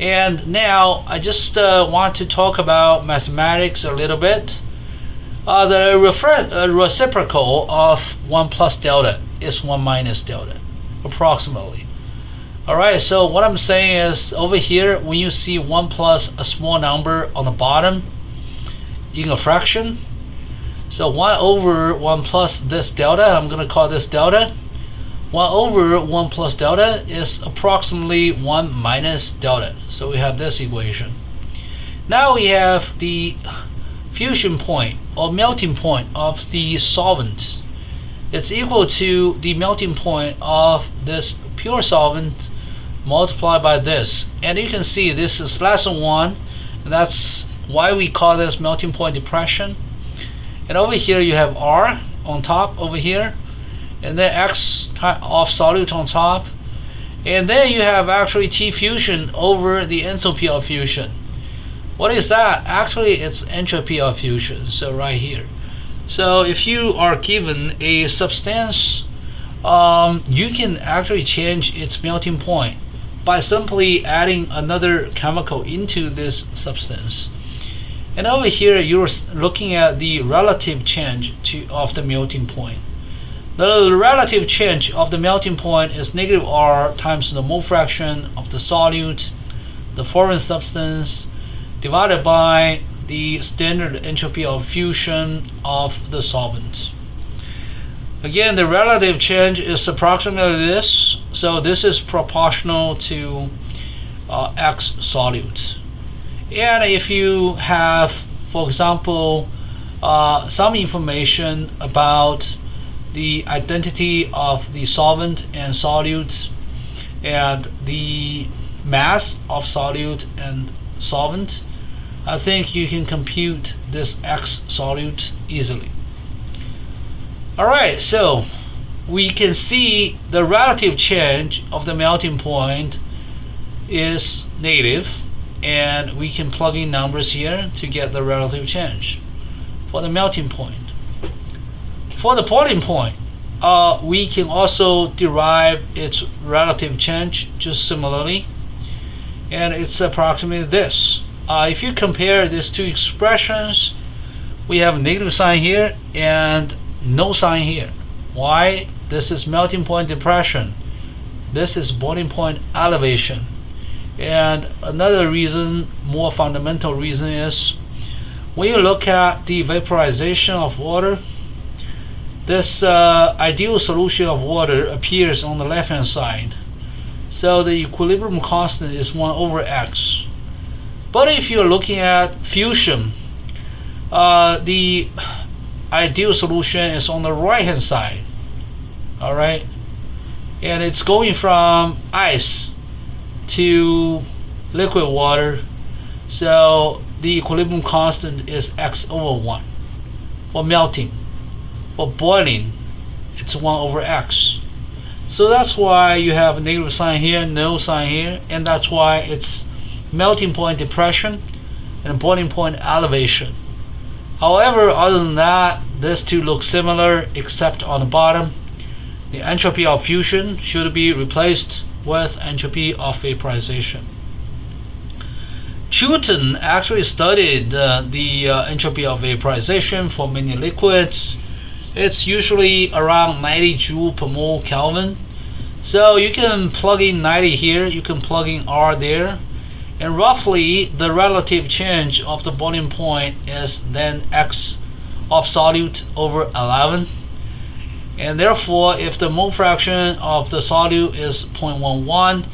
And now I just want to talk about mathematics a little bit. The reciprocal of 1 plus delta is 1 minus delta, approximately. Alright, so what I'm saying is, over here, when you see 1 plus a small number on the bottom in a fraction, so 1 over 1 plus this delta, I'm going to call this delta. 1 over 1 plus delta is approximately 1 minus delta. So we have this equation. Now we have the fusion point or melting point of the solvent. It's equal to the melting point of this pure solvent multiplied by this. And you can see this is less than 1. And that's why we call this melting point depression. And over here you have R on top over here, and then X of solute on top, and then you have actually T fusion over the enthalpy of fusion. What is that? Actually, it's entropy of fusion. So right here. So if you are given a substance, you can actually change its melting point by simply adding another chemical into this substance. And over here you're looking at the relative change of the melting point. The relative change of the melting point is negative R times the mole fraction of the solute, the foreign substance, divided by the standard entropy of fusion of the solvent. Again, the relative change is approximately this, so this is proportional to X solute. And if you have, for example, some information about the identity of the solvent and solute and the mass of solute and solvent, I think you can compute this X solute easily. Alright, so we can see the relative change of the melting point is negative, and we can plug in numbers here to get the relative change for the melting point. For the boiling point, we can also derive its relative change just similarly, and it's approximately this. If you compare these two expressions, we have a negative sign here and no sign here. Why? This is melting point depression. This is boiling point elevation. And another reason, more fundamental reason, is when you look at the vaporization of water, this ideal solution of water appears on the left hand side. So the equilibrium constant is 1 over x. But if you're looking at fusion, the ideal solution is on the right hand side. Alright? And it's going from ice to liquid water. So the equilibrium constant is x over 1 for melting. For boiling, it's 1 over x. So that's why you have a negative sign here, no sign here, and that's why it's melting point depression and boiling point elevation. However, other than that, these two look similar, except on the bottom, the entropy of fusion should be replaced with entropy of vaporization. Chilton actually studied the entropy of vaporization for many liquids. It's usually around 90 joule per mole Kelvin. So you can plug in 90 here, you can plug in R there, and roughly the relative change of the boiling point is then x of solute over 11. And therefore, if the mole fraction of the solute is 0.11,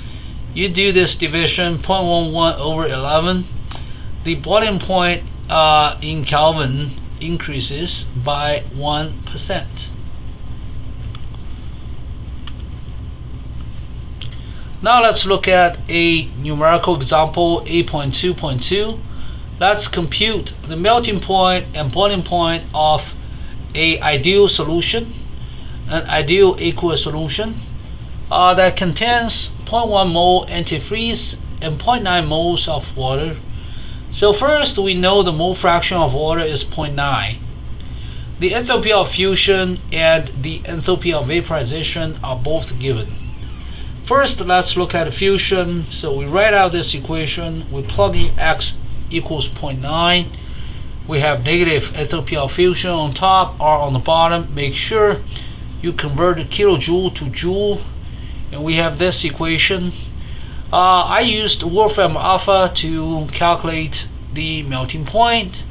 you do this division, 0.11 over 11, the boiling point in Kelvin increases by 1%. Now let's look at a numerical example 8.2.2. Let's compute the melting point and boiling point of an ideal solution, an ideal aqueous solution that contains 0.1 mole antifreeze and 0.9 moles of water. So first, we know the mole fraction of water is 0.9. The enthalpy of fusion and the enthalpy of vaporization are both given. First, let's look at fusion. So we write out this equation. We plug in x equals 0.9. We have negative enthalpy of fusion on top, R on the bottom. Make sure you convert the kilojoule to joule, and we have this equation. I used Wolfram alpha to calculate the melting point.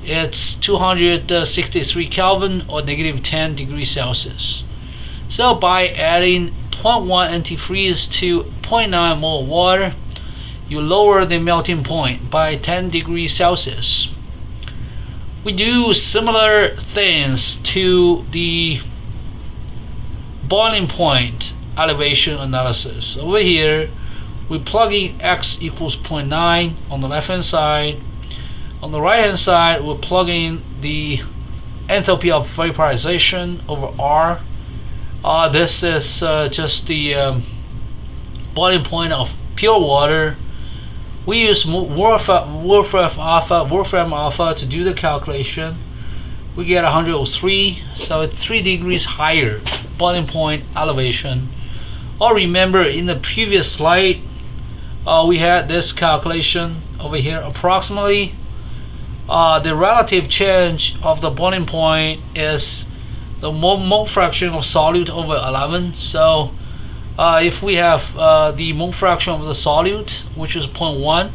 It's 263 Kelvin or negative 10 degrees Celsius. So by adding 0.1 antifreeze to 0.9 mole water, you lower the melting point by 10 degrees Celsius. We do similar things to the boiling point elevation analysis. Over here, we plug in x equals 0.9 on the left hand side. On the right hand side, we're plugging the enthalpy of vaporization over R. This is just the boiling point of pure water. We use Wolfram alpha to do the calculation. We get 103, so it's 3 degrees higher boiling point elevation. Or remember, in the previous slide, we had this calculation over here. Approximately, the relative change of the boiling point is the mole fraction of solute over 11. So if we have the mole fraction of the solute, which is 0.1,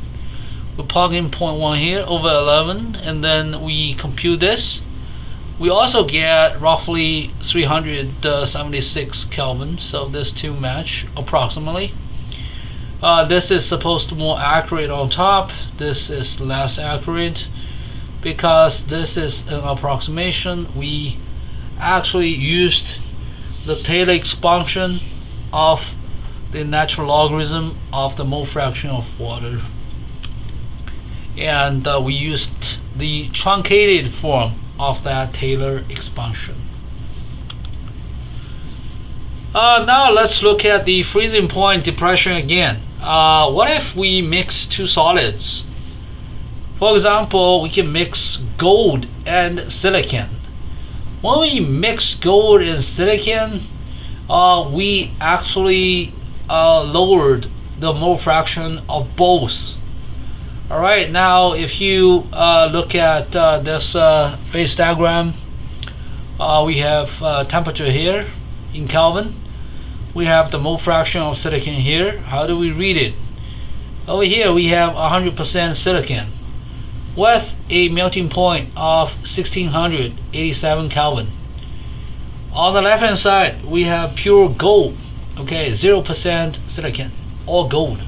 we plug in 0.1 here over 11, and then we compute this. We also get roughly 376 Kelvin, so these two match approximately. This is supposed to be more accurate on top. This is less accurate because this is an approximation. We actually used the Taylor expansion of the natural logarithm of the mole fraction of water, and we used the truncated form of that Taylor expansion. Now let's look at the freezing point depression again. What if we mix two solids? For example, we can mix gold and silicon. When we mix gold and silicon, we actually lowered the mole fraction of both. Alright, now if you look at this phase diagram, we have temperature here in Kelvin. We have the mole fraction of silicon here. How do we read it? Over here we have 100% silicon with a melting point of 1687 Kelvin. On the left hand side we have pure gold, okay, 0% silicon, all gold.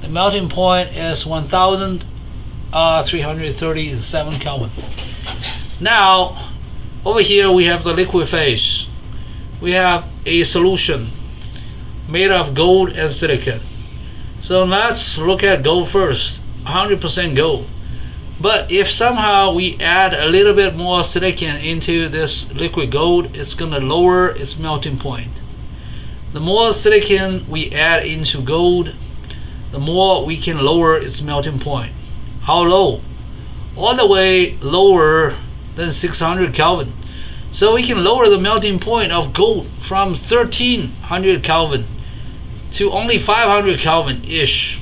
The melting point is 1337 Kelvin. Now over here we have the liquid phase. We have a solution made of gold and silicon. So let's look at gold first, 100% gold. But if somehow we add a little bit more silicon into this liquid gold, it's going to lower its melting point. The more silicon we add into gold, the more we can lower its melting point. How low? All the way lower than 600 Kelvin. So we can lower the melting point of gold from 1300 Kelvin to only 500 Kelvin-ish.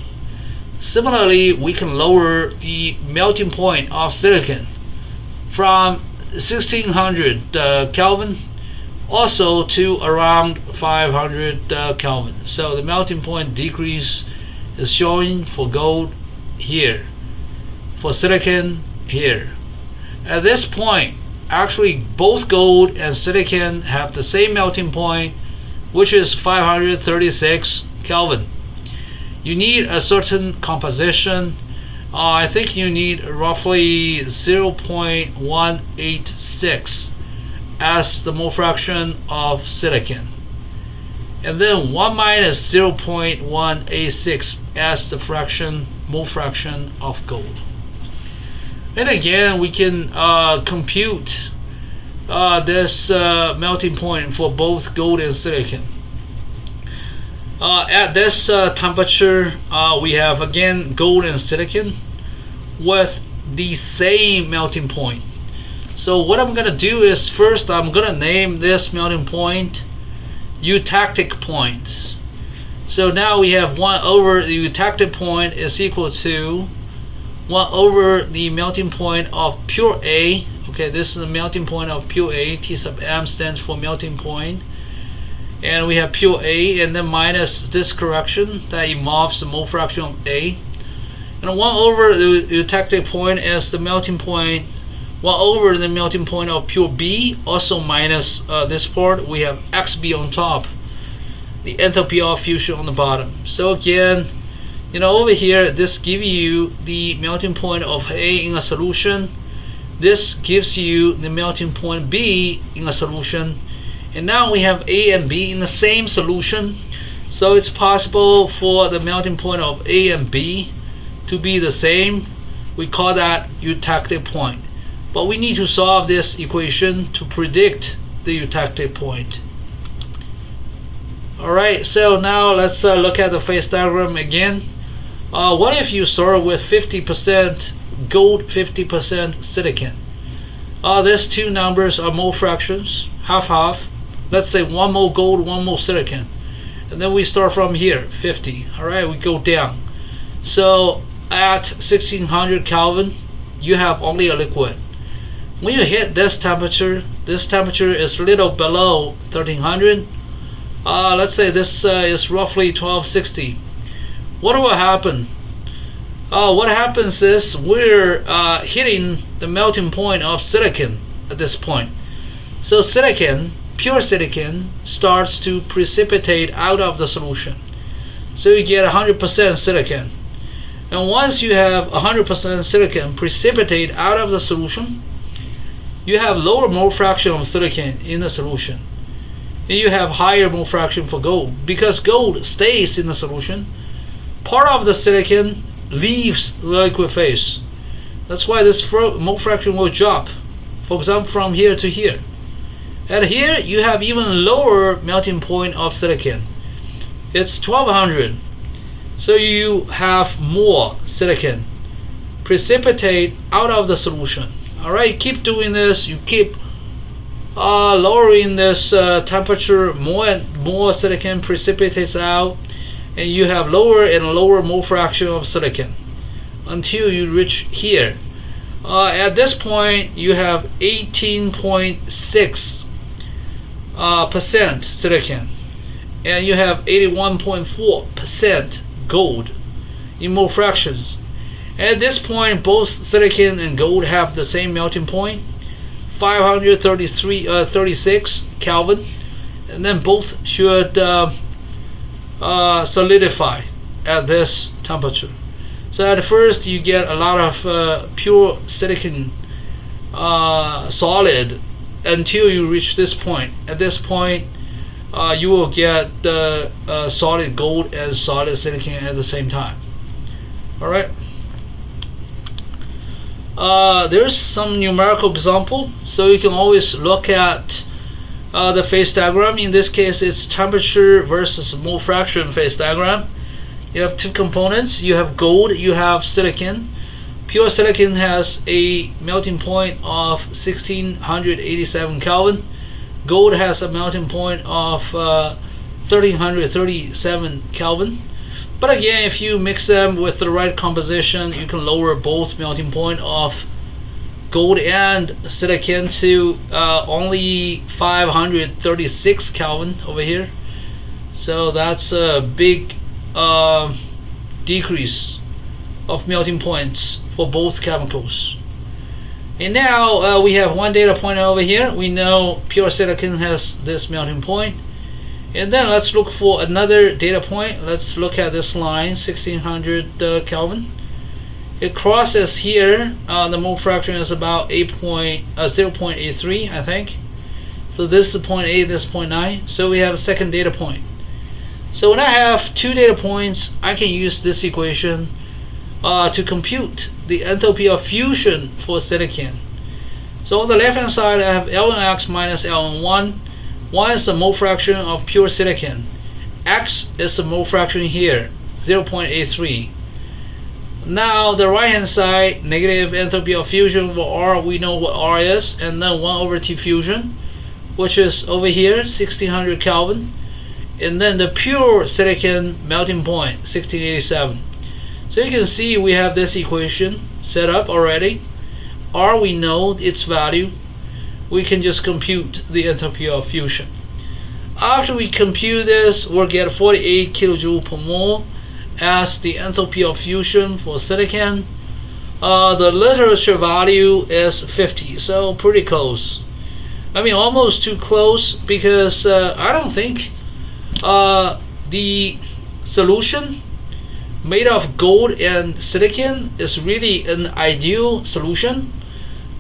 Similarly, we can lower the melting point of silicon from 1600 Kelvin also to around 500 Kelvin. So the melting point decrease is showing for gold here, for silicon here. At this point, actually both gold and silicon have the same melting point, which is 536 Kelvin. You need a certain composition. I think you need roughly 0.186 as the mole fraction of silicon, and then 1 minus 0.186 as the mole fraction of gold. And again, we can compute this melting point for both gold and silicon. At this temperature, we have again gold and silicon with the same melting point. So what I'm going to do is, first I'm going to name this melting point eutectic point. So now we have 1 over the eutectic point is equal to 1 over the melting point of pure A. Okay, this is the melting point of pure A. T sub m stands for melting point. And we have pure A, and then minus this correction that involves the mole fraction of A. And 1 over the eutectic point is the melting point, 1 over the melting point of pure B, also minus this part. We have XB on top, the enthalpy of fusion on the bottom. So again, you know, over here, this gives you the melting point of A in a solution. This gives you the melting point B in a solution. And now we have A and B in the same solution. So it's possible for the melting point of A and B to be the same. We call that eutectic point. But we need to solve this equation to predict the eutectic point. Alright, so now let's look at the phase diagram again. What if you start with 50% gold, 50% silicon? These two numbers are mole fractions, half-half. Let's say 1 mole gold, 1 mole silicon. And then we start from here, 50. Alright, we go down. So at 1600 Kelvin, you have only a liquid. When you hit this temperature is a little below 1300. Let's say this is roughly 1260. What will happen? What happens is we're hitting the melting point of silicon at this point. So silicon, pure silicon, starts to precipitate out of the solution. So you get 100% silicon. And once you have 100% silicon precipitate out of the solution, you have lower mole fraction of silicon in the solution. And you have higher mole fraction for gold. Because gold stays in the solution, part of the silicon leaves the liquid phase. That's why this mole fraction will drop, for example, from here to here. And here you have even lower melting point of silicon. It's 1200. So you have more silicon precipitate out of the solution. Alright, keep doing this. You keep lowering this temperature, more and more silicon precipitates out, and you have lower and lower mole fraction of silicon until you reach here. At this point you have 18.6% silicon, and you have 81.4% gold in mole fractions. At this point, both silicon and gold have the same melting point, 536 Kelvin, and then both should solidify at this temperature. So at first you get a lot of pure silicon solid until you reach this point. At this point you will get the solid gold and solid silicon at the same time. Alright. There's some numerical example, so you can always look at the phase diagram. In this case it's temperature versus mole fraction phase diagram. You have two components. You have gold, you have silicon. Pure silicon has a melting point of 1687 Kelvin. Gold has a melting point of 1337 Kelvin. But again, if you mix them with the right composition, you can lower both melting point of gold and silicon to only 536 Kelvin over here. So that's a big decrease of melting points for both chemicals. And now we have one data point over here. We know pure silicon has this melting point. And then let's look for another data point. Let's look at this line, 1600 Kelvin. It crosses here. The mole fraction is about 0.83, I think. So this is 0.8, this is 0.9. So we have a second data point. So when I have two data points, I can use this equation to compute the enthalpy of fusion for silicon. So on the left hand side I have Ln(x) minus Ln(1). 1 is the mole fraction of pure silicon. X is the mole fraction here, 0.83. Now the right hand side, negative enthalpy of fusion for R, we know what R is, and then 1 over T fusion, which is over here, 1600 Kelvin. And then the pure silicon melting point, 1687. So you can see we have this equation set up already. R, we know its value. We can just compute the enthalpy of fusion. After we compute this, we'll get 48 kilojoule per mole as the enthalpy of fusion for silicon. The literature value is 50, so pretty close. I mean, almost too close, because I don't think the solution made of gold and silicon is really an ideal solution.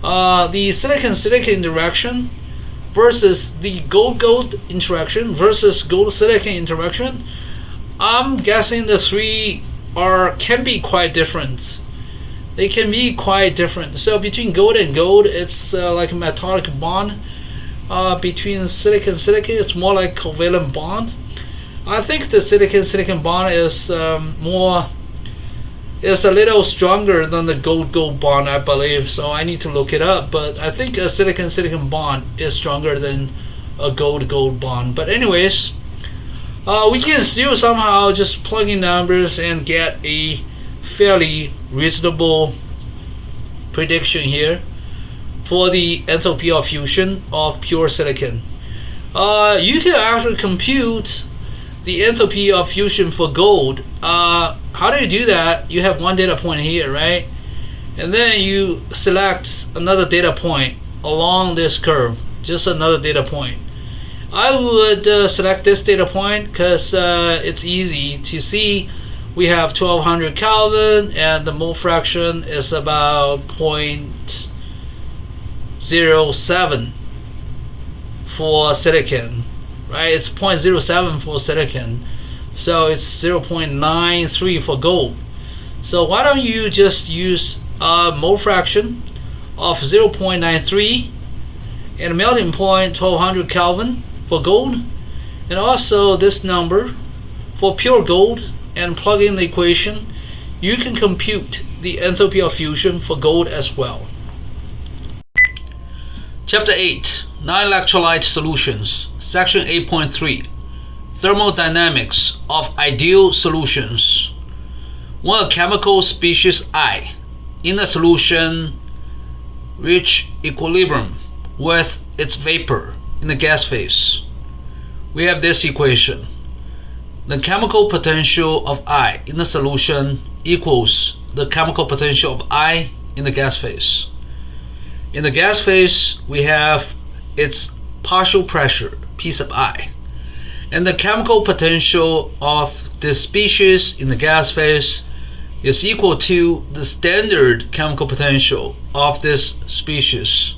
The silicon-silicon interaction versus the gold-gold interaction versus gold-silicon interaction, I'm guessing the three can be quite different. They can be quite different. So between gold and gold, it's like a metallic bond. Between silicon-silicon, it's more like covalent bond. I think the silicon-silicon bond is is a little stronger than the gold-gold bond, I believe. So I need to look it up. But I think a silicon-silicon bond is stronger than a gold-gold bond. But anyways, we can still somehow just plug in numbers and get a fairly reasonable prediction here for the enthalpy of fusion of pure silicon. You can actually compute the enthalpy of fusion for gold. How do you do that? You have one data point here, right? And then you select another data point along this curve, just another data point. I would select this data point because it's easy to see. We have 1200 Kelvin and the mole fraction is about 0.07 for silicon, right? It's 0.07 for silicon, so it's 0.93 for gold. So why don't you just use a mole fraction of 0.93 and melting point 1200 Kelvin for gold, and also this number for pure gold, and plug in the equation, you can compute the enthalpy of fusion for gold as well. Chapter 8, Non-Electrolyte Solutions, Section 8.3, Thermodynamics of Ideal Solutions. When a chemical species I in a solution reach equilibrium with its vapor in the gas phase, we have this equation. The chemical potential of I in the solution equals the chemical potential of I in the gas phase. In the gas phase, we have its partial pressure, P sub I, and the chemical potential of this species in the gas phase is equal to the standard chemical potential of this species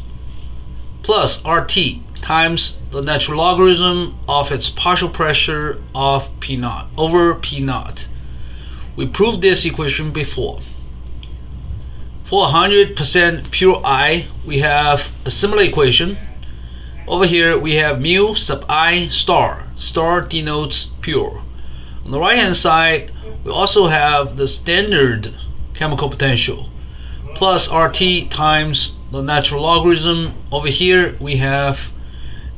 plus RT times the natural logarithm of its partial pressure of P naught over P naught. We proved this equation before. For 100% pure I, we have a similar equation. Over here we have mu sub I star. Star denotes pure. On the right hand side, we also have the standard chemical potential plus RT times the natural logarithm. Over here we have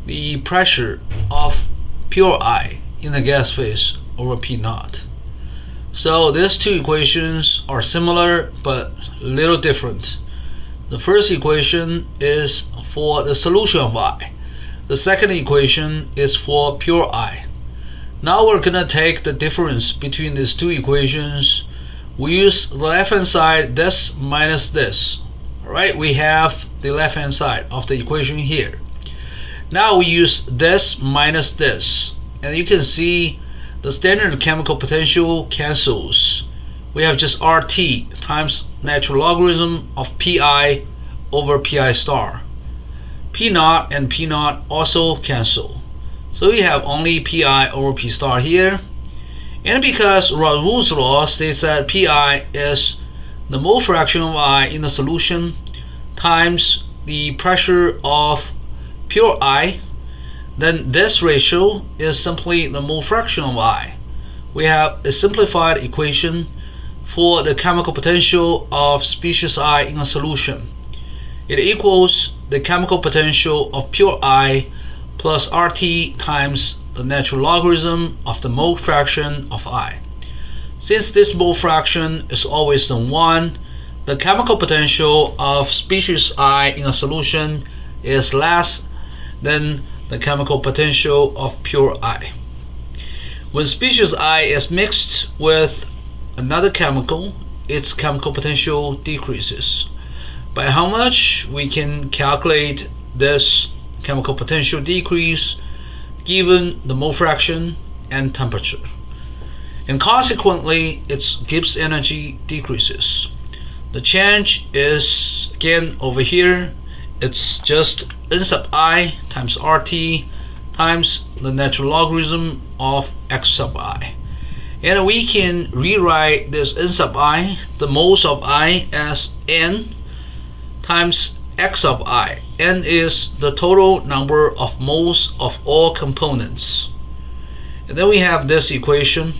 the pressure of pure I in the gas phase over P naught. So these two equations are similar but a little different. The first equation is for the solution of I. The second equation is for pure I. Now we're gonna take the difference between these two equations. We use the left hand side, this minus this. Alright, we have the left hand side of the equation here. Now we use this minus this, and you can see the standard chemical potential cancels. We have just RT times natural logarithm of Pi over Pi star. P naught and P naught also cancel. So we have only Pi over P star here. And because Raoult's law states that Pi is the mole fraction of I in the solution times the pressure of pure I, then this ratio is simply the mole fraction of I. We have a simplified equation for the chemical potential of species I in a solution. It equals the chemical potential of pure I plus RT times the natural logarithm of the mole fraction of I. Since this mole fraction is always the 1, the chemical potential of species I in a solution is less than the chemical potential of pure I. When species I is mixed with another chemical, its chemical potential decreases. By how much? We can calculate this chemical potential decrease given the mole fraction and temperature. And consequently, its Gibbs energy decreases. The change is, again, over here, it's just N sub I times RT times the natural logarithm of X sub I. And we can rewrite this N sub I, the moles of I, as N times X sub I. N is the total number of moles of all components. And then we have this equation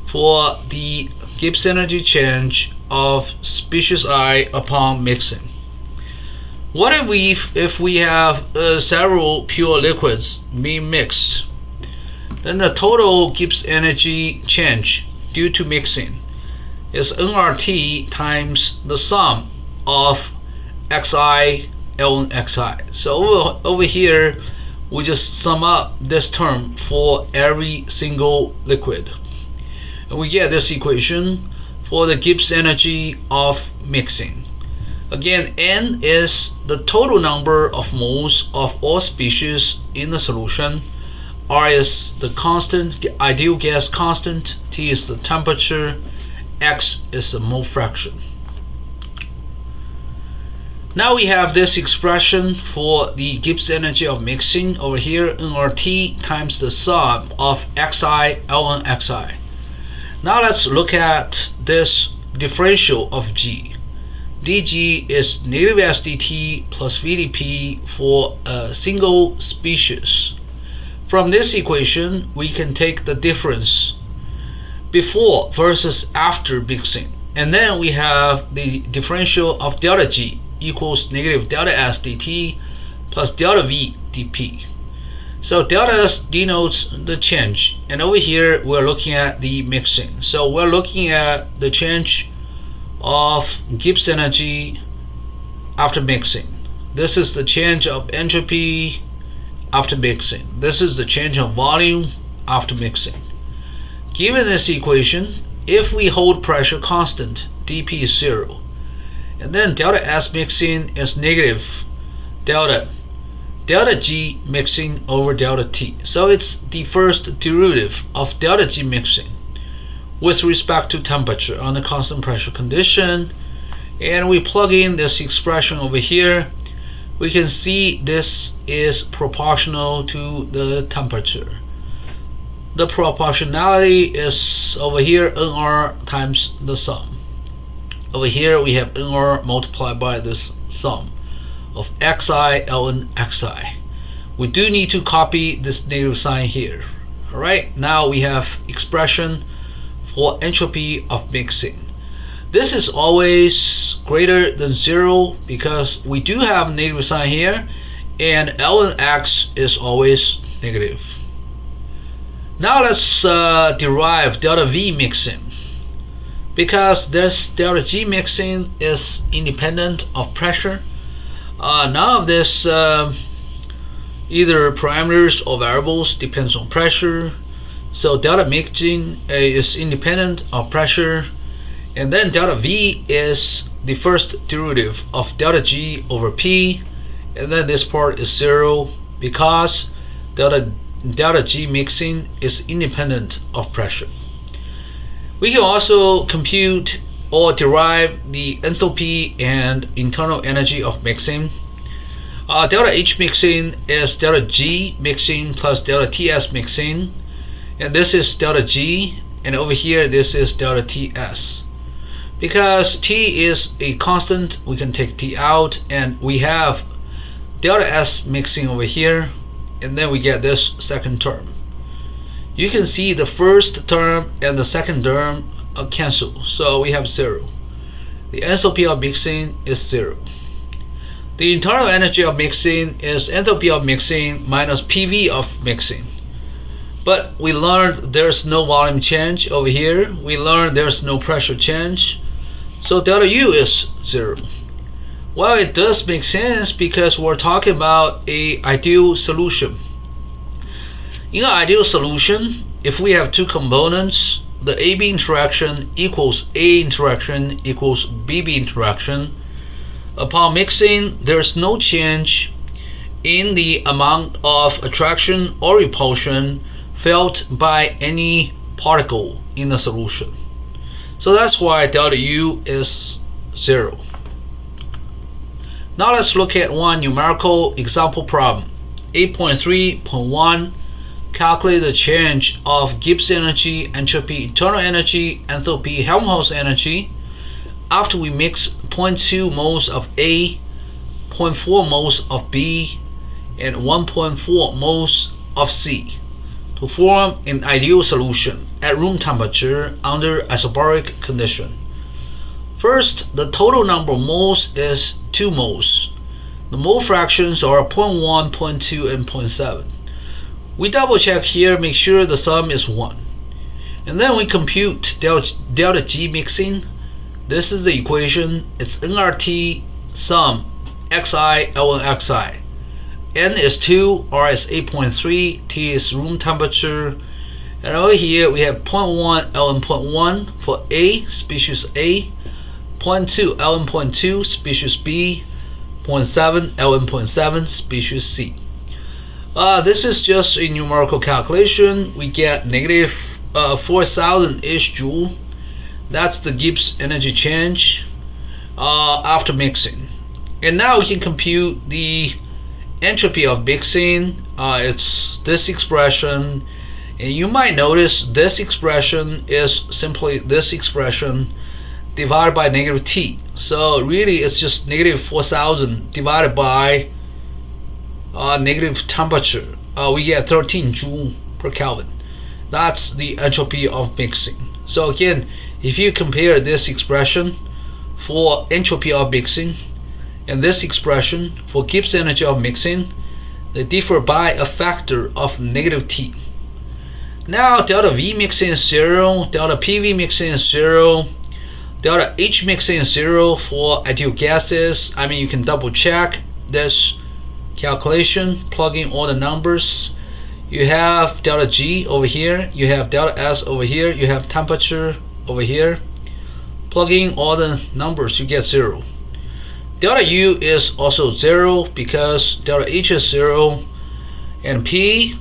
for the Gibbs energy change of species I upon mixing. What if we have several pure liquids being mixed? Then the total Gibbs energy change due to mixing is nRT times the sum of xi ln xi. So over here we just sum up this term for every single liquid, and we get this equation for the Gibbs energy of mixing. Again, N is the total number of moles of all species in the solution. R is the constant, ideal gas constant. T is the temperature. X is the mole fraction. Now we have this expression for the Gibbs energy of mixing over here, nRT times the sum of xi ln xi. Now let's look at this differential of G. dg is negative sdt plus vdp for a single species. From this equation, we can take the difference before versus after mixing. And then we have the differential of delta G equals negative delta S dt plus delta V dP. So delta S denotes the change. And over here, we're looking at the mixing. So we're looking at the change of Gibbs energy after mixing. This is the change of entropy after mixing. This is the change of volume after mixing. Given this equation, if we hold pressure constant, dP is 0, and then delta S mixing is negative delta G mixing over delta T. So it's the first derivative of delta G mixing with respect to temperature on the constant pressure condition. And we plug in this expression over here. We can see this is proportional to the temperature. The proportionality is over here nR times the sum. Over here we have nR multiplied by this sum of xi ln xi. We do need to copy this negative sign here. Alright, now we have expression for entropy of mixing. This is always greater than 0 because we do have a negative sign here, and ln x is always negative. Now let's derive delta V mixing. Because this delta G mixing is independent of pressure, none of this either parameters or variables depends on pressure. So delta mixing is independent of pressure, and then delta V is the first derivative of delta G over P, and then this part is 0 because delta G mixing is independent of pressure. We can also compute or derive the enthalpy and internal energy of mixing. Delta H mixing is delta G mixing plus delta TS mixing, and this is delta G, and over here this is delta TS. Because T is a constant, we can take T out, and we have delta S mixing over here, and then we get this second term. You can see the first term and the second term cancel, so we have 0. The enthalpy of mixing is 0. The internal energy of mixing is enthalpy of mixing minus PV of mixing. But we learned there's no volume change over here. We learned there's no pressure change. So delta U is 0. Well, it does make sense because we're talking about an ideal solution. In an ideal solution, if we have two components, the AB interaction equals A interaction equals BB interaction. Upon mixing, there's no change in the amount of attraction or repulsion felt by any particle in the solution. So that's why delta U is 0. Now let's look at one numerical example problem. 8.3.1. Calculate the change of Gibbs energy, entropy, internal energy, enthalpy, Helmholtz energy after we mix 0.2 moles of A, 0.4 moles of B, and 1.4 moles of C to form an ideal solution at room temperature under isobaric condition. First, the total number of moles is 2 moles. The mole fractions are 0.1, 0.2, and 0.7. We double check here, make sure the sum is 1. And then we compute delta G mixing. This is the equation. It's nRT sum xi ln xi. N is 2, R is 8.3, T is room temperature. And over here we have 0.1 ln 0.1 for A, species A, 0.2 ln 0.2, species B, 0.7 ln 0.7, species C. This is just a numerical calculation. We get negative 4,000-ish joule. That's the Gibbs energy change after mixing. And now we can compute the entropy of mixing. It's this expression, and you might notice this expression is simply this expression divided by negative T. So really it's just negative 4,000 divided by negative temperature. We get 13 joule per Kelvin. That's the entropy of mixing. So again, if you compare this expression for entropy of mixing and this expression for Gibbs energy of mixing, they differ by a factor of negative T. Now delta V mixing is 0, delta PV mixing is 0, delta H mixing is 0 for ideal gases. I mean, you can double check this calculation, plug in all the numbers. You have delta G over here, you have delta S over here, you have temperature over here. Plug in all the numbers, you get 0. Delta U is also 0 because delta H is 0, and P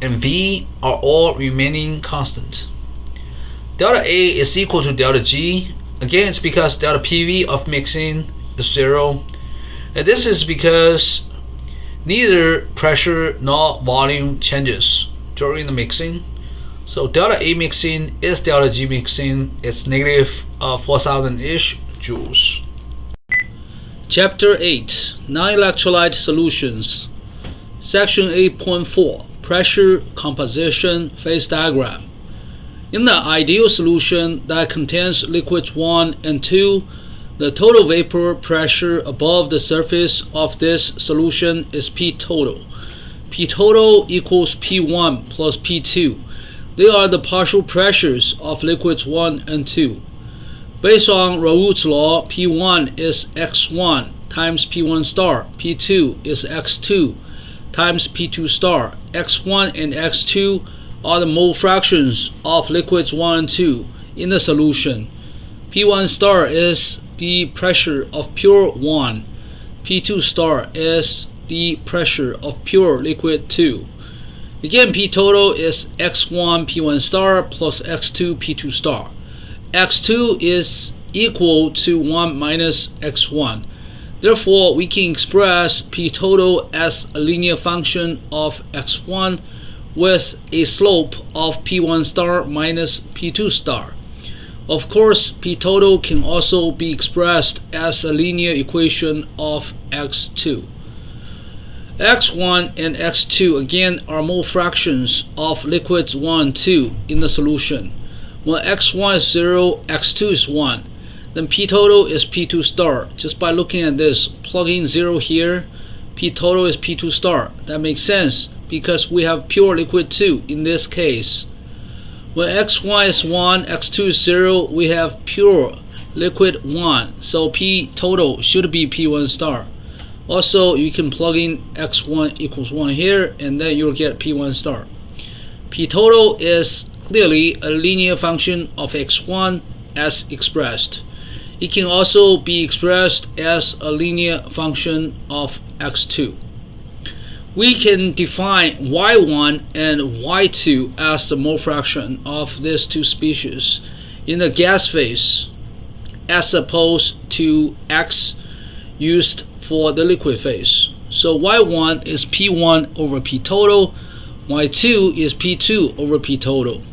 and V are all remaining constant. Delta A is equal to delta G. Again, it's because delta PV of mixing is 0. And this is because neither pressure nor volume changes during the mixing. So delta A mixing is delta G mixing. It's negative 4,000-ish joules. Chapter 8, Non-Electrolyte Solutions. Section 8.4, Pressure Composition Phase Diagram. In the ideal solution that contains liquids 1 and 2, the total vapor pressure above the surface of this solution is P total. P total equals P1 plus P2. They are the partial pressures of liquids 1 and 2. Based on Raoult's law, P1 is X1 times P1 star, P2 is X2 times P2 star. X1 and X2 are the mole fractions of liquids 1 and 2 in the solution. P1 star is the pressure of pure 1. P2 star is the pressure of pure liquid 2. Again, P total is X1 P1 star plus X2 P2 star. X2 is equal to 1 minus X1. Therefore, we can express P total as a linear function of X1 with a slope of P1 star minus P2 star. Of course, P total can also be expressed as a linear equation of X2. X1 and X2 again are mole fractions of liquids 1 and 2 in the solution. When X1 is 0, X2 is 1. Then P total is P2 star. Just by looking at this, plugging 0 here, P total is P2 star. That makes sense because we have pure liquid 2 in this case. When X1 is 1, X2 is 0, we have pure liquid 1. So P total should be P1 star. Also, you can plug in X1 equals 1 here, and then you'll get P1 star. P total is clearly a linear function of X1 as expressed. It can also be expressed as a linear function of X2. We can define Y1 and Y2 as the mole fraction of these two species in the gas phase as opposed to X used for the liquid phase. So Y1 is P1 over P total, Y2 is P2 over P total.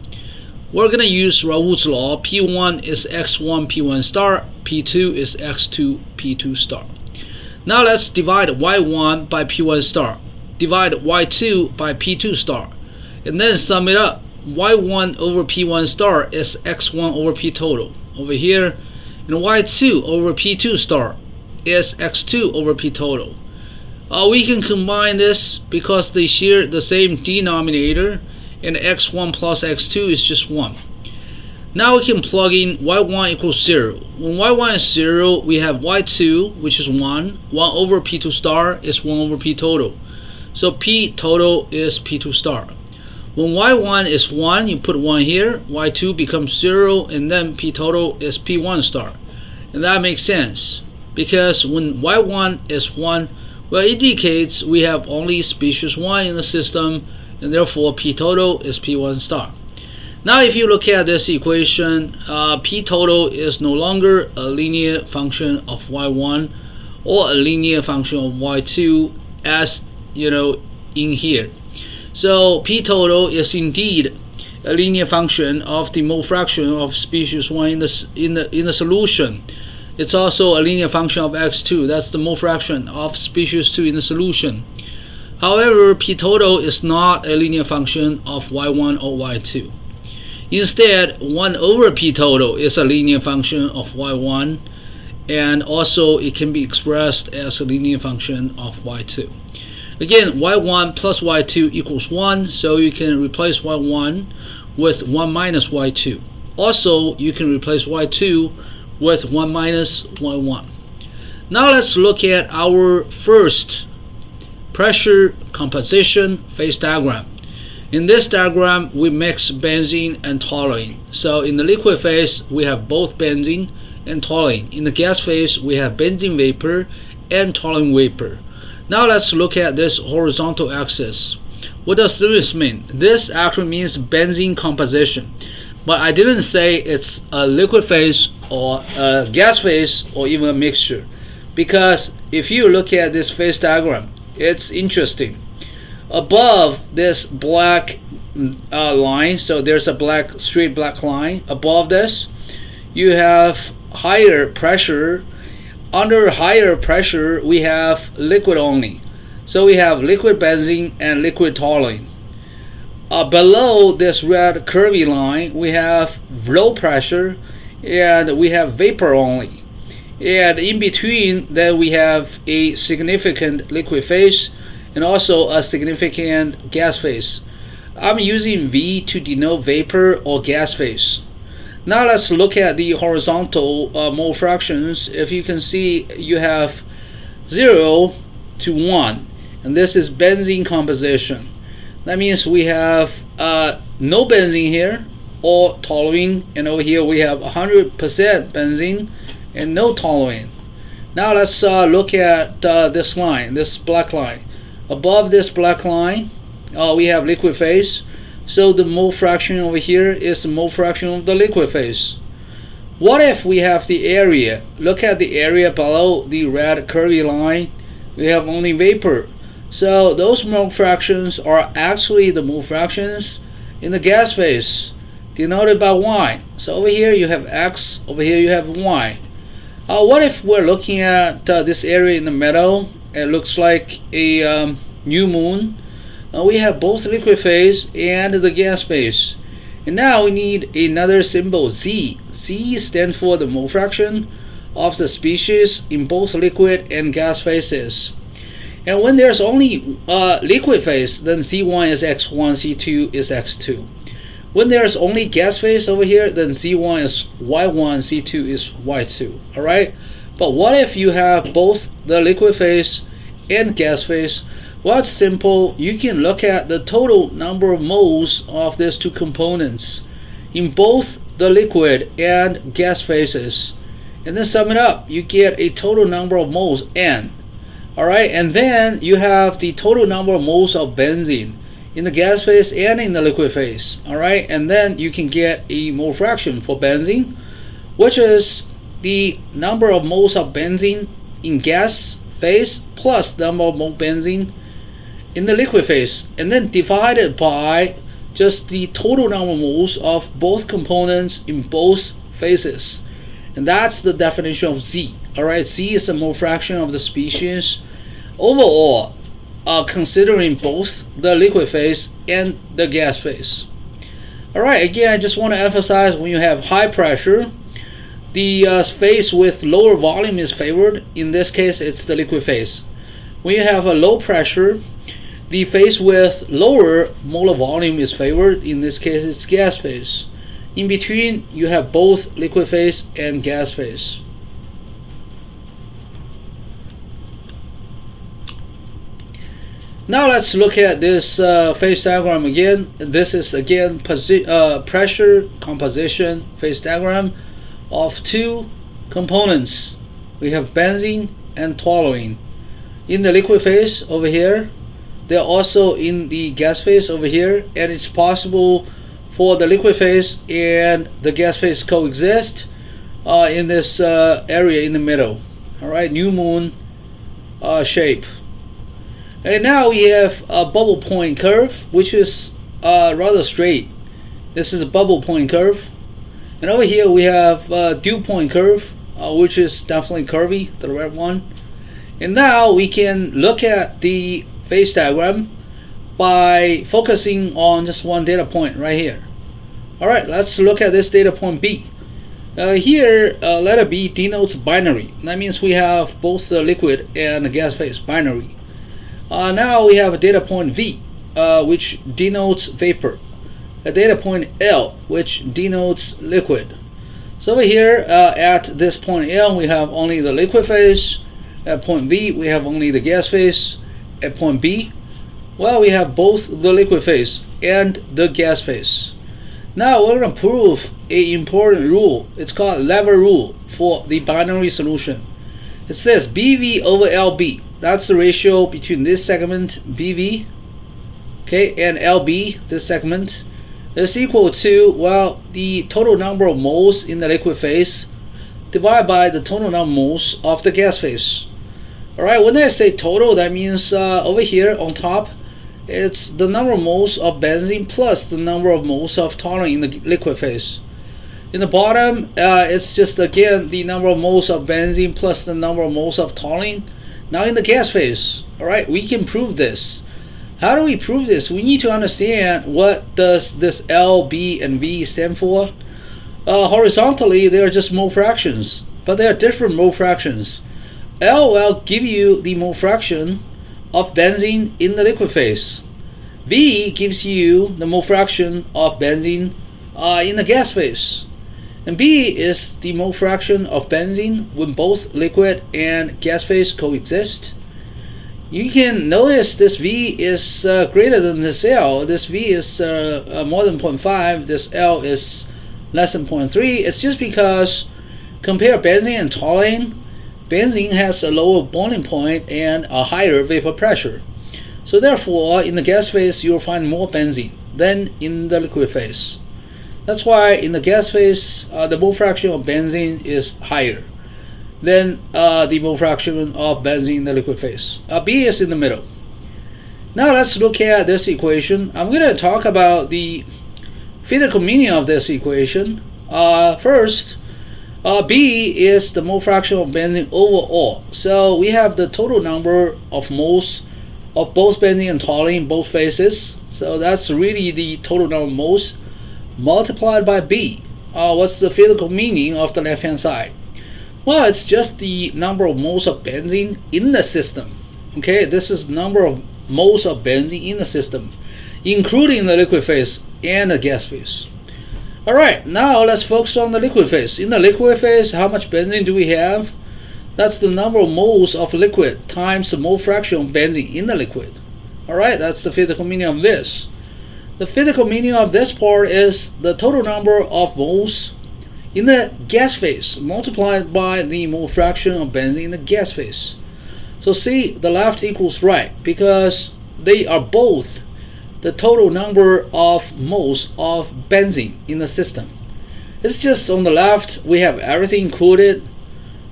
We're going to use Raoult's law. P1 is X1 P1 star, P2 is X2 P2 star. Now let's divide Y1 by P1 star, divide Y2 by P2 star, and then sum it up. Y1 over P1 star is X1 over P total over here, and Y2 over P2 star is X2 over P total. We can combine this because they share the same denominator, and X1 plus X2 is just 1. Now we can plug in Y1 equals 0. When Y1 is 0, we have Y2, which is 1. 1 over P2 star is 1 over P total. So P total is P2 star. When Y1 is 1, you put 1 here. Y2 becomes 0, and then P total is P1 star. And that makes sense because when Y1 is 1, well, it indicates we have only species 1 in the system, and therefore P total is P1 star. Now if you look at this equation, P total is no longer a linear function of Y1 or a linear function of Y2 as you know in here. So P total is indeed a linear function of the mole fraction of species 1 in the solution. It's also a linear function of x2. That's the mole fraction of species 2 in the solution. However, p total is not a linear function of y1 or y2. Instead, 1 over p total is a linear function of y1, and also it can be expressed as a linear function of y2. Again, y1 plus y2 equals 1, so you can replace y1 with 1 minus y2. Also, you can replace y2 with 1 minus y1. Now let's look at our first pressure composition phase diagram. In this diagram, we mix benzene and toluene. So in the liquid phase, we have both benzene and toluene. In the gas phase, we have benzene vapor and toluene vapor. Now let's look at this horizontal axis. What does this mean? This actually means benzene composition. But I didn't say it's a liquid phase or a gas phase or even a mixture. Because if you look at this phase diagram, it's interesting. Above this black line, so there's a straight black line. Above this, you have higher pressure. Under higher pressure, we have liquid only. So we have liquid benzene and liquid toluene. Below this red curvy line, we have low pressure and we have vapor only. And in between, then we have a significant liquid phase and also a significant gas phase. I'm using V to denote vapor or gas phase. Now let's look at the horizontal mole fractions. If you can see, you have 0 to 1, and this is benzene composition. That means we have no benzene here or toluene, and over here we have 100% benzene and no toluene. Now let's look at this line, this black line. Above this black line, we have liquid phase. So the mole fraction over here is the mole fraction of the liquid phase. What if we have the area? Look at the area below the red curvy line. We have only vapor. So those mole fractions are actually the mole fractions in the gas phase, denoted by Y. So over here you have X, over here you have Y. What if we're looking at this area in the middle? It looks like a new moon. We have both liquid phase and the gas phase. And now we need another symbol, Z. Z stands for the mole fraction of the species in both liquid and gas phases. And when there's only liquid phase, then Z1 is X1, Z2 is X2. When there's only gas phase over here, then Z1 is Y1, Z2 is Y2. Alright? But what if you have both the liquid phase and gas phase? Well, it's simple. You can look at the total number of moles of these two components in both the liquid and gas phases, and then sum it up. You get a total number of moles, N. Alright, and then you have the total number of moles of benzene in the gas phase and in the liquid phase. Alright, and then you can get a mole fraction for benzene, which is the number of moles of benzene in gas phase plus the number of moles of benzene in the liquid phase, and then divided by just the total number of moles of both components in both phases. And that's the definition of Z. Alright, Z is the mole fraction of the species overall, considering both the liquid phase and the gas phase. Alright, again, I just want to emphasize, when you have high pressure, the phase with lower volume is favored. In this case, it's the liquid phase. When you have a low pressure, the phase with lower molar volume is favored. In this case, it's gas phase. In between, you have both liquid phase and gas phase. Now let's look at this phase diagram again. This is again pressure composition phase diagram of two components. We have benzene and toluene. In the liquid phase over here, they're also in the gas phase over here, and it's possible for the liquid phase and the gas phase coexist in this area in the middle. Alright, new moon shape. And now we have a bubble point curve, which is rather straight. This is a bubble point curve. And over here we have a dew point curve, which is definitely curvy, the red one. And now we can look at the phase diagram by focusing on just one data point right here. Alright, let's look at this data point B. Here, letter B denotes binary. That means we have both the liquid and the gas phase, binary. Now we have a data point V, which denotes vapor. A data point L, which denotes liquid. So over here, at this point L, we have only the liquid phase. At point V, we have only the gas phase. At point B, well, we have both the liquid phase and the gas phase. Now we're going to prove an important rule. It's called lever rule for the binary solution. It says BV over LB. That's the ratio between this segment BV, okay, and LB, this segment, is equal to, well, the total number of moles in the liquid phase divided by the total number of moles of the gas phase. Alright, when I say total, that means over here on top, it's the number of moles of benzene plus the number of moles of toluene in the liquid phase. In the bottom, it's just again the number of moles of benzene plus the number of moles of toluene. Now in the gas phase, alright, we can prove this. How do we prove this? We need to understand what does this L, B, and V stand for. Horizontally, they are just mole fractions, but they are different mole fractions. L will give you the mole fraction of benzene in the liquid phase. V gives you the mole fraction of benzene in the gas phase. And B is the mole fraction of benzene when both liquid and gas phase coexist. You can notice this V is greater than this L. This V is more than 0.5. This L is less than 0.3. It's just because compare benzene and toluene. Benzene has a lower boiling point and a higher vapor pressure. So therefore, in the gas phase, you'll find more benzene than in the liquid phase. That's why in the gas phase, the mole fraction of benzene is higher than the mole fraction of benzene in the liquid phase. B is in the middle. Now let's look at this equation. I'm going to talk about the physical meaning of this equation. First, B is the mole fraction of benzene overall. So we have the total number of moles of both benzene and toluene in both phases. So that's really the total number of moles multiplied by B. What's the physical meaning of the left hand side? Well, it's just the number of moles of benzene in the system. Okay, this is number of moles of benzene in the system, including the liquid phase and the gas phase. Alright, now let's focus on the liquid phase. In the liquid phase, how much benzene do we have? That's the number of moles of liquid times the mole fraction of benzene in the liquid. Alright, that's the physical meaning of this. The physical meaning of this part is the total number of moles in the gas phase multiplied by the mole fraction of benzene in the gas phase. So see, the left equals right because they are both the total number of moles of benzene in the system. It's just on the left we have everything included,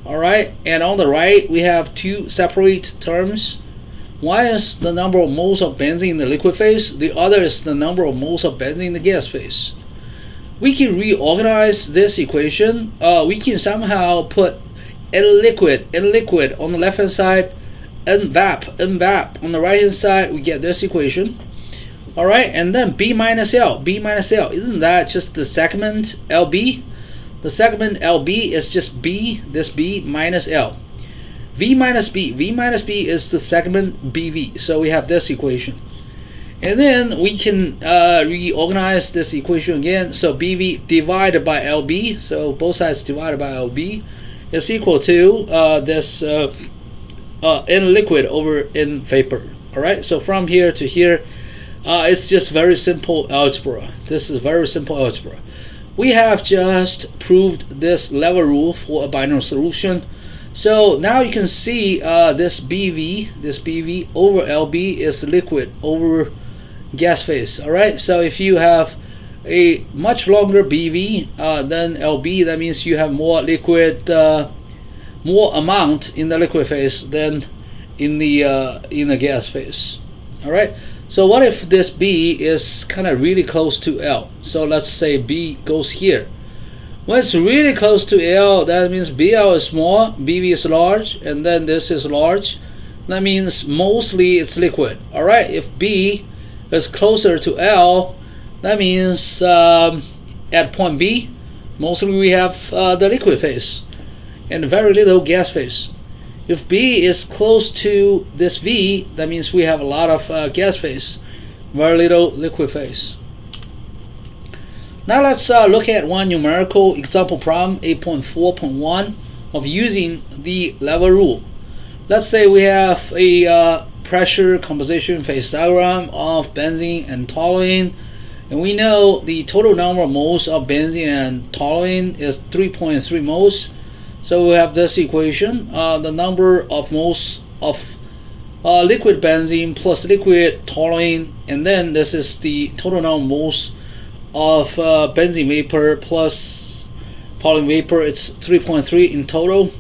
alright, and on the right we have two separate terms. One is the number of moles of benzene in the liquid phase, the other is the number of moles of benzene in the gas phase. We can reorganize this equation. We can somehow put N liquid on the left hand side, N vap on the right hand side. We get this equation. Alright, and then B minus L, isn't that just the segment LB? The segment LB is just B, this B minus L. V minus B is the segment BV, so we have this equation. And then we can reorganize this equation again, so BV divided by LB, so both sides divided by LB, is equal to this N liquid over N vapor. Alright, so from here to here, it's just very simple algebra. This is very simple algebra. We have just proved this lever rule for a binary solution. So now you can see this BV over LB is liquid over gas phase. Alright, so if you have a much longer BV than LB, that means you have more liquid, more amount in the liquid phase than in the gas phase. Alright, so what if this B is kind of really close to L? So let's say B goes here. When it's really close to L, that means BL is small, BV is large, and then this is large. That means mostly it's liquid. Alright, if B is closer to L, that means at point B, mostly we have the liquid phase and very little gas phase. If B is close to this V, that means we have a lot of gas phase, very little liquid phase. Now let's look at one numerical example problem, 8.4.1, of using the level rule. Let's say we have a pressure composition phase diagram of benzene and toluene, and we know the total number of moles of benzene and toluene is 3.3 moles. So we have this equation, the number of moles of liquid benzene plus liquid toluene, and then this is the total number of moles of benzene vapor plus toluene vapor. It's 3.3 in total.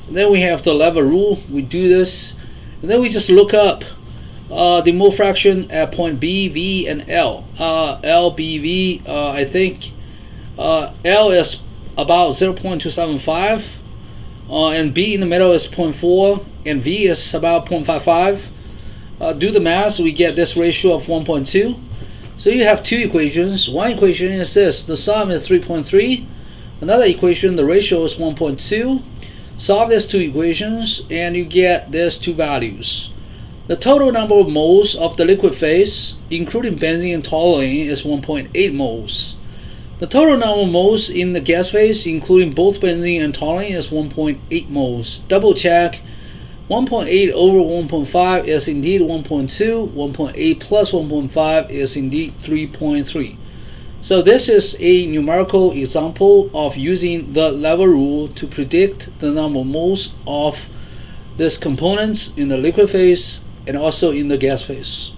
And then we have the level rule. We do this, and then we just look up the mole fraction at point B, V, and L. L, B, V, I think L is about 0.275, and B in the middle is 0.4, and V is about 0.55. Do the math, we get this ratio of 1.2. So you have two equations. One equation is this, the sum is 3.3. Another equation, the ratio is 1.2. Solve these two equations and you get these two values. The total number of moles of the liquid phase, including benzene and toluene, is 1.8 moles. The total number of moles in the gas phase, including both benzene and toluene, is 1.8 moles. Double check. 1.8 over 1.5 is indeed 1.2. 1.8 plus 1.5 is indeed 3.3. So this is a numerical example of using the level rule to predict the number of moles of these components in the liquid phase and also in the gas phase.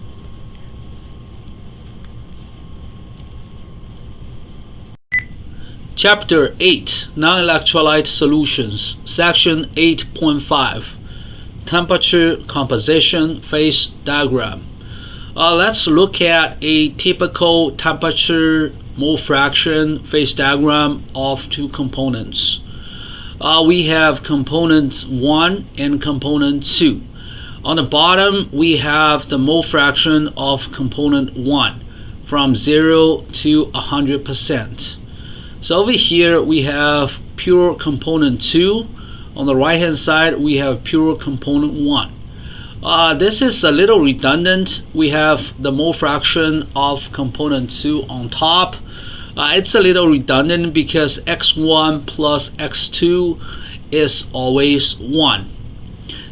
Chapter 8, Non-Electrolyte Solutions, Section 8.5, Temperature Composition Phase Diagram. Let's look at a typical temperature mole fraction phase diagram of two components. We have component 1 and component 2. On the bottom, we have the mole fraction of component 1 from 0 to 100%. So over here, we have pure component 2. On the right hand side, we have pure component 1. This is a little redundant. We have the mole fraction of component 2 on top. It's a little redundant because x1 plus x2 is always 1.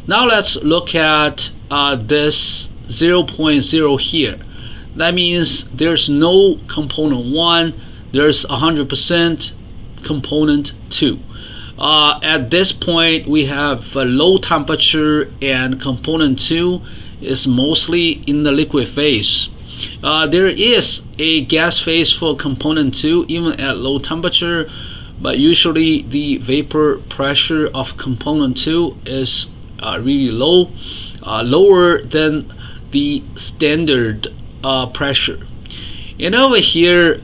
Now let's look at this 0.0 here. That means there's no component 1, there's 100% component 2. At this point, we have a low temperature and component 2 is mostly in the liquid phase. There is a gas phase for component 2 even at low temperature, but usually the vapor pressure of component 2 is really low, lower than the standard pressure. And over here,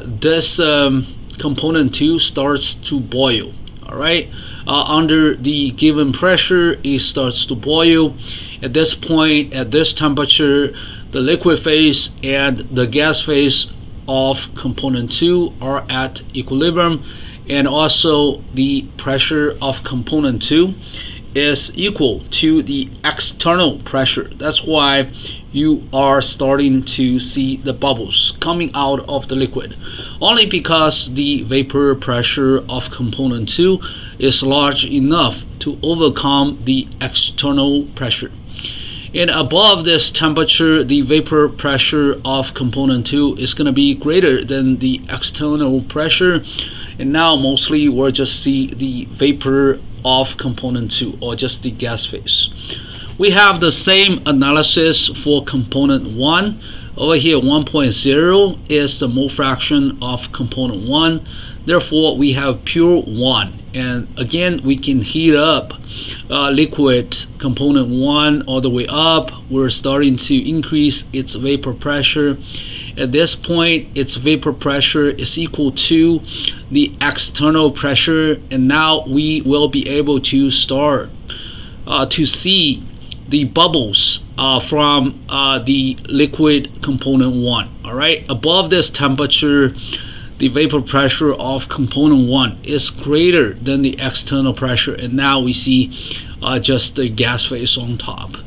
this component 2 starts to boil. Alright, under the given pressure, it starts to boil. At this point, at this temperature, the liquid phase and the gas phase of component 2 are at equilibrium, and also the pressure of component 2 is equal to the external pressure. That's why you are starting to see the bubbles coming out of the liquid, only because the vapor pressure of component 2 is large enough to overcome the external pressure. And above this temperature, the vapor pressure of component 2 is going to be greater than the external pressure, and now mostly we'll just see the vapor of component 2 or just the gas phase. We have the same analysis for component 1. Over here 1.0 is the mole fraction of component 1. Therefore we have pure 1, and again we can heat up liquid component 1 all the way up. We're starting to increase its vapor pressure. At this point its vapor pressure is equal to the external pressure, and now we will be able to start to see the bubbles from the liquid component 1. Alright, above this temperature the vapor pressure of component 1 is greater than the external pressure, and now we see just the gas phase on top.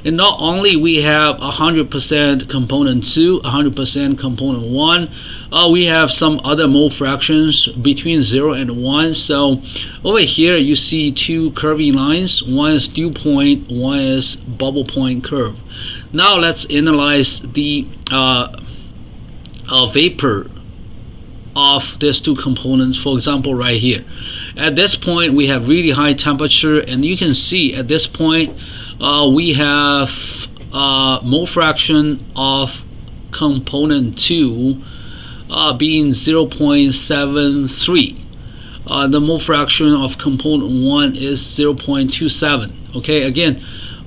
And not only we have 100% component 2, 100% component 1, we have some other mole fractions between 0 and 1. So over here you see two curving lines. One is dew point, one is bubble point curve. Now let's analyze the vapor of these two components. For example, right here at this point we have really high temperature, and you can see at this point we have mole fraction of component 2 being 0.73. The mole fraction of component 1 is 0.27. okay, again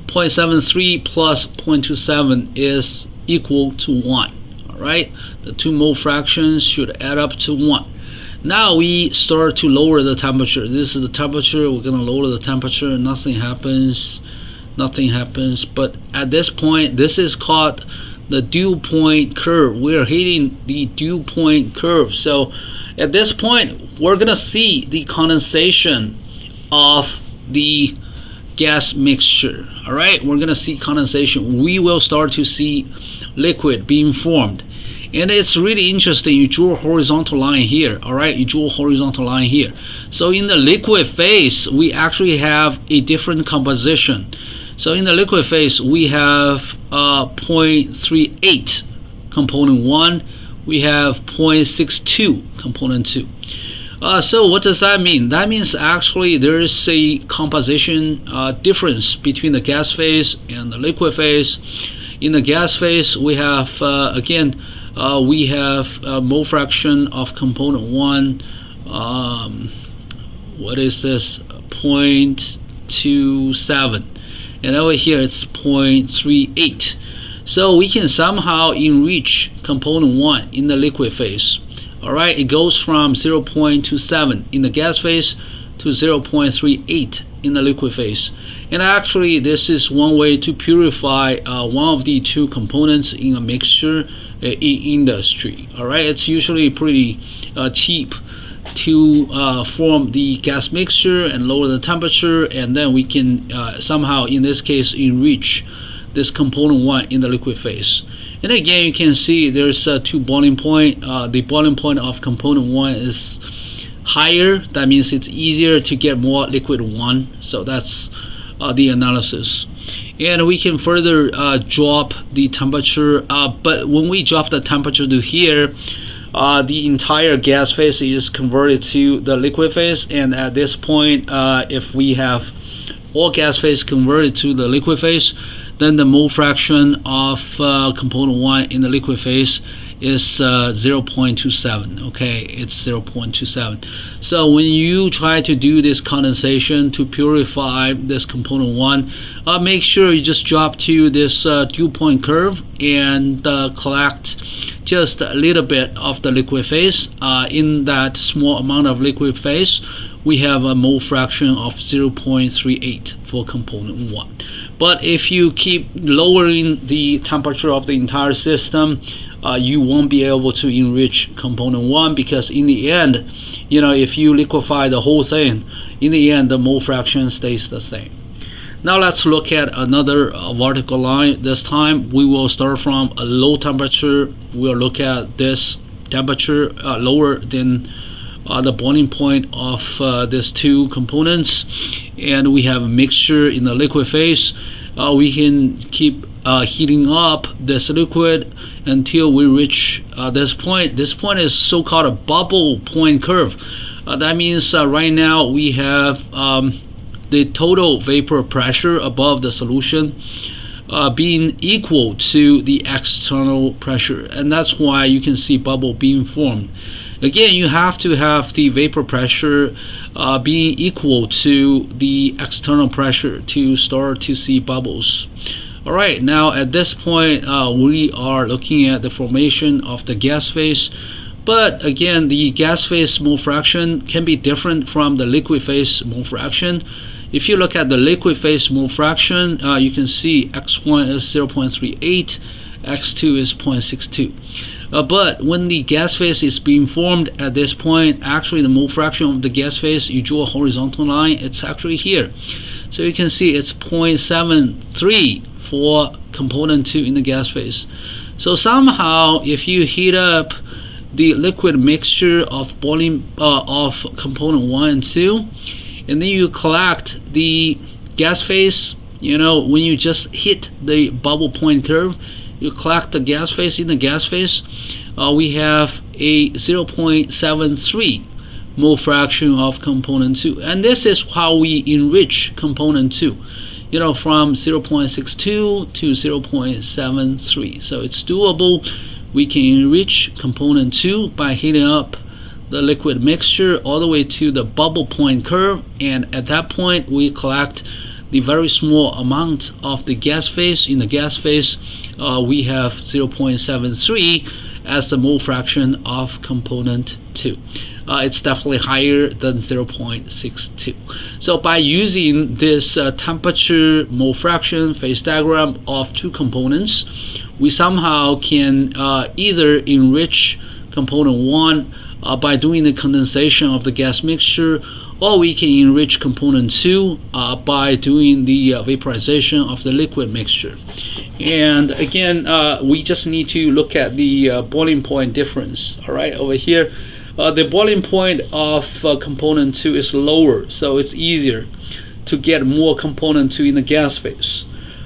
0.73 plus 0.27 is equal to 1. Right, the two mole fractions should add up to 1. Now we start to lower the temperature. This is the temperature. We're gonna lower the temperature. Nothing happens. But at this point, this is called the dew point curve. We're hitting the dew point curve. So at this point we're gonna see the condensation of the gas mixture. All right, we're gonna see condensation. We will start to see liquid being formed, and it's really interesting. You draw a horizontal line here. All right, you draw a horizontal line here. So in the liquid phase we actually have a different composition. So in the liquid phase we have 0.38 component 1, we have 0.62 component 2. So what does that mean? That means actually there is a composition difference between the gas phase and the liquid phase. In the gas phase we have we have mole fraction of component 1, what is this, 0.27, and over here it's 0.38. So we can somehow enrich component 1 in the liquid phase. Alright, it goes from 0.27 in the gas phase to 0.38 in the liquid phase. And actually this is one way to purify one of the two components in a mixture in industry. Alright, it's usually pretty cheap to form the gas mixture and lower the temperature, and then we can somehow in this case enrich this component 1 in the liquid phase. And again you can see there's two boiling point. The boiling point of component 1 is higher. That means it's easier to get more liquid 1. So that's the analysis. And we can further drop the temperature, but when we drop the temperature to here, the entire gas phase is converted to the liquid phase. And at this point if we have all gas phase converted to the liquid phase, then the mole fraction of component 1 in the liquid phase is 0.27. okay, it's 0.27. So when you try to do this condensation to purify this component 1, make sure you just drop to this dew point curve and collect just a little bit of the liquid phase. In that small amount of liquid phase we have a mole fraction of 0.38 for component 1. But if you keep lowering the temperature of the entire system, you won't be able to enrich component 1, because in the end, you know, if you liquefy the whole thing, in the end the mole fraction stays the same. Now let's look at another vertical line. This time we will start from a low temperature. We'll look at this temperature lower than the boiling point of these two components, and we have a mixture in the liquid phase. We can keep heating up this liquid until we reach this point. This point is so-called a bubble point curve. That means right now we have the total vapor pressure above the solution being equal to the external pressure, and that's why you can see bubble being formed. Again, you have to have the vapor pressure being equal to the external pressure to start to see bubbles. Alright, now at this point we are looking at the formation of the gas phase. But again, the gas phase mole fraction can be different from the liquid phase mole fraction. If you look at the liquid phase mole fraction, you can see x1 is 0.38, x2 is 0.62. But when the gas phase is being formed at this point, actually the mole fraction of the gas phase, you draw a horizontal line, it's actually here. So you can see it's 0.73 for component 2 in the gas phase. So somehow if you heat up the liquid mixture of boiling of component 1 and 2, and then you collect the gas phase, when you just hit the bubble point curve, you collect the gas phase in the gas phase, we have a 0.73 mole fraction of component 2, and this is how we enrich component 2, from 0.62 to 0.73. So it's doable. We can enrich component 2 by heating up the liquid mixture all the way to the bubble point curve, and at that point we collect the very small amount of the gas phase. In the gas phase, we have 0.73 as the mole fraction of component 2. It's definitely higher than 0.62. So by using this temperature mole fraction phase diagram of two components, we somehow can either enrich component 1 by doing the condensation of the gas mixture, or we can enrich component 2 by doing the vaporization of the liquid mixture. And again, we just need to look at the boiling point difference. Alright, over here, the boiling point of component 2 is lower, so it's easier to get more component 2 in the gas phase.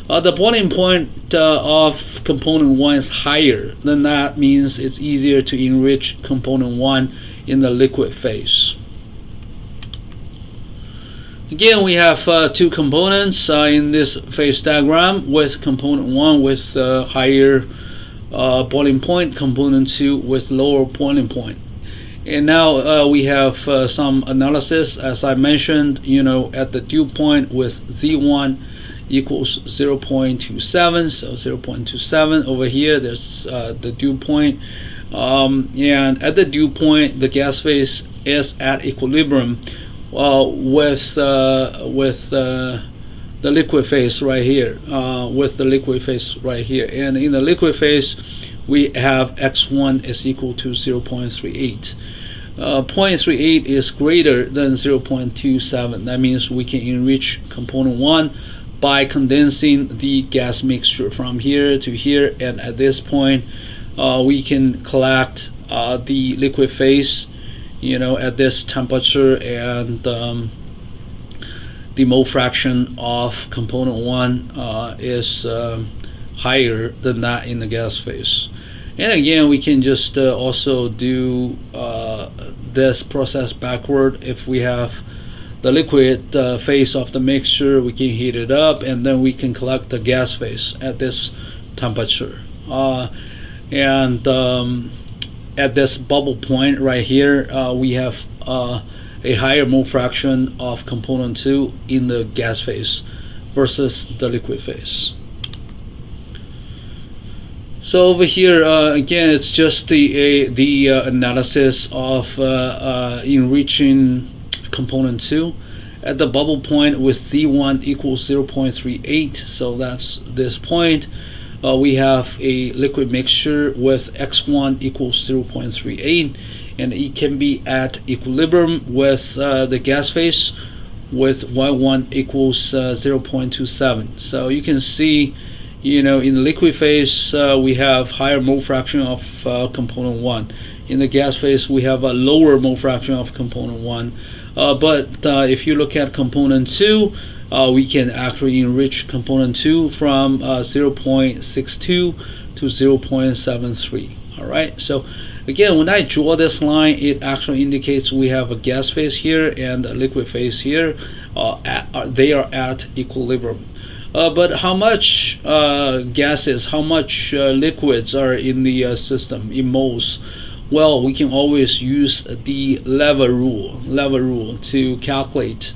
The boiling point of component 1 is higher, then that means it's easier to enrich component 1 in the liquid phase. Again, we have two components in this phase diagram, with component 1 with higher boiling point, component 2 with lower boiling point. And now we have some analysis, as I mentioned, at the dew point with Z1 equals 0.27, so 0.27 over here, there's the dew point, and at the dew point the gas phase is at equilibrium with the liquid phase right here, and in the liquid phase we have x1 is equal to 0.38. 0.38 is greater than 0.27. That means we can enrich component 1 by condensing the gas mixture from here to here, and at this point we can collect the liquid phase at this temperature, and the mole fraction of component 1 is higher than that in the gas phase. And again, we can just also do this process backward. If we have the liquid phase of the mixture, we can heat it up, and then we can collect the gas phase at this temperature. And at this bubble point right here, we have a higher mole fraction of component 2 in the gas phase versus the liquid phase. So over here, again, it's just the analysis of enriching component 2 at the bubble point with Z1 equals 0.38. So that's this point. We have a liquid mixture with x1 equals 0.38, and it can be at equilibrium with the gas phase with y1 equals 0.27. So you can see, in the liquid phase we have higher mole fraction of component 1. In the gas phase we have a lower mole fraction of component 1. But if you look at component 2, we can actually enrich component 2 from 0.62 to 0.73. Alright, so again, when I draw this line, it actually indicates we have a gas phase here and a liquid phase here. They are at equilibrium. But how much gases, how much liquids are in the system in moles? Well, we can always use the lever rule to calculate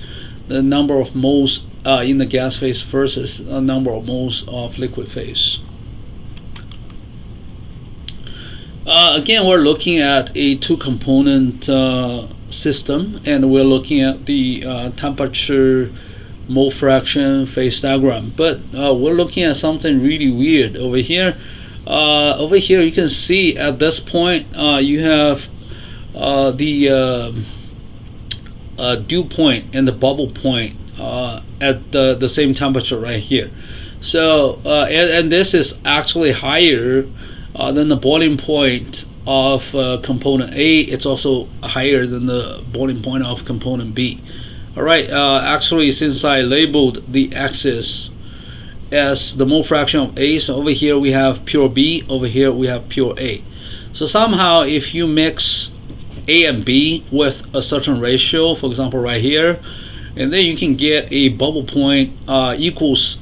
the number of moles in the gas phase versus the number of moles of liquid phase. Again, we're looking at a two-component system, and we're looking at the temperature, mole fraction, phase diagram. But we're looking at something really weird over here. Over here, you can see at this point you have the dew point and the bubble point at the same temperature right here. So and this is actually higher than the boiling point of component A. It's also higher than the boiling point of component B. Alright, actually, since I labeled the axis as the mole fraction of A, so over here we have pure B, over here we have pure A. So somehow if you mix A and B with a certain ratio, for example right here, and then you can get a bubble point equals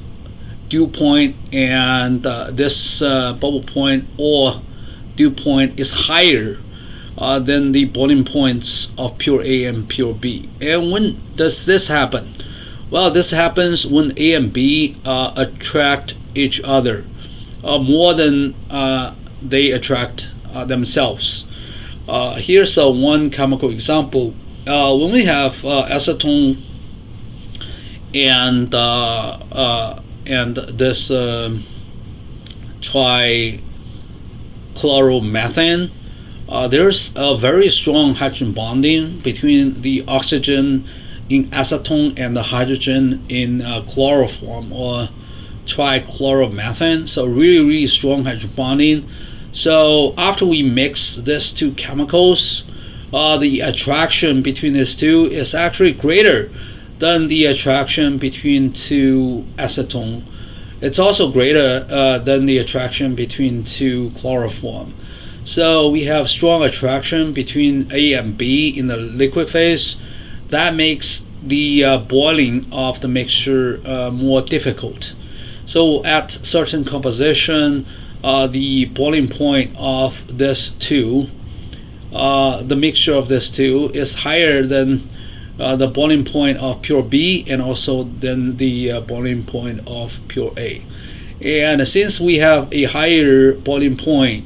dew point, and this bubble point or dew point is higher than the boiling points of pure A and pure B. And when does this happen? Well, this happens when A and B attract each other more than they attract themselves. Here's one chemical example. When we have acetone and this trichloromethane, there's a very strong hydrogen bonding between the oxygen in acetone and the hydrogen in chloroform or trichloromethane. So really strong hydrogen bonding. So after we mix these two chemicals, the attraction between these two is actually greater than the attraction between two acetone. It's also greater than the attraction between two chloroform. So we have strong attraction between A and B in the liquid phase. That makes the boiling of the mixture more difficult. So at certain composition, the boiling point of this two, the mixture of this two, is higher than the boiling point of pure B and also than the boiling point of pure A. And since we have a higher boiling point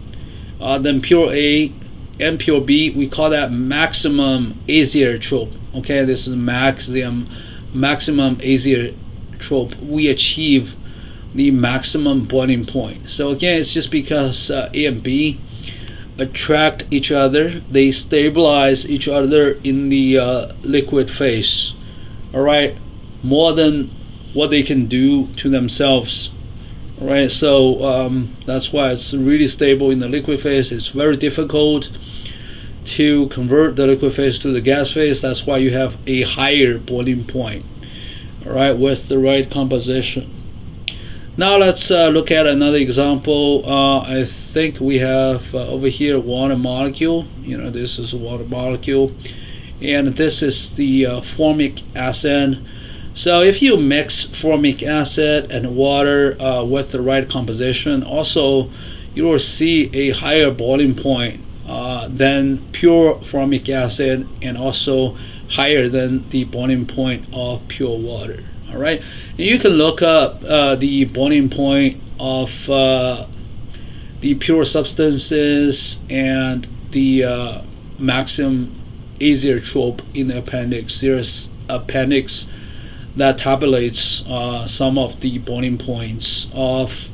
than pure A and pure B, we call that maximum azeotrope. Okay, this is maximum azeotrope. We achieve the maximum boiling point. So again, it's just because A and B attract each other, they stabilize each other in the liquid phase. All right, more than what they can do to themselves. All right, so that's why it's really stable in the liquid phase. It's very difficult to convert the liquid phase to the gas phase. That's why you have a higher boiling point, all right, with the right composition. Now let's look at another example. I think we have over here water molecule. This is a water molecule, and this is the formic acid. So if you mix formic acid and water with the right composition, also you will see a higher boiling point than pure formic acid, and also higher than the boiling point of pure water. All right, and you can look up the boiling point of the pure substances and the maximum azeotrope in the appendix. There's appendix that tabulates some of the boiling points of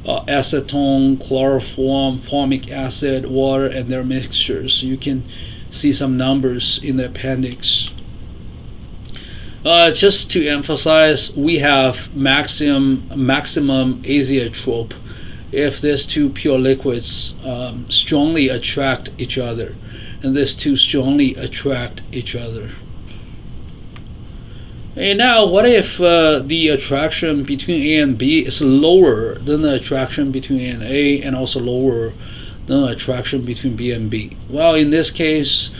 acetone, chloroform, formic acid, water, and their mixtures. You can see some numbers in the appendix. Just to emphasize, we have maximum azeotrope if these two pure liquids strongly attract each other, and these two strongly attract each other. And now, what if the attraction between A and B is lower than the attraction between A and A, and also lower than the attraction between B and B? Well, in this case,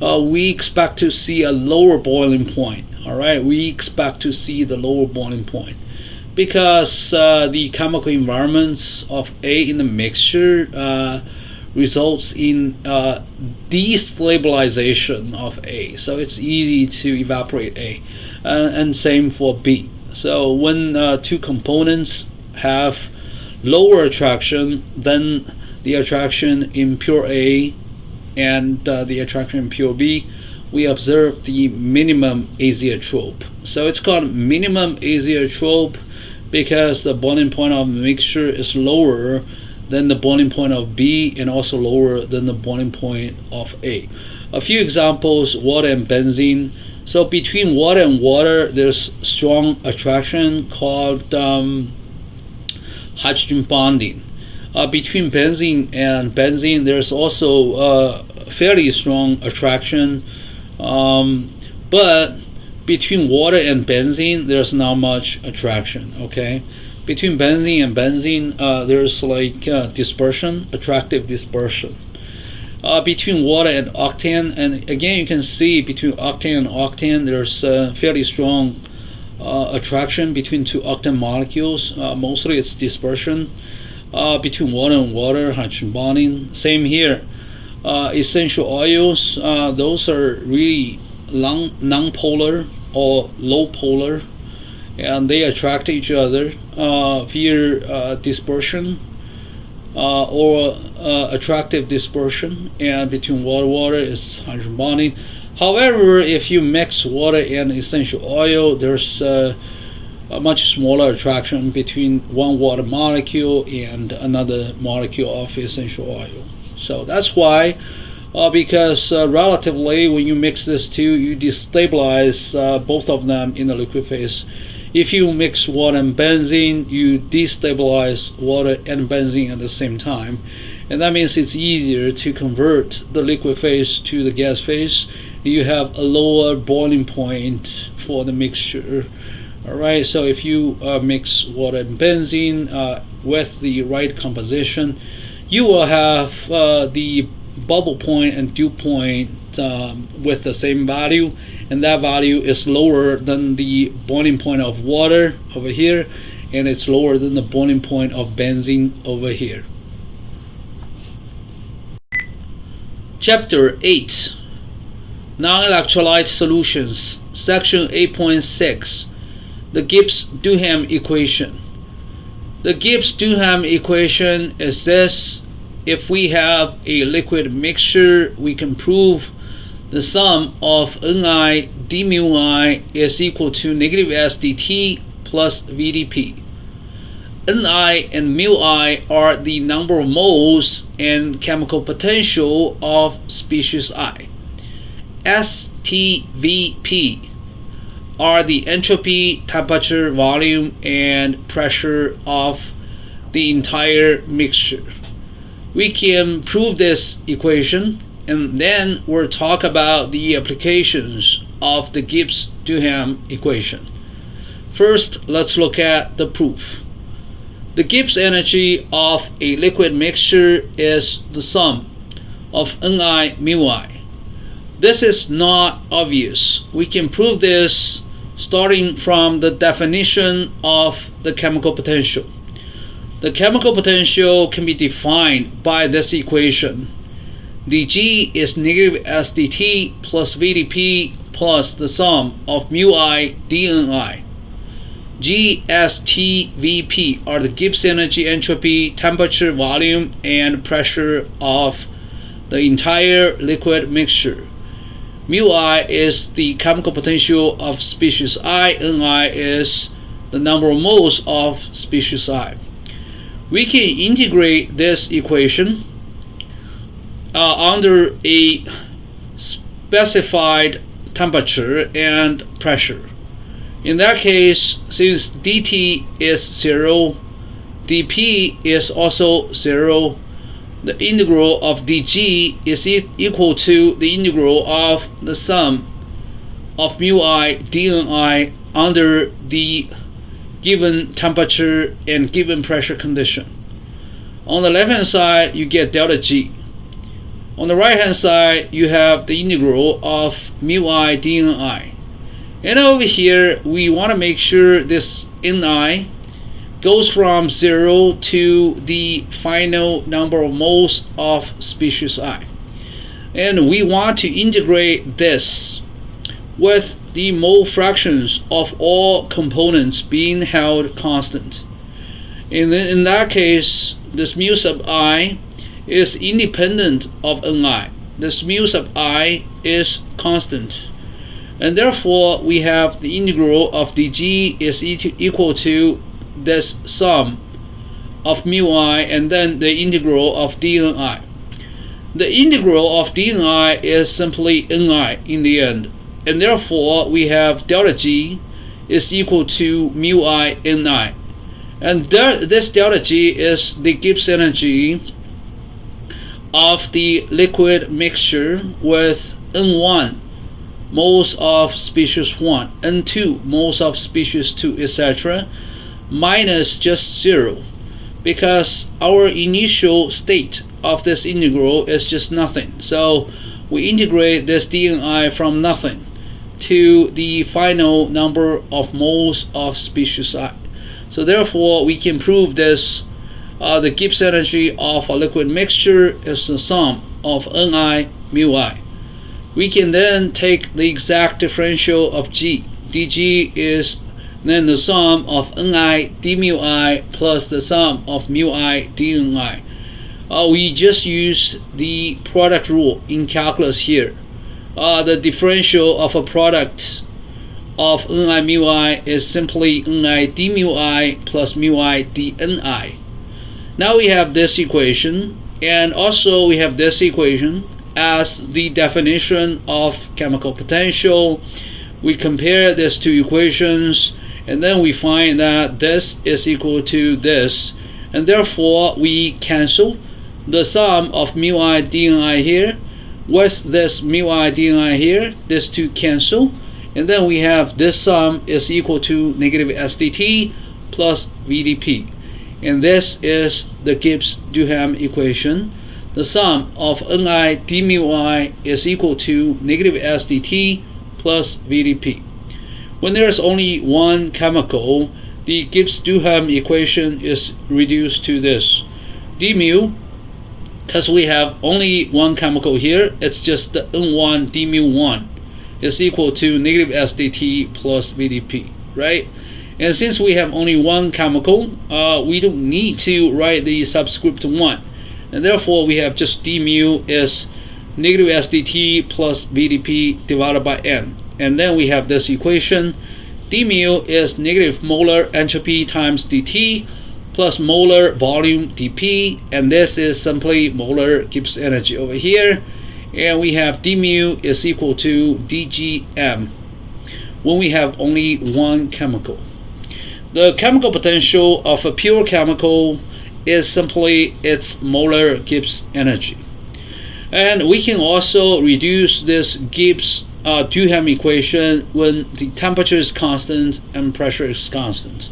we expect to see a lower boiling point. All right, we expect to see the lower boiling point, because the chemical environments of A in the mixture results in destabilization of A, so it's easy to evaporate A, and same for B. So when two components have lower attraction than the attraction in pure A and the attraction in pure B, we observe the minimum azeotrope. So it's called minimum azeotrope because the boiling point of mixture is lower than the boiling point of B and also lower than the boiling point of A. A few examples: water and benzene. So between water and water, there's strong attraction called hydrogen bonding. Between benzene and benzene, there's also fairly strong attraction, but between water and benzene, there's not much attraction. Okay, between benzene and benzene, there's like dispersion, attractive dispersion. Between water and octane, and again you can see between octane and octane, there's fairly strong attraction between two octane molecules. Mostly it's dispersion. Between water and water, hydrogen bonding. Same here. Essential oils, those are really non-polar or low polar, and they attract each other via dispersion or attractive dispersion, and between water is hydrogen bonding. However, if you mix water and essential oil, there's a much smaller attraction between one water molecule and another molecule of essential oil. So that's why, because relatively when you mix these two, you destabilize both of them in the liquid phase. If you mix water and benzene, you destabilize water and benzene at the same time, and that means it's easier to convert the liquid phase to the gas phase. You have a lower boiling point for the mixture. Alright, so if you mix water and benzene with the right composition, you will have the bubble point and dew point with the same value, and that value is lower than the boiling point of water over here, and it's lower than the boiling point of benzene over here. Chapter 8, Non-Electrolyte Solutions, Section 8.6, the Gibbs-Duhem equation. The Gibbs-Duhem equation is this: if we have a liquid mixture, we can prove the sum of Ni d mu I is equal to negative S dt plus VdP. Ni and mu I are the number of moles and chemical potential of species I. STVP are the entropy, temperature, volume, and pressure of the entire mixture. We can prove this equation, and then we'll talk about the applications of the Gibbs-Duhem equation. First, let's look at the proof. The Gibbs energy of a liquid mixture is the sum of Ni mu I. This is not obvious. We can prove this starting from the definition of the chemical potential. The chemical potential can be defined by this equation. dG is negative S dt plus VdP plus the sum of mu I dNi. G, S, T, Vp are the Gibbs energy, entropy, temperature, volume, and pressure of the entire liquid mixture. Mu I is the chemical potential of species I, Ni is the number of moles of species I. We can integrate this equation under a specified temperature and pressure. In that case, since dt is 0, dp is also 0, the integral of dg is equal to the integral of the sum of mu I dni under the given temperature and given pressure condition. On the left hand side, you get delta G. On the right hand side, you have the integral of mu I dni. And over here, we want to make sure this Ni goes from 0 to the final number of moles of species I. And we want to integrate this with the mole fractions of all components being held constant. In that case, this mu sub I is independent of Ni. This mu sub I is constant. And therefore, we have the integral of dg is equal to this sum of mu I and then the integral of dni. The integral of dni is simply ni in the end. And therefore, we have delta G is equal to mu I ni. And this delta G is the Gibbs energy of the liquid mixture with N1 moles of species 1, N2 moles of species 2, etc., minus just 0, because our initial state of this integral is just nothing. So we integrate this dni from nothing to the final number of moles of species I. So therefore, we can prove this. The Gibbs energy of a liquid mixture is the sum of Ni mu I. We can then take the exact differential of G. dG is then the sum of Ni d mu I plus the sum of mu I dni. We just used the product rule in calculus here. The differential of a product of Ni mu I is simply Ni d mu I plus mu I dni. Now we have this equation, and also we have this equation as the definition of chemical potential. We compare these two equations, and then we find that this is equal to this, and therefore we cancel the sum of mu I dni here with this mu I dni here. These two cancel, and then we have this sum is equal to negative SDT plus VDP. And this is the Gibbs-Duhem equation. The sum of Ni d mu I is equal to negative SDT plus VDP. When there is only one chemical, the Gibbs-Duhem equation is reduced to this. d mu, because we have only one chemical here, it's just the N1 d mu 1 is equal to negative SDT plus VDP, right? And since we have only one chemical, we don't need to write the subscript 1. And therefore, we have just d mu is negative SDT plus VDP divided by N. And then we have this equation. d mu is negative molar entropy times dt plus molar volume dp. And this is simply molar Gibbs energy over here. And we have d mu is equal to dgm when we have only one chemical. The chemical potential of a pure chemical is simply its molar Gibbs energy. And we can also reduce this Gibbs-Duhem equation when the temperature is constant and pressure is constant.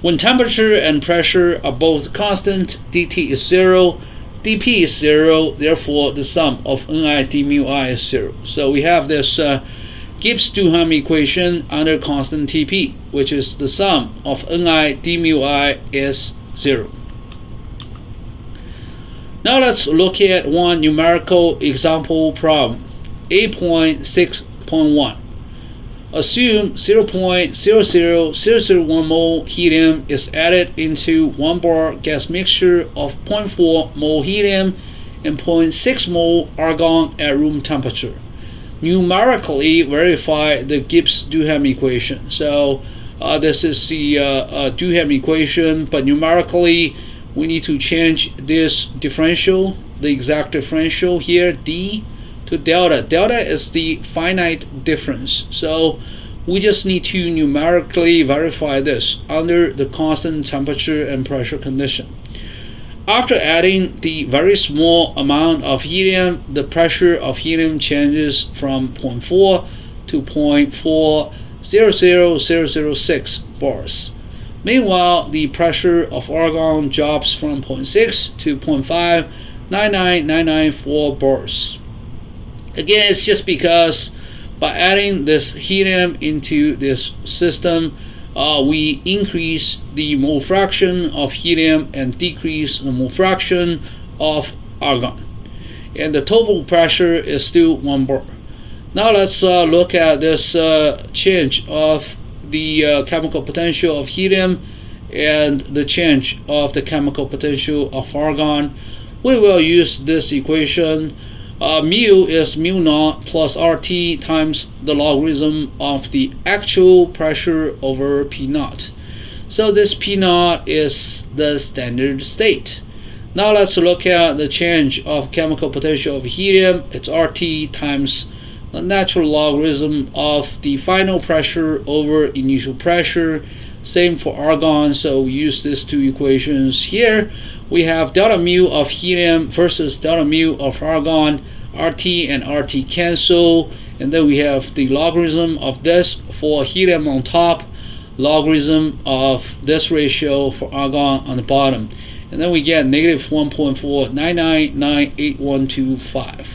When temperature and pressure are both constant, dt is 0, dp is 0, therefore the sum of Ni d mu I is 0. So we have this Gibbs-Duhem equation under constant Tp, which is the sum of Ni d mu I is 0. Now let's look at one numerical example problem, 8.6.1. Assume 0.00001 mole helium is added into 1 bar gas mixture of 0.4 mole helium and 0.6 mole argon at room temperature. Numerically verify the Gibbs-Duhem equation. So this is the Duhem equation, but numerically we need to change this differential, the exact differential here, d, to delta. Delta is the finite difference. So we just need to numerically verify this under the constant temperature and pressure condition. After adding the very small amount of helium, the pressure of helium changes from 0.4 to 0.400006 bars. Meanwhile, the pressure of argon drops from 0.6 to 0.599994 bars. Again, it's just because by adding this helium into this system, we increase the mole fraction of helium and decrease the mole fraction of argon. And the total pressure is still 1 bar. Now let's look at this change of the chemical potential of helium and the change of the chemical potential of argon. We will use this equation. Mu is mu naught plus RT times the logarithm of the actual pressure over P naught. So this P naught is the standard state. Now let's look at the change of chemical potential of helium. It's RT times the natural logarithm of the final pressure over initial pressure. Same for argon, so we use these two equations here. We have delta mu of helium versus delta mu of argon. RT and RT cancel, and then we have the logarithm of this for helium on top, logarithm of this ratio for argon on the bottom, and then we get negative 1.49998125.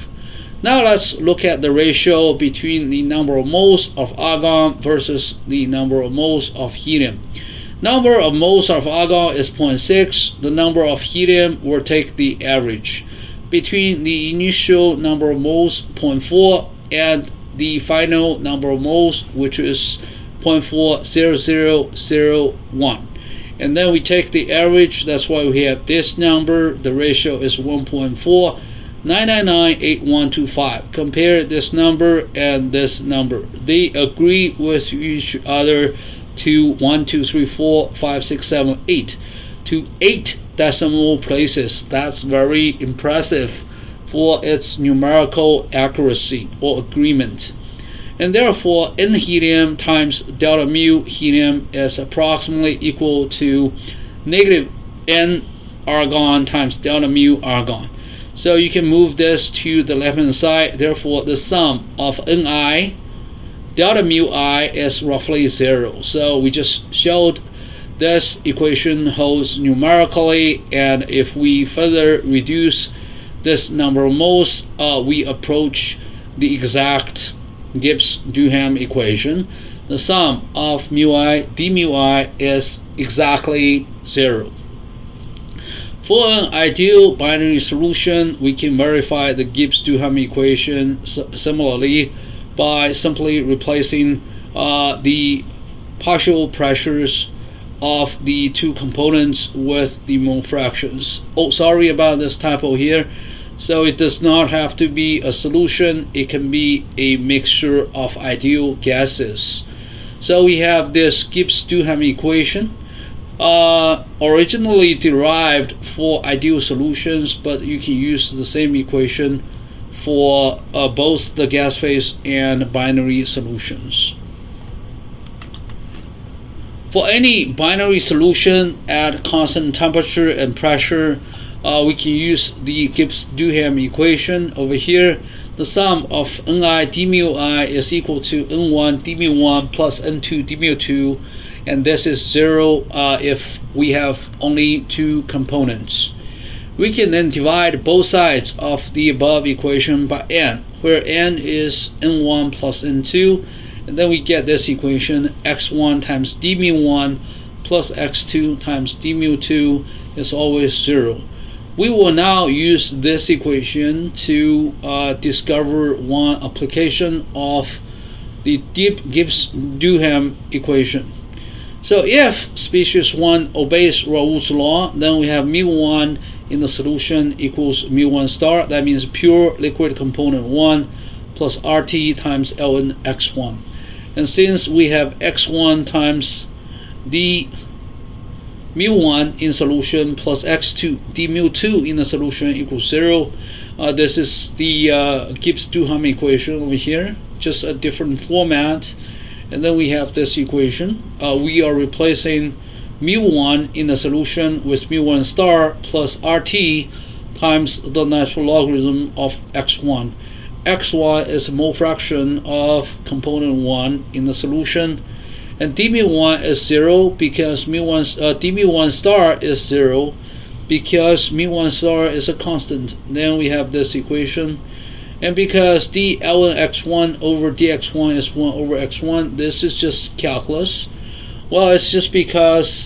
Now let's look at the ratio between the number of moles of argon versus the number of moles of helium. Number of moles of argon is 0.6. The number of helium will take the average between the initial number of moles 0.4 and the final number of moles, which is 0.40001, and then we take the average. That's why we have this number. The ratio is 1.49998125. Compare this number and this number. They agree with each other to 1, 2, 3, 4, 5, 6, 7, 8 to 8 decimal places. That's very impressive for its numerical accuracy or agreement. And therefore, N helium times delta mu helium is approximately equal to negative N argon times delta mu argon. So you can move this to the left hand side. Therefore, the sum of Ni delta mu I is roughly 0. So we just showed this equation holds numerically, and if we further reduce this number of moles, we approach the exact Gibbs-Duhem equation. The sum of mu I d mu I is exactly 0. For an ideal binary solution, we can verify the Gibbs-Duhem equation similarly by simply replacing the partial pressures of the two components with the mole fractions. Oh, sorry about this typo here. So it does not have to be a solution. It can be a mixture of ideal gases. So we have this Gibbs-Duhem equation, originally derived for ideal solutions, but you can use the same equation for both the gas phase and binary solutions. For any binary solution at constant temperature and pressure, we can use the Gibbs-Duhem equation over here. The sum of Ni d mu I is equal to N1 d mu 1 plus N2 d mu 2, and this is 0 if we have only two components. We can then divide both sides of the above equation by n, where n is N1 plus N2, and then we get this equation: x1 times d mu 1 plus x2 times d mu 2 is always 0. We will now use this equation to discover one application of the Gibbs-Duhem equation. So if species 1 obeys Raoult's law, then we have mu1 in the solution equals mu1 star. That means pure liquid component 1 plus RT times ln x1. And since we have x1 times d mu1 in solution plus x2 d mu2 in the solution equals 0, this is the Gibbs-Duhem equation over here, just a different format. And then we have this equation. We are replacing mu1 in the solution with mu1 star plus RT times the natural logarithm of x1. x1 is a mole fraction of component 1 in the solution, and d mu1 is 0 because d mu1 star is 0 because mu1 star is a constant. Then we have this equation. And because d ln x1 over dx1 is 1 over x1, this is just calculus. Well, it's just because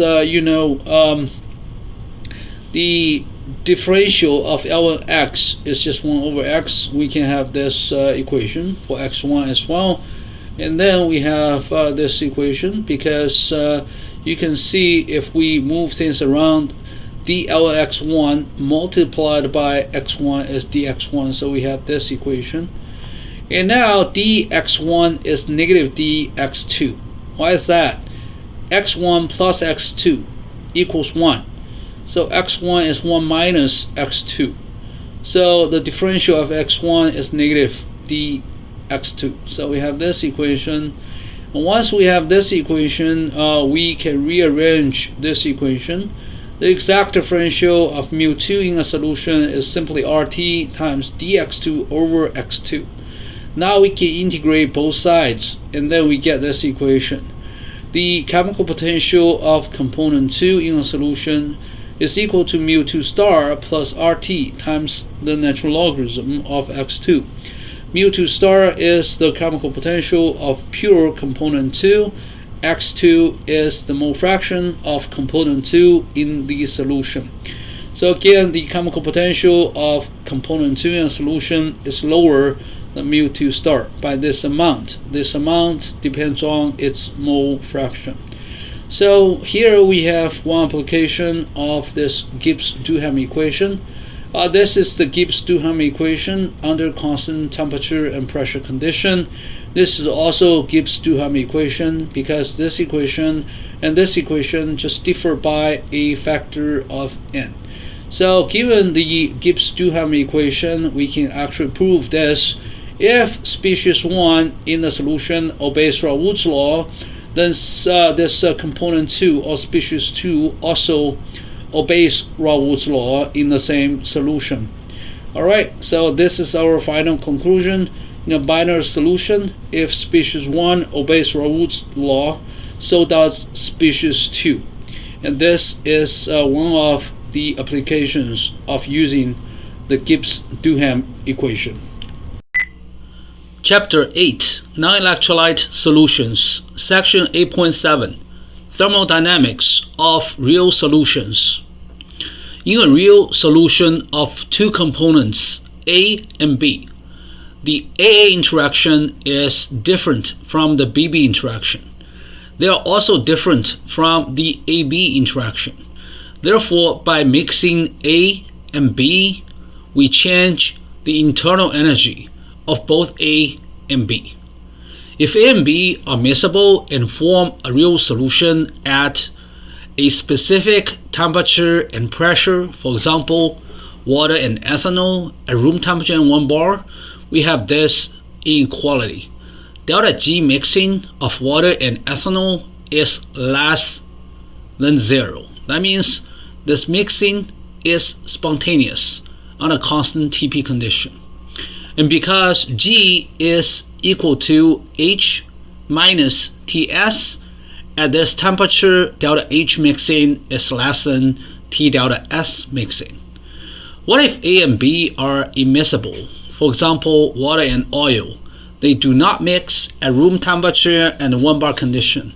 the differential of Ln(x) is just 1 over x. We can have this equation for x1 as well. And then we have this equation because you can see if we move things around, d Ln(x1) multiplied by x1 is dx1. So we have this equation. And now dx1 is negative dx2. Why is that? x1 plus x2 equals 1. So x1 is 1 minus x2. So the differential of x1 is negative dx2. So we have this equation. And once we have this equation, we can rearrange this equation. The exact differential of mu2 in a solution is simply RT times dx2 over x2. Now we can integrate both sides, and then we get this equation. The chemical potential of component 2 in a solution is equal to mu2 star plus RT times the natural logarithm of x2. Mu2 star is the chemical potential of pure component 2. x2 is the mole fraction of component 2 in the solution. So again, the chemical potential of component 2 in a solution is lower than mu2 star by this amount. This amount depends on its mole fraction. So here we have one application of this Gibbs-Duhem equation. This is the Gibbs-Duhem equation under constant temperature and pressure condition. This is also Gibbs-Duhem equation because this equation and this equation just differ by a factor of n. So given the Gibbs-Duhem equation, we can actually prove this. If species 1 in the solution obeys Raoult's law, then this component 2 or species 2 also obeys Raoult's law in the same solution. Alright, so this is our final conclusion. In a binary solution, if species 1 obeys Raoult's law, so does species 2. And this is one of the applications of using the Gibbs-Duhem equation. Chapter 8, Non-Electrolyte Solutions, Section 8.7, Thermodynamics of Real Solutions. In a real solution of two components, A and B, the AA interaction is different from the BB interaction. They are also different from the AB interaction. Therefore, by mixing A and B, we change the internal energy of both A and B. If A and B are miscible and form a real solution at a specific temperature and pressure, for example, water and ethanol at room temperature and 1 bar, we have this inequality. Delta G mixing of water and ethanol is less than 0. That means this mixing is spontaneous on a constant TP condition. And because G is equal to H minus Ts, at this temperature, delta H mixing is less than T delta S mixing. What if A and B are immiscible? For example, water and oil. They do not mix at room temperature and 1 bar condition.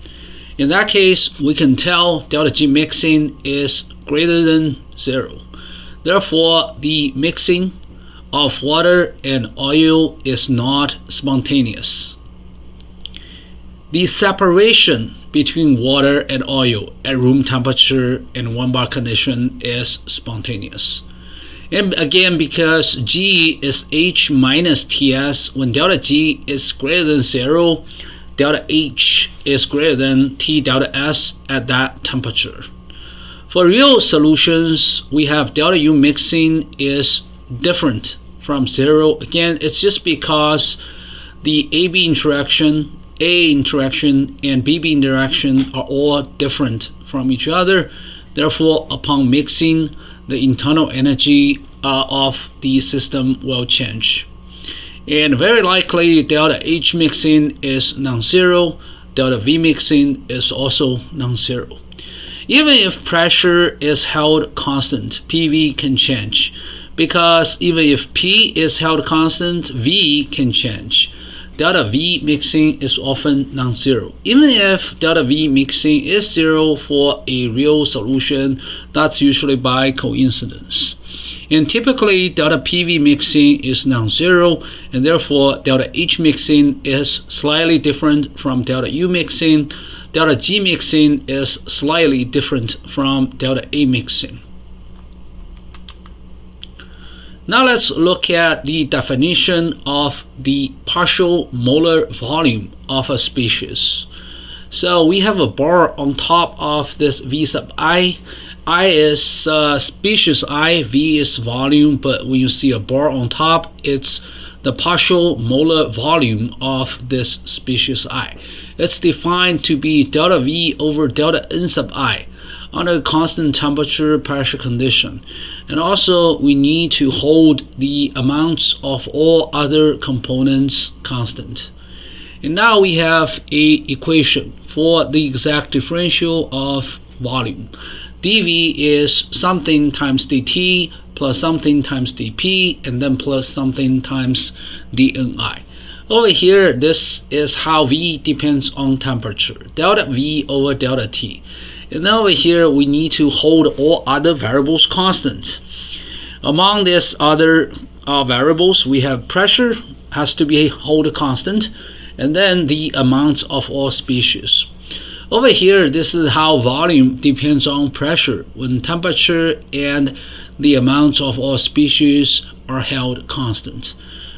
In that case, we can tell delta G mixing is greater than 0. Therefore, the mixing of water and oil is not spontaneous. The separation between water and oil at room temperature and 1 bar condition is spontaneous. And again, because G is H minus Ts, when delta G is greater than 0, delta H is greater than T delta S at that temperature. For real solutions, we have delta U mixing is different from 0. Again, it's just because the AB interaction, A interaction, and BB interaction are all different from each other. Therefore, upon mixing, the internal energy of the system will change. And very likely, delta H mixing is non-zero, delta V mixing is also non-zero. Even if pressure is held constant, PV can change, because even if P is held constant, V can change. delta V mixing is often non-zero. Even if delta V mixing is zero for a real solution, that's usually by coincidence. And typically delta PV mixing is non-zero, and therefore delta H mixing is slightly different from delta U mixing. Delta G mixing is slightly different from delta A mixing. Now let's look at the definition of the partial molar volume of a species. So we have a bar on top of this V sub I. I is species I, V is volume, but when you see a bar on top, it's the partial molar volume of this species I. It's defined to be delta V over delta N sub I under a constant temperature pressure condition. And also we need to hold the amounts of all other components constant. And now we have a equation for the exact differential of volume. dV is something times dt plus something times dP, and then plus something times dNi. Over here, this is how V depends on temperature, delta V over delta T. And over here, we need to hold all other variables constant. Among these other variables, we have pressure has to be held constant, and then the amount of all species. Over here, this is how volume depends on pressure when temperature and the amounts of all species are held constant.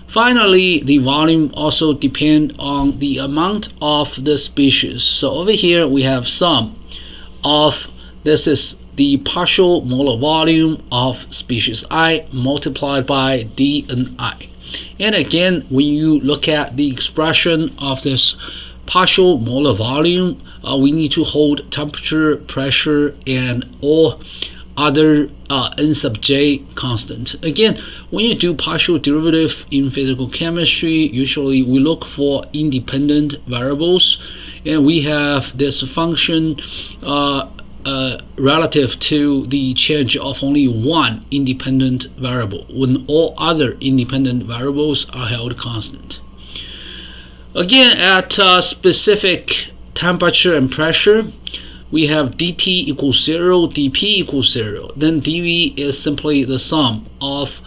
Finally, the volume also depends on the amount of the species. So over here, we have sum of, this is the partial molar volume of species I multiplied by dNi. And again, when you look at the expression of this partial molar volume, we need to hold temperature, pressure, and all other N sub j constant. Again, when you do partial derivative in physical chemistry, usually we look for independent variables, and we have this function relative to the change of only one independent variable when all other independent variables are held constant. Again, at specific temperature and pressure, we have dt equals 0, dp equals 0. Then dV is simply the sum of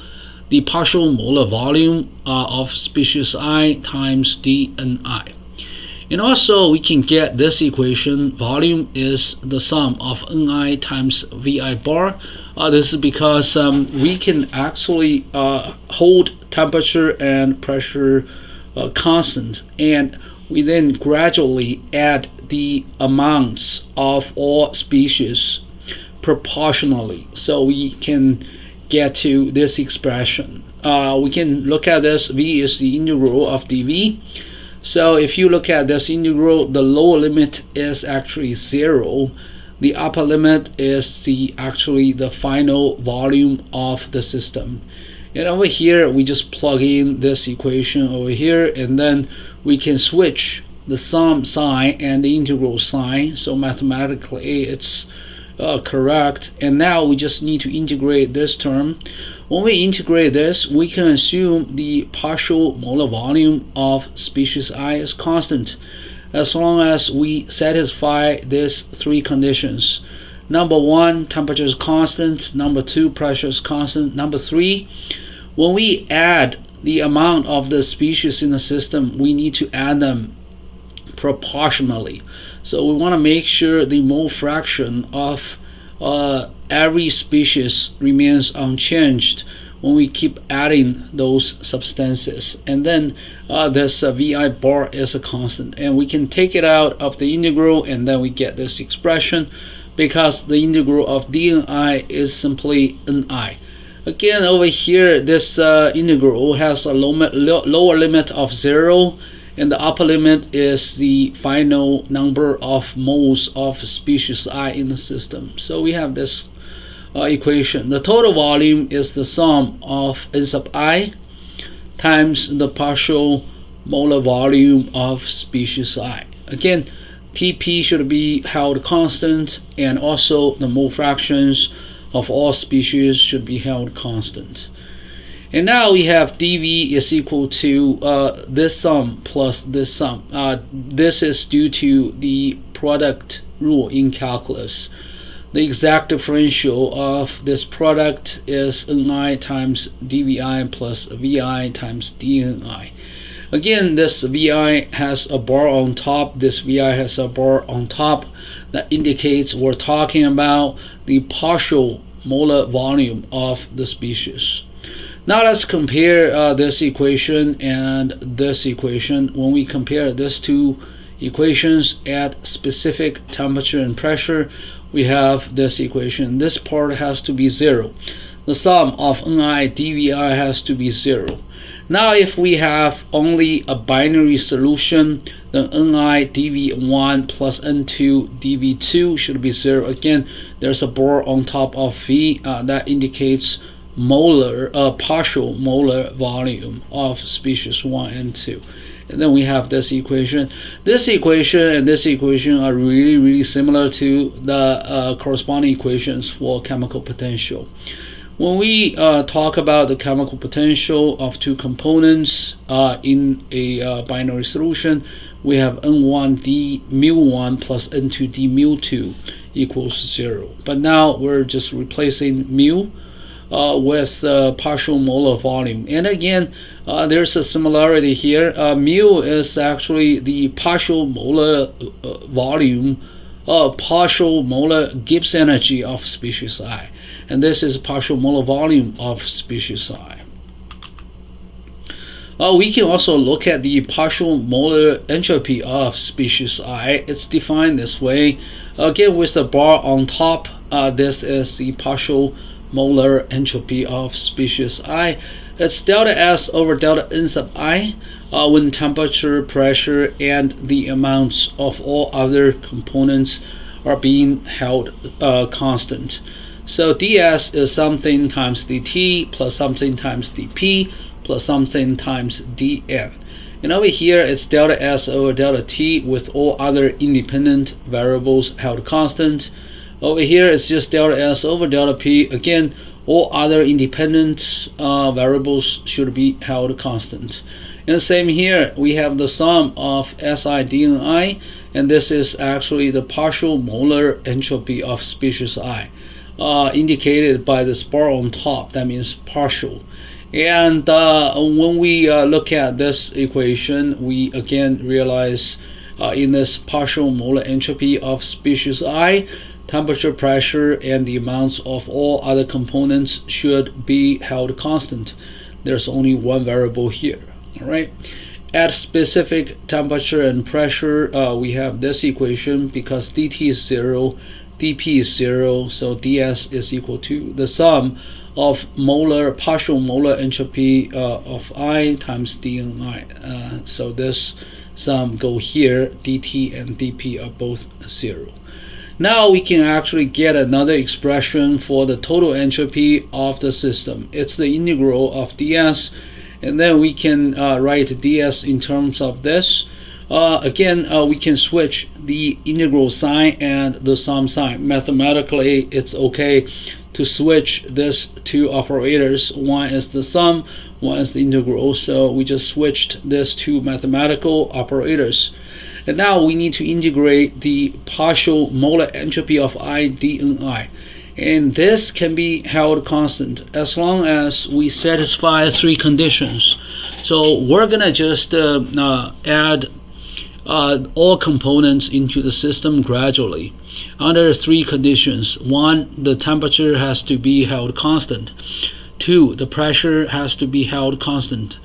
the partial molar volume of species I times dNi. And also we can get this equation, volume is the sum of Ni times Vi bar. This is because we can actually hold temperature and pressure constant, and we then gradually add the amounts of all species proportionally, so we can get to this expression. We can look at this. V is the integral of dV. So if you look at this integral, the lower limit is actually 0. The upper limit is actually the final volume of the system. And over here, we just plug in this equation over here, and then we can switch the sum sign and the integral sign. So mathematically, it's correct. And now we just need to integrate this term. When we integrate this, we can assume the partial molar volume of species I is constant, as long as we satisfy these three conditions. Number 1, temperature is constant. Number 2, pressure is constant. Number 3, when we add the amount of the species in the system, we need to add them proportionally. So we want to make sure the mole fraction of every species remains unchanged when we keep adding those substances. And then this Vi bar is a constant, and we can take it out of the integral, and then we get this expression, because the integral of dNi is simply Ni. Again, over here, this integral has a lower limit of 0, and the upper limit is the final number of moles of species I in the system. So we have this equation. The total volume is the sum of N sub I times the partial molar volume of species I. Again, Tp should be held constant, and also the mole fractions of all species should be held constant. And now we have dV is equal to this sum plus this sum. This is due to the product rule in calculus. The exact differential of this product is Ni times dVi plus Vi times dNi. Again, this Vi has a bar on top, this Vi has a bar on top. That indicates we're talking about the partial molar volume of the species. Now let's compare this equation and this equation. When we compare these two equations at specific temperature and pressure, we have this equation. This part has to be 0. The sum of Ni dVi has to be 0. Now if we have only a binary solution, then Ni dV1 plus N2 dV2 should be 0. Again, there's a bar on top of V that indicates molar, partial molar volume of species 1 and 2. And then we have this equation. This equation and this equation are really similar to the corresponding equations for chemical potential. When we talk about the chemical potential of two components in a binary solution, we have N1d mu1 plus N2d mu2 equals 0. But now we're just replacing mu with partial molar volume. And again, there's a similarity here. Mu is actually the partial molar volume, partial molar Gibbs energy of species I. And this is partial molar volume of species I. We can also look at the partial molar entropy of species I. It's defined this way. Again, with the bar on top, this is the partial molar entropy of species I. It's delta S over delta N sub I when temperature, pressure, and the amounts of all other components are being held constant. So ds is something times dt plus something times dp plus something times dn. And over here it's delta S over delta T with all other independent variables held constant. Over here it's just delta S over delta P. Again, all other independent variables should be held constant. And the same here, we have the sum of Si, D, and I, and this is actually the partial molar entropy of species I, indicated by this bar on top. That means partial. And when we look at this equation, we again realize in this partial molar entropy of species I, temperature, pressure, and the amounts of all other components should be held constant. There's only one variable here. All right. At specific temperature and pressure, we have this equation because dt is 0, dp is 0, so ds is equal to the sum of partial molar entropy of I times d and I. So this sum go here, dt and dp are both 0. Now we can actually get another expression for the total entropy of the system. It's the integral of ds, and then we can write ds in terms of this. Again, we can switch the integral sign and the sum sign. Mathematically, it's okay to switch these two operators. One is the sum, one is the integral. So we just switched these two mathematical operators. And now we need to integrate the partial molar entropy of I, D, and I. And this can be held constant as long as we satisfy three conditions. So we're gonna just add all components into the system gradually under three conditions. 1, the temperature has to be held constant. 2, the pressure has to be held constant.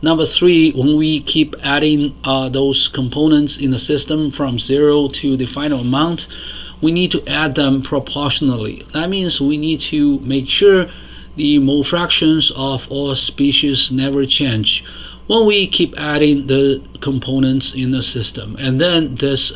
Number 3, when we keep adding those components in the system from 0 to the final amount, we need to add them proportionally. That means we need to make sure the mole fractions of all species never change when we keep adding the components in the system. And then this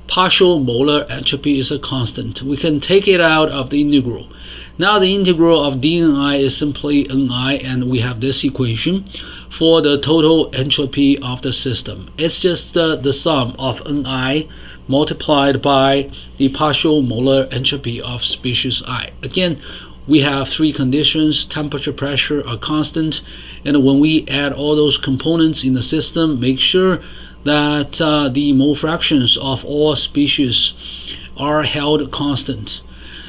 partial molar entropy is a constant. We can take it out of the integral. Now the integral of dNi is simply Ni, and we have this equation for the total entropy of the system. It's just the sum of Ni multiplied by the partial molar entropy of species I. Again, we have three conditions: temperature, pressure are constant, and when we add all those components in the system, make sure that the mole fractions of all species are held constant.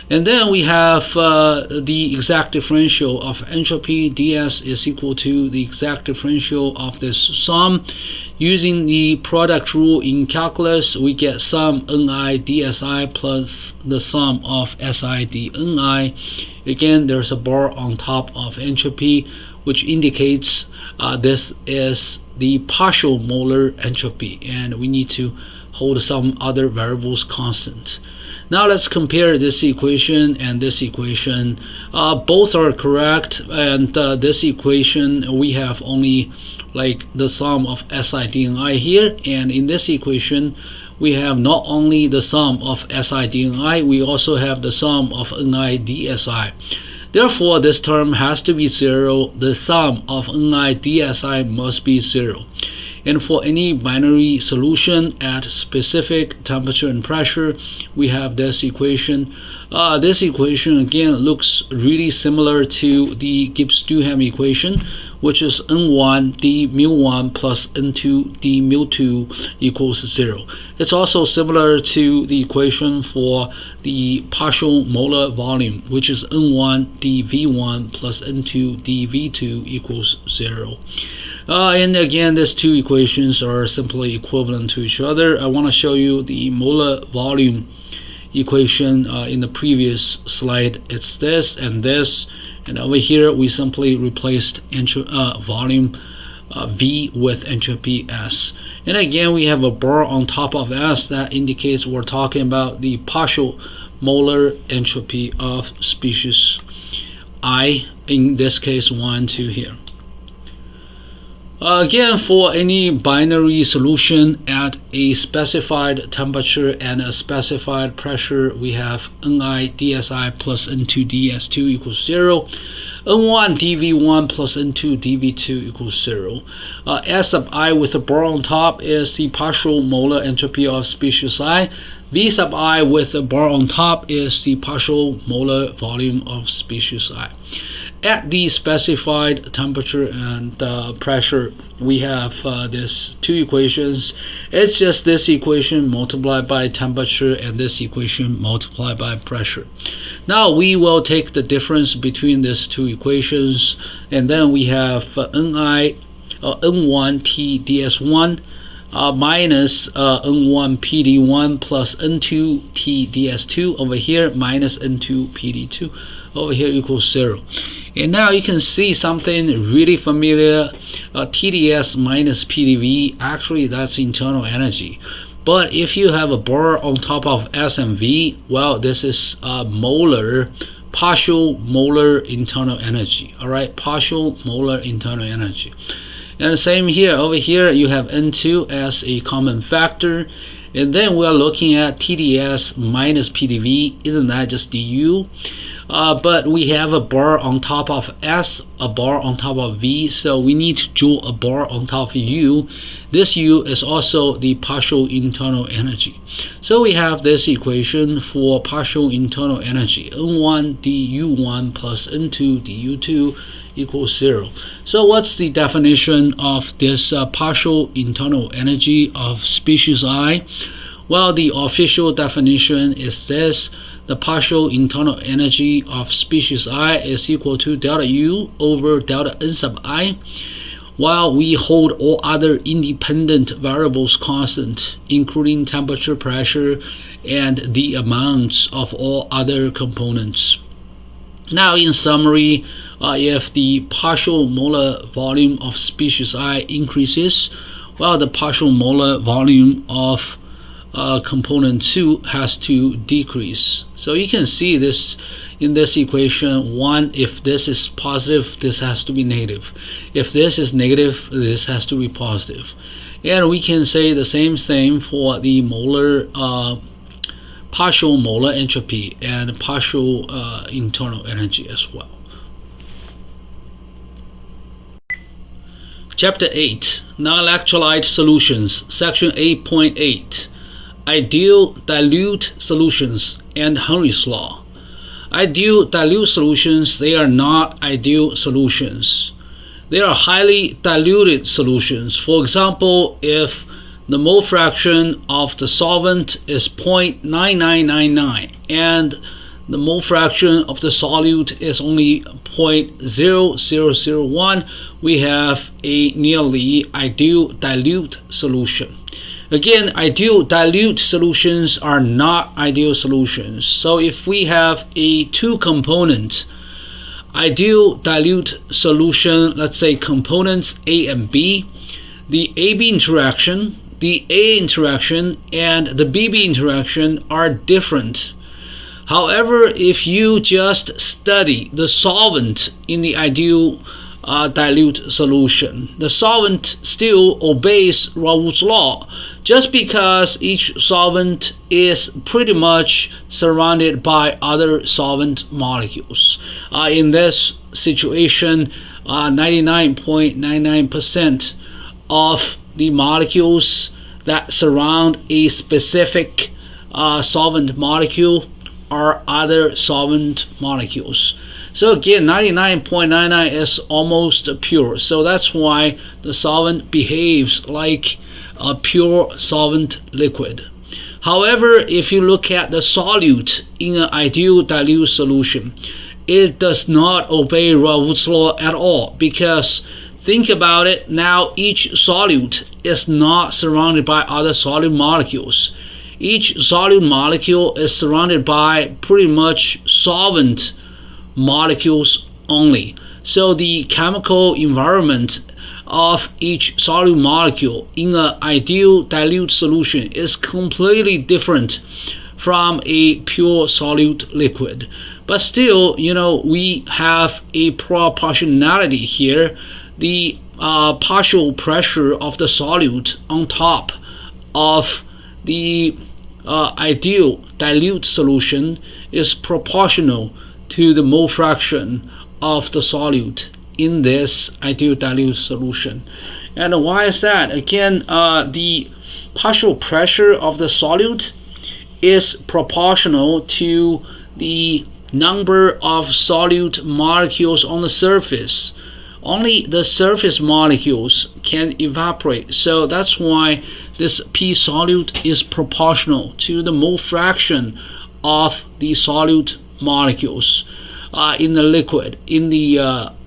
And then we have the exact differential of entropy. ds is equal to the exact differential of this sum. Using the product rule in calculus, we get sum ni dsi plus the sum of si dni. Again, there's a bar on top of entropy, which indicates this is the partial molar entropy, and we need to hold some other variables constant. Now let's compare this equation and this equation. Both are correct, and this equation we have only like the sum of si dni here, and in this equation we have not only the sum of si dni, we also have the sum of ni dsi. Therefore, this term has to be 0. The sum of ni dsi must be 0. And for any binary solution at specific temperature and pressure, we have this equation. This equation again looks really similar to the Gibbs-Duhem equation, which is n1 d mu1 plus n2 d mu2 equals 0. It's also similar to the equation for the partial molar volume, which is n1 dv1 plus n2 dv2 equals 0. And again, these two equations are simply equivalent to each other. I want to show you the molar volume equation in the previous slide. It's this and this, and over here we simply replaced volume V with entropy S. And again, we have a bar on top of S that indicates we're talking about the partial molar entropy of species I, in this case 1, 2 here. Again, for any binary solution at a specified temperature and a specified pressure, we have ni dsi plus n2 ds2 equals 0. n1 dv1 plus n2 dv2 equals 0. S sub I with a bar on top is the partial molar entropy of species I. V sub I with a bar on top is the partial molar volume of species I. At the specified temperature and pressure, we have these two equations. It's just this equation multiplied by temperature and this equation multiplied by pressure. Now we will take the difference between these two equations, and then we have n1 t ds1 minus n1 pd1 plus n2 t ds2 over here minus n2 pd2 over here equals 0. And now you can see something really familiar. TdS minus PdV, actually that's internal energy. But if you have a bar on top of S and V, well, this is molar, partial molar internal energy. All right, partial molar internal energy. And the same here. Over here you have N2 as a common factor, and then we are looking at TdS minus PdV. Isn't that just du? But we have a bar on top of S, a bar on top of V, so we need to draw a bar on top of U. This U is also the partial internal energy. So we have this equation for partial internal energy: N1 du1 plus N2 du2 equals 0. So what's the definition of this partial internal energy of species I? Well, the official definition is this: the partial internal energy of species I is equal to delta U over delta N sub I, while we hold all other independent variables constant, including temperature, pressure, and the amounts of all other components. Now, in summary, if the partial molar volume of species I increases, well, the partial molar volume of component 2 has to decrease. So you can see this in this equation. 1, if this is positive, this has to be negative. If this is negative, this has to be positive. And we can say the same thing for the molar partial molar entropy and partial internal energy as well. Chapter 8, Non-electrolyte Solutions, Section 8.8, Ideal Dilute Solutions and Henry's Law. ideal dilute solutions, they are not ideal solutions. They are highly diluted solutions. For example, if the mole fraction of the solvent is 0.9999 and the mole fraction of the solute is only 0.0001, we have a nearly ideal dilute solution. Again, ideal dilute solutions are not ideal solutions. So if we have a two-component ideal dilute solution, let's say components A and B, the AB interaction, the A interaction, and the BB interaction are different. However, if you just study the solvent in the ideal dilute solution, the solvent still obeys Raoult's law, just because each solvent is pretty much surrounded by other solvent molecules. In this situation, 99.99% of the molecules that surround a specific solvent molecule are other solvent molecules. So again, 99.99 is almost pure. So that's why the solvent behaves like a pure solvent liquid. However, if you look at the solute in an ideal dilute solution, it does not obey Raoult's law at all, because think about it, now each solute is not surrounded by other solute molecules. Each solute molecule is surrounded by pretty much solvent molecules only. So the chemical environment of each solute molecule in an ideal dilute solution is completely different from a pure solute liquid. But still, we have a proportionality here. The partial pressure of the solute on top of the ideal dilute solution is proportional to the mole fraction of the solute in this ideal dilute solution. And why is that? Again, the partial pressure of the solute is proportional to the number of solute molecules on the surface. Only the surface molecules can evaporate, so that's why this P solute is proportional to the mole fraction of the solute molecules in the liquid, in the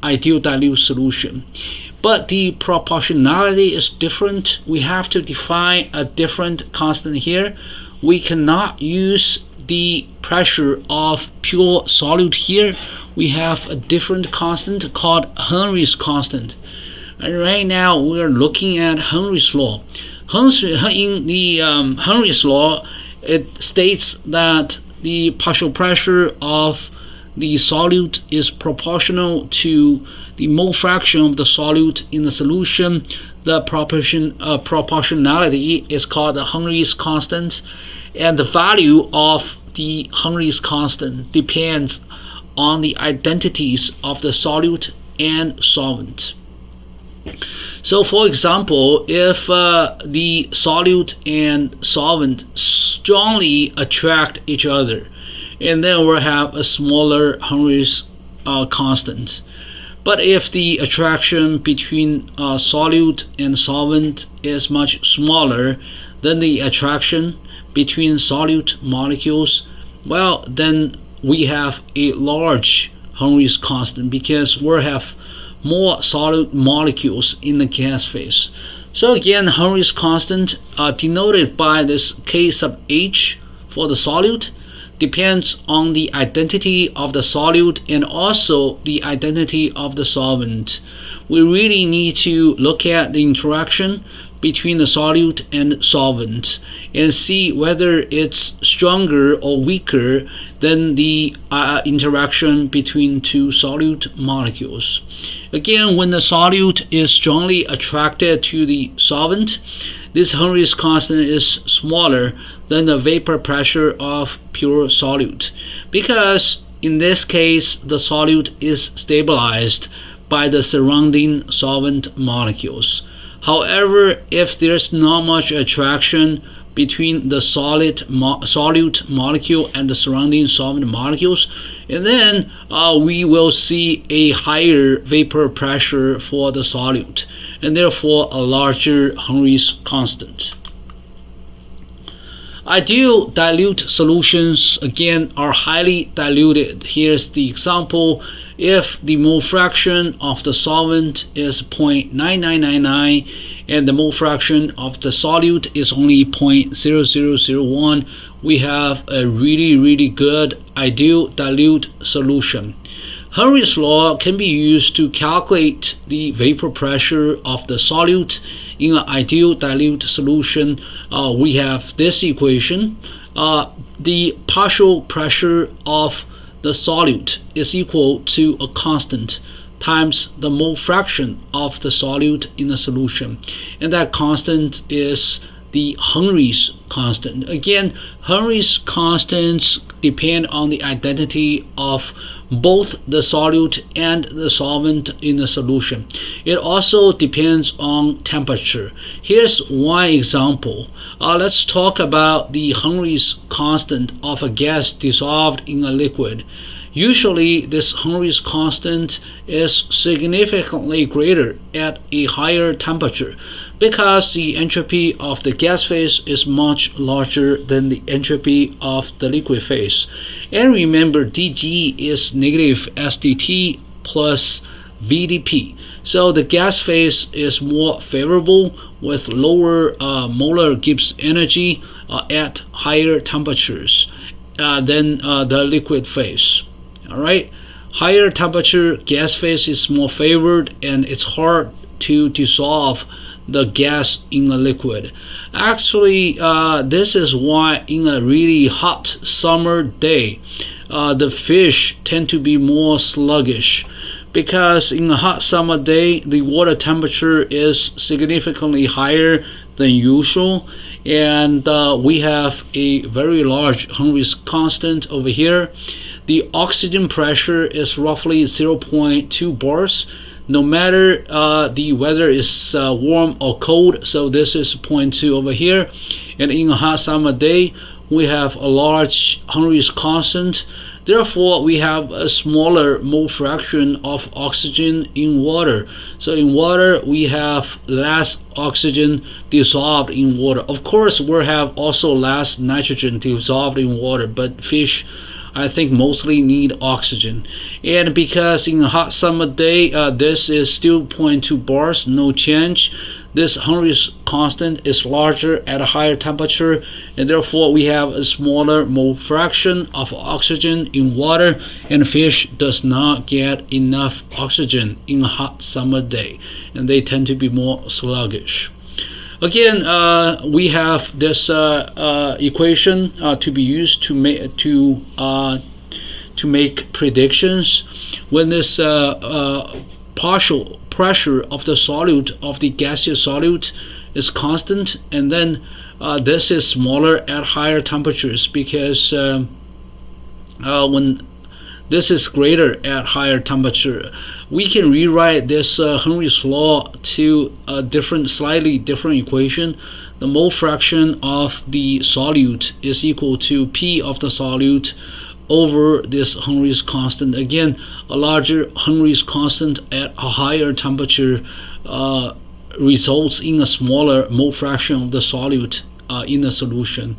ideal dilute solution. But the proportionality is different. We have to define a different constant here. We cannot use the pressure of pure solute here. We have a different constant called Henry's constant. And right now we're looking at Henry's law. In the Henry's law, it states that the partial pressure of the solute is proportional to the mole fraction of the solute in the solution. The proportionality is called the Henry's constant, and the value of the Henry's constant depends on the identities of the solute and solvent. So for example, if the solute and solvent strongly attract each other, and then we'll have a smaller Henry's constant. But if the attraction between solute and solvent is much smaller than the attraction between solute molecules, well, then we have a large Henry's constant, because we have more solute molecules in the gas phase. So again, Henry's constant, denoted by this K sub H for the solute, depends on the identity of the solute and also the identity of the solvent. We really need to look at the interaction between the solute and solvent and see whether it's stronger or weaker than the interaction between two solute molecules. Again, when the solute is strongly attracted to the solvent, this Henry's constant is smaller than the vapor pressure of pure solute, because in this case the solute is stabilized by the surrounding solvent molecules. However, if there's not much attraction between the solute molecule and the surrounding solvent molecules, and then we will see a higher vapor pressure for the solute, and therefore a larger Henry's constant. Ideal dilute solutions, again, are highly diluted. Here's the example. If the mole fraction of the solvent is 0.9999 and the mole fraction of the solute is only 0.0001, we have a really good ideal dilute solution. Henry's law can be used to calculate the vapor pressure of the solute. In an ideal dilute solution, we have this equation. The partial pressure of the solute is equal to a constant times the mole fraction of the solute in the solution, and that constant is the Henry's constant. Again, Henry's constants depend on the identity of both the solute and the solvent in the solution. It also depends on temperature. Here's one example. Let's talk about the Henry's constant of a gas dissolved in a liquid. Usually this Henry's constant is significantly greater at a higher temperature because the entropy of the gas phase is much larger than the entropy of the liquid phase. And remember, dG is negative SdT plus VdP. So the gas phase is more favorable with lower molar Gibbs energy at higher temperatures than the liquid phase. Alright, higher temperature gas phase is more favored, and it's hard to dissolve the gas in a liquid. Actually, this is why in a really hot summer day, the fish tend to be more sluggish, because in a hot summer day the water temperature is significantly higher than usual, and we have a very large Henry's constant over here. The oxygen pressure is roughly 0.2 bars, no matter the weather is warm or cold. So this is 0.2 over here, and in a hot summer day we have a large Henry's constant. Therefore, we have a smaller mole fraction of oxygen in water. So in water, we have less oxygen dissolved in water. Of course, we have also less nitrogen dissolved in water, but fish, I think, mostly need oxygen. And because in a hot summer day, this is still 0.2 bars, no change. This Henry's constant is larger at a higher temperature, and therefore we have a smaller mole fraction of oxygen in water, and fish does not get enough oxygen in a hot summer day, and they tend to be more sluggish. Again, we have this equation to be used to make predictions when this partial pressure of the solute, of the gaseous solute, is constant, and then this is smaller at higher temperatures, because when this is greater at higher temperature, we can rewrite this Henry's law to a slightly different equation. The mole fraction of the solute is equal to P of the solute over this Henry's constant. Again, a larger Henry's constant at a higher temperature results in a smaller mole fraction of the solute in the solution.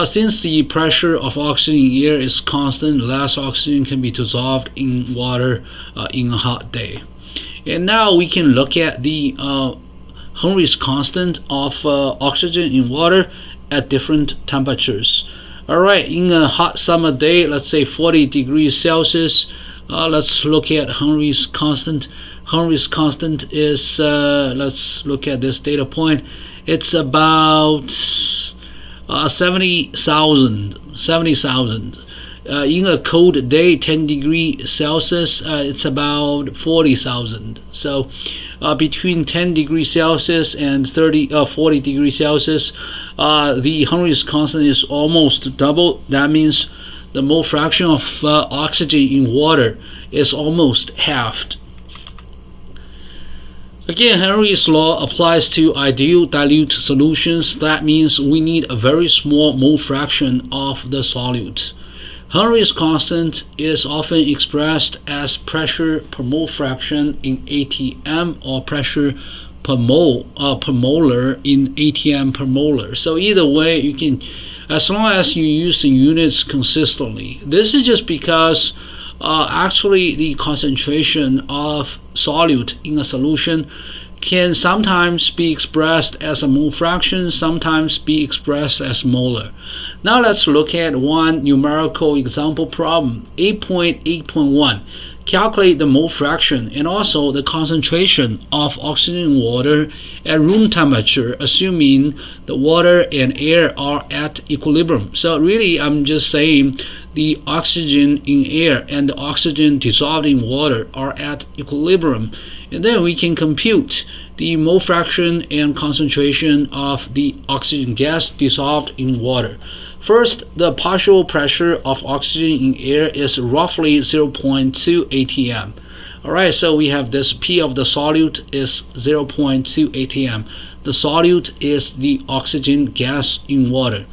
Since the pressure of oxygen in air is constant, less oxygen can be dissolved in water in a hot day. And now we can look at the Henry's constant of oxygen in water at different temperatures. Alright, in a hot summer day, let's say 40 degrees Celsius, let's look at Henry's constant. Henry's constant is, let's look at this data point, it's about 70,000. In a cold day, 10 degrees Celsius, it's about 40,000. So between 10 degrees Celsius and 40 degrees Celsius, the Henry's constant is almost double. That means the mole fraction of oxygen in water is almost halved. Again, Henry's law applies to ideal dilute solutions. That means we need a very small mole fraction of the solute. Henry's constant is often expressed as pressure per mole fraction in atm or pressure per molar in atm per molar. So either way, you can, as long as you use the units consistently. This is just because actually the concentration of solute in a solution can sometimes be expressed as a mole fraction, sometimes be expressed as molar. Now let's look at one numerical example problem, 8.8.1. Calculate the mole fraction and also the concentration of oxygen in water at room temperature, assuming the water and air are at equilibrium. So really, I'm just saying the oxygen in air and the oxygen dissolved in water are at equilibrium. And then we can compute the mole fraction and concentration of the oxygen gas dissolved in water. First, the partial pressure of oxygen in air is roughly 0.2 atm. Alright, so we have this P of the solute is 0.2 atm. The solute is the oxygen gas in water.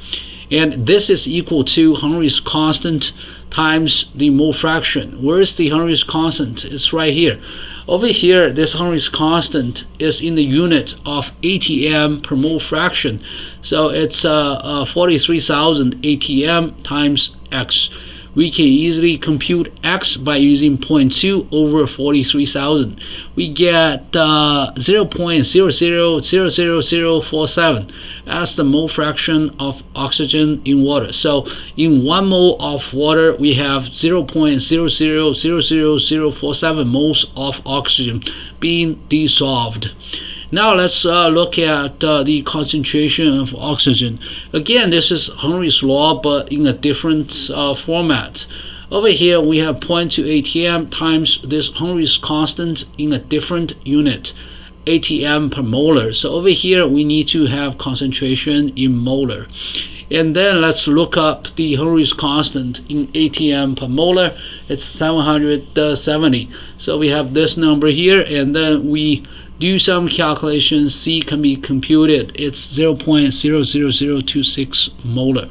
And this is equal to Henry's constant times the mole fraction. Where is the Henry's constant? It's right here. Over here, this Henry's constant is in the unit of atm per mole fraction. So it's 43,000 atm times x. We can easily compute x by using 0.2 over 43,000. We get 0.000047 as the mole fraction of oxygen in water. So in 1 mole of water, we have 0.0000047 moles of oxygen being dissolved. Now let's look at the concentration of oxygen. Again, this is Henry's law, but in a different format. Over here, we have 0.2 atm times this Henry's constant in a different unit, atm per molar. So over here, we need to have concentration in molar. And then let's look up the Henry's constant in atm per molar. It's 770. So we have this number here, and then we do some calculations. C can be computed. It's 0.00026 molar.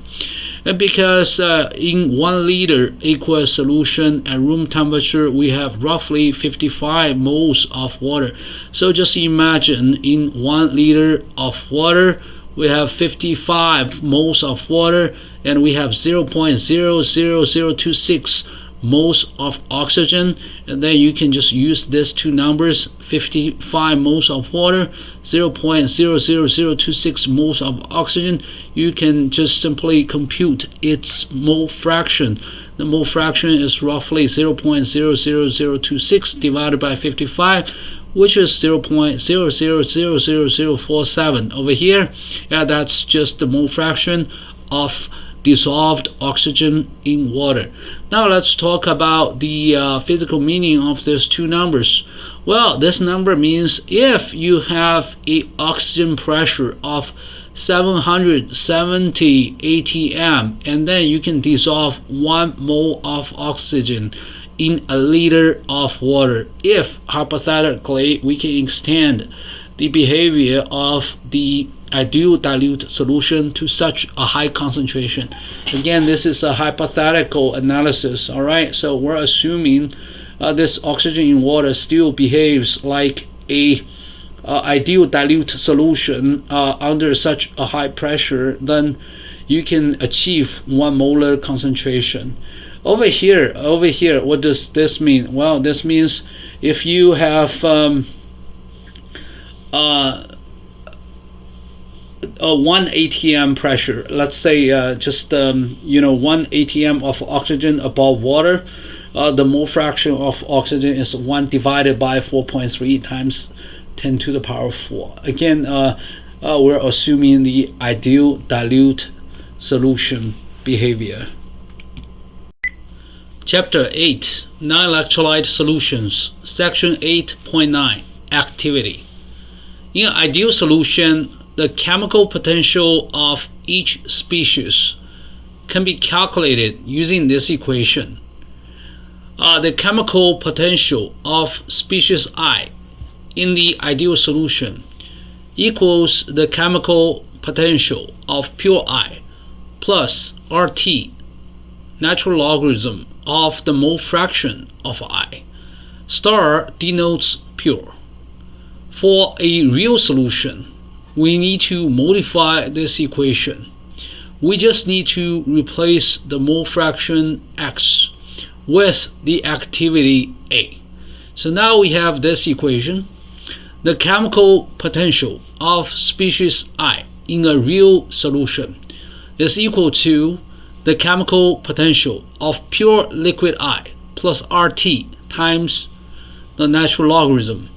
And because in 1 liter aqueous solution at room temperature, we have roughly 55 moles of water. So just imagine in 1 liter of water, we have 55 moles of water, and we have 0.00026 moles of oxygen. And then you can just use these two numbers, 55 moles of water, 0.00026 moles of oxygen. You can just simply compute its mole fraction. The mole fraction is roughly 0.00026 divided by 55, which is 0.000047 over here. That's just the mole fraction of dissolved oxygen in water. Now let's talk about the physical meaning of these two numbers. Well, this number means if you have an oxygen pressure of 770 atm, and then you can dissolve 1 mole of oxygen in a liter of water. If hypothetically we can extend the behavior of the ideal dilute solution to such a high concentration. Again, this is a hypothetical analysis. All right, so we're assuming this oxygen in water still behaves like a ideal dilute solution under such a high pressure. Then you can achieve 1 molar concentration. Over here, what does this mean? Well, this means if you have 1 atm pressure, let's say just 1 atm of oxygen above water, the mole fraction of oxygen is 1 divided by 4.3 times 10 to the power 4. Again, we're assuming the ideal dilute solution behavior. Chapter 8, Non-Electrolyte Solutions, Section 8.9, Activity. In an ideal solution, the chemical potential of each species can be calculated using this equation. The chemical potential of species I in the ideal solution equals the chemical potential of pure I plus RT natural logarithm of the mole fraction of I. Star denotes pure. For a real solution, we need to modify this equation. We just need to replace the mole fraction x with the activity A. So now we have this equation. The chemical potential of species I in a real solution is equal to the chemical potential of pure liquid I plus RT times the natural logarithm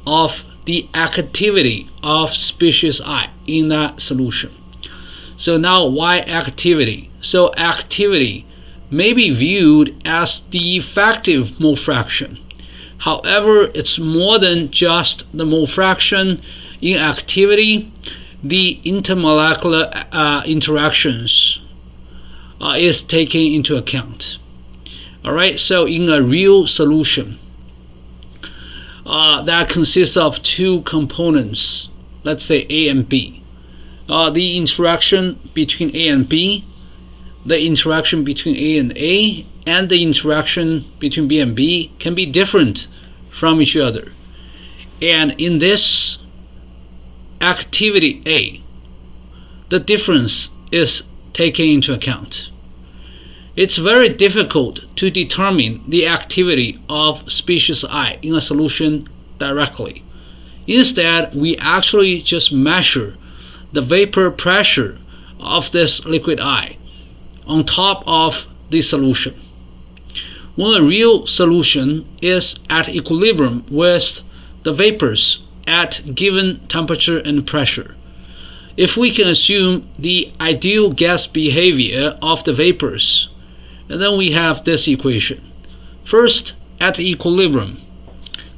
of the activity of species I in that solution. So now why activity? So activity may be viewed as the effective mole fraction. However, it's more than just the mole fraction. In activity, the intermolecular interactions is taken into account. Alright, so in a real solution that consists of two components, let's say A and B. The interaction between A and B, the interaction between A and A, and the interaction between B and B can be different from each other. And in this activity A, the difference is taken into account. It's very difficult to determine the activity of species I in a solution directly. Instead, we actually just measure the vapor pressure of this liquid I on top of the solution. When a real solution is at equilibrium with the vapors at given temperature and pressure, if we can assume the ideal gas behavior of the vapors, and then we have this equation. First, at equilibrium,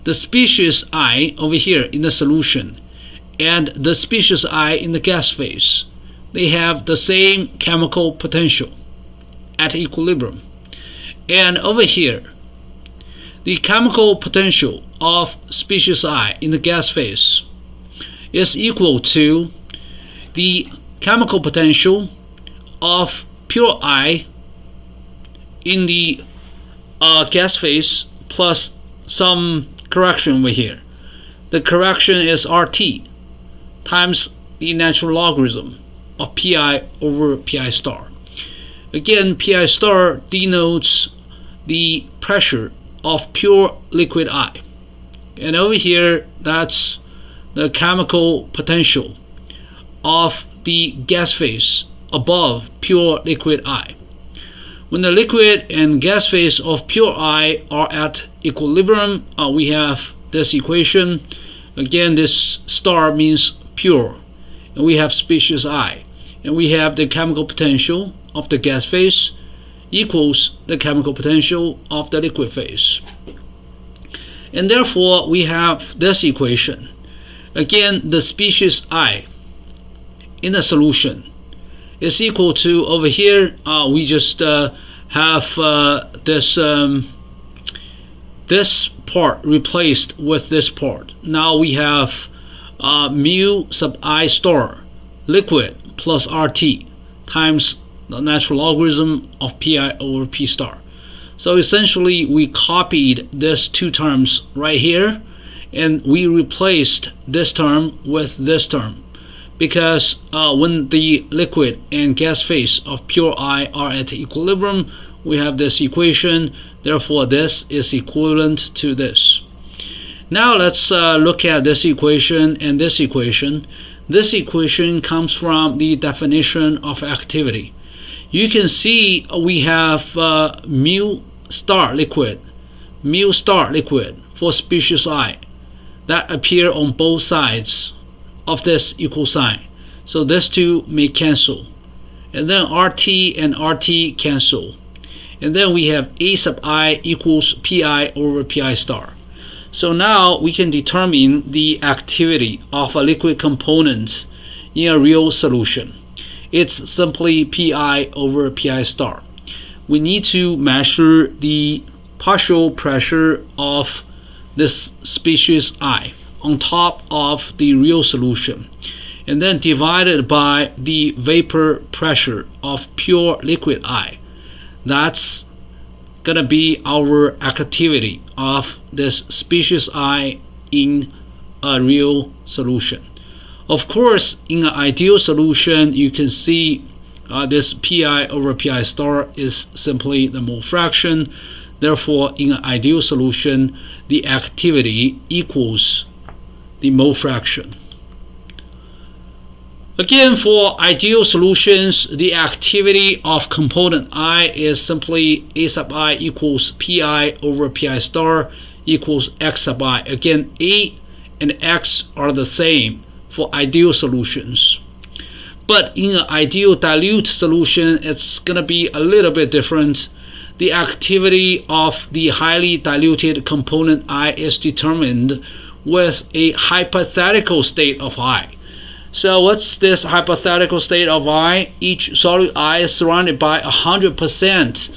the species I over here in the solution and the species I in the gas phase, they have the same chemical potential at equilibrium. And over here, the chemical potential of species I in the gas phase is equal to the chemical potential of pure I in the gas phase plus some correction over here. The correction is RT times the natural logarithm of pi over pi star. Again, pi star denotes the pressure of pure liquid I. And over here, that's the chemical potential of the gas phase above pure liquid I. When the liquid and gas phase of pure I are at equilibrium, we have this equation. Again, this star means pure, and we have species I, and we have the chemical potential of the gas phase equals the chemical potential of the liquid phase. And therefore, we have this equation. Again, the species I in the solution is equal to, over here, we just have this part replaced with this part. Now we have mu sub I star liquid plus RT times the natural logarithm of pi over p star. So essentially we copied these two terms right here and we replaced this term with this term, because when the liquid and gas phase of pure I are at equilibrium, we have this equation. Therefore, this is equivalent to this. Now let's look at this equation and this equation. This equation comes from the definition of activity. You can see we have mu star liquid for species I that appear on both sides of this equal sign. So these two may cancel. And then RT and RT cancel. And then we have A sub I equals Pi over Pi star. So now we can determine the activity of a liquid component in a real solution. It's simply Pi over Pi star. We need to measure the partial pressure of this species I on top of the real solution, and then divided by the vapor pressure of pure liquid I. That's gonna be our activity of this species I in a real solution. Of course, in an ideal solution, you can see this pi over pi star is simply the mole fraction. Therefore, in an ideal solution, the activity equals the mole fraction. Again, for ideal solutions, the activity of component I is simply A sub I equals pi over pi star equals x sub I. Again, A and x are the same for ideal solutions. But in an ideal dilute solution, it's going to be a little bit different. The activity of the highly diluted component I is determined with a hypothetical state of I. So what's this hypothetical state of I? Each solute I is surrounded by 100%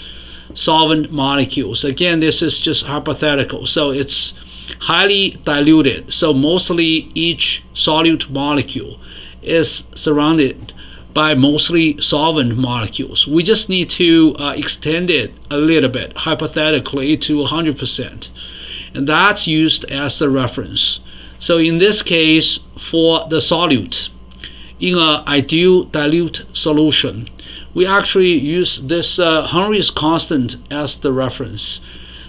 solvent molecules. Again, this is just hypothetical. So it's highly diluted. So mostly each solute molecule is surrounded by mostly solvent molecules. We just need to extend it a little bit, hypothetically, to 100%. And that's used as a reference. So in this case, for the solute, in an ideal dilute solution, we actually use this Henry's constant as the reference.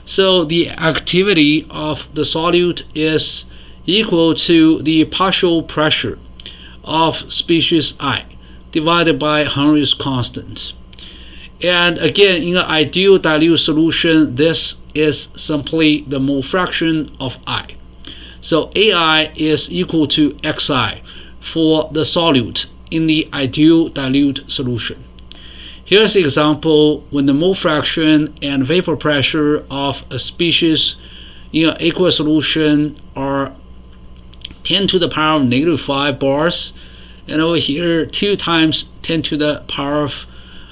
So the activity of the solute is equal to the partial pressure of species I divided by Henry's constant. And again, in an ideal dilute solution, this is simply the mole fraction of I. So AI is equal to Xi for the solute in the ideal dilute solution. Here's the example when the mole fraction and vapor pressure of a species in an aqueous solution are 10 to the power of negative 5 bars, and over here 2 times 10 to the power of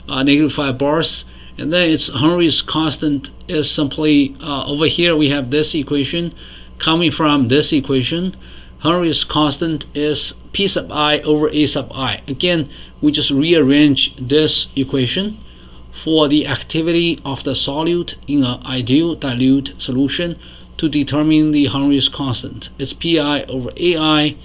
negative 5 bars, and then its Henry's constant is simply over here we have this equation coming from this equation. Henry's constant is P sub I over A sub I. Again, we just rearrange this equation for the activity of the solute in an ideal dilute solution to determine the Henry's constant. It's Pi over Ai,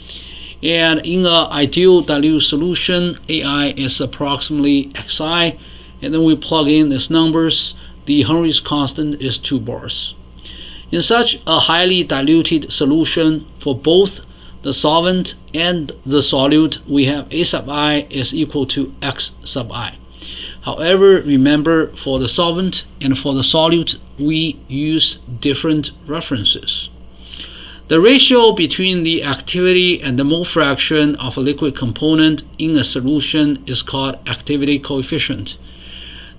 and in an ideal dilute solution, Ai is approximately Xi, and then we plug in these numbers. The Henry's constant is 2 bars. In such a highly diluted solution, for both the solvent and the solute, we have A sub I is equal to X sub I. However, remember, for the solvent and for the solute, we use different references. The ratio between the activity and the mole fraction of a liquid component in a solution is called activity coefficient.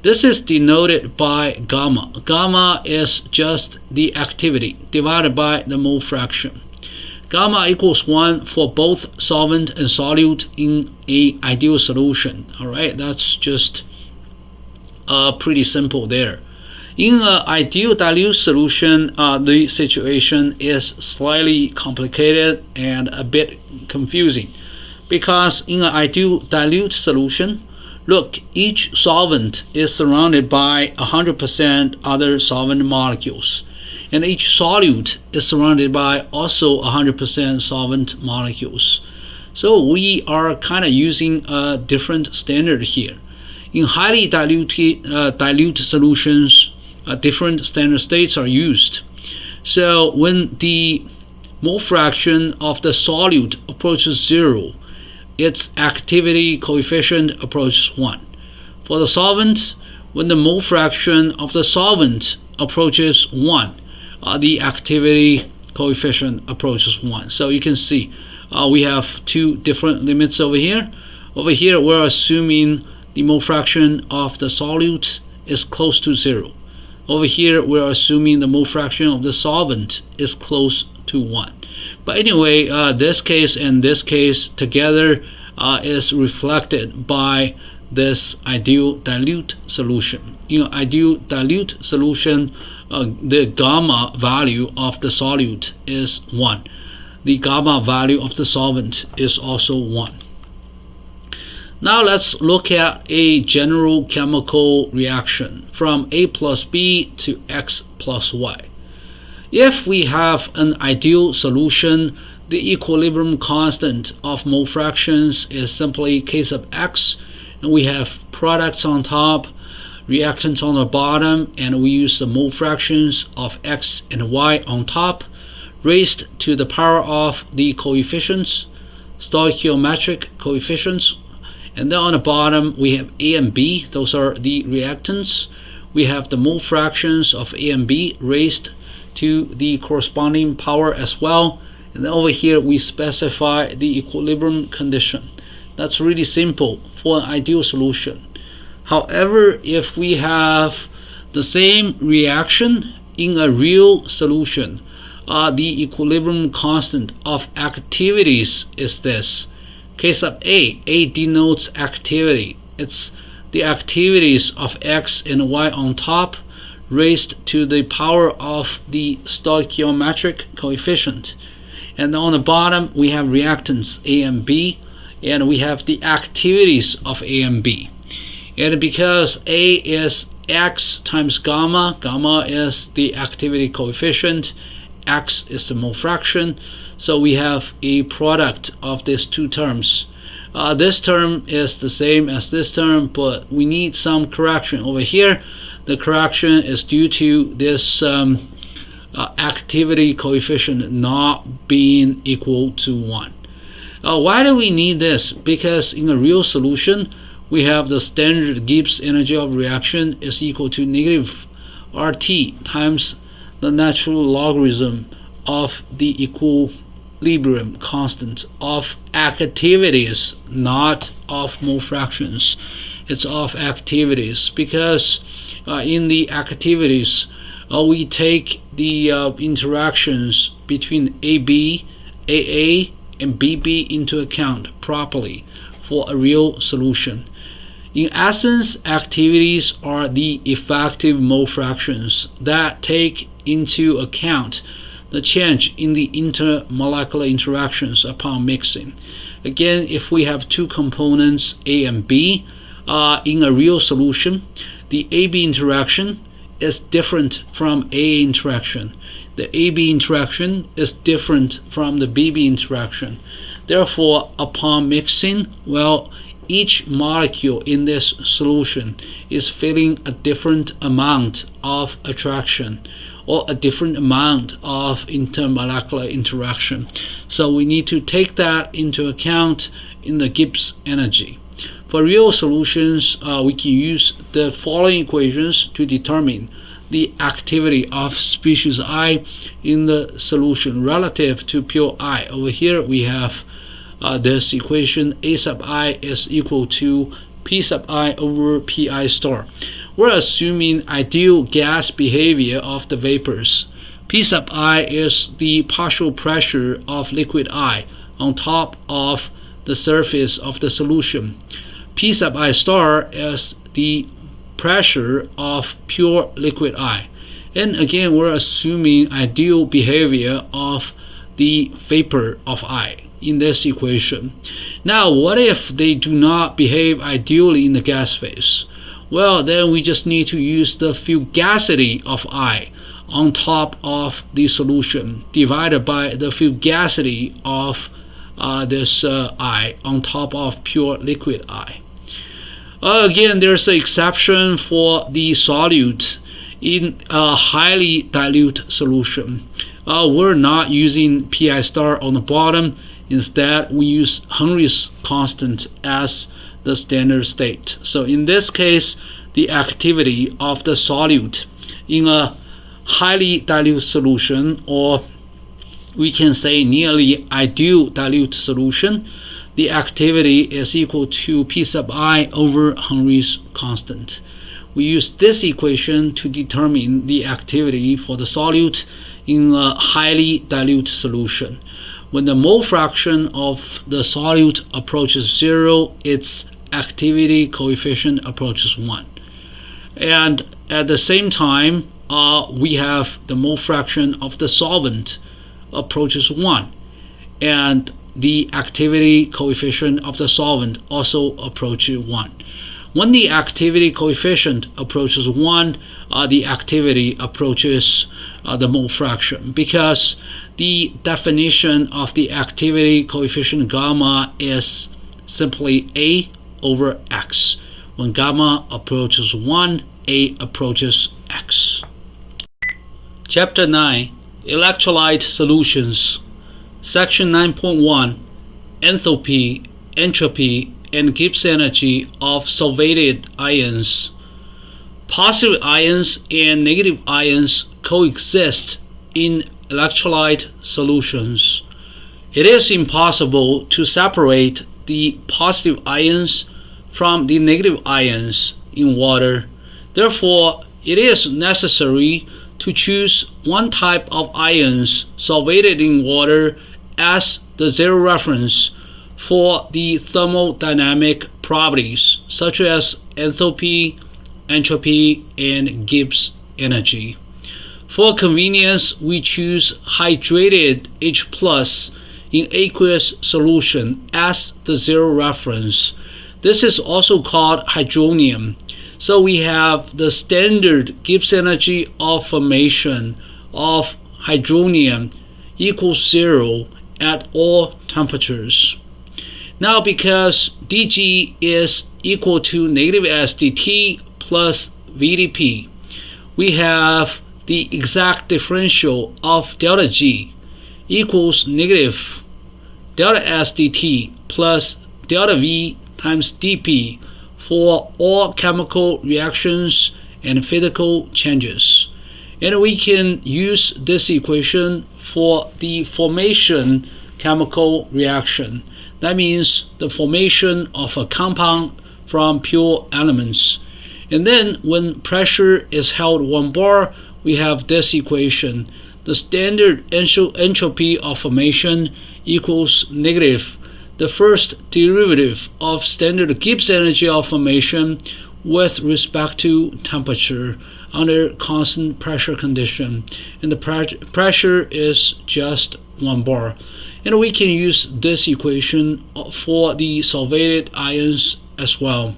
This is denoted by gamma. Gamma is just the activity divided by the mole fraction. Gamma equals 1 for both solvent and solute in an ideal solution. Alright, that's just pretty simple there. In an ideal dilute solution, the situation is slightly complicated and a bit confusing, because in an ideal dilute solution, look, each solvent is surrounded by 100% other solvent molecules, and each solute is surrounded by also 100% solvent molecules. So we are kind of using a different standard here. In highly dilute solutions, different standard states are used. So when the mole fraction of the solute approaches 0, its activity coefficient approaches 1. For the solvent, when the mole fraction of the solvent approaches 1, the activity coefficient approaches 1. So you can see we have 2 different limits over here. Over here, we're assuming the mole fraction of the solute is close to 0. Over here, we're assuming the mole fraction of the solvent is close to 1. But anyway, this case and this case together is reflected by this ideal dilute solution. In an ideal dilute solution, the gamma value of the solute is 1. The gamma value of the solvent is also 1. Now let's look at a general chemical reaction from A plus B to X plus Y. If we have an ideal solution, the equilibrium constant of mole fractions is simply k sub x, and we have products on top, reactants on the bottom, and we use the mole fractions of x and y on top, raised to the power of the coefficients, stoichiometric coefficients. And then on the bottom we have A and B, those are the reactants. We have the mole fractions of A and B raised to the corresponding power as well. And then over here we specify the equilibrium condition. That's really simple for an ideal solution. However, if we have the same reaction in a real solution, the equilibrium constant of activities is this. K sub A denotes activity. It's the activities of x and y on top raised to the power of the stoichiometric coefficient. And on the bottom we have reactants A and B, and we have the activities of A and B. And because A is x times gamma, gamma is the activity coefficient, x is the mole fraction, so we have a product of these two terms. This term is the same as this term, but we need some correction over here. The correction is due to this activity coefficient not being equal to 1. Why do we need this? Because in a real solution we have the standard Gibbs energy of reaction is equal to negative RT times the natural logarithm of the equilibrium constant of activities, not of mole fractions. It's of activities, because in the activities we take the interactions between AB, AA, and BB into account properly for a real solution. In essence, activities are the effective mole fractions that take into account the change in the intermolecular interactions upon mixing. Again, if we have two components A and B in a real solution, the AB interaction is different from AA interaction. The AB interaction is different from the BB interaction. Therefore, upon mixing, well, each molecule in this solution is feeling a different amount of attraction or a different amount of intermolecular interaction. So we need to take that into account in the Gibbs energy. For real solutions, we can use the following equations to determine the activity of species I in the solution relative to pure I. Over here we have this equation: A sub I is equal to P sub I over Pi star. We're assuming ideal gas behavior of the vapors. P sub I is the partial pressure of liquid I on top of the surface of the solution. P sub I star is the pressure of pure liquid I. And again, we're assuming ideal behavior of the vapor of I in this equation. Now, what if they do not behave ideally in the gas phase? Well, then we just need to use the fugacity of I on top of the solution divided by the fugacity of this I on top of pure liquid I. Again, there's an exception for the solute in a highly dilute solution. We're not using Pi star on the bottom. Instead, we use Henry's constant as the standard state. So in this case, the activity of the solute in a highly dilute solution, or we can say nearly ideal dilute solution, the activity is equal to P sub I over Henry's constant. We use this equation to determine the activity for the solute in a highly dilute solution. When the mole fraction of the solute approaches 0, its activity coefficient approaches 1. And at the same time, we have the mole fraction of the solvent approaches 1. And the activity coefficient of the solvent also approaches 1. When the activity coefficient approaches 1, the activity approaches the mole fraction, because the definition of the activity coefficient gamma is simply A over X. When gamma approaches 1, A approaches X. Chapter 9, Electrolyte Solutions. Section 9.1, Enthalpy, Entropy, and Gibbs energy of solvated ions. Positive ions and negative ions coexist in electrolyte solutions. It is impossible to separate the positive ions from the negative ions in water. Therefore, it is necessary to choose one type of ions solvated in water as the zero reference for the thermodynamic properties such as enthalpy, entropy, and Gibbs energy. For convenience, we choose hydrated H+ in aqueous solution as the zero reference. This is also called hydronium. So we have the standard Gibbs energy of formation of hydronium equals 0 at all temperatures. Now, because dG is equal to negative SdT plus VdP, we have the exact differential of delta G equals negative delta SdT plus delta V times dP for all chemical reactions and physical changes. And we can use this equation for the formation chemical reaction. That means the formation of a compound from pure elements. And then when pressure is held 1 bar, we have this equation. The standard entropy of formation equals negative the first derivative of standard Gibbs energy of formation with respect to temperature under constant pressure condition, and the pressure is just 1 bar. And we can use this equation for the solvated ions as well.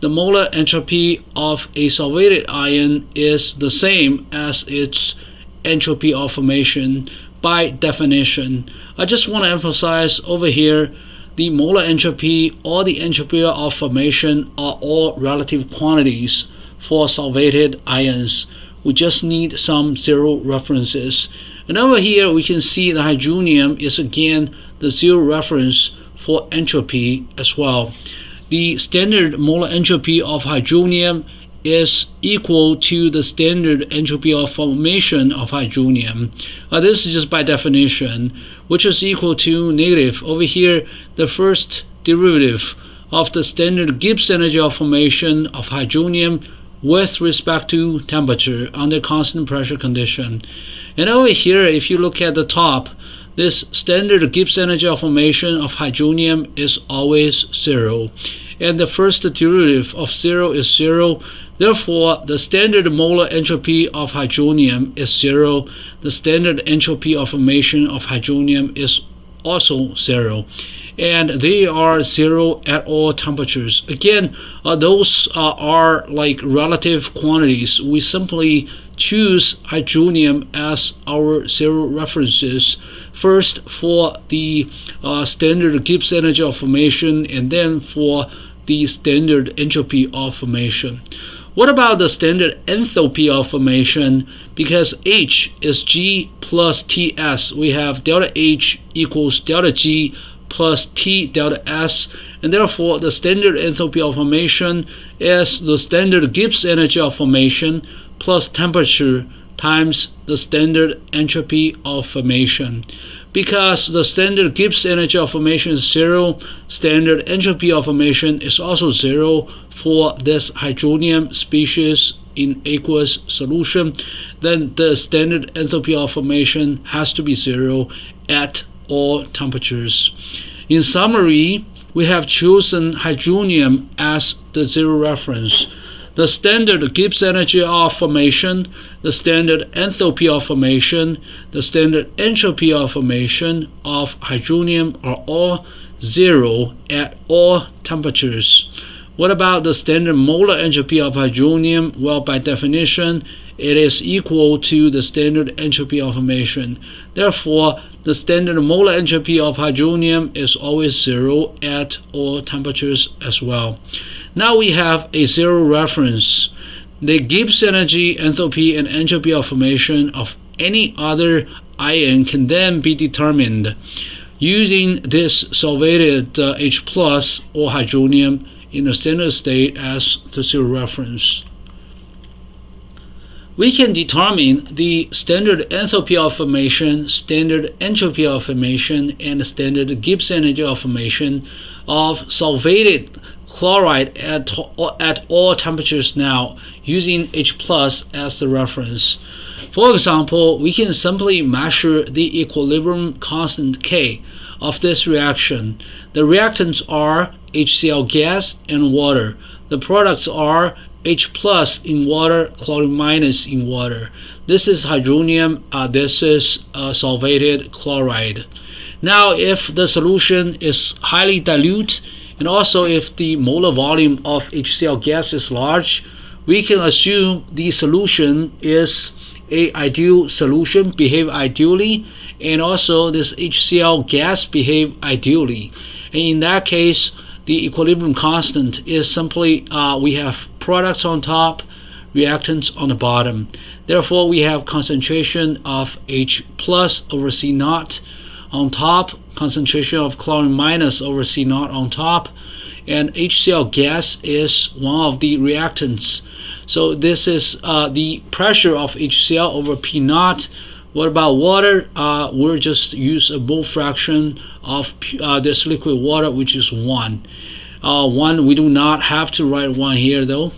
The molar entropy of a solvated ion is the same as its entropy of formation by definition. I just want to emphasize over here, the molar entropy or the entropy of formation are all relative quantities for solvated ions. We just need some zero references. And over here we can see the hydronium is again the zero reference for entropy as well. The standard molar entropy of hydronium is equal to the standard entropy of formation of hydronium. This is just by definition, which is equal to negative. Over here, the first derivative of the standard Gibbs energy of formation of hydronium with respect to temperature under constant pressure condition. And over here, if you look at the top, this standard Gibbs energy of formation of hydronium is always 0. And the first derivative of 0 is 0. Therefore, the standard molar entropy of hydronium is 0. The standard entropy of formation of hydronium is also 0. And they are 0 at all temperatures. Again, those are like relative quantities. We simply choose hydronium as our zero references, first for the standard Gibbs energy of formation, and then for the standard entropy of formation. What about the standard enthalpy of formation? Because H is G plus Ts, we have delta H equals delta G plus T delta S, and therefore the standard enthalpy of formation is the standard Gibbs energy of formation plus temperature times the standard entropy of formation. Because the standard Gibbs energy of formation is 0, standard entropy of formation is also 0 for this hydronium species in aqueous solution, then the standard enthalpy of formation has to be 0 at all temperatures. In summary, we have chosen hydronium as the zero reference. the standard Gibbs energy of formation, the standard enthalpy of formation, the standard entropy of formation of hydronium are all 0 at all temperatures. What about the standard molar entropy of hydronium? Well, by definition, it is equal to the standard entropy of formation. Therefore, the standard molar entropy of hydronium is always 0 at all temperatures as well. Now we have a 0 reference. The Gibbs energy, enthalpy, and entropy of formation of any other ion can then be determined using this solvated H plus or hydronium in the standard state as the 0 reference. We can determine the standard enthalpy of formation, standard entropy of formation, and standard Gibbs energy of formation of solvated chloride at all temperatures now using H plus as the reference. For example, we can simply measure the equilibrium constant K of this reaction. The reactants are HCl gas and water. The products are H plus in water, chlorine minus in water. This is hydronium, this is solvated chloride. Now, if the solution is highly dilute, and also if the molar volume of HCl gas is large, we can assume the solution is an ideal solution, behave ideally, and also this HCl gas behave ideally. And in that case, the equilibrium constant is simply we have products on top, reactants on the bottom. Therefore, we have concentration of H plus over C naught on top, concentration of chlorine minus over C naught on top, and HCl gas is one of the reactants. So this is the pressure of HCl over P naught. What about water? We'll just use a mole fraction of this liquid water, which is 1. 1, we do not have to write 1 here though.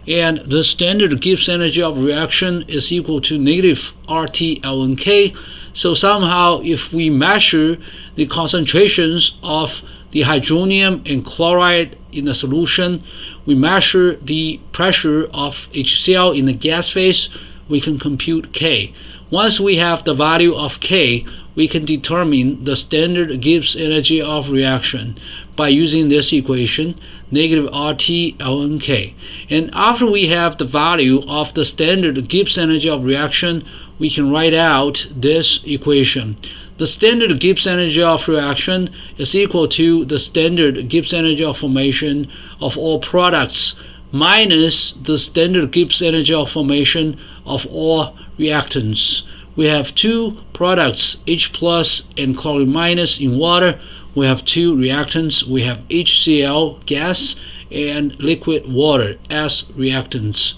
And the standard Gibbs energy of reaction is equal to negative RT ln K. So somehow if we measure the concentrations of the hydronium and chloride in the solution, we measure the pressure of HCl in the gas phase, we can compute K. Once we have the value of K, we can determine the standard Gibbs energy of reaction by using this equation, negative RT ln K. And after we have the value of the standard Gibbs energy of reaction, we can write out this equation. The standard Gibbs energy of reaction is equal to the standard Gibbs energy of formation of all products minus the standard Gibbs energy of formation of all reactants. We have 2 products, H plus and chlorine minus in water. We have 2 reactants. We have HCl gas and liquid water as reactants.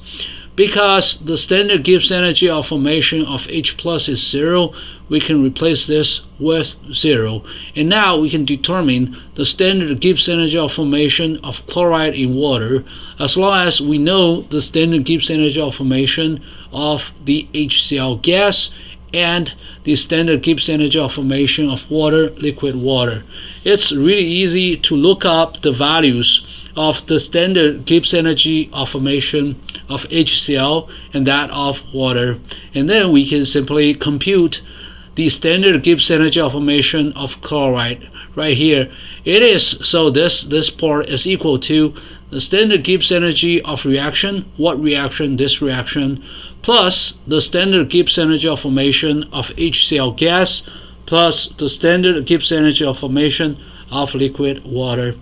Because the standard Gibbs energy of formation of H plus is 0, we can replace this with 0. And now we can determine the standard Gibbs energy of formation of chloride in water, as long as we know the standard Gibbs energy of formation of the HCl gas and the standard Gibbs energy of formation of water, liquid water. It's really easy to look up the values of the standard Gibbs energy of formation of HCl and that of water, and then we can simply compute the standard Gibbs energy of formation of chloride right here. It is so this part is equal to the standard Gibbs energy of reaction, what reaction, this reaction, plus the standard Gibbs energy of formation of HCl gas plus the standard Gibbs energy of formation of liquid water.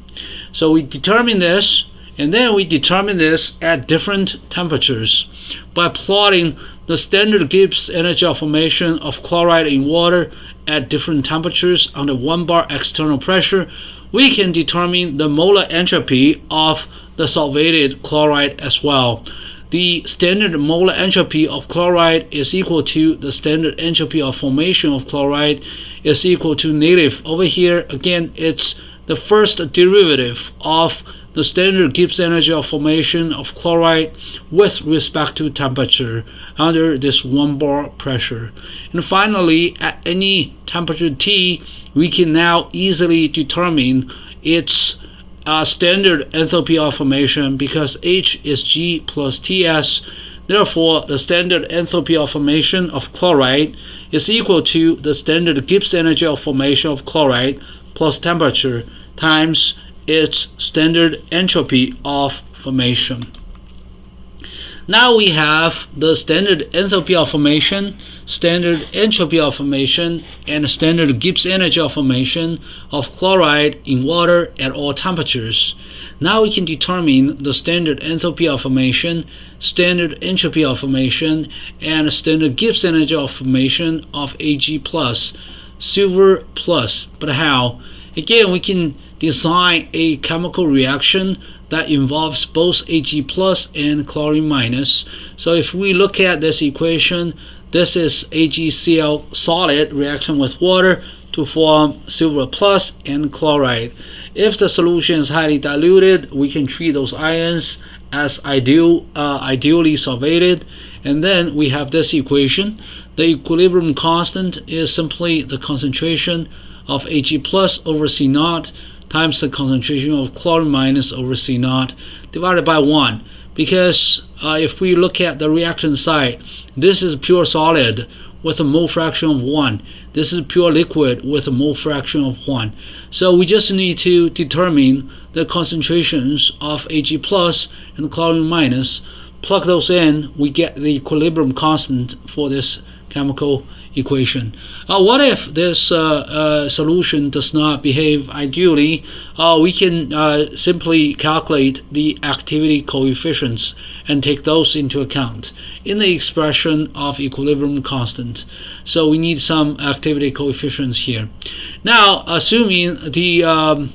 So we determine this, and then we determine this at different temperatures by plotting the standard Gibbs energy of formation of chloride in water at different temperatures under 1 bar external pressure. We can determine the molar entropy of the solvated chloride as well. The standard molar entropy of chloride is equal to the standard entropy of formation of chloride is equal to negative. Over here, again, it's the first derivative of the standard Gibbs energy of formation of chloride with respect to temperature under this 1 bar pressure. And finally, at any temperature T, we can now easily determine its standard enthalpy of formation because H is G plus Ts. Therefore, the standard enthalpy of formation of chloride is equal to the standard Gibbs energy of formation of chloride plus temperature times its standard entropy of formation. Now we have the standard enthalpy of formation, standard entropy of formation, and standard Gibbs energy of formation of chloride in water at all temperatures. Now we can determine the standard enthalpy of formation, standard entropy of formation, and standard Gibbs energy of formation of Ag plus, silver plus. But how? Again, we can design a chemical reaction that involves both Ag plus and chlorine minus. So if we look at this equation, this is AgCl solid reaction with water to form silver plus and chloride. If the solution is highly diluted, we can treat those ions as ideally solvated, and then we have this equation. The equilibrium constant is simply the concentration of Ag plus over C naught times the concentration of chlorine minus over C naught divided by 1. Because if we look at the reaction side, this is pure solid with a mole fraction of 1. This is pure liquid with a mole fraction of 1. So we just need to determine the concentrations of Ag plus and chlorine minus. Plug those in, we get the equilibrium constant for this chemical equation. What if this solution does not behave ideally? We can simply calculate the activity coefficients and take those into account in the expression of equilibrium constant. So we need some activity coefficients here. Now, assuming the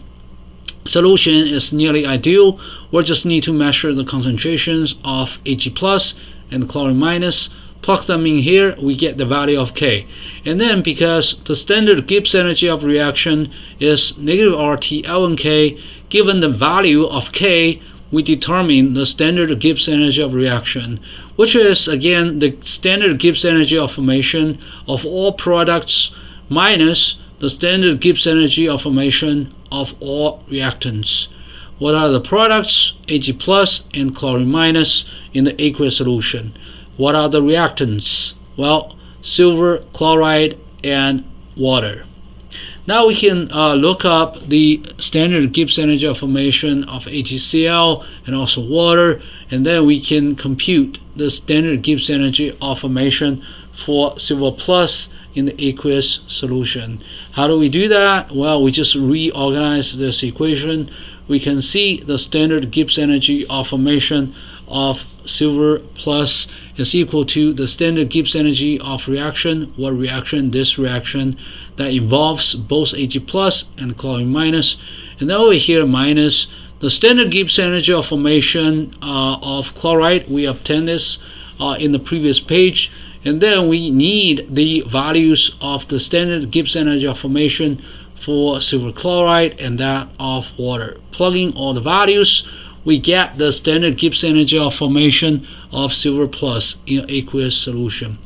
solution is nearly ideal, we'll just need to measure the concentrations of Ag plus and chlorine minus. Plug them in here, we get the value of K. And then because the standard Gibbs energy of reaction is negative RT Ln given the value of K, we determine the standard Gibbs energy of reaction, which is again the standard Gibbs energy of formation of all products minus the standard Gibbs energy of formation of all reactants. What are the products? Ag plus and chlorine minus in the aqueous solution. What are the reactants? Well, silver, chloride, and water. Now we can look up the standard Gibbs energy of formation of HCl and also water, and then we can compute the standard Gibbs energy of formation for silver plus in the aqueous solution. How do we do that? Well, we just reorganize this equation. We can see the standard Gibbs energy of formation of silver plus is equal to the standard Gibbs energy of reaction. What reaction? This reaction that involves both Ag plus and chlorine minus. And then over here minus the standard Gibbs energy of formation of chloride. We obtained this in the previous page. And then we need the values of the standard Gibbs energy of formation for silver chloride and that of water. Plugging all the values, we get the standard Gibbs energy of formation of silver plus in aqueous solution.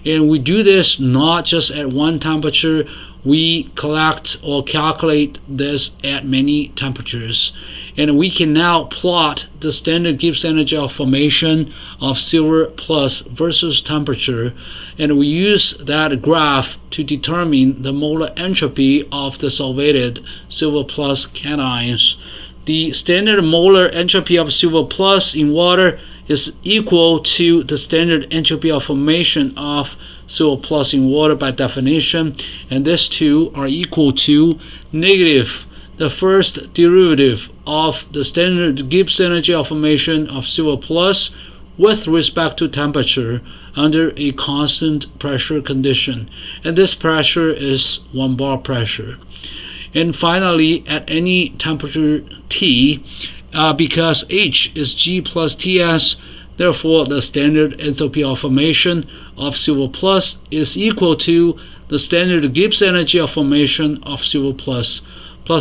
And we do this not just at one temperature, we collect or calculate this at many temperatures. And we can now plot the standard Gibbs energy of formation of silver plus versus temperature, and we use that graph to determine the molar entropy of the solvated silver plus cations. The standard molar entropy of silver plus in water is equal to the standard entropy of formation of silver plus in water by definition, and these two are equal to negative the first derivative of the standard Gibbs energy of formation of silver plus with respect to temperature under a constant pressure condition, and this pressure is 1 bar pressure. And finally, at any temperature T, because H is G plus Ts, therefore the standard enthalpy of formation of silver plus is equal to the standard Gibbs energy of formation of silver plus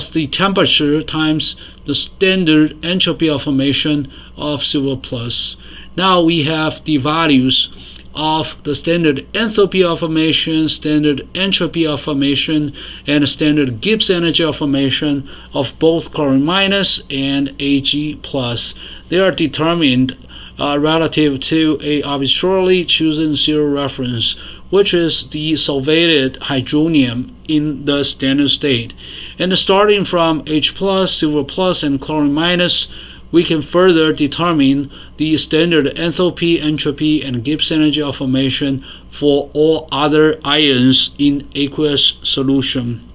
the temperature times the standard entropy of formation of silver plus. Now we have the values of the standard enthalpy of formation, standard entropy of formation, and standard Gibbs energy of formation of both chlorine minus and Ag plus. They are determined relative to a arbitrarily chosen zero reference, which is the solvated hydronium in the standard state. And starting from H plus, silver plus, and chlorine minus, we can further determine the standard enthalpy, entropy, and Gibbs energy of formation for all other ions in aqueous solution.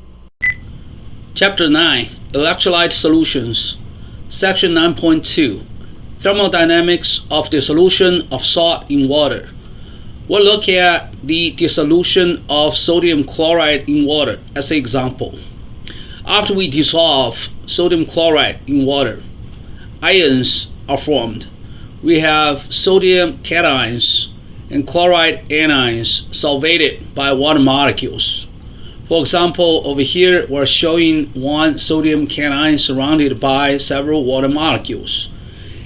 Chapter 9, Electrolyte Solutions. Section 9.2, Thermodynamics of Dissolution of Salt in Water. We'll look at the dissolution of sodium chloride in water as an example. After we dissolve sodium chloride in water, ions are formed. We have sodium cations and chloride anions solvated by water molecules. For example, over here we're showing one sodium cation surrounded by several water molecules.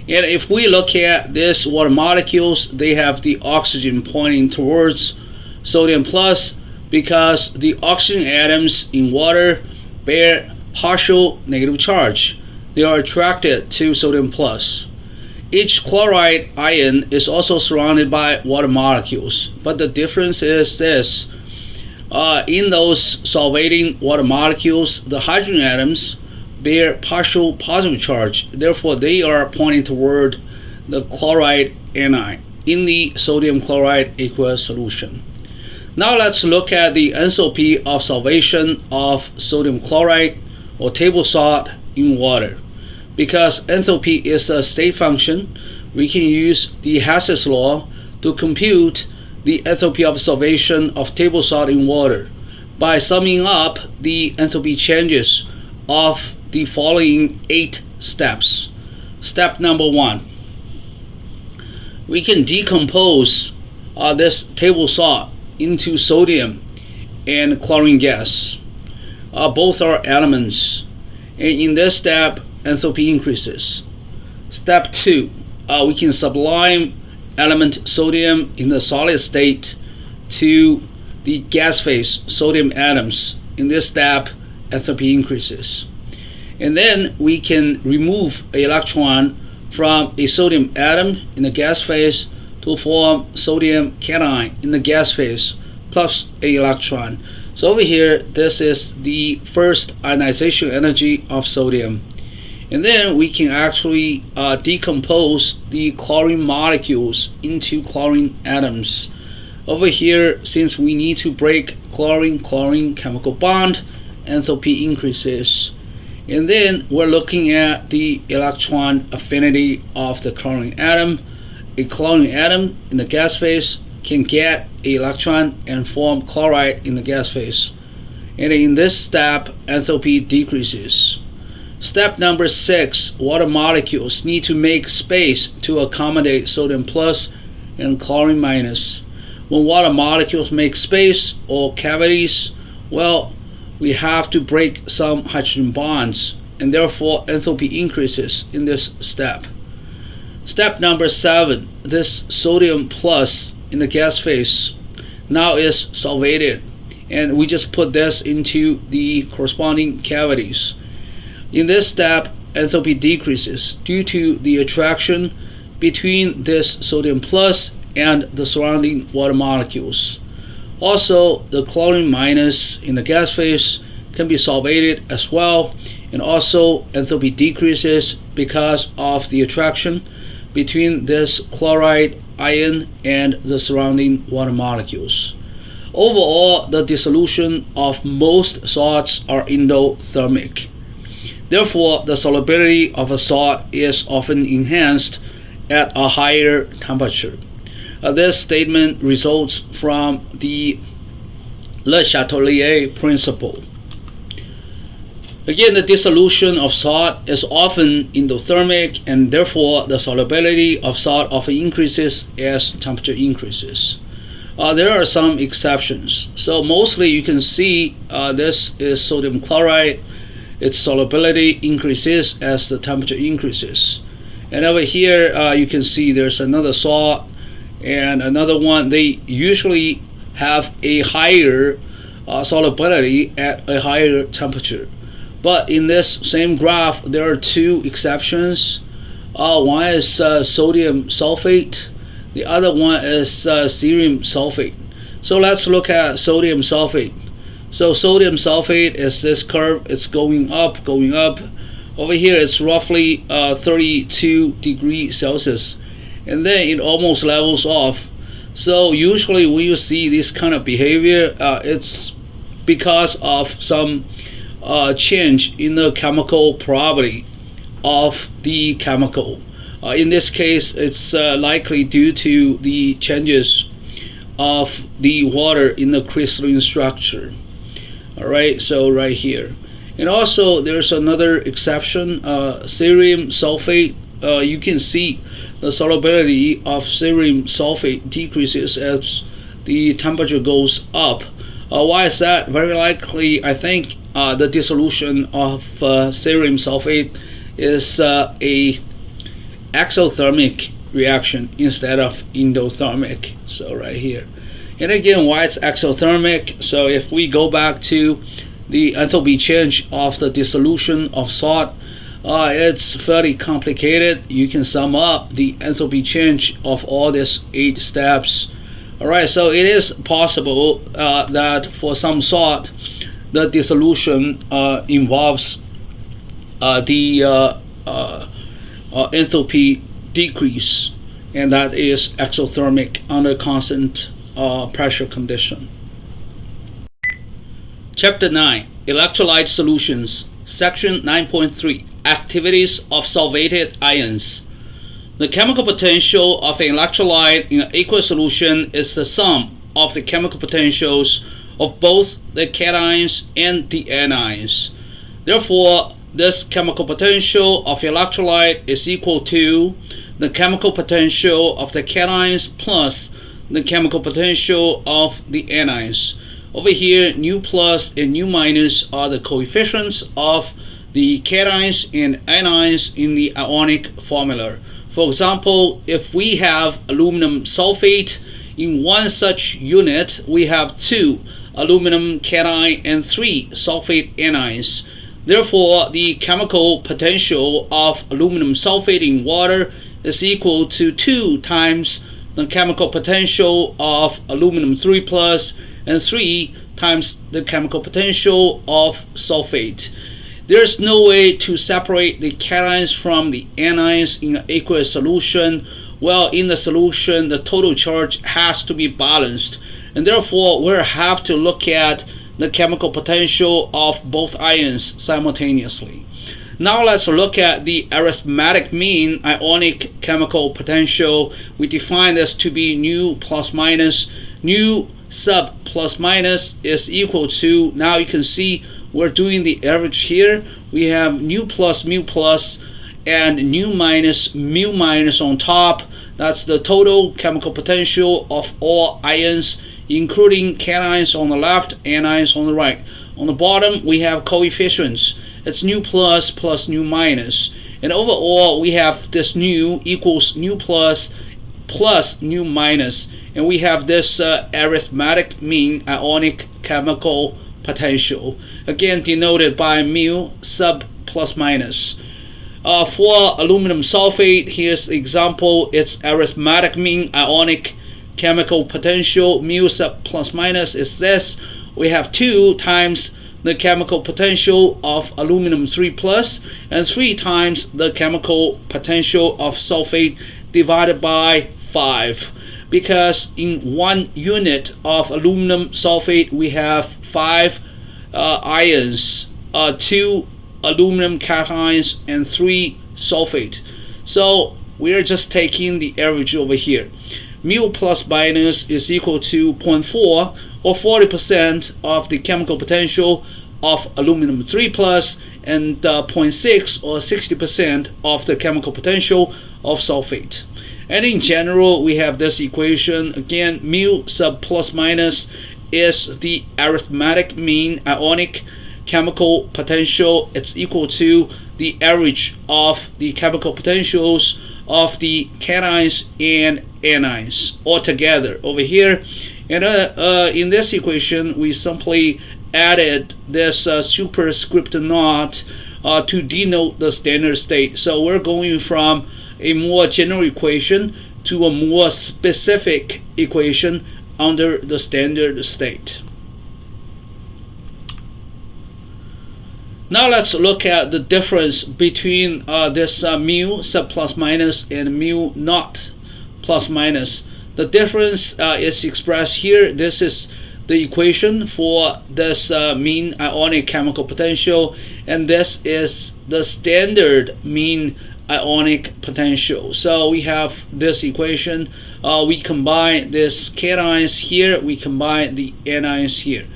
And if we look at these water molecules, they have the oxygen pointing towards sodium plus because the oxygen atoms in water bear partial negative charge. They are attracted to sodium plus. Each chloride ion is also surrounded by water molecules, but the difference is this. In those solvating water molecules, the hydrogen atoms bear partial positive charge. Therefore, they are pointing toward the chloride anion in the sodium chloride aqueous solution. Now let's look at the enthalpy of solvation of sodium chloride or table salt in water. Because enthalpy is a state function, we can use the Hess's law to compute the enthalpy of solvation of table salt in water by summing up the enthalpy changes of the following 8 steps. Step number 1. We can decompose this table salt into sodium and chlorine gas. Both are elements, and in this step enthalpy increases. Step 2. We can sublime element sodium in the solid state to the gas phase sodium atoms. In this step enthalpy increases. And then we can remove an electron from a sodium atom in the gas phase to form sodium cation in the gas phase plus an electron. So over here, this is the first ionization energy of sodium. And then we can actually decompose the chlorine molecules into chlorine atoms. Over here, since we need to break chlorine-chlorine chemical bond, enthalpy increases. And then we're looking at the electron affinity of the chlorine atom. A chlorine atom in the gas phase can get an electron and form chloride in the gas phase. And in this step, enthalpy decreases. Step number 6, water molecules need to make space to accommodate sodium plus and chlorine minus. When water molecules make space or cavities, well, we have to break some hydrogen bonds, and therefore enthalpy increases in this step. Step number 7, this sodium plus in the gas phase now is solvated, and we just put this into the corresponding cavities. In this step, enthalpy decreases due to the attraction between this sodium plus and the surrounding water molecules. Also, the chlorine minus in the gas phase can be solvated as well, and also enthalpy decreases because of the attraction between this chloride ion and the surrounding water molecules. Overall, the dissolution of most salts are endothermic. Therefore, the solubility of a salt is often enhanced at a higher temperature. This statement results from the Le Chatelier principle. Again, the dissolution of salt is often endothermic, and therefore the solubility of salt often increases as temperature increases. There are some exceptions. So mostly you can see this is sodium chloride. Its solubility increases as the temperature increases. And over here you can see there's another salt, and another one, they usually have a higher solubility at a higher temperature. But in this same graph, there are two exceptions. One is sodium sulfate, the other one is cerium sulfate. So let's look at sodium sulfate. So sodium sulfate is this curve. It's going up, going up. Over here it's roughly 32 degrees Celsius, and then it almost levels off. So usually when you see this kind of behavior, it's because of some change in the chemical property of the chemical. In this case, it's likely due to the changes of the water in the crystalline structure. Alright, so right here. And also there's another exception, cerium sulfate. You can see the solubility of cerium sulfate decreases as the temperature goes up. Why is that? Very likely, I think the dissolution of cerium sulfate is a exothermic reaction instead of endothermic. So right here. And again, why it's exothermic? So if we go back to the enthalpy change of the dissolution of salt, it's fairly complicated. You can sum up the enthalpy change of all these 8 steps. Alright, so it is possible that for some salt, the dissolution involves the enthalpy decrease, and that is exothermic under constant pressure condition. Chapter 9, Electrolyte Solutions, Section 9.3, Activities of Solvated Ions. The chemical potential of an electrolyte in an aqueous solution is the sum of the chemical potentials of both the cations and the anions. Therefore, this chemical potential of electrolyte is equal to the chemical potential of the cations plus the chemical potential of the anions. Over here, nu plus and nu minus are the coefficients of the cations and anions in the ionic formula. For example, if we have aluminum sulfate, in one such unit we have 2 aluminum cation and 3 sulfate anions. Therefore, the chemical potential of aluminum sulfate in water is equal to 2 times the chemical potential of aluminum 3 plus and 3 times the chemical potential of sulfate. There's no way to separate the cations from the anions in an aqueous solution. Well, in the solution, the total charge has to be balanced, and therefore we'll have to look at the chemical potential of both ions simultaneously. Now let's look at the arithmetic mean ionic chemical potential. We define this to be nu plus minus. Nu sub plus minus is equal to, now you can see we're doing the average here. We have nu plus mu plus and nu minus mu minus on top. That's the total chemical potential of all ions, including cations on the left, anions on the right. On the bottom we have coefficients. It's nu plus plus nu minus, and overall we have this nu equals nu plus plus nu minus, and we have this arithmetic mean ionic chemical potential, again denoted by mu sub plus minus. For aluminum sulfate, here's the example. Its arithmetic mean ionic chemical potential mu sub plus minus is this. We have 2 times the chemical potential of aluminum 3 plus and 3 times the chemical potential of sulfate divided by 5, because in 1 unit of aluminum sulfate we have 5 ions, 2 aluminum cations and 3 sulfate. So we're just taking the average over here. Mu plus minus is equal to 0.4 or 40% of the chemical potential of aluminum 3 plus and 0.6 or 60% of the chemical potential of sulfate. And in general we have this equation again. Mu sub plus minus is the arithmetic mean ionic chemical potential. It's equal to the average of the chemical potentials of the cations and anions altogether over here. And in this equation, we simply added this superscript naught to denote the standard state. So we're going from a more general equation to a more specific equation under the standard state. Now let's look at the difference between this mu sub plus minus and mu naught plus minus. The difference is expressed here. This is the equation for this mean ionic chemical potential, and this is the standard mean ionic potential. So we have this equation. We combine this cations here, we combine the anions here,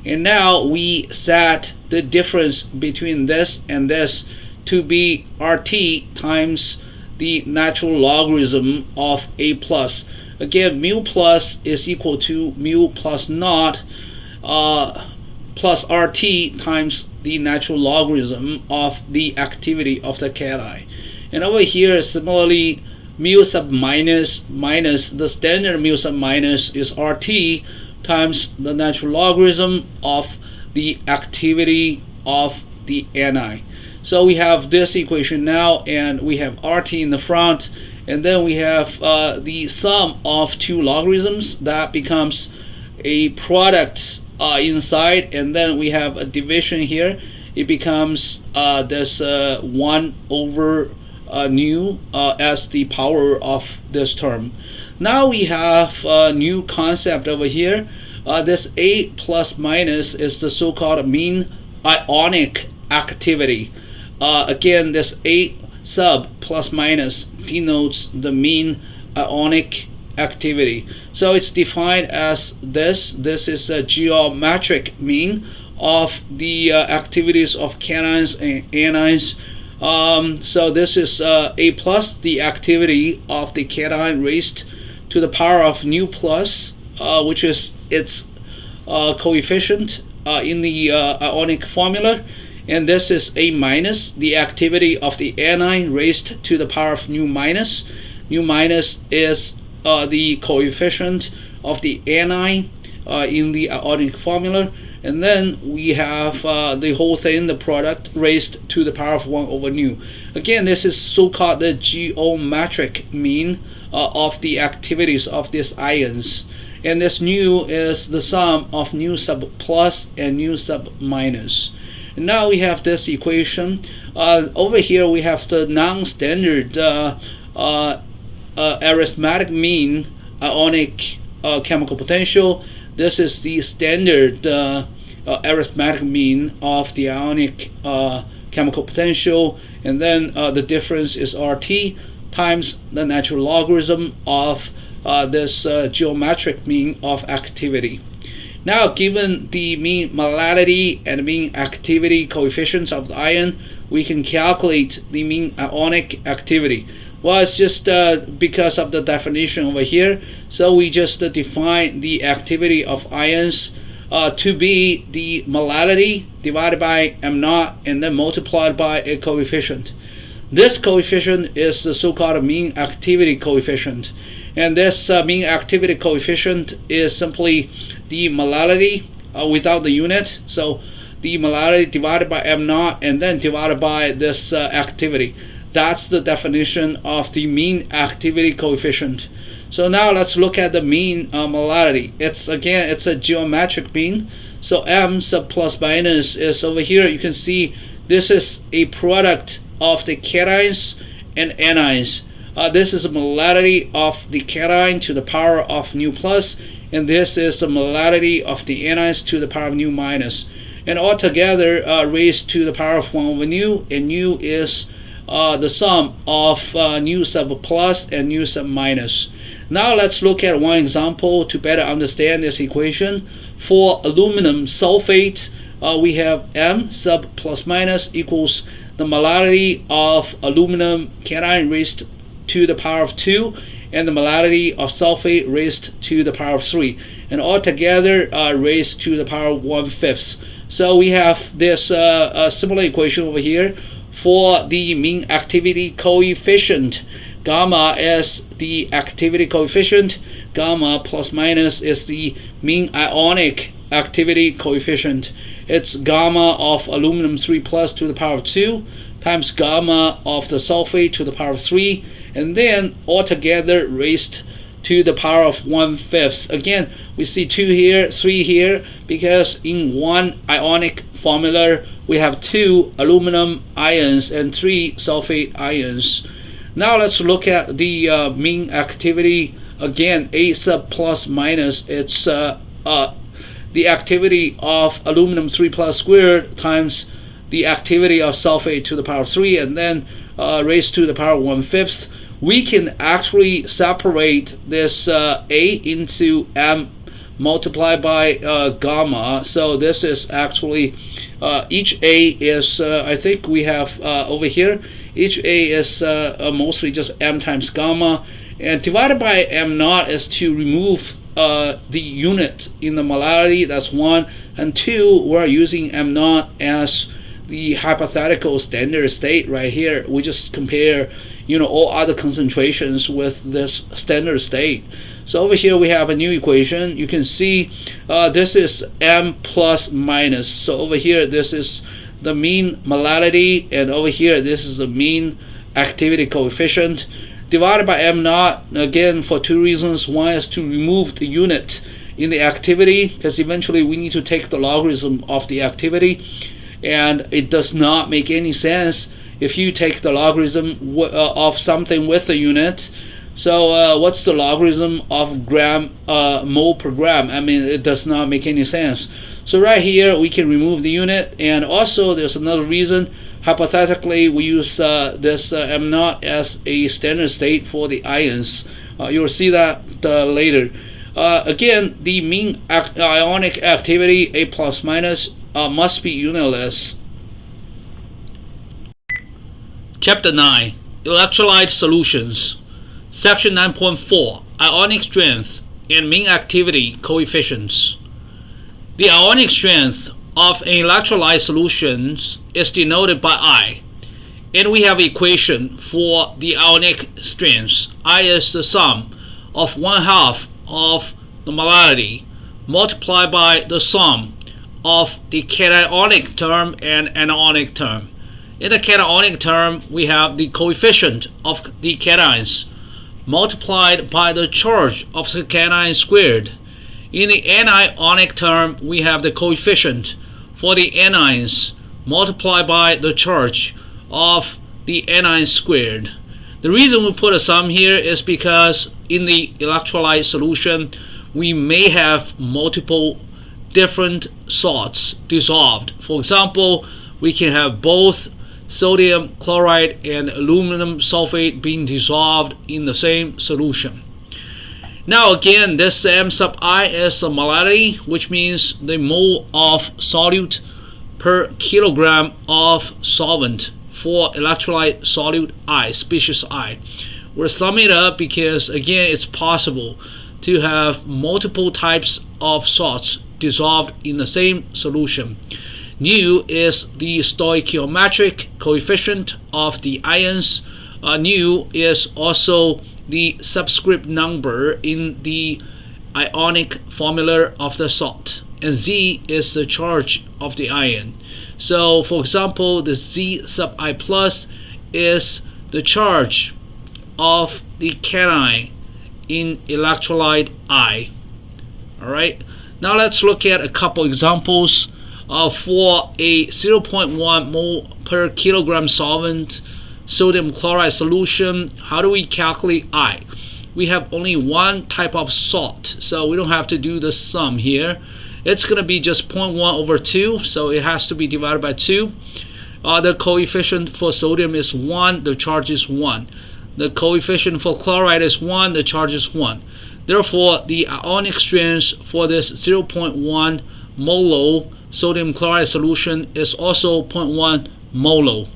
and now we set the difference between this and this to be RT times the natural logarithm of A plus. Again, mu plus is equal to mu plus naught plus RT times the natural logarithm of the activity of the cation. And over here, similarly, mu sub minus minus the standard mu sub minus is RT times the natural logarithm of the activity of the anion. So we have this equation now, and we have RT in the front, and then we have the sum of two logarithms that becomes a product inside, and then we have a division here. It becomes this 1 over nu as the power of this term. Now we have a new concept over here. This A plus minus is the so-called mean ionic activity. Again, this A sub plus minus denotes the mean ionic activity. So it's defined as this. This is a geometric mean of the activities of cations and anions. So this is A plus, the activity of the cation raised to the power of nu plus, which is its coefficient in the ionic formula. And this is A minus, the activity of the anion raised to the power of nu minus. Nu minus is the coefficient of the anion in the ionic formula. And then we have the whole thing, the product, raised to the power of 1 over nu. Again, this is so-called the geometric mean of the activities of these ions. And this nu is the sum of nu sub plus and nu sub minus. And now we have this equation. Over here we have the non-standard arithmetic mean ionic chemical potential. This is the standard arithmetic mean of the ionic chemical potential, and then the difference is RT times the natural logarithm of this geometric mean of activity. Now, given the mean molality and mean activity coefficients of the ion, we can calculate the mean ionic activity. Well, it's just because of the definition over here. So we just define the activity of ions to be the molality divided by m naught and then multiplied by a coefficient. This coefficient is the so-called mean activity coefficient. And this mean activity coefficient is simply the molality without the unit. So the molality divided by m naught and then divided by this activity. That's the definition of the mean activity coefficient. So now let's look at the mean molality. It's a geometric mean. So m sub plus minus is over here. You can see this is a product of the cations and anions. This is the molality of the cation to the power of nu plus, and this is the molality of the anions to the power of nu minus. And altogether raised to the power of 1 over nu, and nu is the sum of nu sub plus and nu sub minus. Now let's look at one example to better understand this equation. For aluminum sulfate, we have m sub plus minus equals the molality of aluminum cation raised to the power of 2, and the molality of sulfate raised to the power of 3, and altogether raised to the power of 1/5. So we have this similar equation over here for the mean activity coefficient. Gamma is the activity coefficient. Gamma plus minus is the mean ionic activity coefficient. It's gamma of aluminum 3 plus to the power of 2 times gamma of the sulfate to the power of 3, and then altogether raised to the power of 1/5. Again, we see 2 here, 3 here, because in one ionic formula we have 2 aluminum ions and 3 sulfate ions. Now let's look at the mean activity. Again, A sub plus minus, it's the activity of aluminum 3 plus squared times the activity of sulfate to the power of 3, and then raised to the power of 1/5. We can actually separate this A into M multiplied by gamma. So this is actually each A is I think we have over here, each A is mostly just M times gamma, and divided by M naught is to remove the unit in the molarity. That's 1, and 2, we're using M naught as the hypothetical standard state right here. We just compare, all other concentrations with this standard state. So over here we have a new equation. You can see this is M plus minus. So over here this is the mean molarity, and over here this is the mean activity coefficient, divided by M naught, again for 2 reasons. One is to remove the unit in the activity, because eventually we need to take the logarithm of the activity, and it does not make any sense if you take the logarithm of something with a unit. So what's the logarithm of mole per gram? I mean, it does not make any sense. So right here we can remove the unit, and also there's another reason. Hypothetically, we use this M naught as a standard state for the ions. You'll see that later. Again, the mean ionic activity, A plus minus, must be unitless. Chapter 9, Electrolyte Solutions. Section 9.4, Ionic Strength and Mean Activity Coefficients. The ionic strength of an electrolyte solution is denoted by I, and we have an equation for the ionic strength. I is the sum of 1/2 of the molarity multiplied by the sum of the cationic term and anionic term. In the cationic term, we have the coefficient of the cations multiplied by the charge of the cation squared. In the anionic term, we have the coefficient for the anions multiplied by the charge of the anion squared. The reason we put a sum here is because in the electrolyte solution we may have multiple different salts dissolved. For example, we can have both sodium chloride and aluminum sulfate being dissolved in the same solution. Now again, this M sub I is the molarity, which means the mole of solute per kilogram of solvent for electrolyte solute I, species I. We're summing it up because again it's possible to have multiple types of salts dissolved in the same solution. Nu is the stoichiometric coefficient of the ions. Nu is also the subscript number in the ionic formula of the salt, and Z is the charge of the ion. So for example, the Z sub I plus is the charge of the cation in electrolyte I. Alright, now let's look at a couple examples. For a 0.1 mole per kilogram solvent sodium chloride solution, how do we calculate I? We have only one type of salt, so we don't have to do the sum here. It's going to be just 0.1 over 2, so it has to be divided by 2. The coefficient for sodium is 1, the charge is 1. The coefficient for chloride is 1, the charge is 1. Therefore, the ionic strength for this 0.1 mole sodium chloride solution is also 0.1 mole.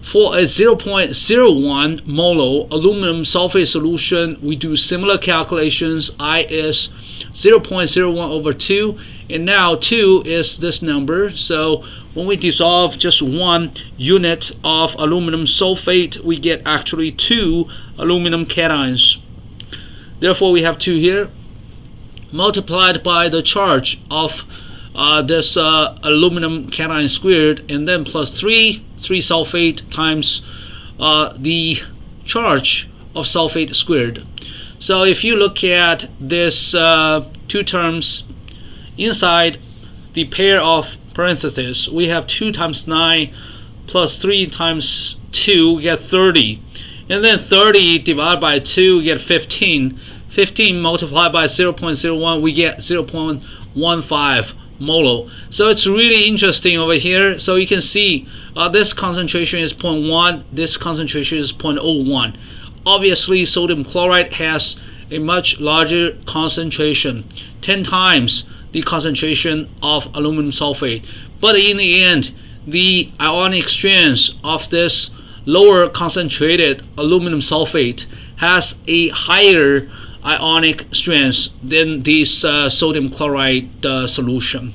For a 0.01 mole aluminum sulfate solution, we do similar calculations. I is 0.01 over 2, and now 2 is this number, so when we dissolve just 1 unit of aluminum sulfate, we get actually 2 aluminum cations. Therefore, we have 2 here, multiplied by the charge of this aluminum cation squared, and then plus 3 sulfate times the charge of sulfate squared. So if you look at this 2 terms inside the pair of parentheses, we have 2 times 9 plus 3 times 2, we get 30. And then 30 divided by 2, we get 15. 15 multiplied by 0.01, we get 0.15 molo. So it's really interesting over here. So you can see this concentration is 0.1, this concentration is 0.01. Obviously, sodium chloride has a much larger concentration, 10 times the concentration of aluminum sulfate. But in the end, the ionic strength of this lower concentrated aluminum sulfate has a higher ionic strength than this sodium chloride solution.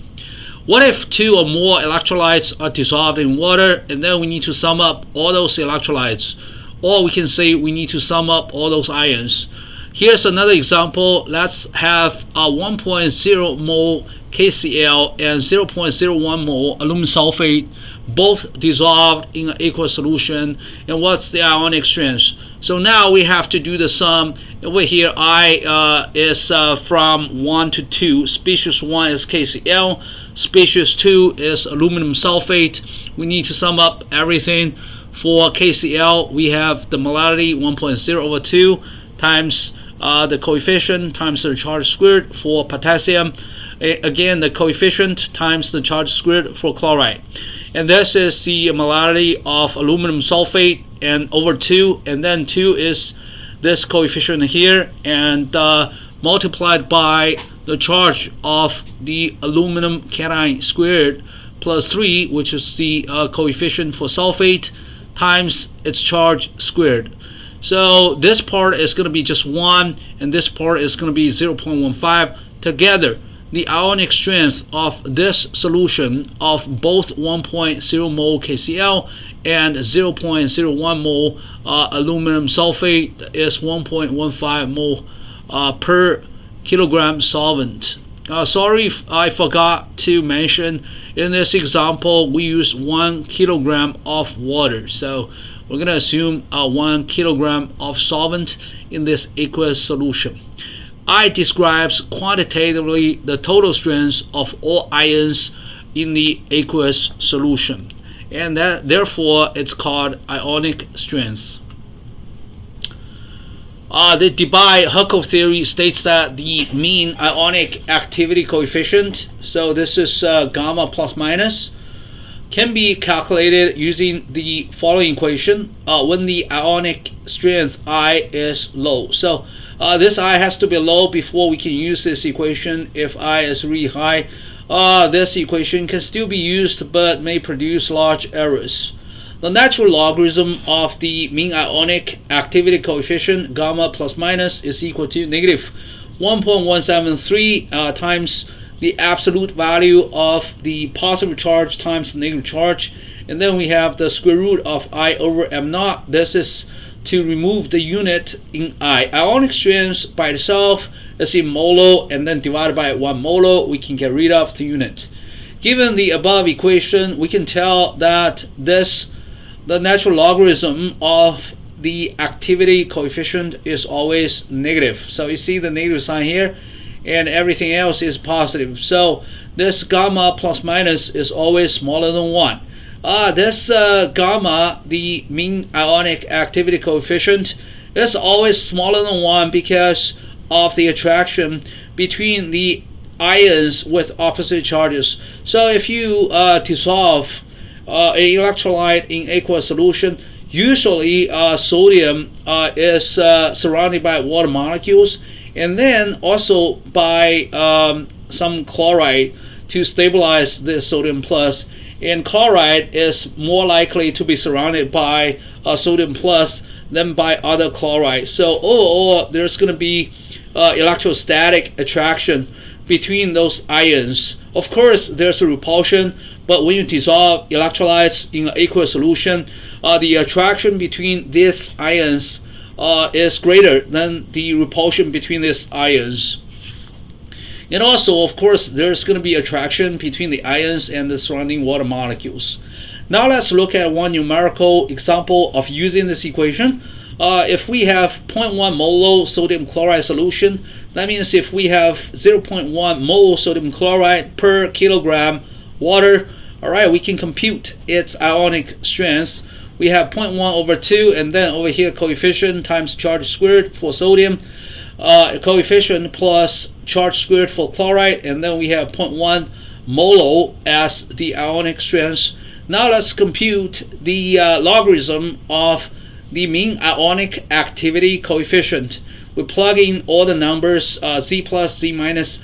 What if 2 or more electrolytes are dissolved in water, and then we need to sum up all those electrolytes? Or we can say we need to sum up all those ions. Here's another example. Let's have 1.0 mole KCl and 0.01 mole aluminum sulfate, both dissolved in an aqueous solution. And what's the ionic strength? So now we have to do the sum. Over here, I is from 1 to 2. Species 1 is KCl. Species 2 is aluminum sulfate. We need to sum up everything. For KCl, we have the molarity 1.0 over 2 times the coefficient times the charge squared. For potassium, again the coefficient times the charge squared for chloride. And this is the molarity of aluminum sulfate, and over 2, and then 2 is this coefficient here, and multiplied by the charge of the aluminum cation squared plus 3, which is the coefficient for sulfate, times its charge squared. So this part is going to be just 1, and this part is going to be 0.15. Together, the ionic strength of this solution of both 1.0 mole KCl and 0.01 mole aluminum sulfate is 1.15 mole per kilogram solvent. Sorry if I forgot to mention, in this example we use 1 kilogram of water, so we're going to assume 1 kilogram of solvent in this aqueous solution. I describes quantitatively the total strength of all ions in the aqueous solution, and that therefore it's called ionic strength. The Debye-Huckel theory states that the mean ionic activity coefficient, so this is gamma plus minus, can be calculated using the following equation when the ionic strength I is low. So this I has to be low before we can use this equation. If I is really high, this equation can still be used but may produce large errors. The natural logarithm of the mean ionic activity coefficient gamma plus minus is equal to negative 1.173 times the absolute value of the positive charge times the negative charge, and then we have the square root of I over m naught. This is to remove the unit in I. Ionic strength by itself is in molo, and then divided by 1 molo, we can get rid of the unit. Given the above equation, we can tell that the natural logarithm of the activity coefficient is always negative. So you see the negative sign here, and everything else is positive. So this gamma plus minus is always smaller than 1. This gamma, the mean ionic activity coefficient, is always smaller than 1 because of the attraction between the ions with opposite charges. So if you dissolve an electrolyte in aqueous solution, usually sodium is surrounded by water molecules, and then also by some chloride to stabilize the sodium plus, and chloride is more likely to be surrounded by sodium plus than by other chlorides. So overall there's going to be electrostatic attraction between those ions. Of course there's a repulsion, But when you dissolve electrolytes in an aqueous solution, the attraction between these ions is greater than the repulsion between these ions. And also, of course, there's going to be attraction between the ions and the surrounding water molecules. Now let's look at one numerical example of using this equation. If we have 0.1 mole sodium chloride solution, that means if we have 0.1 mole sodium chloride per kilogram water, all right, we can compute its ionic strength. We have 0.1 over 2, and then over here coefficient times charge squared for sodium, coefficient plus charge squared for chloride, and then we have 0.1 mole as the ionic strength. Now let's compute the logarithm of the mean ionic activity coefficient. We plug in all the numbers, z plus, z minus,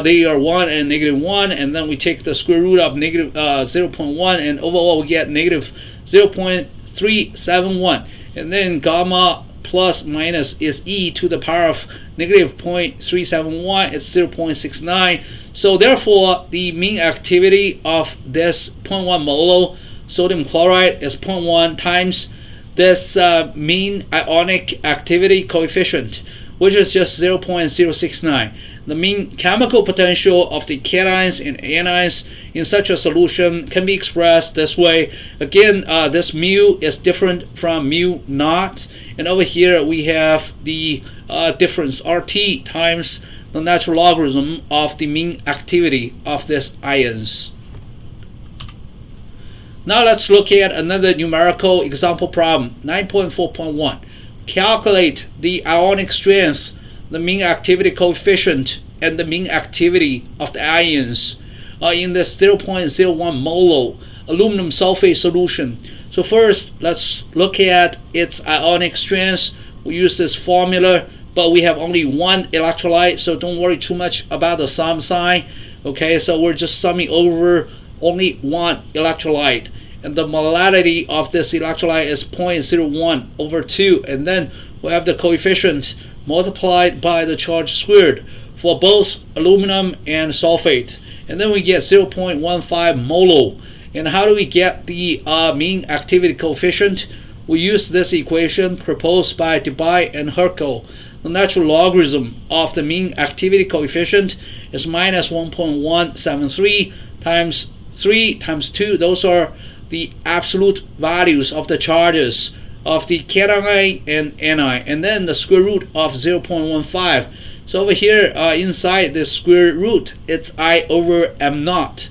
they are 1 and negative 1, and then we take the square root of negative 0.1, and overall we get negative 0.371. And then gamma plus minus is e to the power of negative 0.371, it's 0.69. So therefore, the mean activity of this 0.1 mole sodium chloride is 0.1 times this mean ionic activity coefficient, which is just 0.069. The mean chemical potential of the cations and anions in such a solution can be expressed this way. Again, this mu is different from mu naught, and over here we have the difference RT times the natural logarithm of the mean activity of these ions. Now let's look at another numerical example problem, 9.4.1. Calculate the ionic strength, the mean activity coefficient, and the mean activity of the ions in this 0.01 mole aluminum sulfate solution. So first, let's look at its ionic strength. We use this formula, but we have only one electrolyte, so don't worry too much about the sum sign. Okay, so we're just summing over only one electrolyte, and the molality of this electrolyte is 0.01 over 2, and then we have the coefficient multiplied by the charge squared for both aluminum and sulfate, and then we get 0.15 mole. And how do we get the mean activity coefficient? We use this equation proposed by Debye and Herkel. The natural logarithm of the mean activity coefficient is minus 1.173 times 3 times 2. Those are the absolute values of the charges of the cation and anion, and then the square root of 0.15. So over here inside the square root, it's I over m naught.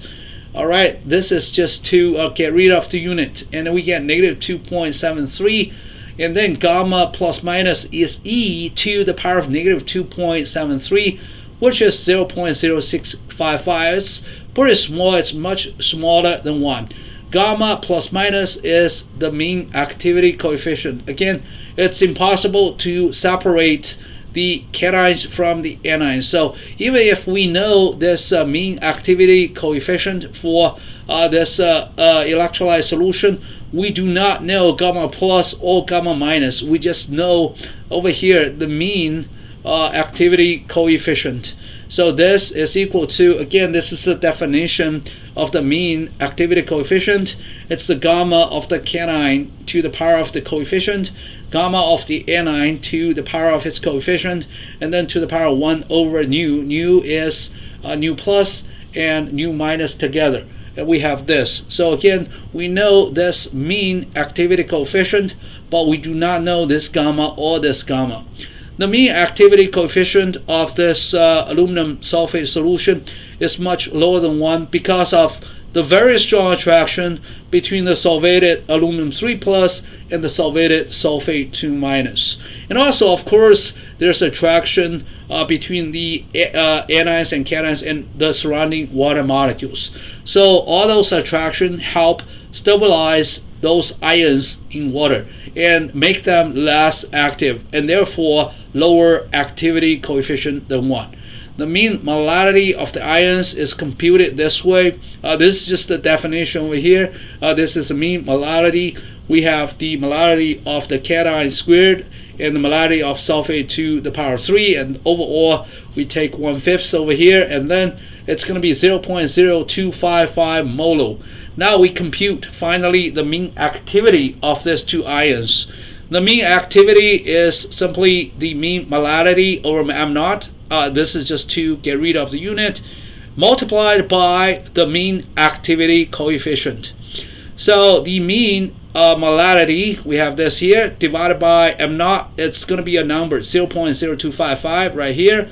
Alright, this is just to get rid of the unit, and then we get negative 2.73, and then gamma plus minus is e to the power of negative 2.73, which is 0.0655. It's pretty small, it's much smaller than 1. Gamma plus minus is the mean activity coefficient. Again, it's impossible to separate the cations from the anions. So even if we know this mean activity coefficient for this electrolyte solution, we do not know gamma plus or gamma minus. We just know over here the mean activity coefficient. So this is equal to, again, this is the definition of the mean activity coefficient. It's the gamma of the cation to the power of the coefficient, gamma of the anion to the power of its coefficient, and then to the power of 1 over nu. Nu is nu plus and nu minus together. And we have this. So again, we know this mean activity coefficient, but we do not know this gamma or this gamma. The mean activity coefficient of this aluminum sulfate solution is much lower than 1 because of the very strong attraction between the solvated aluminum 3 plus and the solvated sulfate 2 minus. And also, of course, there's attraction between the anions and cations and the surrounding water molecules. So all those attractions help stabilize those ions in water and make them less active, and therefore lower activity coefficient than 1. The mean molality of the ions is computed this way. This is just the definition over here. This is the mean molality. We have the molality of the cation squared and the molarity of sulfate to the power 3, and overall we take 1/5 over here, and then it's going to be 0.0255 molo. Now we compute finally the mean activity of these two ions. The mean activity is simply the mean molarity over m naught. This is just to get rid of the unit, multiplied by the mean activity coefficient. So the mean molarity, we have this here, divided by m naught, it's going to be a number, 0.0255 right here.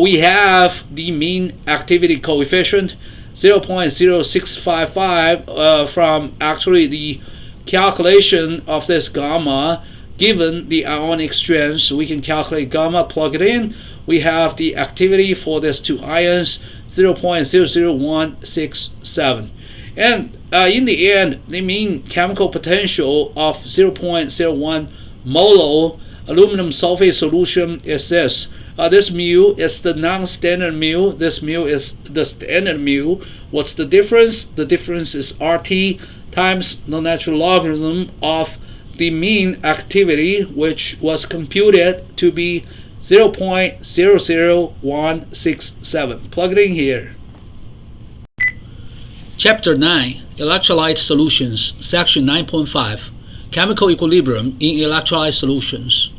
We have the mean activity coefficient, 0.0655 from actually the calculation of this gamma. Given the ionic strength, so we can calculate gamma, plug it in. We have the activity for these two ions, 0.00167. And in the end, the mean chemical potential of 0.01 molo aluminum sulfate solution is this. This mu is the non-standard mu. This mu is the standard mu. What's the difference? The difference is RT times the natural logarithm of the mean activity, which was computed to be 0.00167. Plug it in here. Chapter 9, Electrolyte Solutions, Section 9.5, Chemical Equilibrium in Electrolyte Solutions.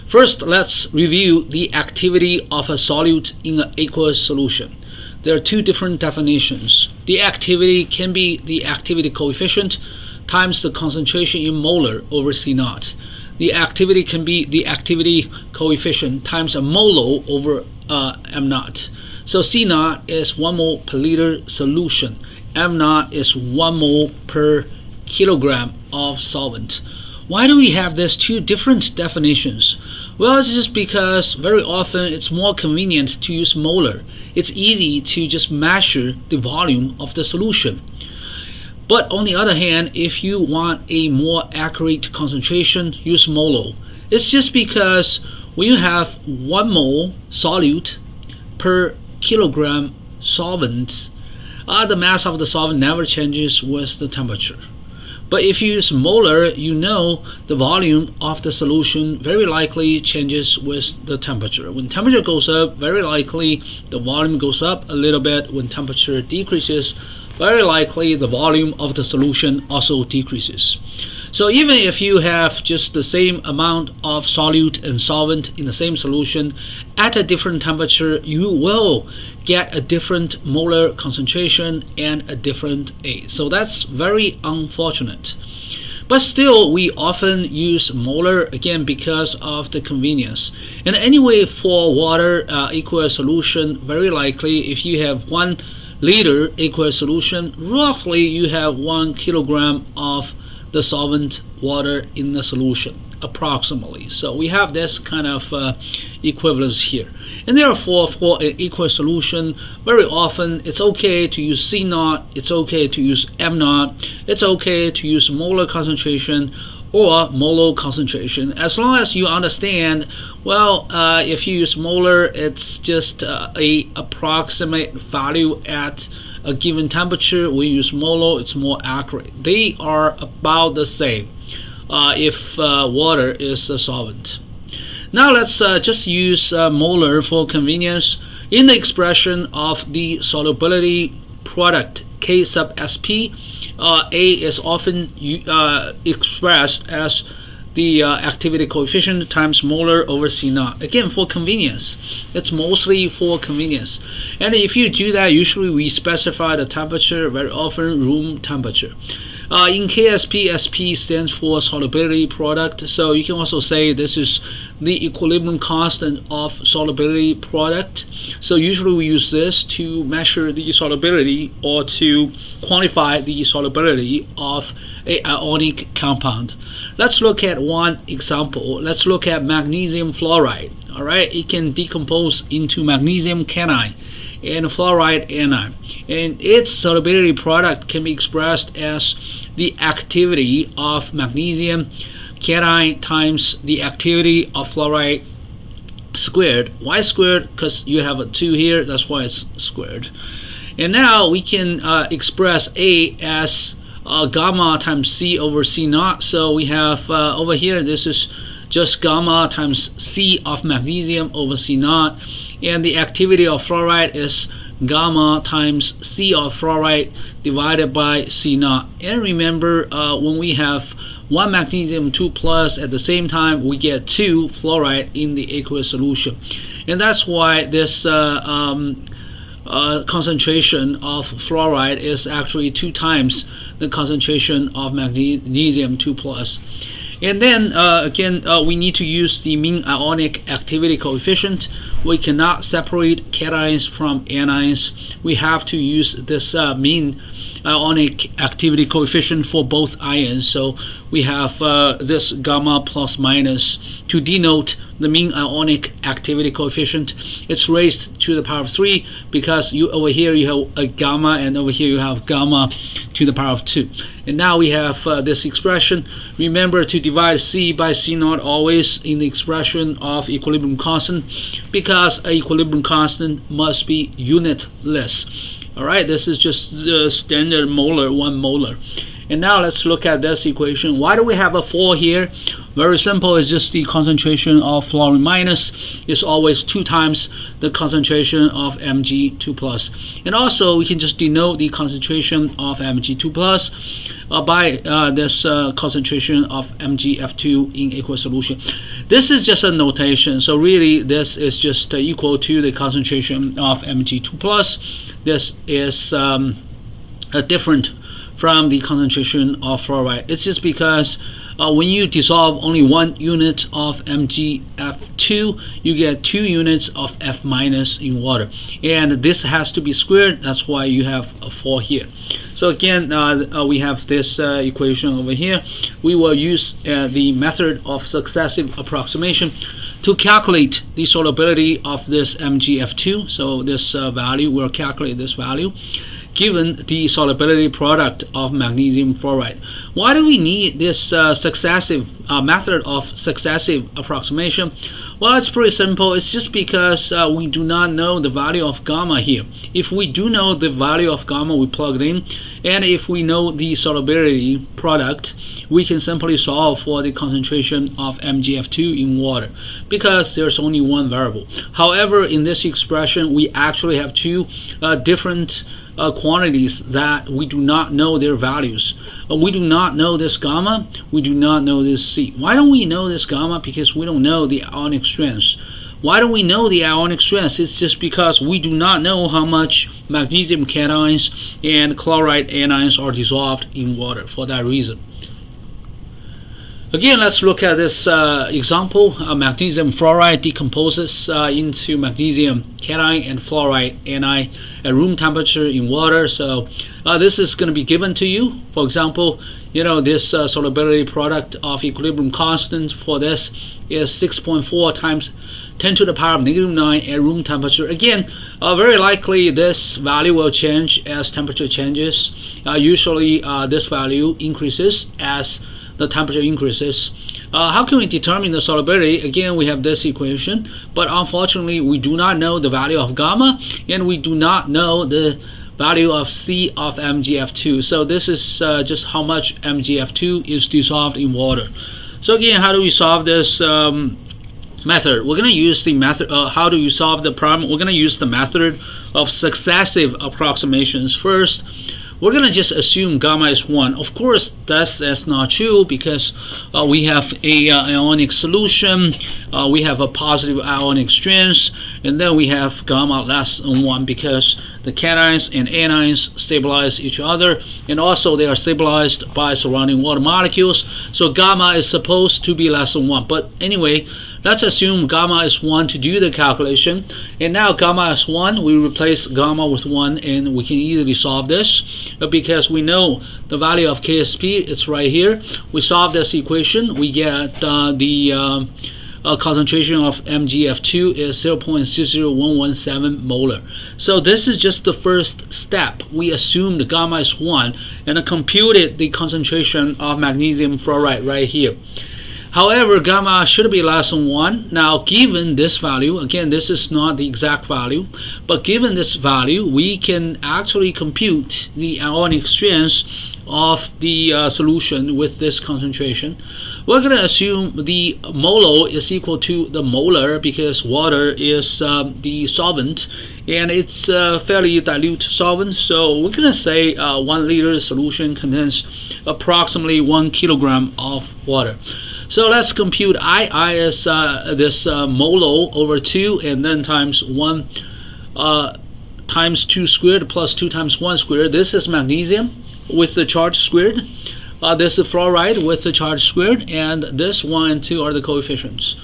First, let's review the activity of a solute in an aqueous solution. There are two different definitions. The activity can be the activity coefficient times the concentration in molar over C0. The activity can be the activity coefficient times a molo over m0. So C0 is 1 mole per liter solution. m0 is 1 mole per kilogram of solvent. Why do we have these two different definitions? Well, it's just because very often it's more convenient to use molar. It's easy to just measure the volume of the solution. But on the other hand, if you want a more accurate concentration, use molo. It's just because when you have 1 mole solute per kilogram solvent, the mass of the solvent never changes with the temperature. But if you use molar, you know the volume of the solution very likely changes with the temperature. When temperature goes up, very likely the volume goes up a little bit. When temperature decreases, very likely the volume of the solution also decreases. So even if you have just the same amount of solute and solvent in the same solution at a different temperature, you will get a different molar concentration and a different A. So that's very unfortunate. But still, we often use molar, again, because of the convenience. And anyway, for water aqueous solution, very likely if you have 1 liter aqueous solution, roughly you have 1 kilogram of the solvent water in the solution, approximately. So we have this kind of equivalence here. And therefore, for an aqueous solution, very often it's okay to use C0, it's okay to use M0, it's okay to use molar concentration or molar concentration, as long as you understand, well, if you use molar, it's just a approximate value at a given temperature. We use molar, it's more accurate. They are about the same if water is a solvent. Now let's just use molar for convenience. In the expression of the solubility product K sub Sp, A is often expressed as the activity coefficient times molar over C0. Again, for convenience. It's mostly for convenience. And if you do that, usually we specify the temperature, very often room temperature. In KSP, SP stands for solubility product. So you can also say this is the equilibrium constant of solubility product. So usually we use this to measure the solubility or to quantify the solubility of an ionic compound. Let's look at one example. Let's look at magnesium fluoride. All right, it can decompose into magnesium cation and fluoride anion, and its solubility product can be expressed as the activity of magnesium cation times the activity of fluoride squared. Why squared? Because you have a 2 here, that's why it's squared. And now we can express A as gamma times C over C0. So we have over here, this is just gamma times C of magnesium over C naught, and the activity of fluoride is gamma times C of fluoride divided by C naught. And remember, when we have one magnesium 2 plus at the same time, we get 2 fluoride in the aqueous solution, and that's why this concentration of fluoride is actually 2 times the concentration of magnesium 2 plus. And then again, we need to use the mean ionic activity coefficient. We cannot separate cations from anions. We have to use this mean ionic activity coefficient for both ions. So we have this gamma plus minus to denote the mean ionic activity coefficient. It's raised to the power of 3 because over here you have a gamma, and over here you have gamma to the power of 2. And now we have this expression. Remember to divide C by C naught always in the expression of equilibrium constant, because an equilibrium constant must be unitless. Alright, this is just the standard molar, 1 molar. And now let's look at this equation. Why do we have a 4 here? Very simple. It's just the concentration of fluorine minus is always 2 times the concentration of Mg2 plus. And also we can just denote the concentration of Mg2 plus by this concentration of MgF2 in aqueous solution. This is just a notation, so really this is just equal to the concentration of Mg2 plus. This is different from the concentration of fluoride. It's just because when you dissolve only 1 unit of MgF2, you get 2 units of F minus in water, and this has to be squared. That's why you have a 4 here. So again, we have this equation over here. We will use the method of successive approximation to calculate the solubility of this MgF2. So this value, we'll calculate this value given the solubility product of magnesium fluoride. Why do we need this successive method of successive approximation? Well, it's pretty simple. It's just because we do not know the value of gamma here. If we do know the value of gamma, we plug it in, and if we know the solubility product, we can simply solve for the concentration of MgF2 in water, because there's only one variable. However, in this expression, we actually have 2 different quantities that we do not know their values. We do not know this gamma, we do not know this C. Why don't we know this gamma? Because we don't know the ionic strength. Why don't we know the ionic strength? It's just because we do not know how much magnesium cations and chloride anions are dissolved in water, for that reason. Again, let's look at this example. Magnesium fluoride decomposes into magnesium cation and fluoride anion at room temperature in water. So this is going to be given to you. For example, this solubility product of equilibrium constant for this is 6.4 times 10 to the power of -9 at room temperature. Again, very likely this value will change as temperature changes. Usually this value increases as the temperature increases. How can we determine the solubility? Again, we have this equation, but unfortunately we do not know the value of gamma, and we do not know the value of C of MgF2. So this is just how much MgF2 is dissolved in water. So again, how do we solve this method? We're going to use the method. How do you solve the problem? We're going to use the method of successive approximations. First, we're going to just assume gamma is 1. Of course, that's not true, because we have a ionic solution, we have a positive ionic strength, and then we have gamma less than 1 because the cations and anions stabilize each other, and also they are stabilized by surrounding water molecules. So gamma is supposed to be less than 1. But anyway, let's assume gamma is 1 to do the calculation. And now gamma is 1, we replace gamma with 1, and we can easily solve this because we know the value of KSP. It's right here. We solve this equation, we get the concentration of MgF2 is 0.00117 molar. So this is just the first step. We assumed gamma is 1 and computed the concentration of magnesium fluoride right here. However, gamma should be less than 1. Now, given this value, again, this is not the exact value, but given this value, we can actually compute the ionic strength of the solution with this concentration, we're going to assume the molo is equal to the molar, because water is the solvent and it's fairly dilute solvent. So we're going to say 1 liter solution contains approximately 1 kilogram of water. So let's compute I is this molo over 2, and then times 1 times 2 squared plus 2 times 1 squared. This is magnesium with the charge squared. This is fluoride with the charge squared, and this 1 and 2 are the coefficients.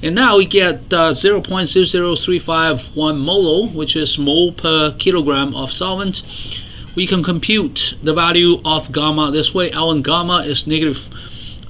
And now we get 0.00351 molo, which is mole per kilogram of solvent. We can compute the value of gamma this way. Ln gamma is negative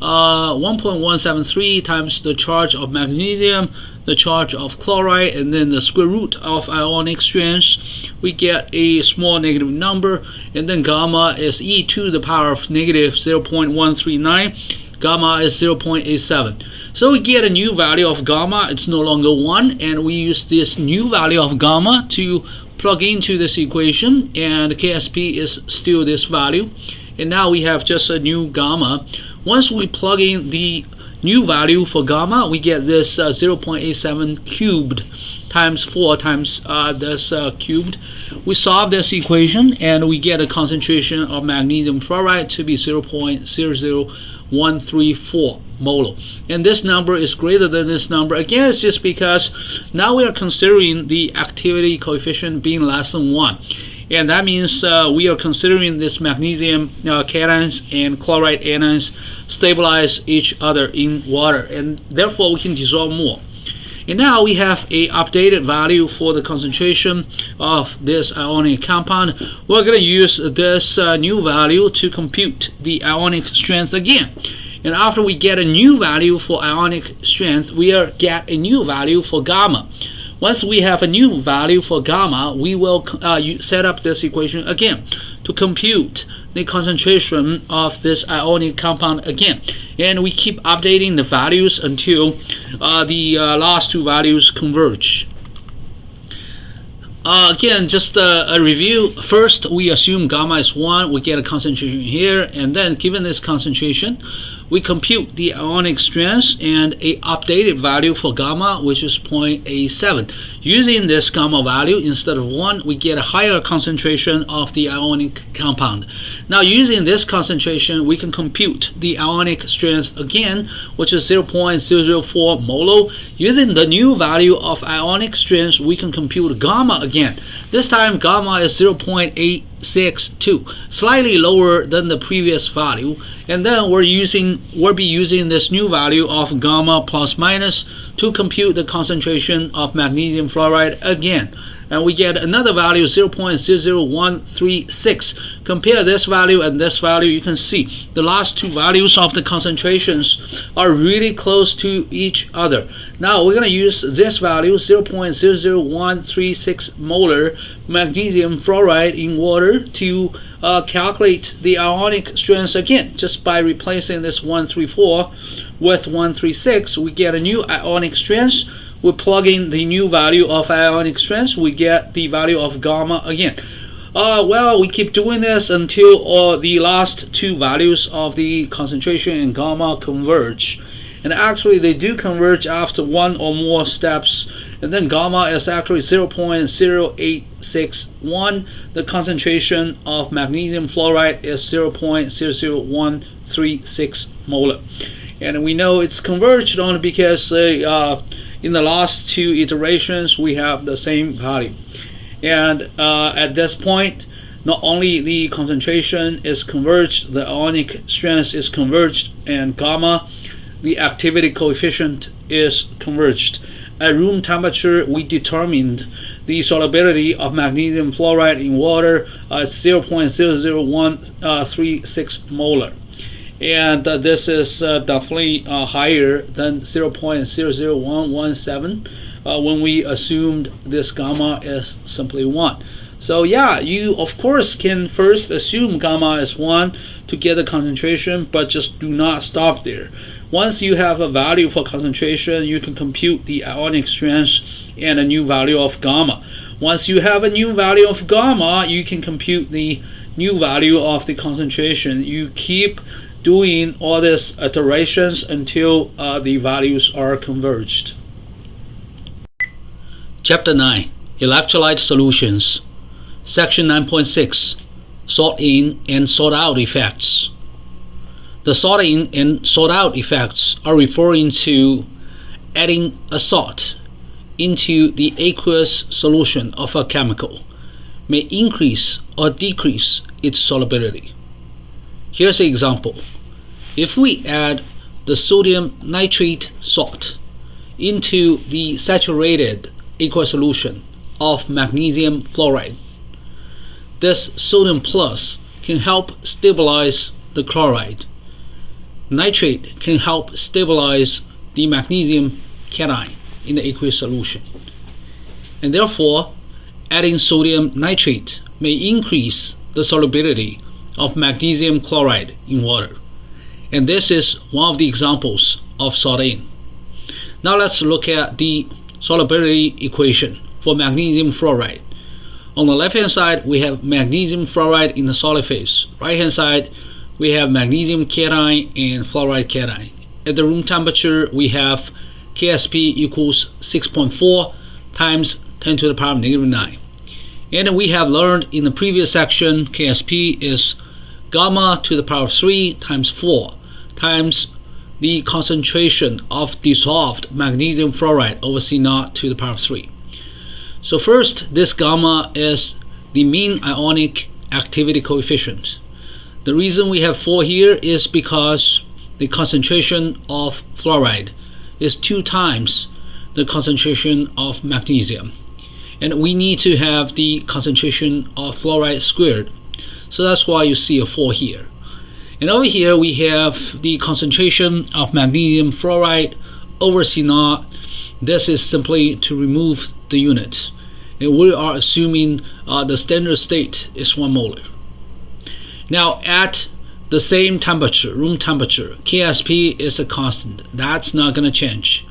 1.173 times the charge of magnesium, the charge of chloride, and then the square root of ionic strength. We get a small negative number, and then gamma is e to the power of negative 0.139. Gamma is 0.87. So we get a new value of gamma. It's no longer 1, and we use this new value of gamma to plug into this equation, and KSP is still this value. And now we have just a new gamma. Once we plug in the new value for gamma, we get this 0.87 cubed times 4 times this cubed. We solve this equation, and we get a concentration of magnesium fluoride to be 0.00134 mole. And this number is greater than this number. Again, it's just because now we are considering the activity coefficient being less than 1. And that means we are considering this magnesium cations and chloride anions stabilize each other in water, and therefore we can dissolve more. And now we have a updated value for the concentration of this ionic compound. We're going to use this new value to compute the ionic strength again. And after we get a new value for ionic strength, we get a new value for gamma. Once we have a new value for gamma, we will set up this equation again to compute the concentration of this ionic compound again. And we keep updating the values until the last two values converge. Again, just a review. First, we assume gamma is 1. We get a concentration here, and then given this concentration, we compute the ionic strength and a updated value for gamma, which is 0.87. Using this gamma value, instead of 1, we get a higher concentration of the ionic compound. Now, using this concentration, we can compute the ionic strength again, which is 0.004 molo. Using the new value of ionic strength, we can compute gamma again. This time, gamma is 0.862, slightly lower than the previous value. And then we'll be using this new value of gamma plus minus to compute the concentration of magnesium fluoride again. And we get another value, 0.00136. Compare this value and this value. You can see the last two values of the concentrations are really close to each other. Now we're going to use this value, 0.00136 molar magnesium fluoride in water, to calculate the ionic strength again. Just by replacing this 134 with 136, we get a new ionic strength. We plug in the new value of ionic strength, we get the value of gamma again. Well, we keep doing this until the last two values of the concentration and gamma converge. And actually they do converge after one or more steps. And then gamma is actually 0.0861. The concentration of magnesium fluoride is 0.00136 molar. And we know it's converged only because in the last two iterations we have the same value. And at this point, not only the concentration is converged, the ionic strength is converged, and gamma, the activity coefficient, is converged. At room temperature, we determined the solubility of magnesium fluoride in water at 0.00136 molar. And this is definitely higher than 0.00117 when we assumed this gamma is simply 1. So yeah, you of course can first assume gamma is 1 to get the concentration, but just do not stop there. Once you have a value for concentration, you can compute the ionic strength and a new value of gamma. Once you have a new value of gamma, you can compute the new value of the concentration. You keep doing all these iterations until the values are converged. Chapter 9, Electrolyte Solutions. Section 9.6, Sort in and sort out effects. The sort in and sort out effects are referring to adding a salt into the aqueous solution of a chemical may increase or decrease its solubility. Here's an example. If we add the sodium nitrate salt into the saturated aqueous solution of magnesium fluoride, this sodium plus can help stabilize the chloride. Nitrate can help stabilize the magnesium cation in the aqueous solution. And therefore, adding sodium nitrate may increase the solubility of magnesium chloride in water. And this is one of the examples of sort-in. Now let's look at the solubility equation for magnesium fluoride. On the left hand side, we have magnesium fluoride in the solid phase. Right hand side, we have magnesium cation and fluoride cation. At the room temperature, we have Ksp equals 6.4 times 10 to the power of negative 9. And we have learned in the previous section, Ksp is gamma to the power of 3 times 4 times the concentration of dissolved magnesium fluoride over C0 to the power of 3. So first, this gamma is the mean ionic activity coefficient. The reason we have 4 here is because the concentration of fluoride is 2 times the concentration of magnesium. And we need to have the concentration of fluoride squared. So that's why you see a 4 here. And over here we have the concentration of magnesium fluoride over C0. This is simply to remove the units. And we are assuming the standard state is 1 molar. Now at the same temperature, room temperature, Ksp is a constant. That's not going to change.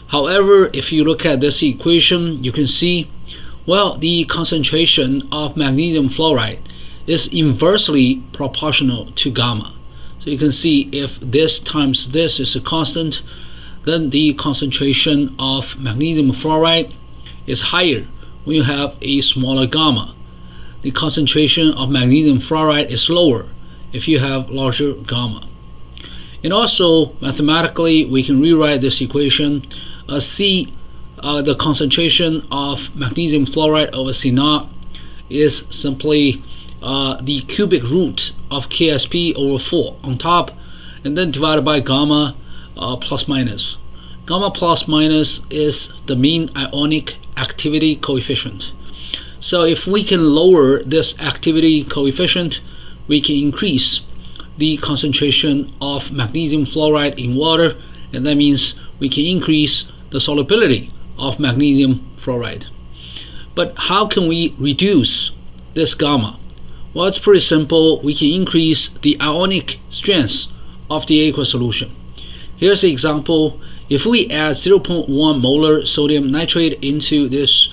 However, if you look at this equation, you can see, well, the concentration of magnesium fluoride is inversely proportional to gamma. So you can see if this times this is a constant, then the concentration of magnesium fluoride is higher when you have a smaller gamma. The concentration of magnesium fluoride is lower if you have larger gamma. And also, mathematically, we can rewrite this equation. The concentration of magnesium fluoride over C0 is simply the cubic root of Ksp over 4 on top, and then divided by gamma plus minus. Gamma plus minus is the mean ionic activity coefficient. So if we can lower this activity coefficient, we can increase the concentration of magnesium fluoride in water, and that means we can increase the solubility of magnesium fluoride. But how can we reduce this gamma? Well, it's pretty simple. We can increase the ionic strength of the aqueous solution. Here's the example. If we add 0.1 molar sodium nitrate into this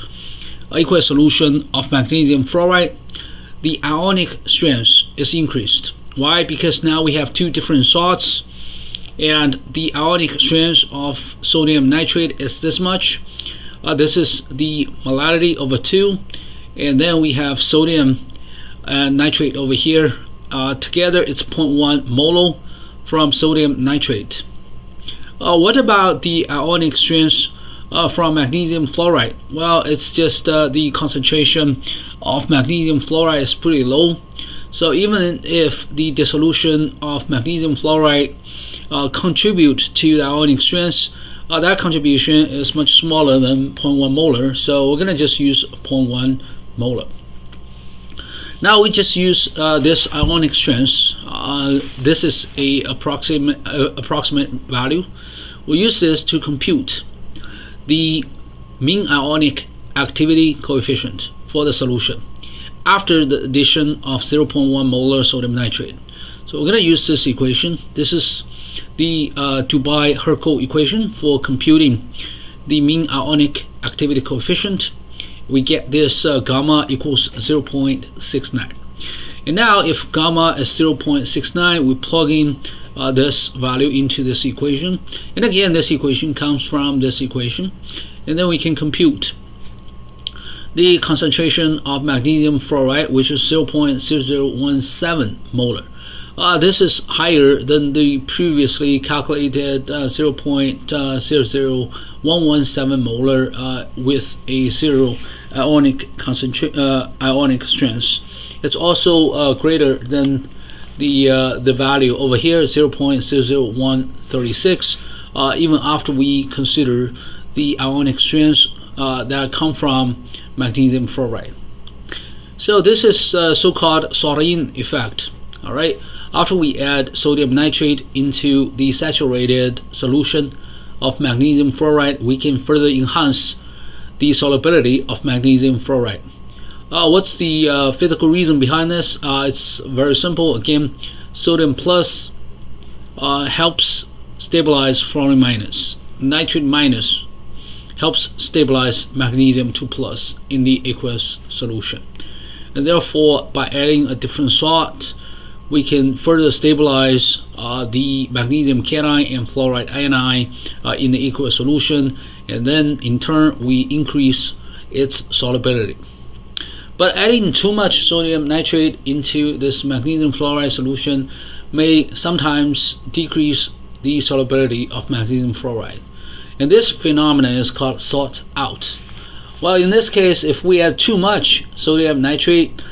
aqueous solution of magnesium fluoride, the ionic strength is increased. Why? Because now we have 2 different salts, and the ionic strength of sodium nitrate is this much. This is the molarity over 2, and then we have sodium nitrate over here. Together it's 0.1 molar from sodium nitrate. What about the ionic strength from magnesium fluoride? Well, it's just the concentration of magnesium fluoride is pretty low. So even if the dissolution of magnesium fluoride contributes to the ionic strength, that contribution is much smaller than 0.1 molar. So we're going to just use 0.1 molar. Now we just use this ionic strength. This is a approximate value. We'll use this to compute the mean ionic activity coefficient for the solution after the addition of 0.1 molar sodium nitrate. So we're going to use this equation. This is the Dubai-Herkel equation for computing the mean ionic activity coefficient. We get this gamma equals 0.69. And now if gamma is 0.69, we plug in this value into this equation, and again this equation comes from this equation, and then we can compute the concentration of magnesium fluoride, which is 0.0017 molar. This is higher than the previously calculated 0.00117 molar with a zero ionic strength. It's also greater than the value over here, 0.00136, even after we consider the ionic strengths that come from magnesium fluoride. So this is so-called soldering effect. All right. After we add sodium nitrate into the saturated solution of magnesium fluoride, we can further enhance the solubility of magnesium fluoride. What's the physical reason behind this? It's very simple. Again, sodium plus helps stabilize fluorine minus. Nitrate minus helps stabilize magnesium 2 plus in the aqueous solution. And therefore, by adding a different salt, we can further stabilize the magnesium cation and fluoride ion in the aqueous solution, and then in turn we increase its solubility. But adding too much sodium nitrate into this magnesium fluoride solution may sometimes decrease the solubility of magnesium fluoride, and this phenomenon is called salt out. Well, in this case, if we add too much sodium nitrate,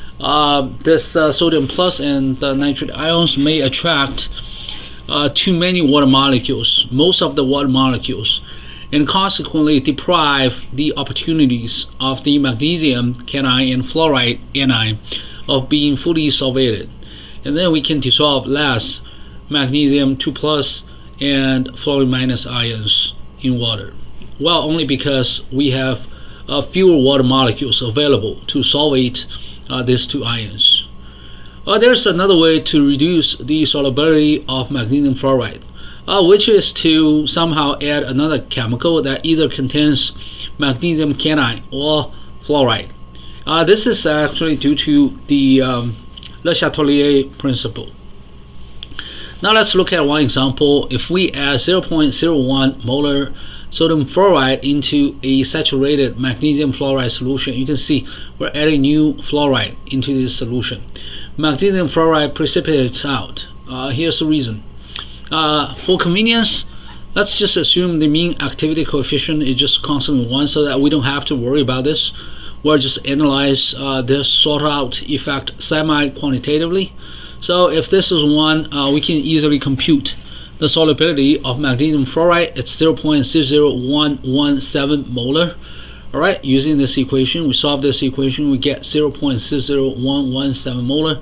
this sodium plus and nitrate ions may attract too many water molecules, most of the water molecules, and consequently deprive the opportunities of the magnesium cation and fluoride anion of being fully solvated. And then we can dissolve less magnesium 2 plus and fluorine minus ions in water. Well, only because we have fewer water molecules available to solvate these two ions. There's another way to reduce the solubility of magnesium fluoride, which is to somehow add another chemical that either contains magnesium cation or fluoride. This is actually due to the Le Chatelier principle. Now let's look at one example. If we add 0.01 molar sodium fluoride into a saturated magnesium fluoride solution, you can see we're adding new fluoride into this solution. Magnesium fluoride precipitates out. Here's the reason. For convenience, let's just assume the mean activity coefficient is just constantly 1, so that we don't have to worry about this. We'll just analyze this sort out effect semi-quantitatively. So if this is 1, we can easily compute the solubility of magnesium fluoride. It's 0.00117 molar. All right, using this equation, we solve this equation, we get 0.00117 molar.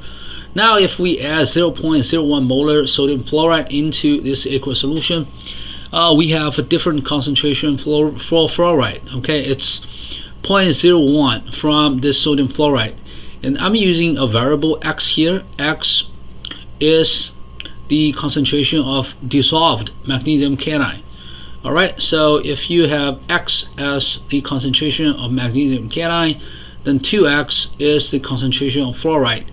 Now if we add 0.01 molar sodium fluoride into this aqueous solution, we have a different concentration for fluoride. Okay, it's 0.01 from this sodium fluoride, and I'm using a variable x here. X is the concentration of dissolved magnesium cation. All right, so if you have x as the concentration of magnesium cation, then 2x is the concentration of fluoride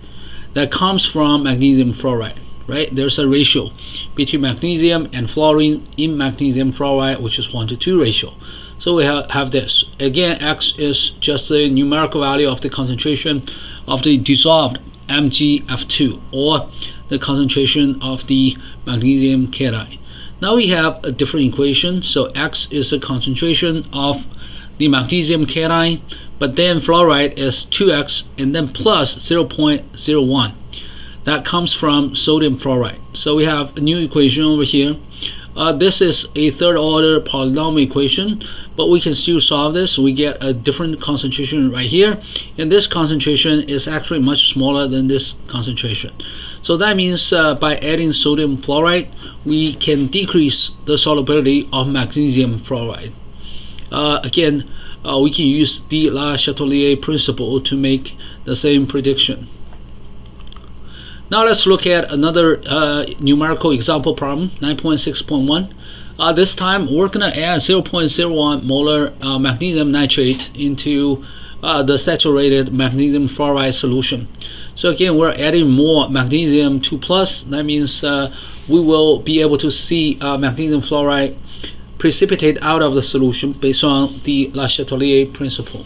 that comes from magnesium fluoride. Right, there's a ratio between magnesium and fluorine in magnesium fluoride, which is 1:2 ratio. So we have this. Again, x is just the numerical value of the concentration of the dissolved MgF2, or the concentration of the magnesium cation. Now we have a different equation. So x is the concentration of the magnesium cation, but then fluoride is 2x and then plus 0.01. That comes from sodium fluoride. So we have a new equation over here. This is a third order polynomial equation, but we can still solve this. We get a different concentration right here, and this concentration is actually much smaller than this concentration. So that means by adding sodium fluoride, we can decrease the solubility of magnesium fluoride. Again, we can use the Le Chatelier principle to make the same prediction. Now let's look at another numerical example problem, 9.6.1. This time we're going to add 0.01 molar magnesium nitrate into the saturated magnesium fluoride solution. So again, we're adding more magnesium 2 plus. That means we will be able to see magnesium fluoride precipitate out of the solution based on the Le Chatelier principle.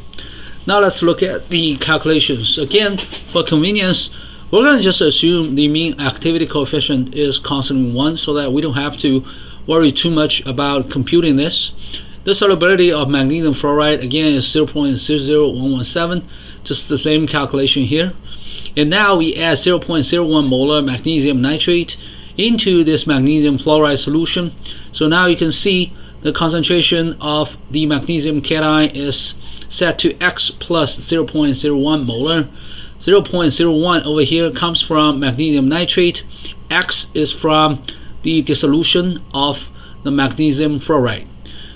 Now let's look at the calculations. Again, for convenience, we're going to just assume the mean activity coefficient is constantly 1 so that we don't have to worry too much about computing this. The solubility of magnesium fluoride again is 0.00117, just the same calculation here. And now we add 0.01 molar magnesium nitrate into this magnesium fluoride solution. So now you can see the concentration of the magnesium cation is set to X plus 0.01 molar. 0.01 over here comes from magnesium nitrate. X is from the dissolution of the magnesium fluoride.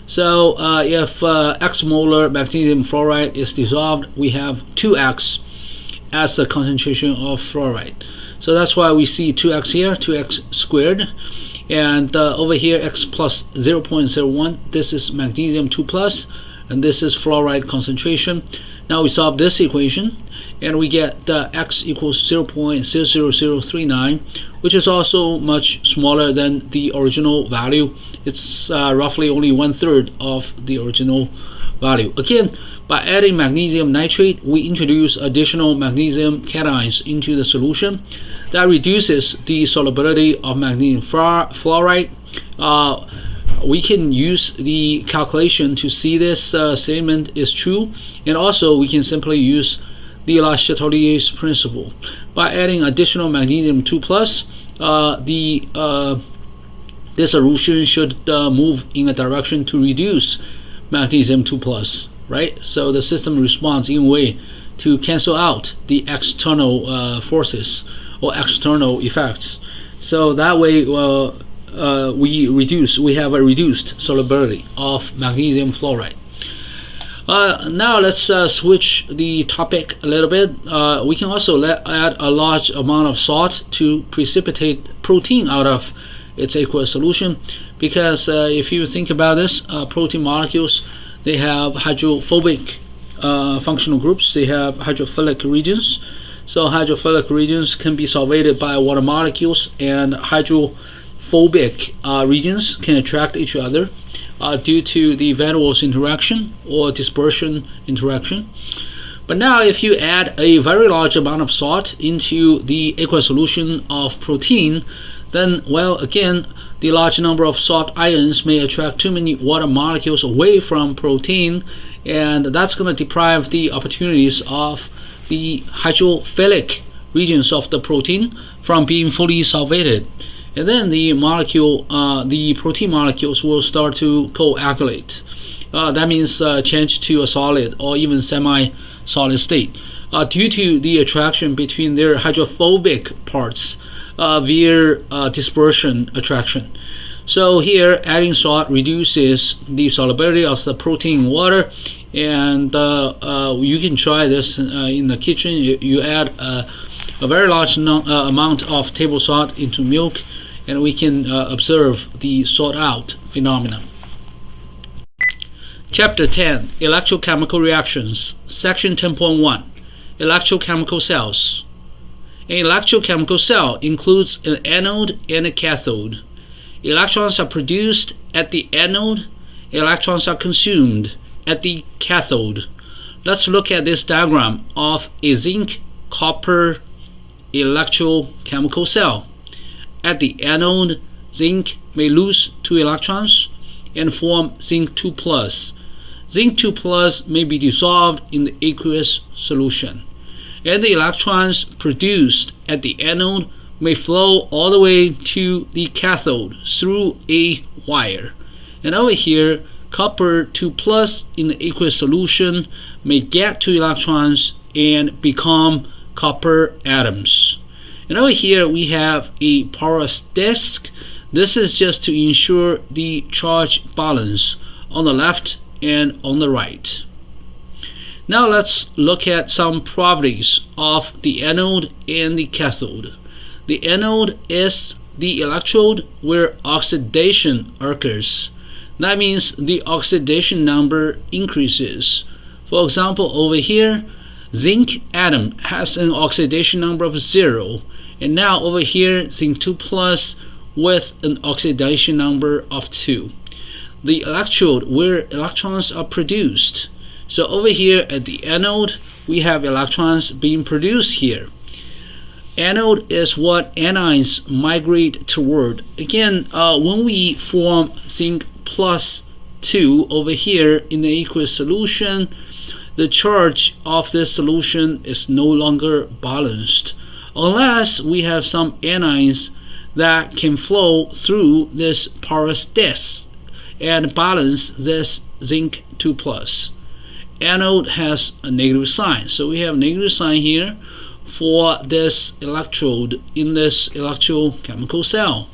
So if X molar magnesium fluoride is dissolved, we have 2X as the concentration of fluoride. So that's why we see 2X here, 2X squared. And over here, X plus 0.01, this is magnesium 2 plus, and this is fluoride concentration. Now we solve this equation, and we get X equals 0.00039, which is also much smaller than the original value. It's roughly only 1/3 of the original value. Again, by adding magnesium nitrate, we introduce additional magnesium cations into the solution. That reduces the solubility of magnesium fluoride. We can use the calculation to see this statement is true, and also we can simply use the Le Chatelier's principle. By adding additional magnesium 2 plus, this solution should move in a direction to reduce magnesium 2 plus, right? So the system responds in a way to cancel out the external forces or external effects. So that way we have a reduced solubility of magnesium fluoride. Now let's switch the topic a little bit. We can also add a large amount of salt to precipitate protein out of its aqueous solution, because if you think about this, protein molecules, they have hydrophobic functional groups. They have hydrophilic regions. So hydrophilic regions can be solvated by water molecules, and hydrophobic regions can attract each other due to the van der Waals interaction or dispersion interaction. But now if you add a very large amount of salt into the aqueous solution of protein, then, well, again, the large number of salt ions may attract too many water molecules away from protein, and that's going to deprive the opportunities of the hydrophilic regions of the protein from being fully solvated. And then the protein molecules will start to coagulate. That means change to a solid or even semi-solid state due to the attraction between their hydrophobic parts via dispersion attraction. So here, adding salt reduces the solubility of the protein in water, and you can try this in the kitchen. You add a very large amount of table salt into milk, and we can observe the salt out phenomenon. Chapter 10, Electrochemical Reactions, Section 10.1, Electrochemical Cells. An electrochemical cell includes an anode and a cathode. Electrons are produced at the anode, electrons are consumed at the cathode. Let's look at this diagram of a zinc-copper electrochemical cell. At the anode, zinc may lose 2 electrons and form zinc 2 plus. Zinc 2 plus may be dissolved in the aqueous solution, and the electrons produced at the anode may flow all the way to the cathode through a wire. And over here, copper 2 plus in the aqueous solution may get 2 electrons and become copper atoms. And over here we have a porous disk. This is just to ensure the charge balance on the left and on the right. Now let's look at some properties of the anode and the cathode. The anode is the electrode where oxidation occurs. That means the oxidation number increases. For example, over here, zinc atom has an oxidation number of 0, and now over here zinc 2 plus with an oxidation number of 2. The electrode where electrons are produced. So over here at the anode we have electrons being produced here. Anode is what anions migrate toward. Again, when we form zinc plus 2 over here in the aqueous solution, the charge of this solution is no longer balanced unless we have some anions that can flow through this porous disc and balance this zinc 2 plus. Anode has a negative sign, so we have negative sign here for this electrode in this electrochemical cell.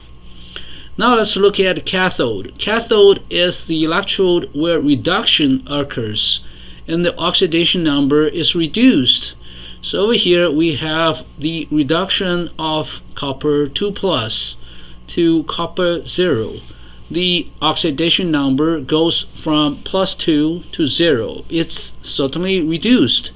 Now let's look at cathode. Cathode is the electrode where reduction occurs and the oxidation number is reduced. So over here we have the reduction of copper 2 plus to copper 0. The oxidation number goes from plus 2 to 0. It's certainly reduced.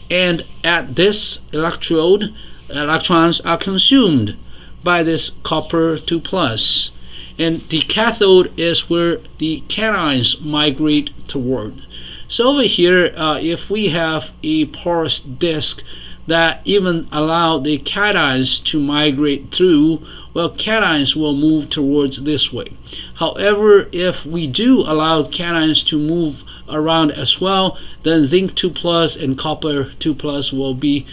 And at this electrode, electrons are consumed by this copper 2 plus. And the cathode is where the cations migrate toward. So over here, if we have a porous disk that even allow the cations to migrate through, well, cations will move towards this way. However, if we do allow cations to move around as well, then zinc 2 plus and copper 2 plus will be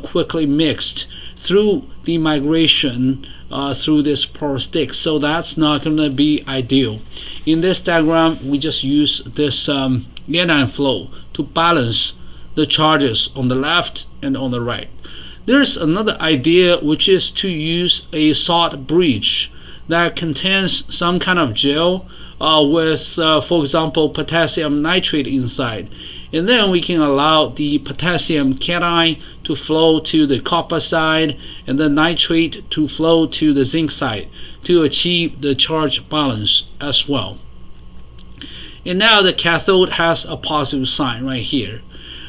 quickly mixed through the migration through this porous disk. So that's not going to be ideal. In this diagram, we just use this anion flow to balance the charges on the left and on the right. There's another idea, which is to use a salt bridge that contains some kind of gel with, for example, potassium nitrate inside. And then we can allow the potassium cation to flow to the copper side and the nitrate to flow to the zinc side to achieve the charge balance as well. And now the cathode has a positive sign right here.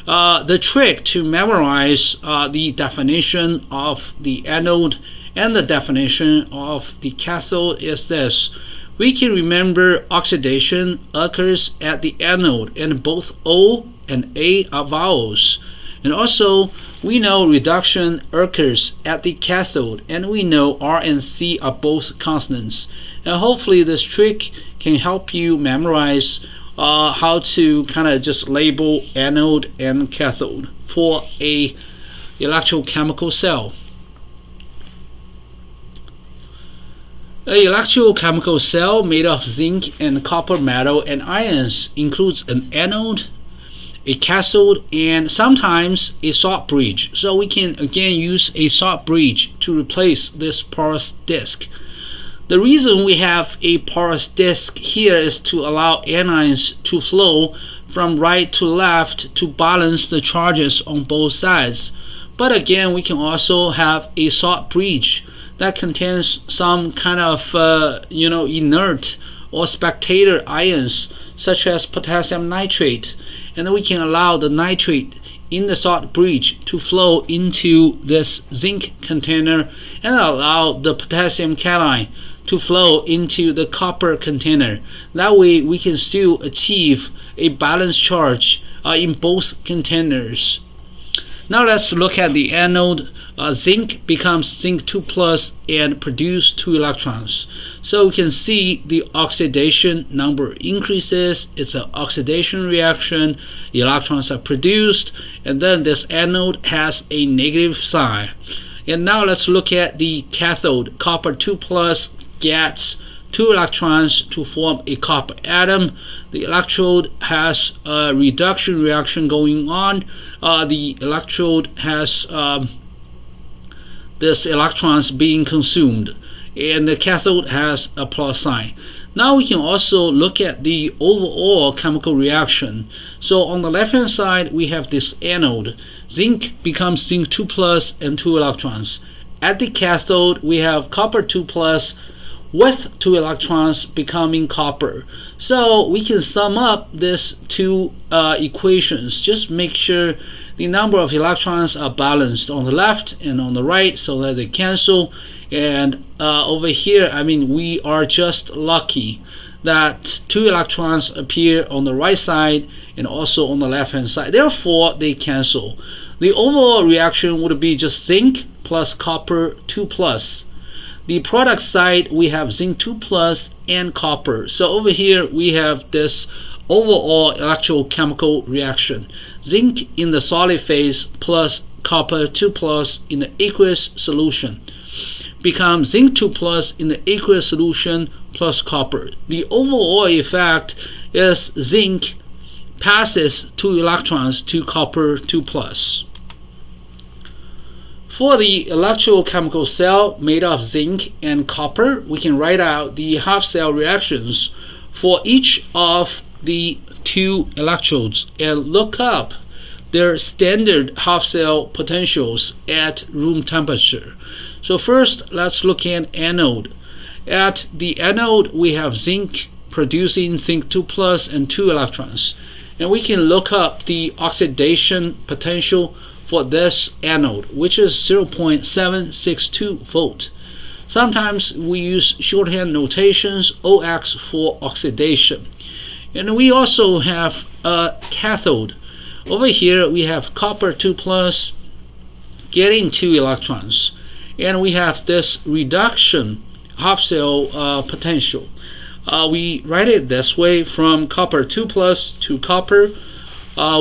The trick to memorize the definition of the anode and the definition of the cathode is this. We can remember oxidation occurs at the anode, and both O and A are vowels. And also, we know reduction occurs at the cathode, and we know R and C are both consonants. And hopefully this trick can help you memorize how to kind of just label anode and cathode for a electrochemical cell. An electrochemical cell made of zinc and copper metal and ions includes an anode, a cathode, and sometimes a salt bridge. So we can again use a salt bridge to replace this porous disk. The reason we have a porous disk here is to allow anions to flow from right to left to balance the charges on both sides. But again, we can also have a salt bridge that contains some kind of inert or spectator ions such as potassium nitrate, and then we can allow the nitrate in the salt bridge to flow into this zinc container and allow the potassium cation to flow into the copper container. That way we can still achieve a balanced charge in both containers. Now let's look at the anode. Zinc becomes zinc 2 plus and produce 2 electrons. So we can see the oxidation number increases. It's an oxidation reaction. Electrons are produced, and then this anode has a negative sign. And now let's look at the cathode. Copper 2 plus gets 2 electrons to form a copper atom. The electrode has a reduction reaction going on. The electrode has this electrons being consumed, and the cathode has a plus sign. Now we can also look at the overall chemical reaction. So on the left hand side we have this anode. Zinc becomes zinc 2 plus and 2 electrons. At the cathode we have copper 2 plus with 2 electrons becoming copper. So we can sum up these two equations. Just make sure the number of electrons are balanced on the left and on the right so that they cancel. And over here, I mean, we are just lucky that 2 electrons appear on the right side and also on the left hand side, therefore they cancel. The overall reaction would be just zinc plus copper 2 plus. The product side, we have zinc 2 plus and copper. So over here we have this overall electrochemical reaction: zinc in the solid phase plus copper 2 plus in the aqueous solution becomes zinc 2 plus in the aqueous solution plus copper. The overall effect is zinc passes 2 electrons to copper 2 plus. For the electrochemical cell made of zinc and copper, we can write out the half-cell reactions for each of the 2 electrodes and look up their standard half-cell potentials at room temperature. So first, let's look at anode. At the anode, we have zinc producing zinc 2 plus and 2 electrons. And we can look up the oxidation potential for this anode, which is 0.762 volt. Sometimes we use shorthand notations, OX for oxidation. And we also have a cathode. Over here we have copper 2 plus getting 2 electrons, and we have this reduction half-cell potential. We write it this way: from copper 2 plus to copper,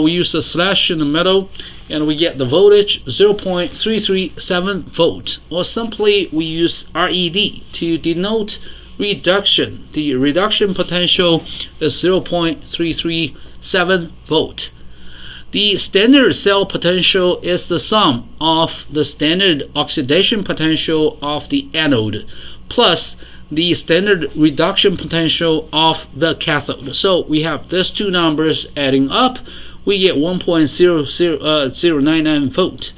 we use a slash in the middle, and we get the voltage 0.337 volt, or simply we use RED to denote reduction. The reduction potential is 0.337 volt. The standard cell potential is the sum of the standard oxidation potential of the anode plus the standard reduction potential of the cathode. So we have these 2 numbers adding up, we get 1.00099 volt.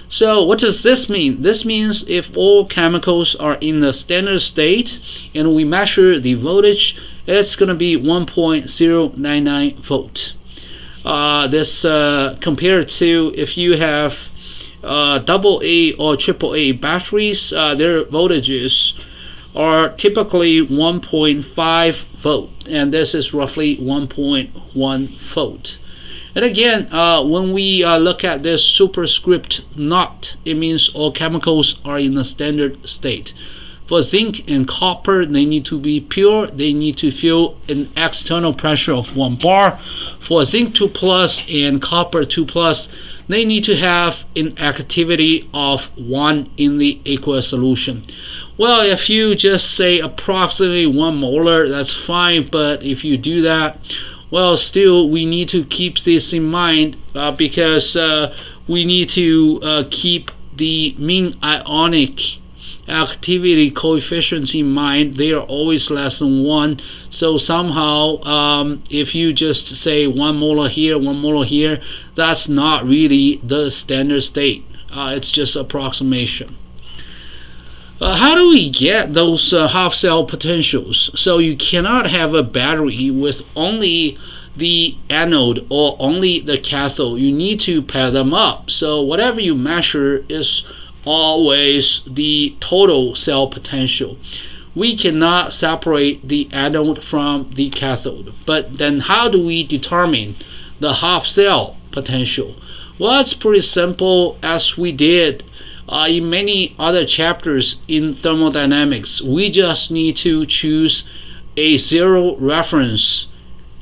So what does this mean? This means if all chemicals are in the standard state and we measure the voltage, it's going to be 1.099 volt. This compared to if you have AA or AAA batteries, their voltages are typically 1.5 volt, and this is roughly 1.1 volt. And again, when we look at this superscript not, it means all chemicals are in the standard state. For zinc and copper, they need to be pure. They need to feel an external pressure of 1 bar. For zinc 2 plus and copper 2 plus, they need to have an activity of 1 in the aqueous solution. Well, if you just say approximately 1 molar, that's fine, but if you do that, well, still we need to keep this in mind because we need to keep the mean ionic activity coefficients in mind. They are always less than 1. So somehow if you just say 1 molar here, 1 molar here, that's not really the standard state. It's just approximation. How do we get those half-cell potentials? So you cannot have a battery with only the anode or only the cathode. You need to pair them up. So whatever you measure is always the total cell potential. We cannot separate the anode from the cathode. But then how do we determine the half-cell potential? Well, it's pretty simple, as we did in many other chapters in thermodynamics. We just need to choose a 0 reference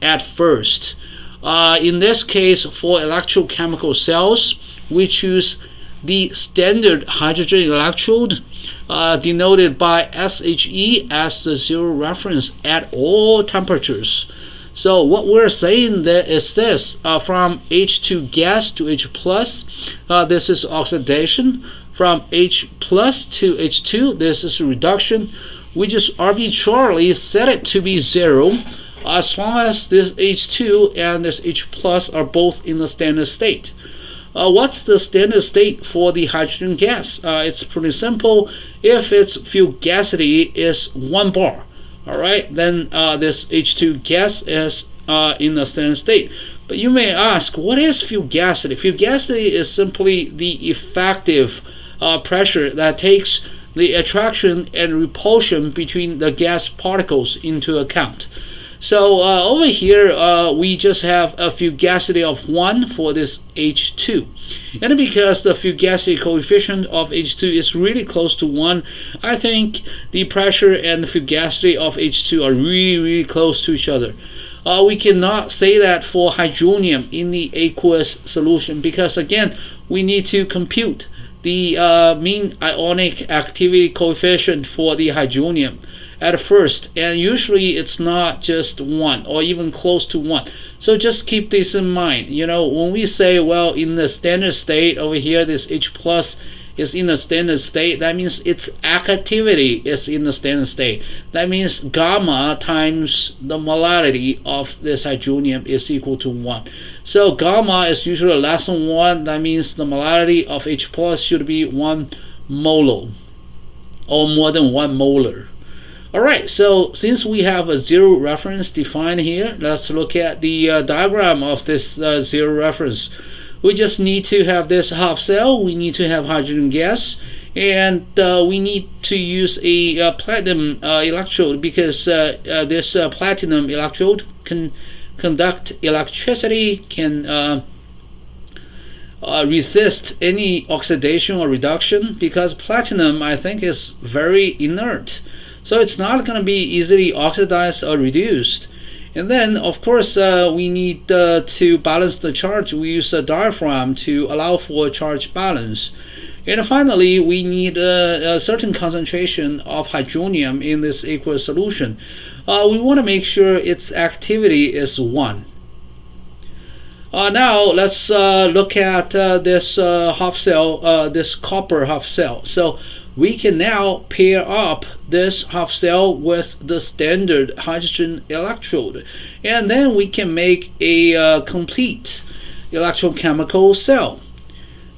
at first. In this case, for electrochemical cells, we choose the standard hydrogen electrode denoted by SHE as the 0 reference at all temperatures. So what we're saying there is this: from H2 gas to H plus, this is oxidation. From H plus to H2, this is reduction. We just arbitrarily set it to be 0 as long as this H2 and this H plus are both in the standard state. What's the standard state for the hydrogen gas? It's pretty simple. If its fuel gasity is 1 bar, alright, then this H2 gas is in the standard state. But you may ask, what is fugacity? Fugacity is simply the effective pressure that takes the attraction and repulsion between the gas particles into account. So over here we just have a fugacity of 1 for this H2, and because the fugacity coefficient of H2 is really close to 1, I think the pressure and the fugacity of H2 are really close to each other. We cannot say that for hydronium in the aqueous solution, because again we need to compute the mean ionic activity coefficient for the hydronium at first, and usually it's not just 1 or even close to 1. So just keep this in mind. When we say, well, in the standard state over here, this H plus is in the standard state, that means its activity is in the standard state. That means gamma times the molarity of this hydronium is equal to 1. So gamma is usually less than 1. That means the molarity of H plus should be 1 molar or more than 1 molar. Alright, so since we have a zero reference defined here, let's look at the diagram of this zero reference. We just need to have this half cell, we need to have hydrogen gas, and we need to use a platinum electrode, because this platinum electrode can conduct electricity, can resist any oxidation or reduction, because platinum, I think, is very inert. So it's not going to be easily oxidized or reduced. And then, of course, we need to balance the charge. We use a diaphragm to allow for charge balance. And finally, we need a certain concentration of hydronium in this aqueous solution. We want to make sure its activity is 1. Now let's look at this half cell, this copper half cell. So we can now pair up this half cell with the standard hydrogen electrode, and then we can make a complete electrochemical cell.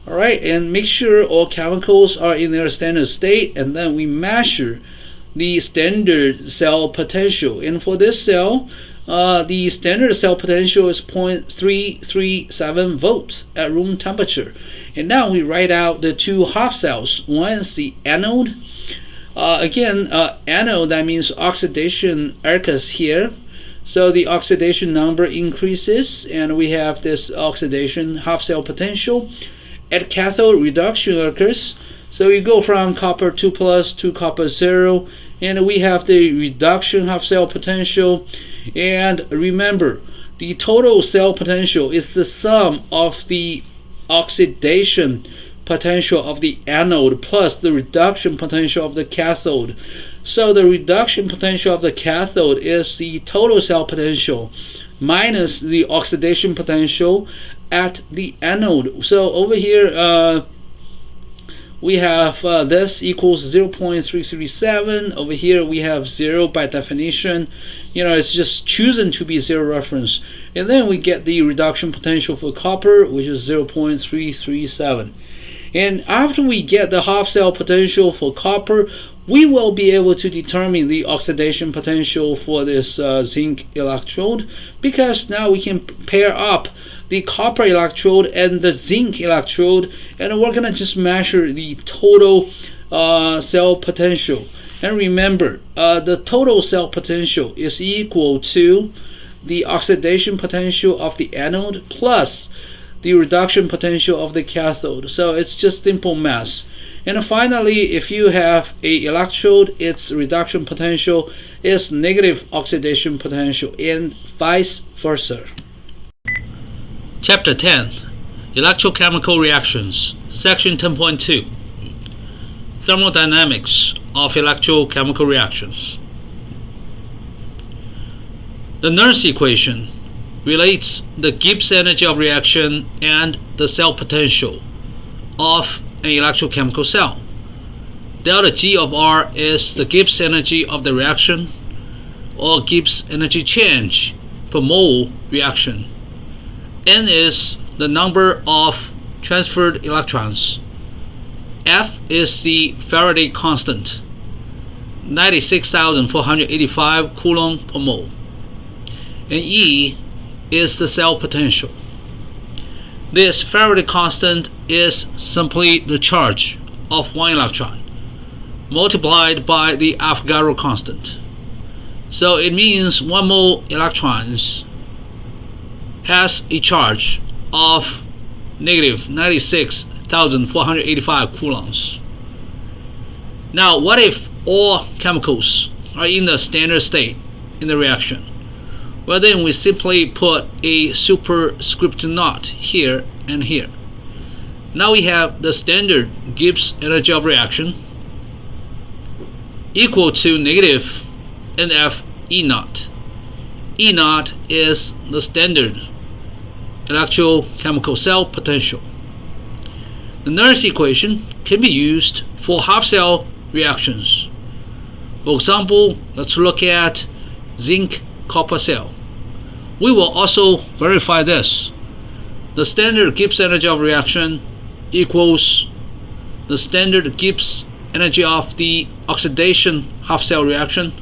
Alright, and make sure all chemicals are in their standard state, and then we measure the standard cell potential. And for this cell, the standard cell potential is 0.337 volts at room temperature. And now we write out the two half cells. One is the anode. Anode, that means oxidation occurs here. So the oxidation number increases, and we have this oxidation half cell potential. At cathode, reduction occurs. So we go from copper 2 plus to copper 0, and we have the reduction half cell potential. And remember, the total cell potential is the sum of the oxidation potential of the anode plus the reduction potential of the cathode. So the reduction potential of the cathode is the total cell potential minus the oxidation potential at the anode. So over here we have this equals 0.337. Over here we have 0 by definition. It's just chosen to be zero reference. And then we get the reduction potential for copper, which is 0.337. And after we get the half cell potential for copper, we will be able to determine the oxidation potential for this zinc electrode, because now we can pair up the copper electrode and the zinc electrode, and we're gonna just measure the total cell potential. And remember, the total cell potential is equal to the oxidation potential of the anode plus the reduction potential of the cathode. So it's just simple math. And finally, if you have a electrode, its reduction potential is negative oxidation potential, and vice versa. Chapter 10, Electrochemical Reactions, Section 10.2, Thermodynamics of Electrochemical Reactions. The Nernst equation relates the Gibbs energy of reaction and the cell potential of an electrochemical cell. Delta G of R is the Gibbs energy of the reaction, or Gibbs energy change per mole reaction. N is the number of transferred electrons. F is the Faraday constant, 96,485 Coulomb per mole. And E is the cell potential. This Faraday constant is simply the charge of one electron multiplied by the Avogadro constant. So it means 1 mole electrons has a charge of negative 96,485 coulombs. Now, what if all chemicals are in the standard state in the reaction? Well, then we simply put a superscript naught here and here. Now we have the standard Gibbs energy of reaction equal to negative NF E naught. E naught is the standard electrochemical cell potential. The Nernst equation can be used for half-cell reactions. For example, let's look at zinc copper cell. We will also verify this. The standard Gibbs energy of reaction equals the standard Gibbs energy of the oxidation half-cell reaction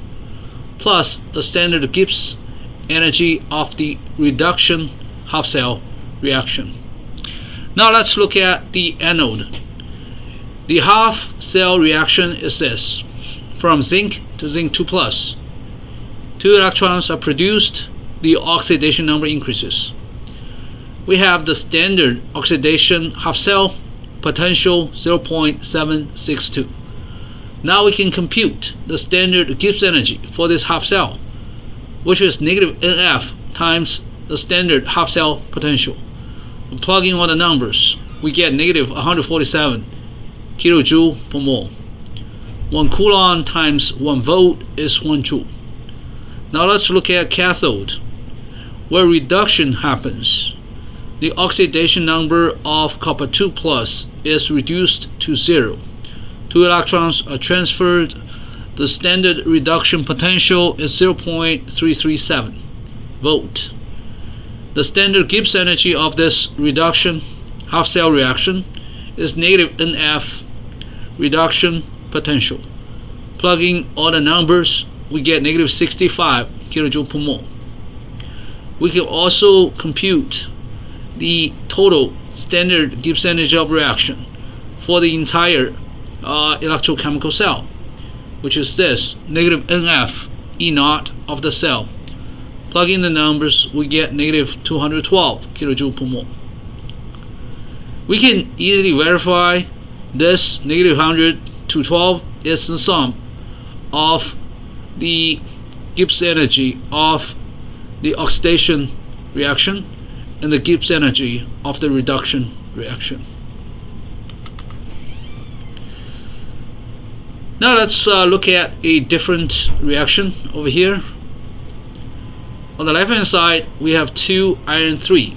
plus the standard Gibbs energy of the reduction half-cell reaction. Now let's look at the anode. The half-cell reaction is this. From zinc to zinc 2+. 2 electrons are produced, the oxidation number increases. We have the standard oxidation half-cell potential 0.762. Now we can compute the standard Gibbs energy for this half-cell, which is negative NF times the standard half-cell potential. Plugging all the numbers, we get negative 147 kilojoule per mole. 1 coulomb times 1 volt is 1 joule. Now let's look at cathode, where reduction happens. The oxidation number of copper 2+ is reduced to 0. 2 electrons are transferred. The standard reduction potential is 0.337 volt. The standard Gibbs energy of this reduction half-cell reaction is negative NF reduction potential. Plugging all the numbers, we get negative 65 kilojoule per mole. We can also compute the total standard Gibbs energy of reaction for the entire electrochemical cell, which is this, negative NF E naught of the cell. Plug in the numbers, we get negative 212 kilojoule per mole. We can easily verify this negative 100 to 12 is the sum of the Gibbs energy of the oxidation reaction and the Gibbs energy of the reduction reaction. Now let's look at a different reaction over here. On the left hand side we have 2 iron 3,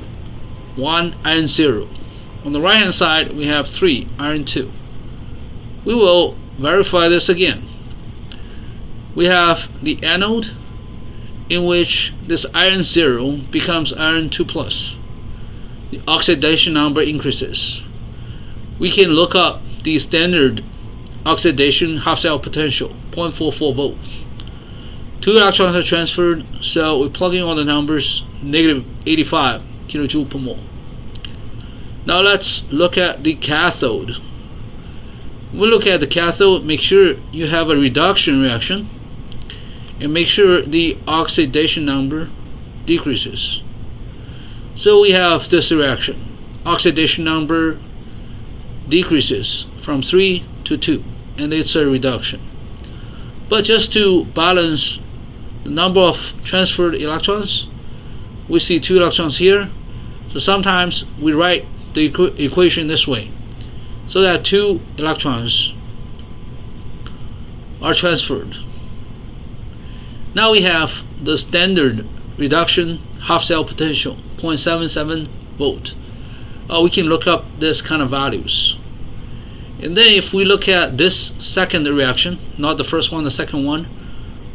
1 iron 0. On the right hand side we have 3 iron 2. We will verify this again. We have the anode, in which this iron 0 becomes iron 2+. The oxidation number increases. We can look up the standard oxidation half-cell potential, 0.44 volt. 2 electrons are transferred, so we're plugging all the numbers, negative 85 kilojoule per mole. Now let's look at the cathode. We'll look at the cathode, make sure you have a reduction reaction, and make sure the oxidation number decreases. So we have this reaction. Oxidation number decreases from 3 to 2, and it's a reduction. But just to balance the number of transferred electrons, we see 2 electrons here. So sometimes we write the equation this way, so that 2 electrons are transferred. Now we have the standard reduction half-cell potential, 0.77 volt. We can look up this kind of values. And then if we look at this second reaction, not the first one, the second one,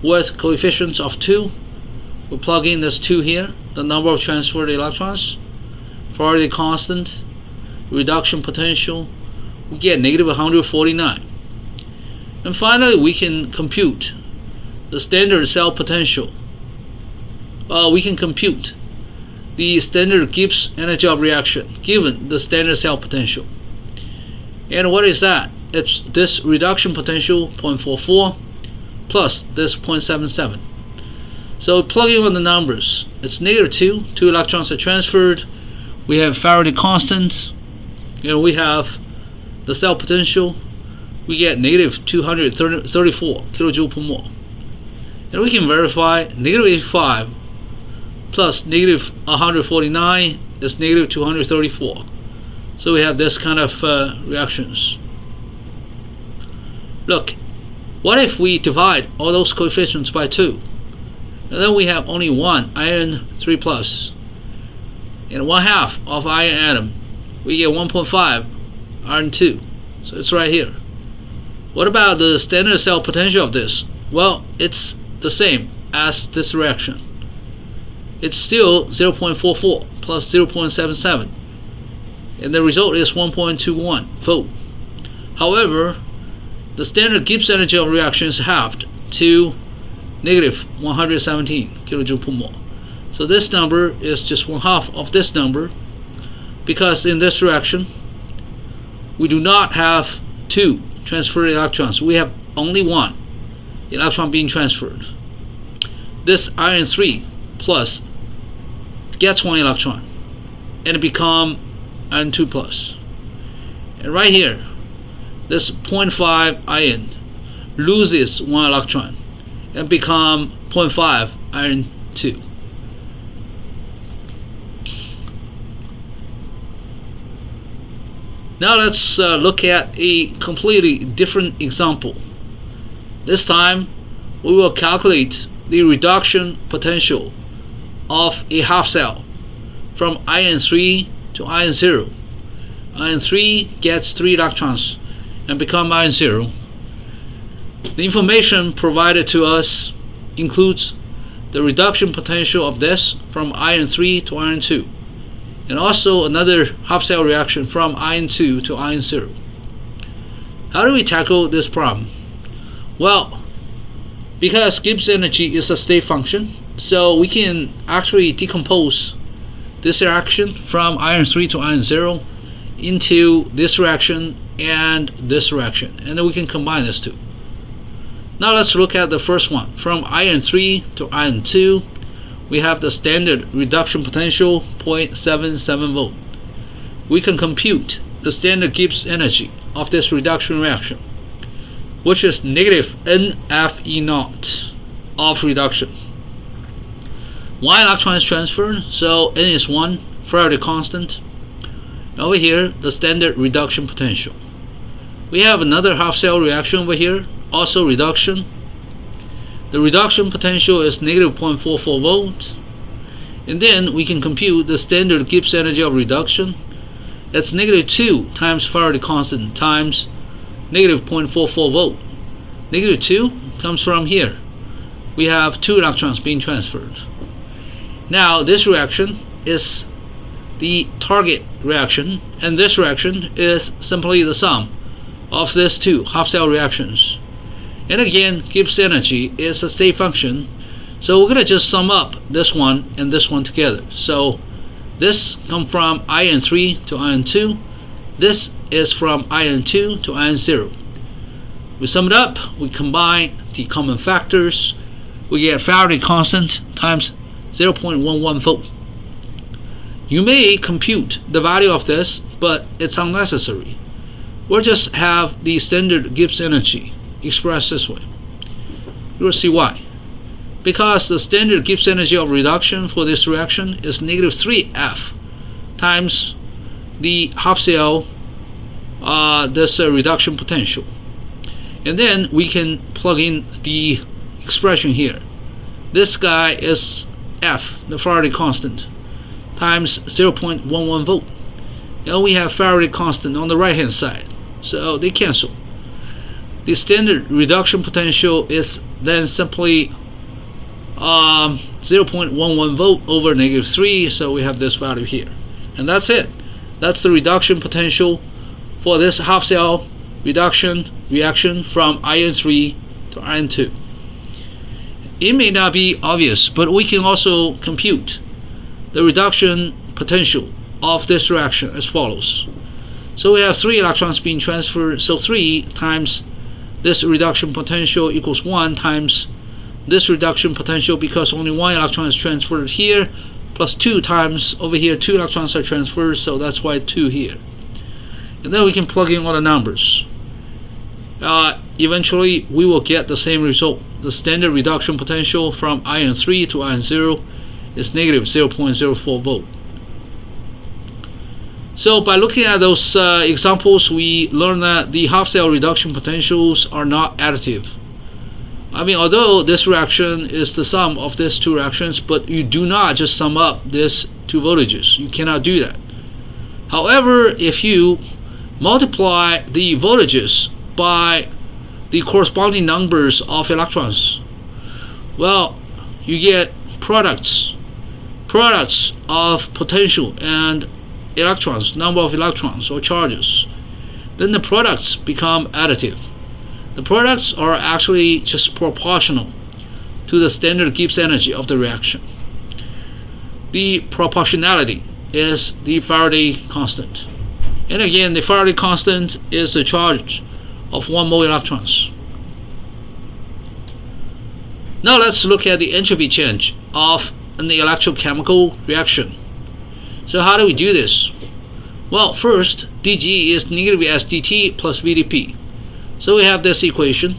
with coefficients of 2, we plug in this 2 here, the number of transferred electrons, Faraday constant, reduction potential, we get negative 149. And finally we can compute the standard cell potential. We can compute the standard Gibbs energy of reaction given the standard cell potential. And what is that? It's this reduction potential 0.44 plus this 0.77. So plugging on the numbers, it's -2. 2 electrons are transferred. We have Faraday constant. We have the cell potential. We get -234 kilojoule per mole. And we can verify -85 plus -149 is -234. So we have this kind of reactions. Look, what if we divide all those coefficients by 2? And then we have only one iron 3 plus. And 1/2 of iron atom. We get 1.5 iron 2. So it's right here. What about the standard cell potential of this? Well, it's the same as this reaction. It's still 0.44 plus 0.77. And the result is 1.21 volt. However, the standard Gibbs energy of reaction is halved to -117 kilojoule per mole. So this number is just 1/2 of this number, because in this reaction we do not have 2 transferred electrons. We have only 1 electron being transferred. This iron 3 plus gets 1 electron and it becomes iron 2 plus. And right here, this 0.5 iron loses 1 electron and become 0.5 iron 2. Now let's look at a completely different example. This time we will calculate the reduction potential of a half cell from iron 3 to iron 0. Iron 3 gets 3 electrons and become iron 0. The information provided to us includes the reduction potential of this from iron 3 to iron 2, and also another half cell reaction from iron 2 to iron 0. How do we tackle this problem? Well, because Gibbs energy is a state function, so we can actually decompose this reaction from iron 3 to iron 0 into this reaction and this reaction, and then we can combine these two. Now let's look at the first one. From iron 3 to iron 2, we have the standard reduction potential 0.77 volt. We can compute the standard Gibbs energy of this reduction reaction, which is -NFE0 of reduction. 1 electron is transferred, so N is 1, Faraday constant. Over here, the standard reduction potential. We have another half cell reaction over here, also reduction. The reduction potential is -0.44 volt. And then we can compute the standard Gibbs energy of reduction. That's -2 times Faraday constant times -0.44 volt. -2 comes from here. We have 2 electrons being transferred. Now this reaction is the target reaction, and this reaction is simply the sum of these 2 half cell reactions. And again, Gibbs energy is a state function, so we're going to just sum up this one and this one together. So this comes from iron 3 to iron 2. This is from iron 2 to iron 0. We sum it up, we combine the common factors, we get Faraday constant times 0.11 volt. You may compute the value of this, but it's unnecessary. We'll just have the standard Gibbs energy expressed this way. You will see why. Because the standard Gibbs energy of reduction for this reaction is -3F times the half cell this reduction potential. And then we can plug in the expression here. This guy is F, the Faraday constant, times 0.11 volt. And we have Faraday constant on the right hand side, so they cancel. The standard reduction potential is then simply 0.11 volt over -3, so we have this value here. And that's it. That's the reduction potential for this half cell reaction from iron 3 to iron 2. It may not be obvious, but we can also compute the reduction potential of this reaction as follows. So we have 3 electrons being transferred, so 3 times this reduction potential equals 1 times this reduction potential, because only 1 electron is transferred here, plus 2 times over here 2 electrons are transferred, so that's why 2 here. And then we can plug in all the numbers. Eventually we will get the same result. The standard reduction potential from ion 3 to ion 0 is negative 0.04 volt. So by looking at those examples, we learn that the half-cell reduction potentials are not additive. I mean, although this reaction is the sum of these 2 reactions, but you do not just sum up these 2 voltages. You cannot do that. However, if you multiply the voltages by the corresponding numbers of electrons, well, you get products of potential and electrons, number of electrons or charges. Then the products become additive. The products are actually just proportional to the standard Gibbs energy of the reaction. The proportionality is the Faraday constant. And again, the Faraday constant is the charge of 1 mole electrons. Now let's look at the entropy change of an electrochemical reaction. So how do we do this? Well, first, dG is negative S dt plus VdP. So we have this equation.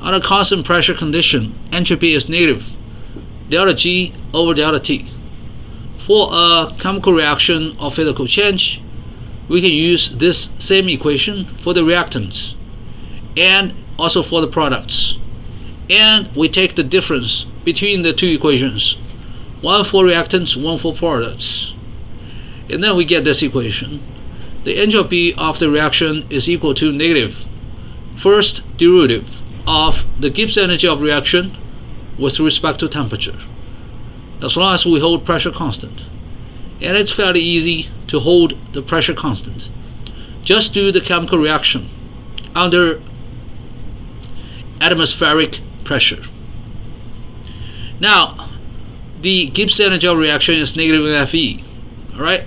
Under constant pressure condition, entropy is negative delta G over delta T. For a chemical reaction of physical change, we can use this same equation for the reactants and also for the products. And we take the difference between the 2 equations, one for reactants, one for products. And then we get this equation. The entropy of the reaction is equal to negative first derivative of the Gibbs energy of reaction with respect to temperature, as long as we hold pressure constant. And it's fairly easy to hold the pressure constant. Just do the chemical reaction under atmospheric pressure. Now, the Gibbs energy of reaction is negative Fe. Alright?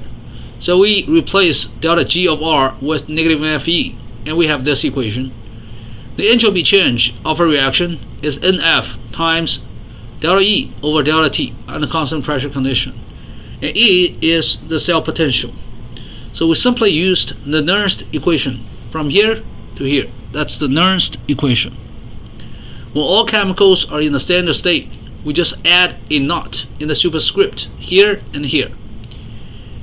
So we replace delta G of R with negative Fe, and we have this equation. The entropy change of a reaction is NF times delta E over delta T under constant pressure condition. And E is the cell potential. So we simply used the Nernst equation from here to here. That's the Nernst equation. When all chemicals are in the standard state, we just add a naught in the superscript here and here.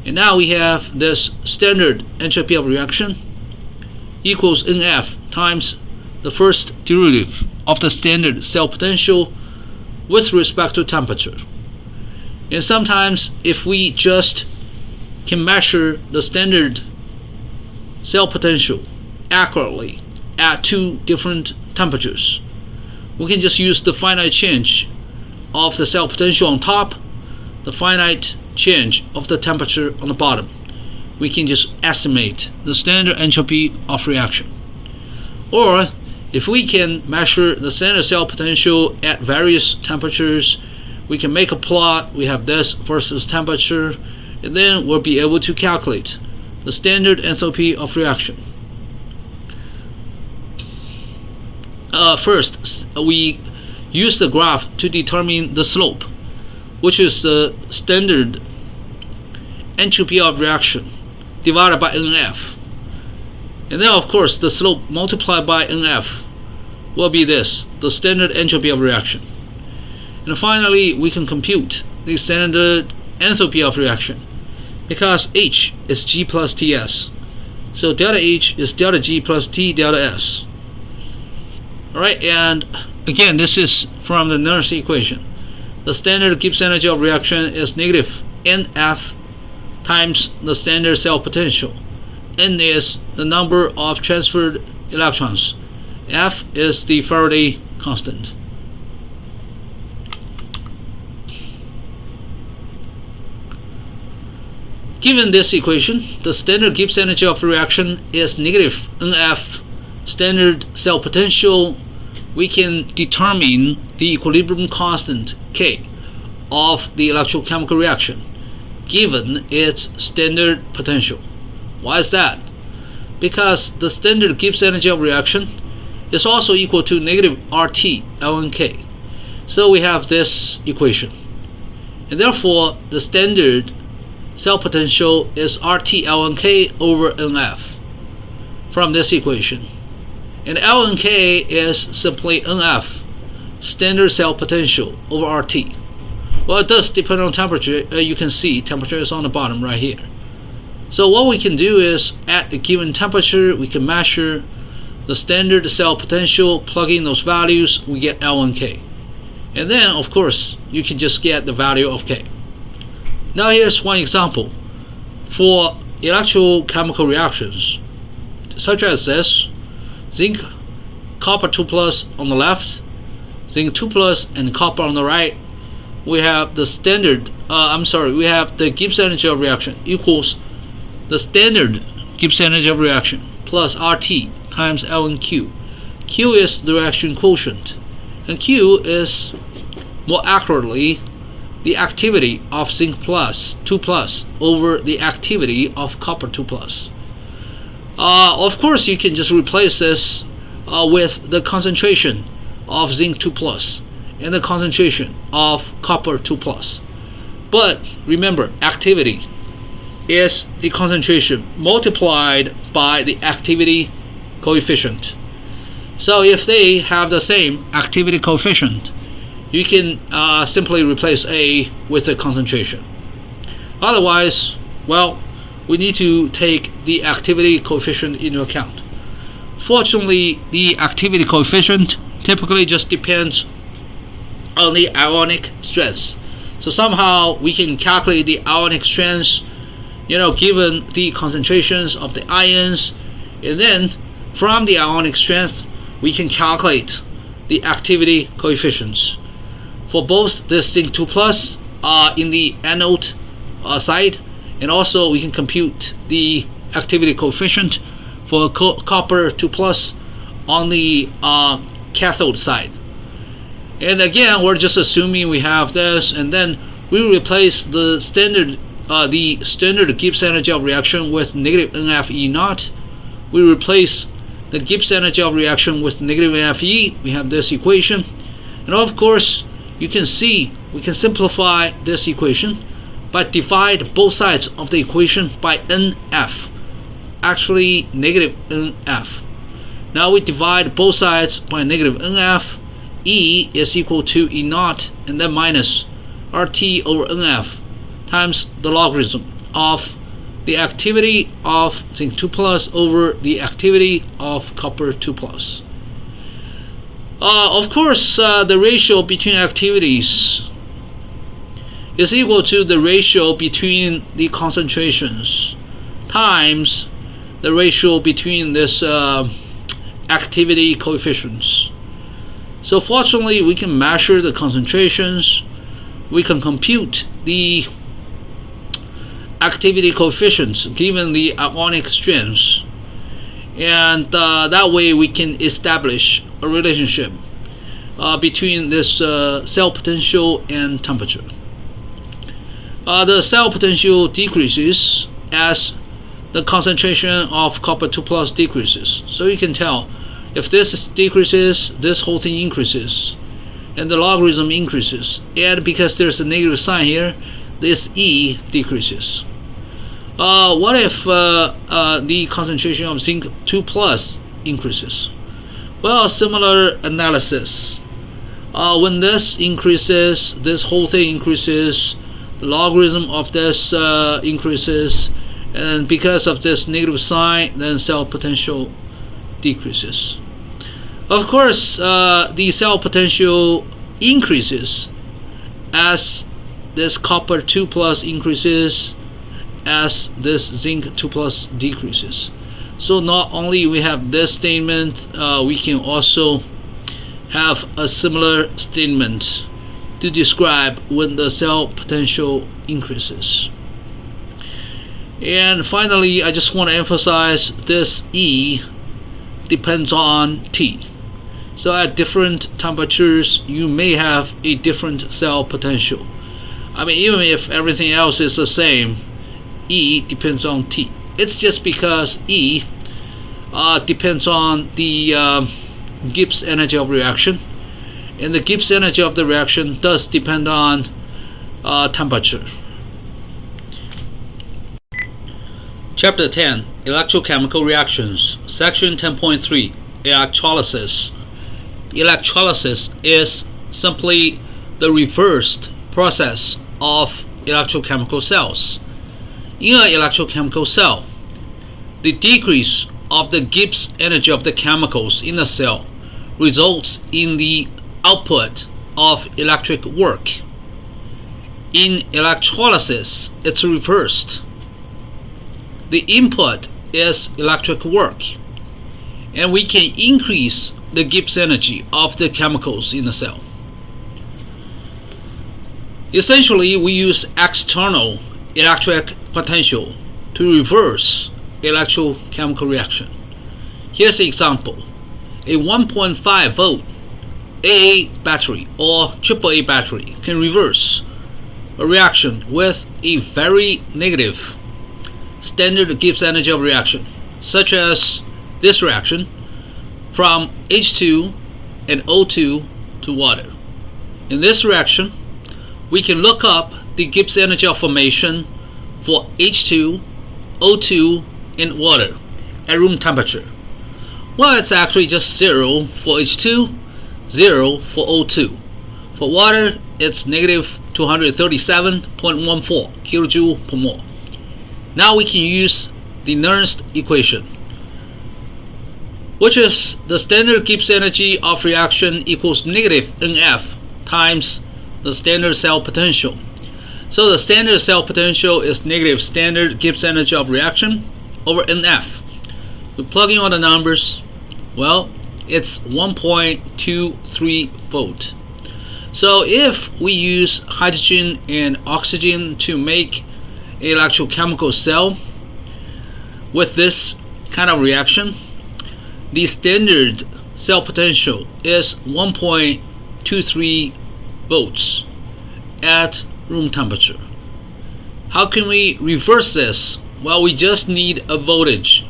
And now we have this standard entropy of reaction equals NF times the first derivative of the standard cell potential with respect to temperature. And sometimes if we just can measure the standard cell potential accurately at 2 different temperatures, we can just use the finite change of the cell potential on top, the finite change of the temperature on the bottom. We can just estimate the standard entropy of reaction. Or if we can measure the standard cell potential at various temperatures, we can make a plot. We have this versus temperature, and then we'll be able to calculate the standard enthalpy of reaction. First, we use the graph to determine the slope, which is the standard entropy of reaction divided by NF. And then of course the slope multiplied by NF will be this, the standard entropy of reaction. And finally we can compute the standard enthalpy of reaction, because H is G plus Ts. So delta H is delta G plus T delta S. Alright, and again this is from the Nernst equation. The standard Gibbs energy of reaction is negative NF times the standard cell potential. N is the number of transferred electrons. F is the Faraday constant. Given this equation, the standard Gibbs energy of reaction is negative NF standard cell potential. We can determine the equilibrium constant K of the electrochemical reaction. given its standard potential. Why is that? Because the standard Gibbs energy of reaction is also equal to negative RT ln K. So we have this equation. And therefore, the standard cell potential is RT ln K over NF from this equation. And ln K is simply NF, standard cell potential, over RT. Well, it does depend on temperature. You can see temperature is on the bottom right here. So what we can do is, at a given temperature, we can measure the standard cell potential, plug in those values, we get ln K. And then, of course, you can just get the value of K. Now here's one example. For electrochemical reactions, such as this, zinc, copper 2 plus on the left, zinc 2 plus and copper on the right, we have the standard, we have the Gibbs energy of reaction equals the standard Gibbs energy of reaction plus RT times ln Q. Q is the reaction quotient, and Q is, more accurately, the activity of zinc plus 2 plus over the activity of copper 2 plus. Of course, you can just replace this with the concentration of zinc 2 plus and the concentration of copper 2 plus. But remember, activity is the concentration multiplied by the activity coefficient. So if they have the same activity coefficient, you can simply replace A with the concentration. Otherwise, well, we need to take the activity coefficient into account. Fortunately, the activity coefficient typically just depends on the ionic strength. So somehow we can calculate the ionic strength, given the concentrations of the ions, and then from the ionic strength we can calculate the activity coefficients for both this zinc 2 plus in the anode side, and also we can compute the activity coefficient for copper 2 plus on the cathode side. And again, we're just assuming we have this, and then we replace the standard Gibbs energy of reaction with negative NF E naught. We replace the Gibbs energy of reaction with negative NFE. We have this equation, and of course you can see we can simplify this equation by divide both sides of the equation by NF, actually negative NF. Now we divide both sides by negative NF. E is equal to E naught and then minus RT over NF times the logarithm of the activity of zinc 2 plus over the activity of copper 2 plus. Of course, the ratio between activities is equal to the ratio between the concentrations times the ratio between this activity coefficients. So fortunately, we can measure the concentrations, we can compute the activity coefficients given the ionic strengths, and that way we can establish a relationship between this cell potential and temperature. The cell potential decreases as the concentration of copper 2 plus decreases. So you can tell if this decreases, this whole thing increases, and the logarithm increases. And because there's a negative sign here, this E decreases. What if the concentration of zinc 2 plus increases? Well, similar analysis. When this increases, this whole thing increases, the logarithm of this increases, and because of this negative sign, then cell potential decreases. Of course, the cell potential increases as this copper 2 plus increases, as this zinc 2 plus decreases. So not only we have this statement, we can also have a similar statement to describe when the cell potential increases. And finally, I just want to emphasize this E depends on T. So at different temperatures, you may have a different cell potential. I mean, even if everything else is the same, E depends on T. It's just because E depends on the Gibbs energy of reaction, and the Gibbs energy of the reaction does depend on temperature. Chapter 10, Electrochemical Reactions, Section 10.3, Electrolysis. Electrolysis is simply the reversed process of electrochemical cells. In an electrochemical cell, the decrease of the Gibbs energy of the chemicals in the cell results in the output of electric work. In electrolysis, it's reversed. The input is electric work, and we can increase the Gibbs energy of the chemicals in the cell. Essentially, we use external electric potential to reverse electrochemical reaction. Here's an example. A 1.5 volt AA battery or AAA battery can reverse a reaction with a very negative standard Gibbs energy of reaction, such as this reaction from H2 and O2 to water. In this reaction, we can look up the Gibbs energy of formation for H2, O2, and water at room temperature. Well, it's actually just 0 for H2, 0 for O2. For water, it's negative 237.14 kilojoule per mole. Now we can use the Nernst equation, which is the standard Gibbs energy of reaction equals negative NF times the standard cell potential. So the standard cell potential is negative standard Gibbs energy of reaction over NF. We plug in all the numbers. Well, it's 1.23 volt. So if we use hydrogen and oxygen to make an electrochemical cell with this kind of reaction, the standard cell potential is 1.23 volts at room temperature. How can we reverse this? Well, we just need a voltage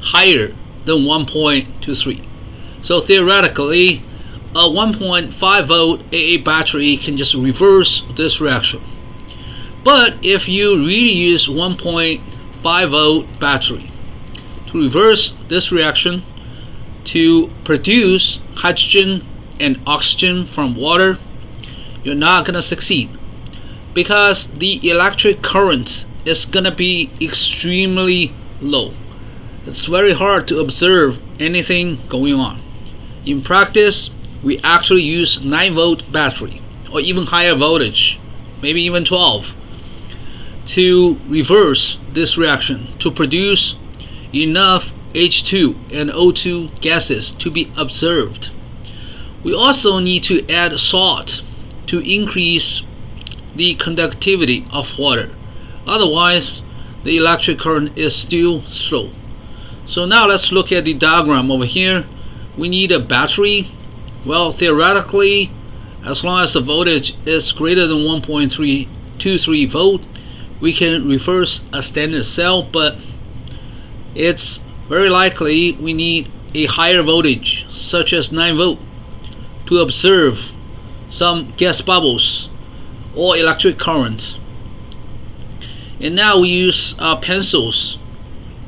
higher than 1.23. So theoretically, a 1.5 volt AA battery can just reverse this reaction. But if you really use 1.5 volt battery to reverse this reaction to produce hydrogen and oxygen from water, you're not going to succeed, because the electric current is going to be extremely low. It's very hard to observe anything going on. In practice, we actually use 9 volt battery or even higher voltage, maybe even 12, to reverse this reaction to produce enough H2 and O2 gases to be observed. We also need to add salt to increase the conductivity of water. Otherwise, the electric current is still slow. So now let's look at the diagram over here. We need a battery. Well, theoretically, as long as the voltage is greater than 1.323 volt, we can reverse a standard cell, but it's very likely we need a higher voltage, such as 9 volt, to observe some gas bubbles or electric current. And now we use pencils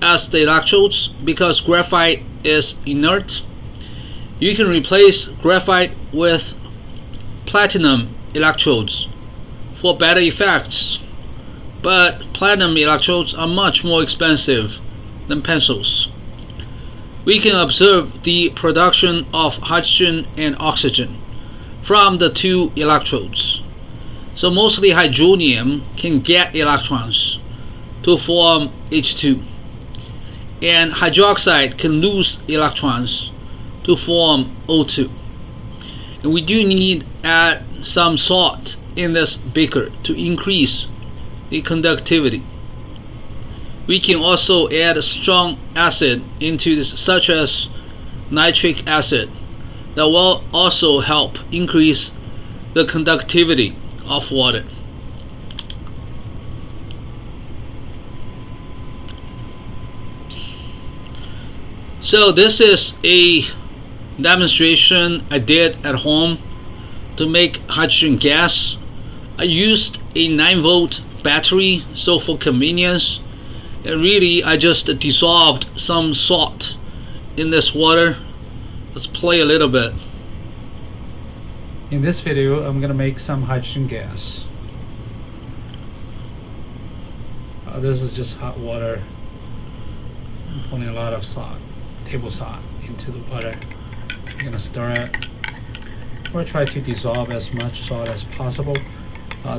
as the electrodes because graphite is inert. You can replace graphite with platinum electrodes for better effects, but platinum electrodes are much more expensive than pencils. We can observe the production of hydrogen and oxygen from the two electrodes. So mostly hydronium can get electrons to form H2, and hydroxide can lose electrons to form O2. And we do need to add some salt in this beaker to increase the conductivity. We can also add a strong acid into this, such as nitric acid, that will also help increase the conductivity of water. So this is a demonstration I did at home to make hydrogen gas. I used a 9-volt battery, so for convenience, and really I just dissolved some salt in this water. Let's play a little bit. In this video, I'm gonna make some hydrogen gas. This is just hot water. I'm putting a lot of salt, table salt, into the water. I'm gonna stir it. We'll try to dissolve as much salt as possible.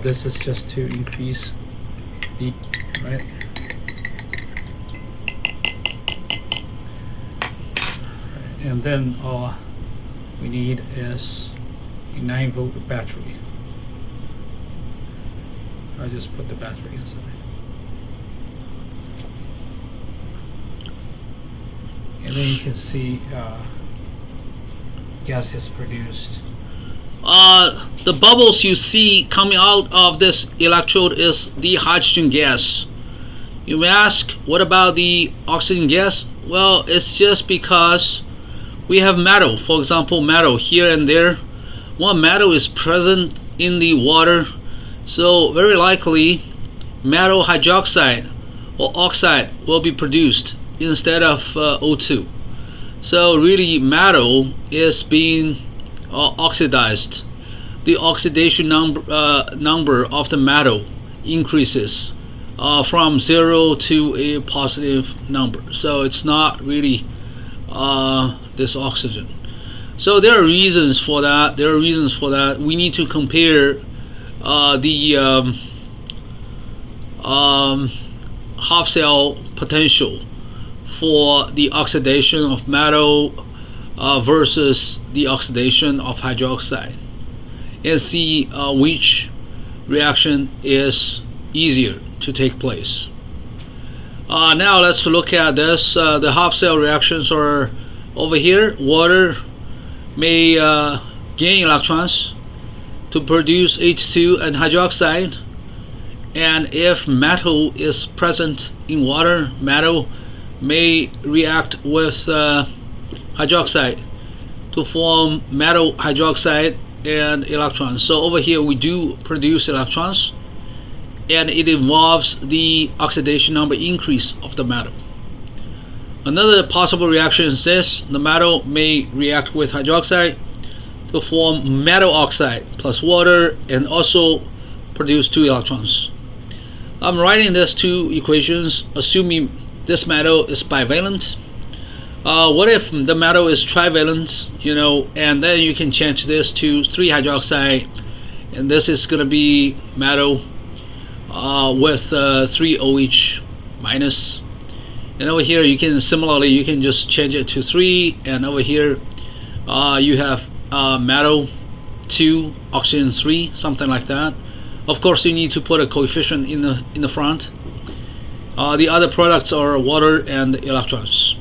This is just to increase the right. And then all we need is a 9-volt battery. I just put the battery inside. And then you can see gas is produced. The bubbles you see coming out of this electrode is the hydrogen gas. You may ask, what about the oxygen gas? Well, it's just because we have metal, for example, metal here and there. One metal is present in the water, so very likely metal hydroxide or oxide will be produced instead of O2. So really metal is being oxidized. The oxidation number of the metal increases from 0 to a positive number. So it's not really this oxygen. So there are reasons for that. We need to compare the half cell potential for the oxidation of metal versus the oxidation of hydroxide, and see which reaction is easier to take place. Now let's look at this. The half cell reactions are over here. Water may gain electrons to produce H2 and hydroxide, and if metal is present in water, metal may react with hydroxide to form metal hydroxide and electrons. So over here we do produce electrons, and it involves the oxidation number increase of the metal. Another possible reaction is this: the metal may react with hydroxide to form metal oxide plus water and also produce 2 electrons. I'm writing these 2 equations assuming this metal is bivalent. What if the metal is trivalent, and then you can change this to 3 hydroxide, and this is going to be metal with 3 OH minus. And over here you can just change it to 3, and over here you have metal 2 oxygen 3, something like that. Of course you need to put a coefficient in the front. The other products are water and electrons.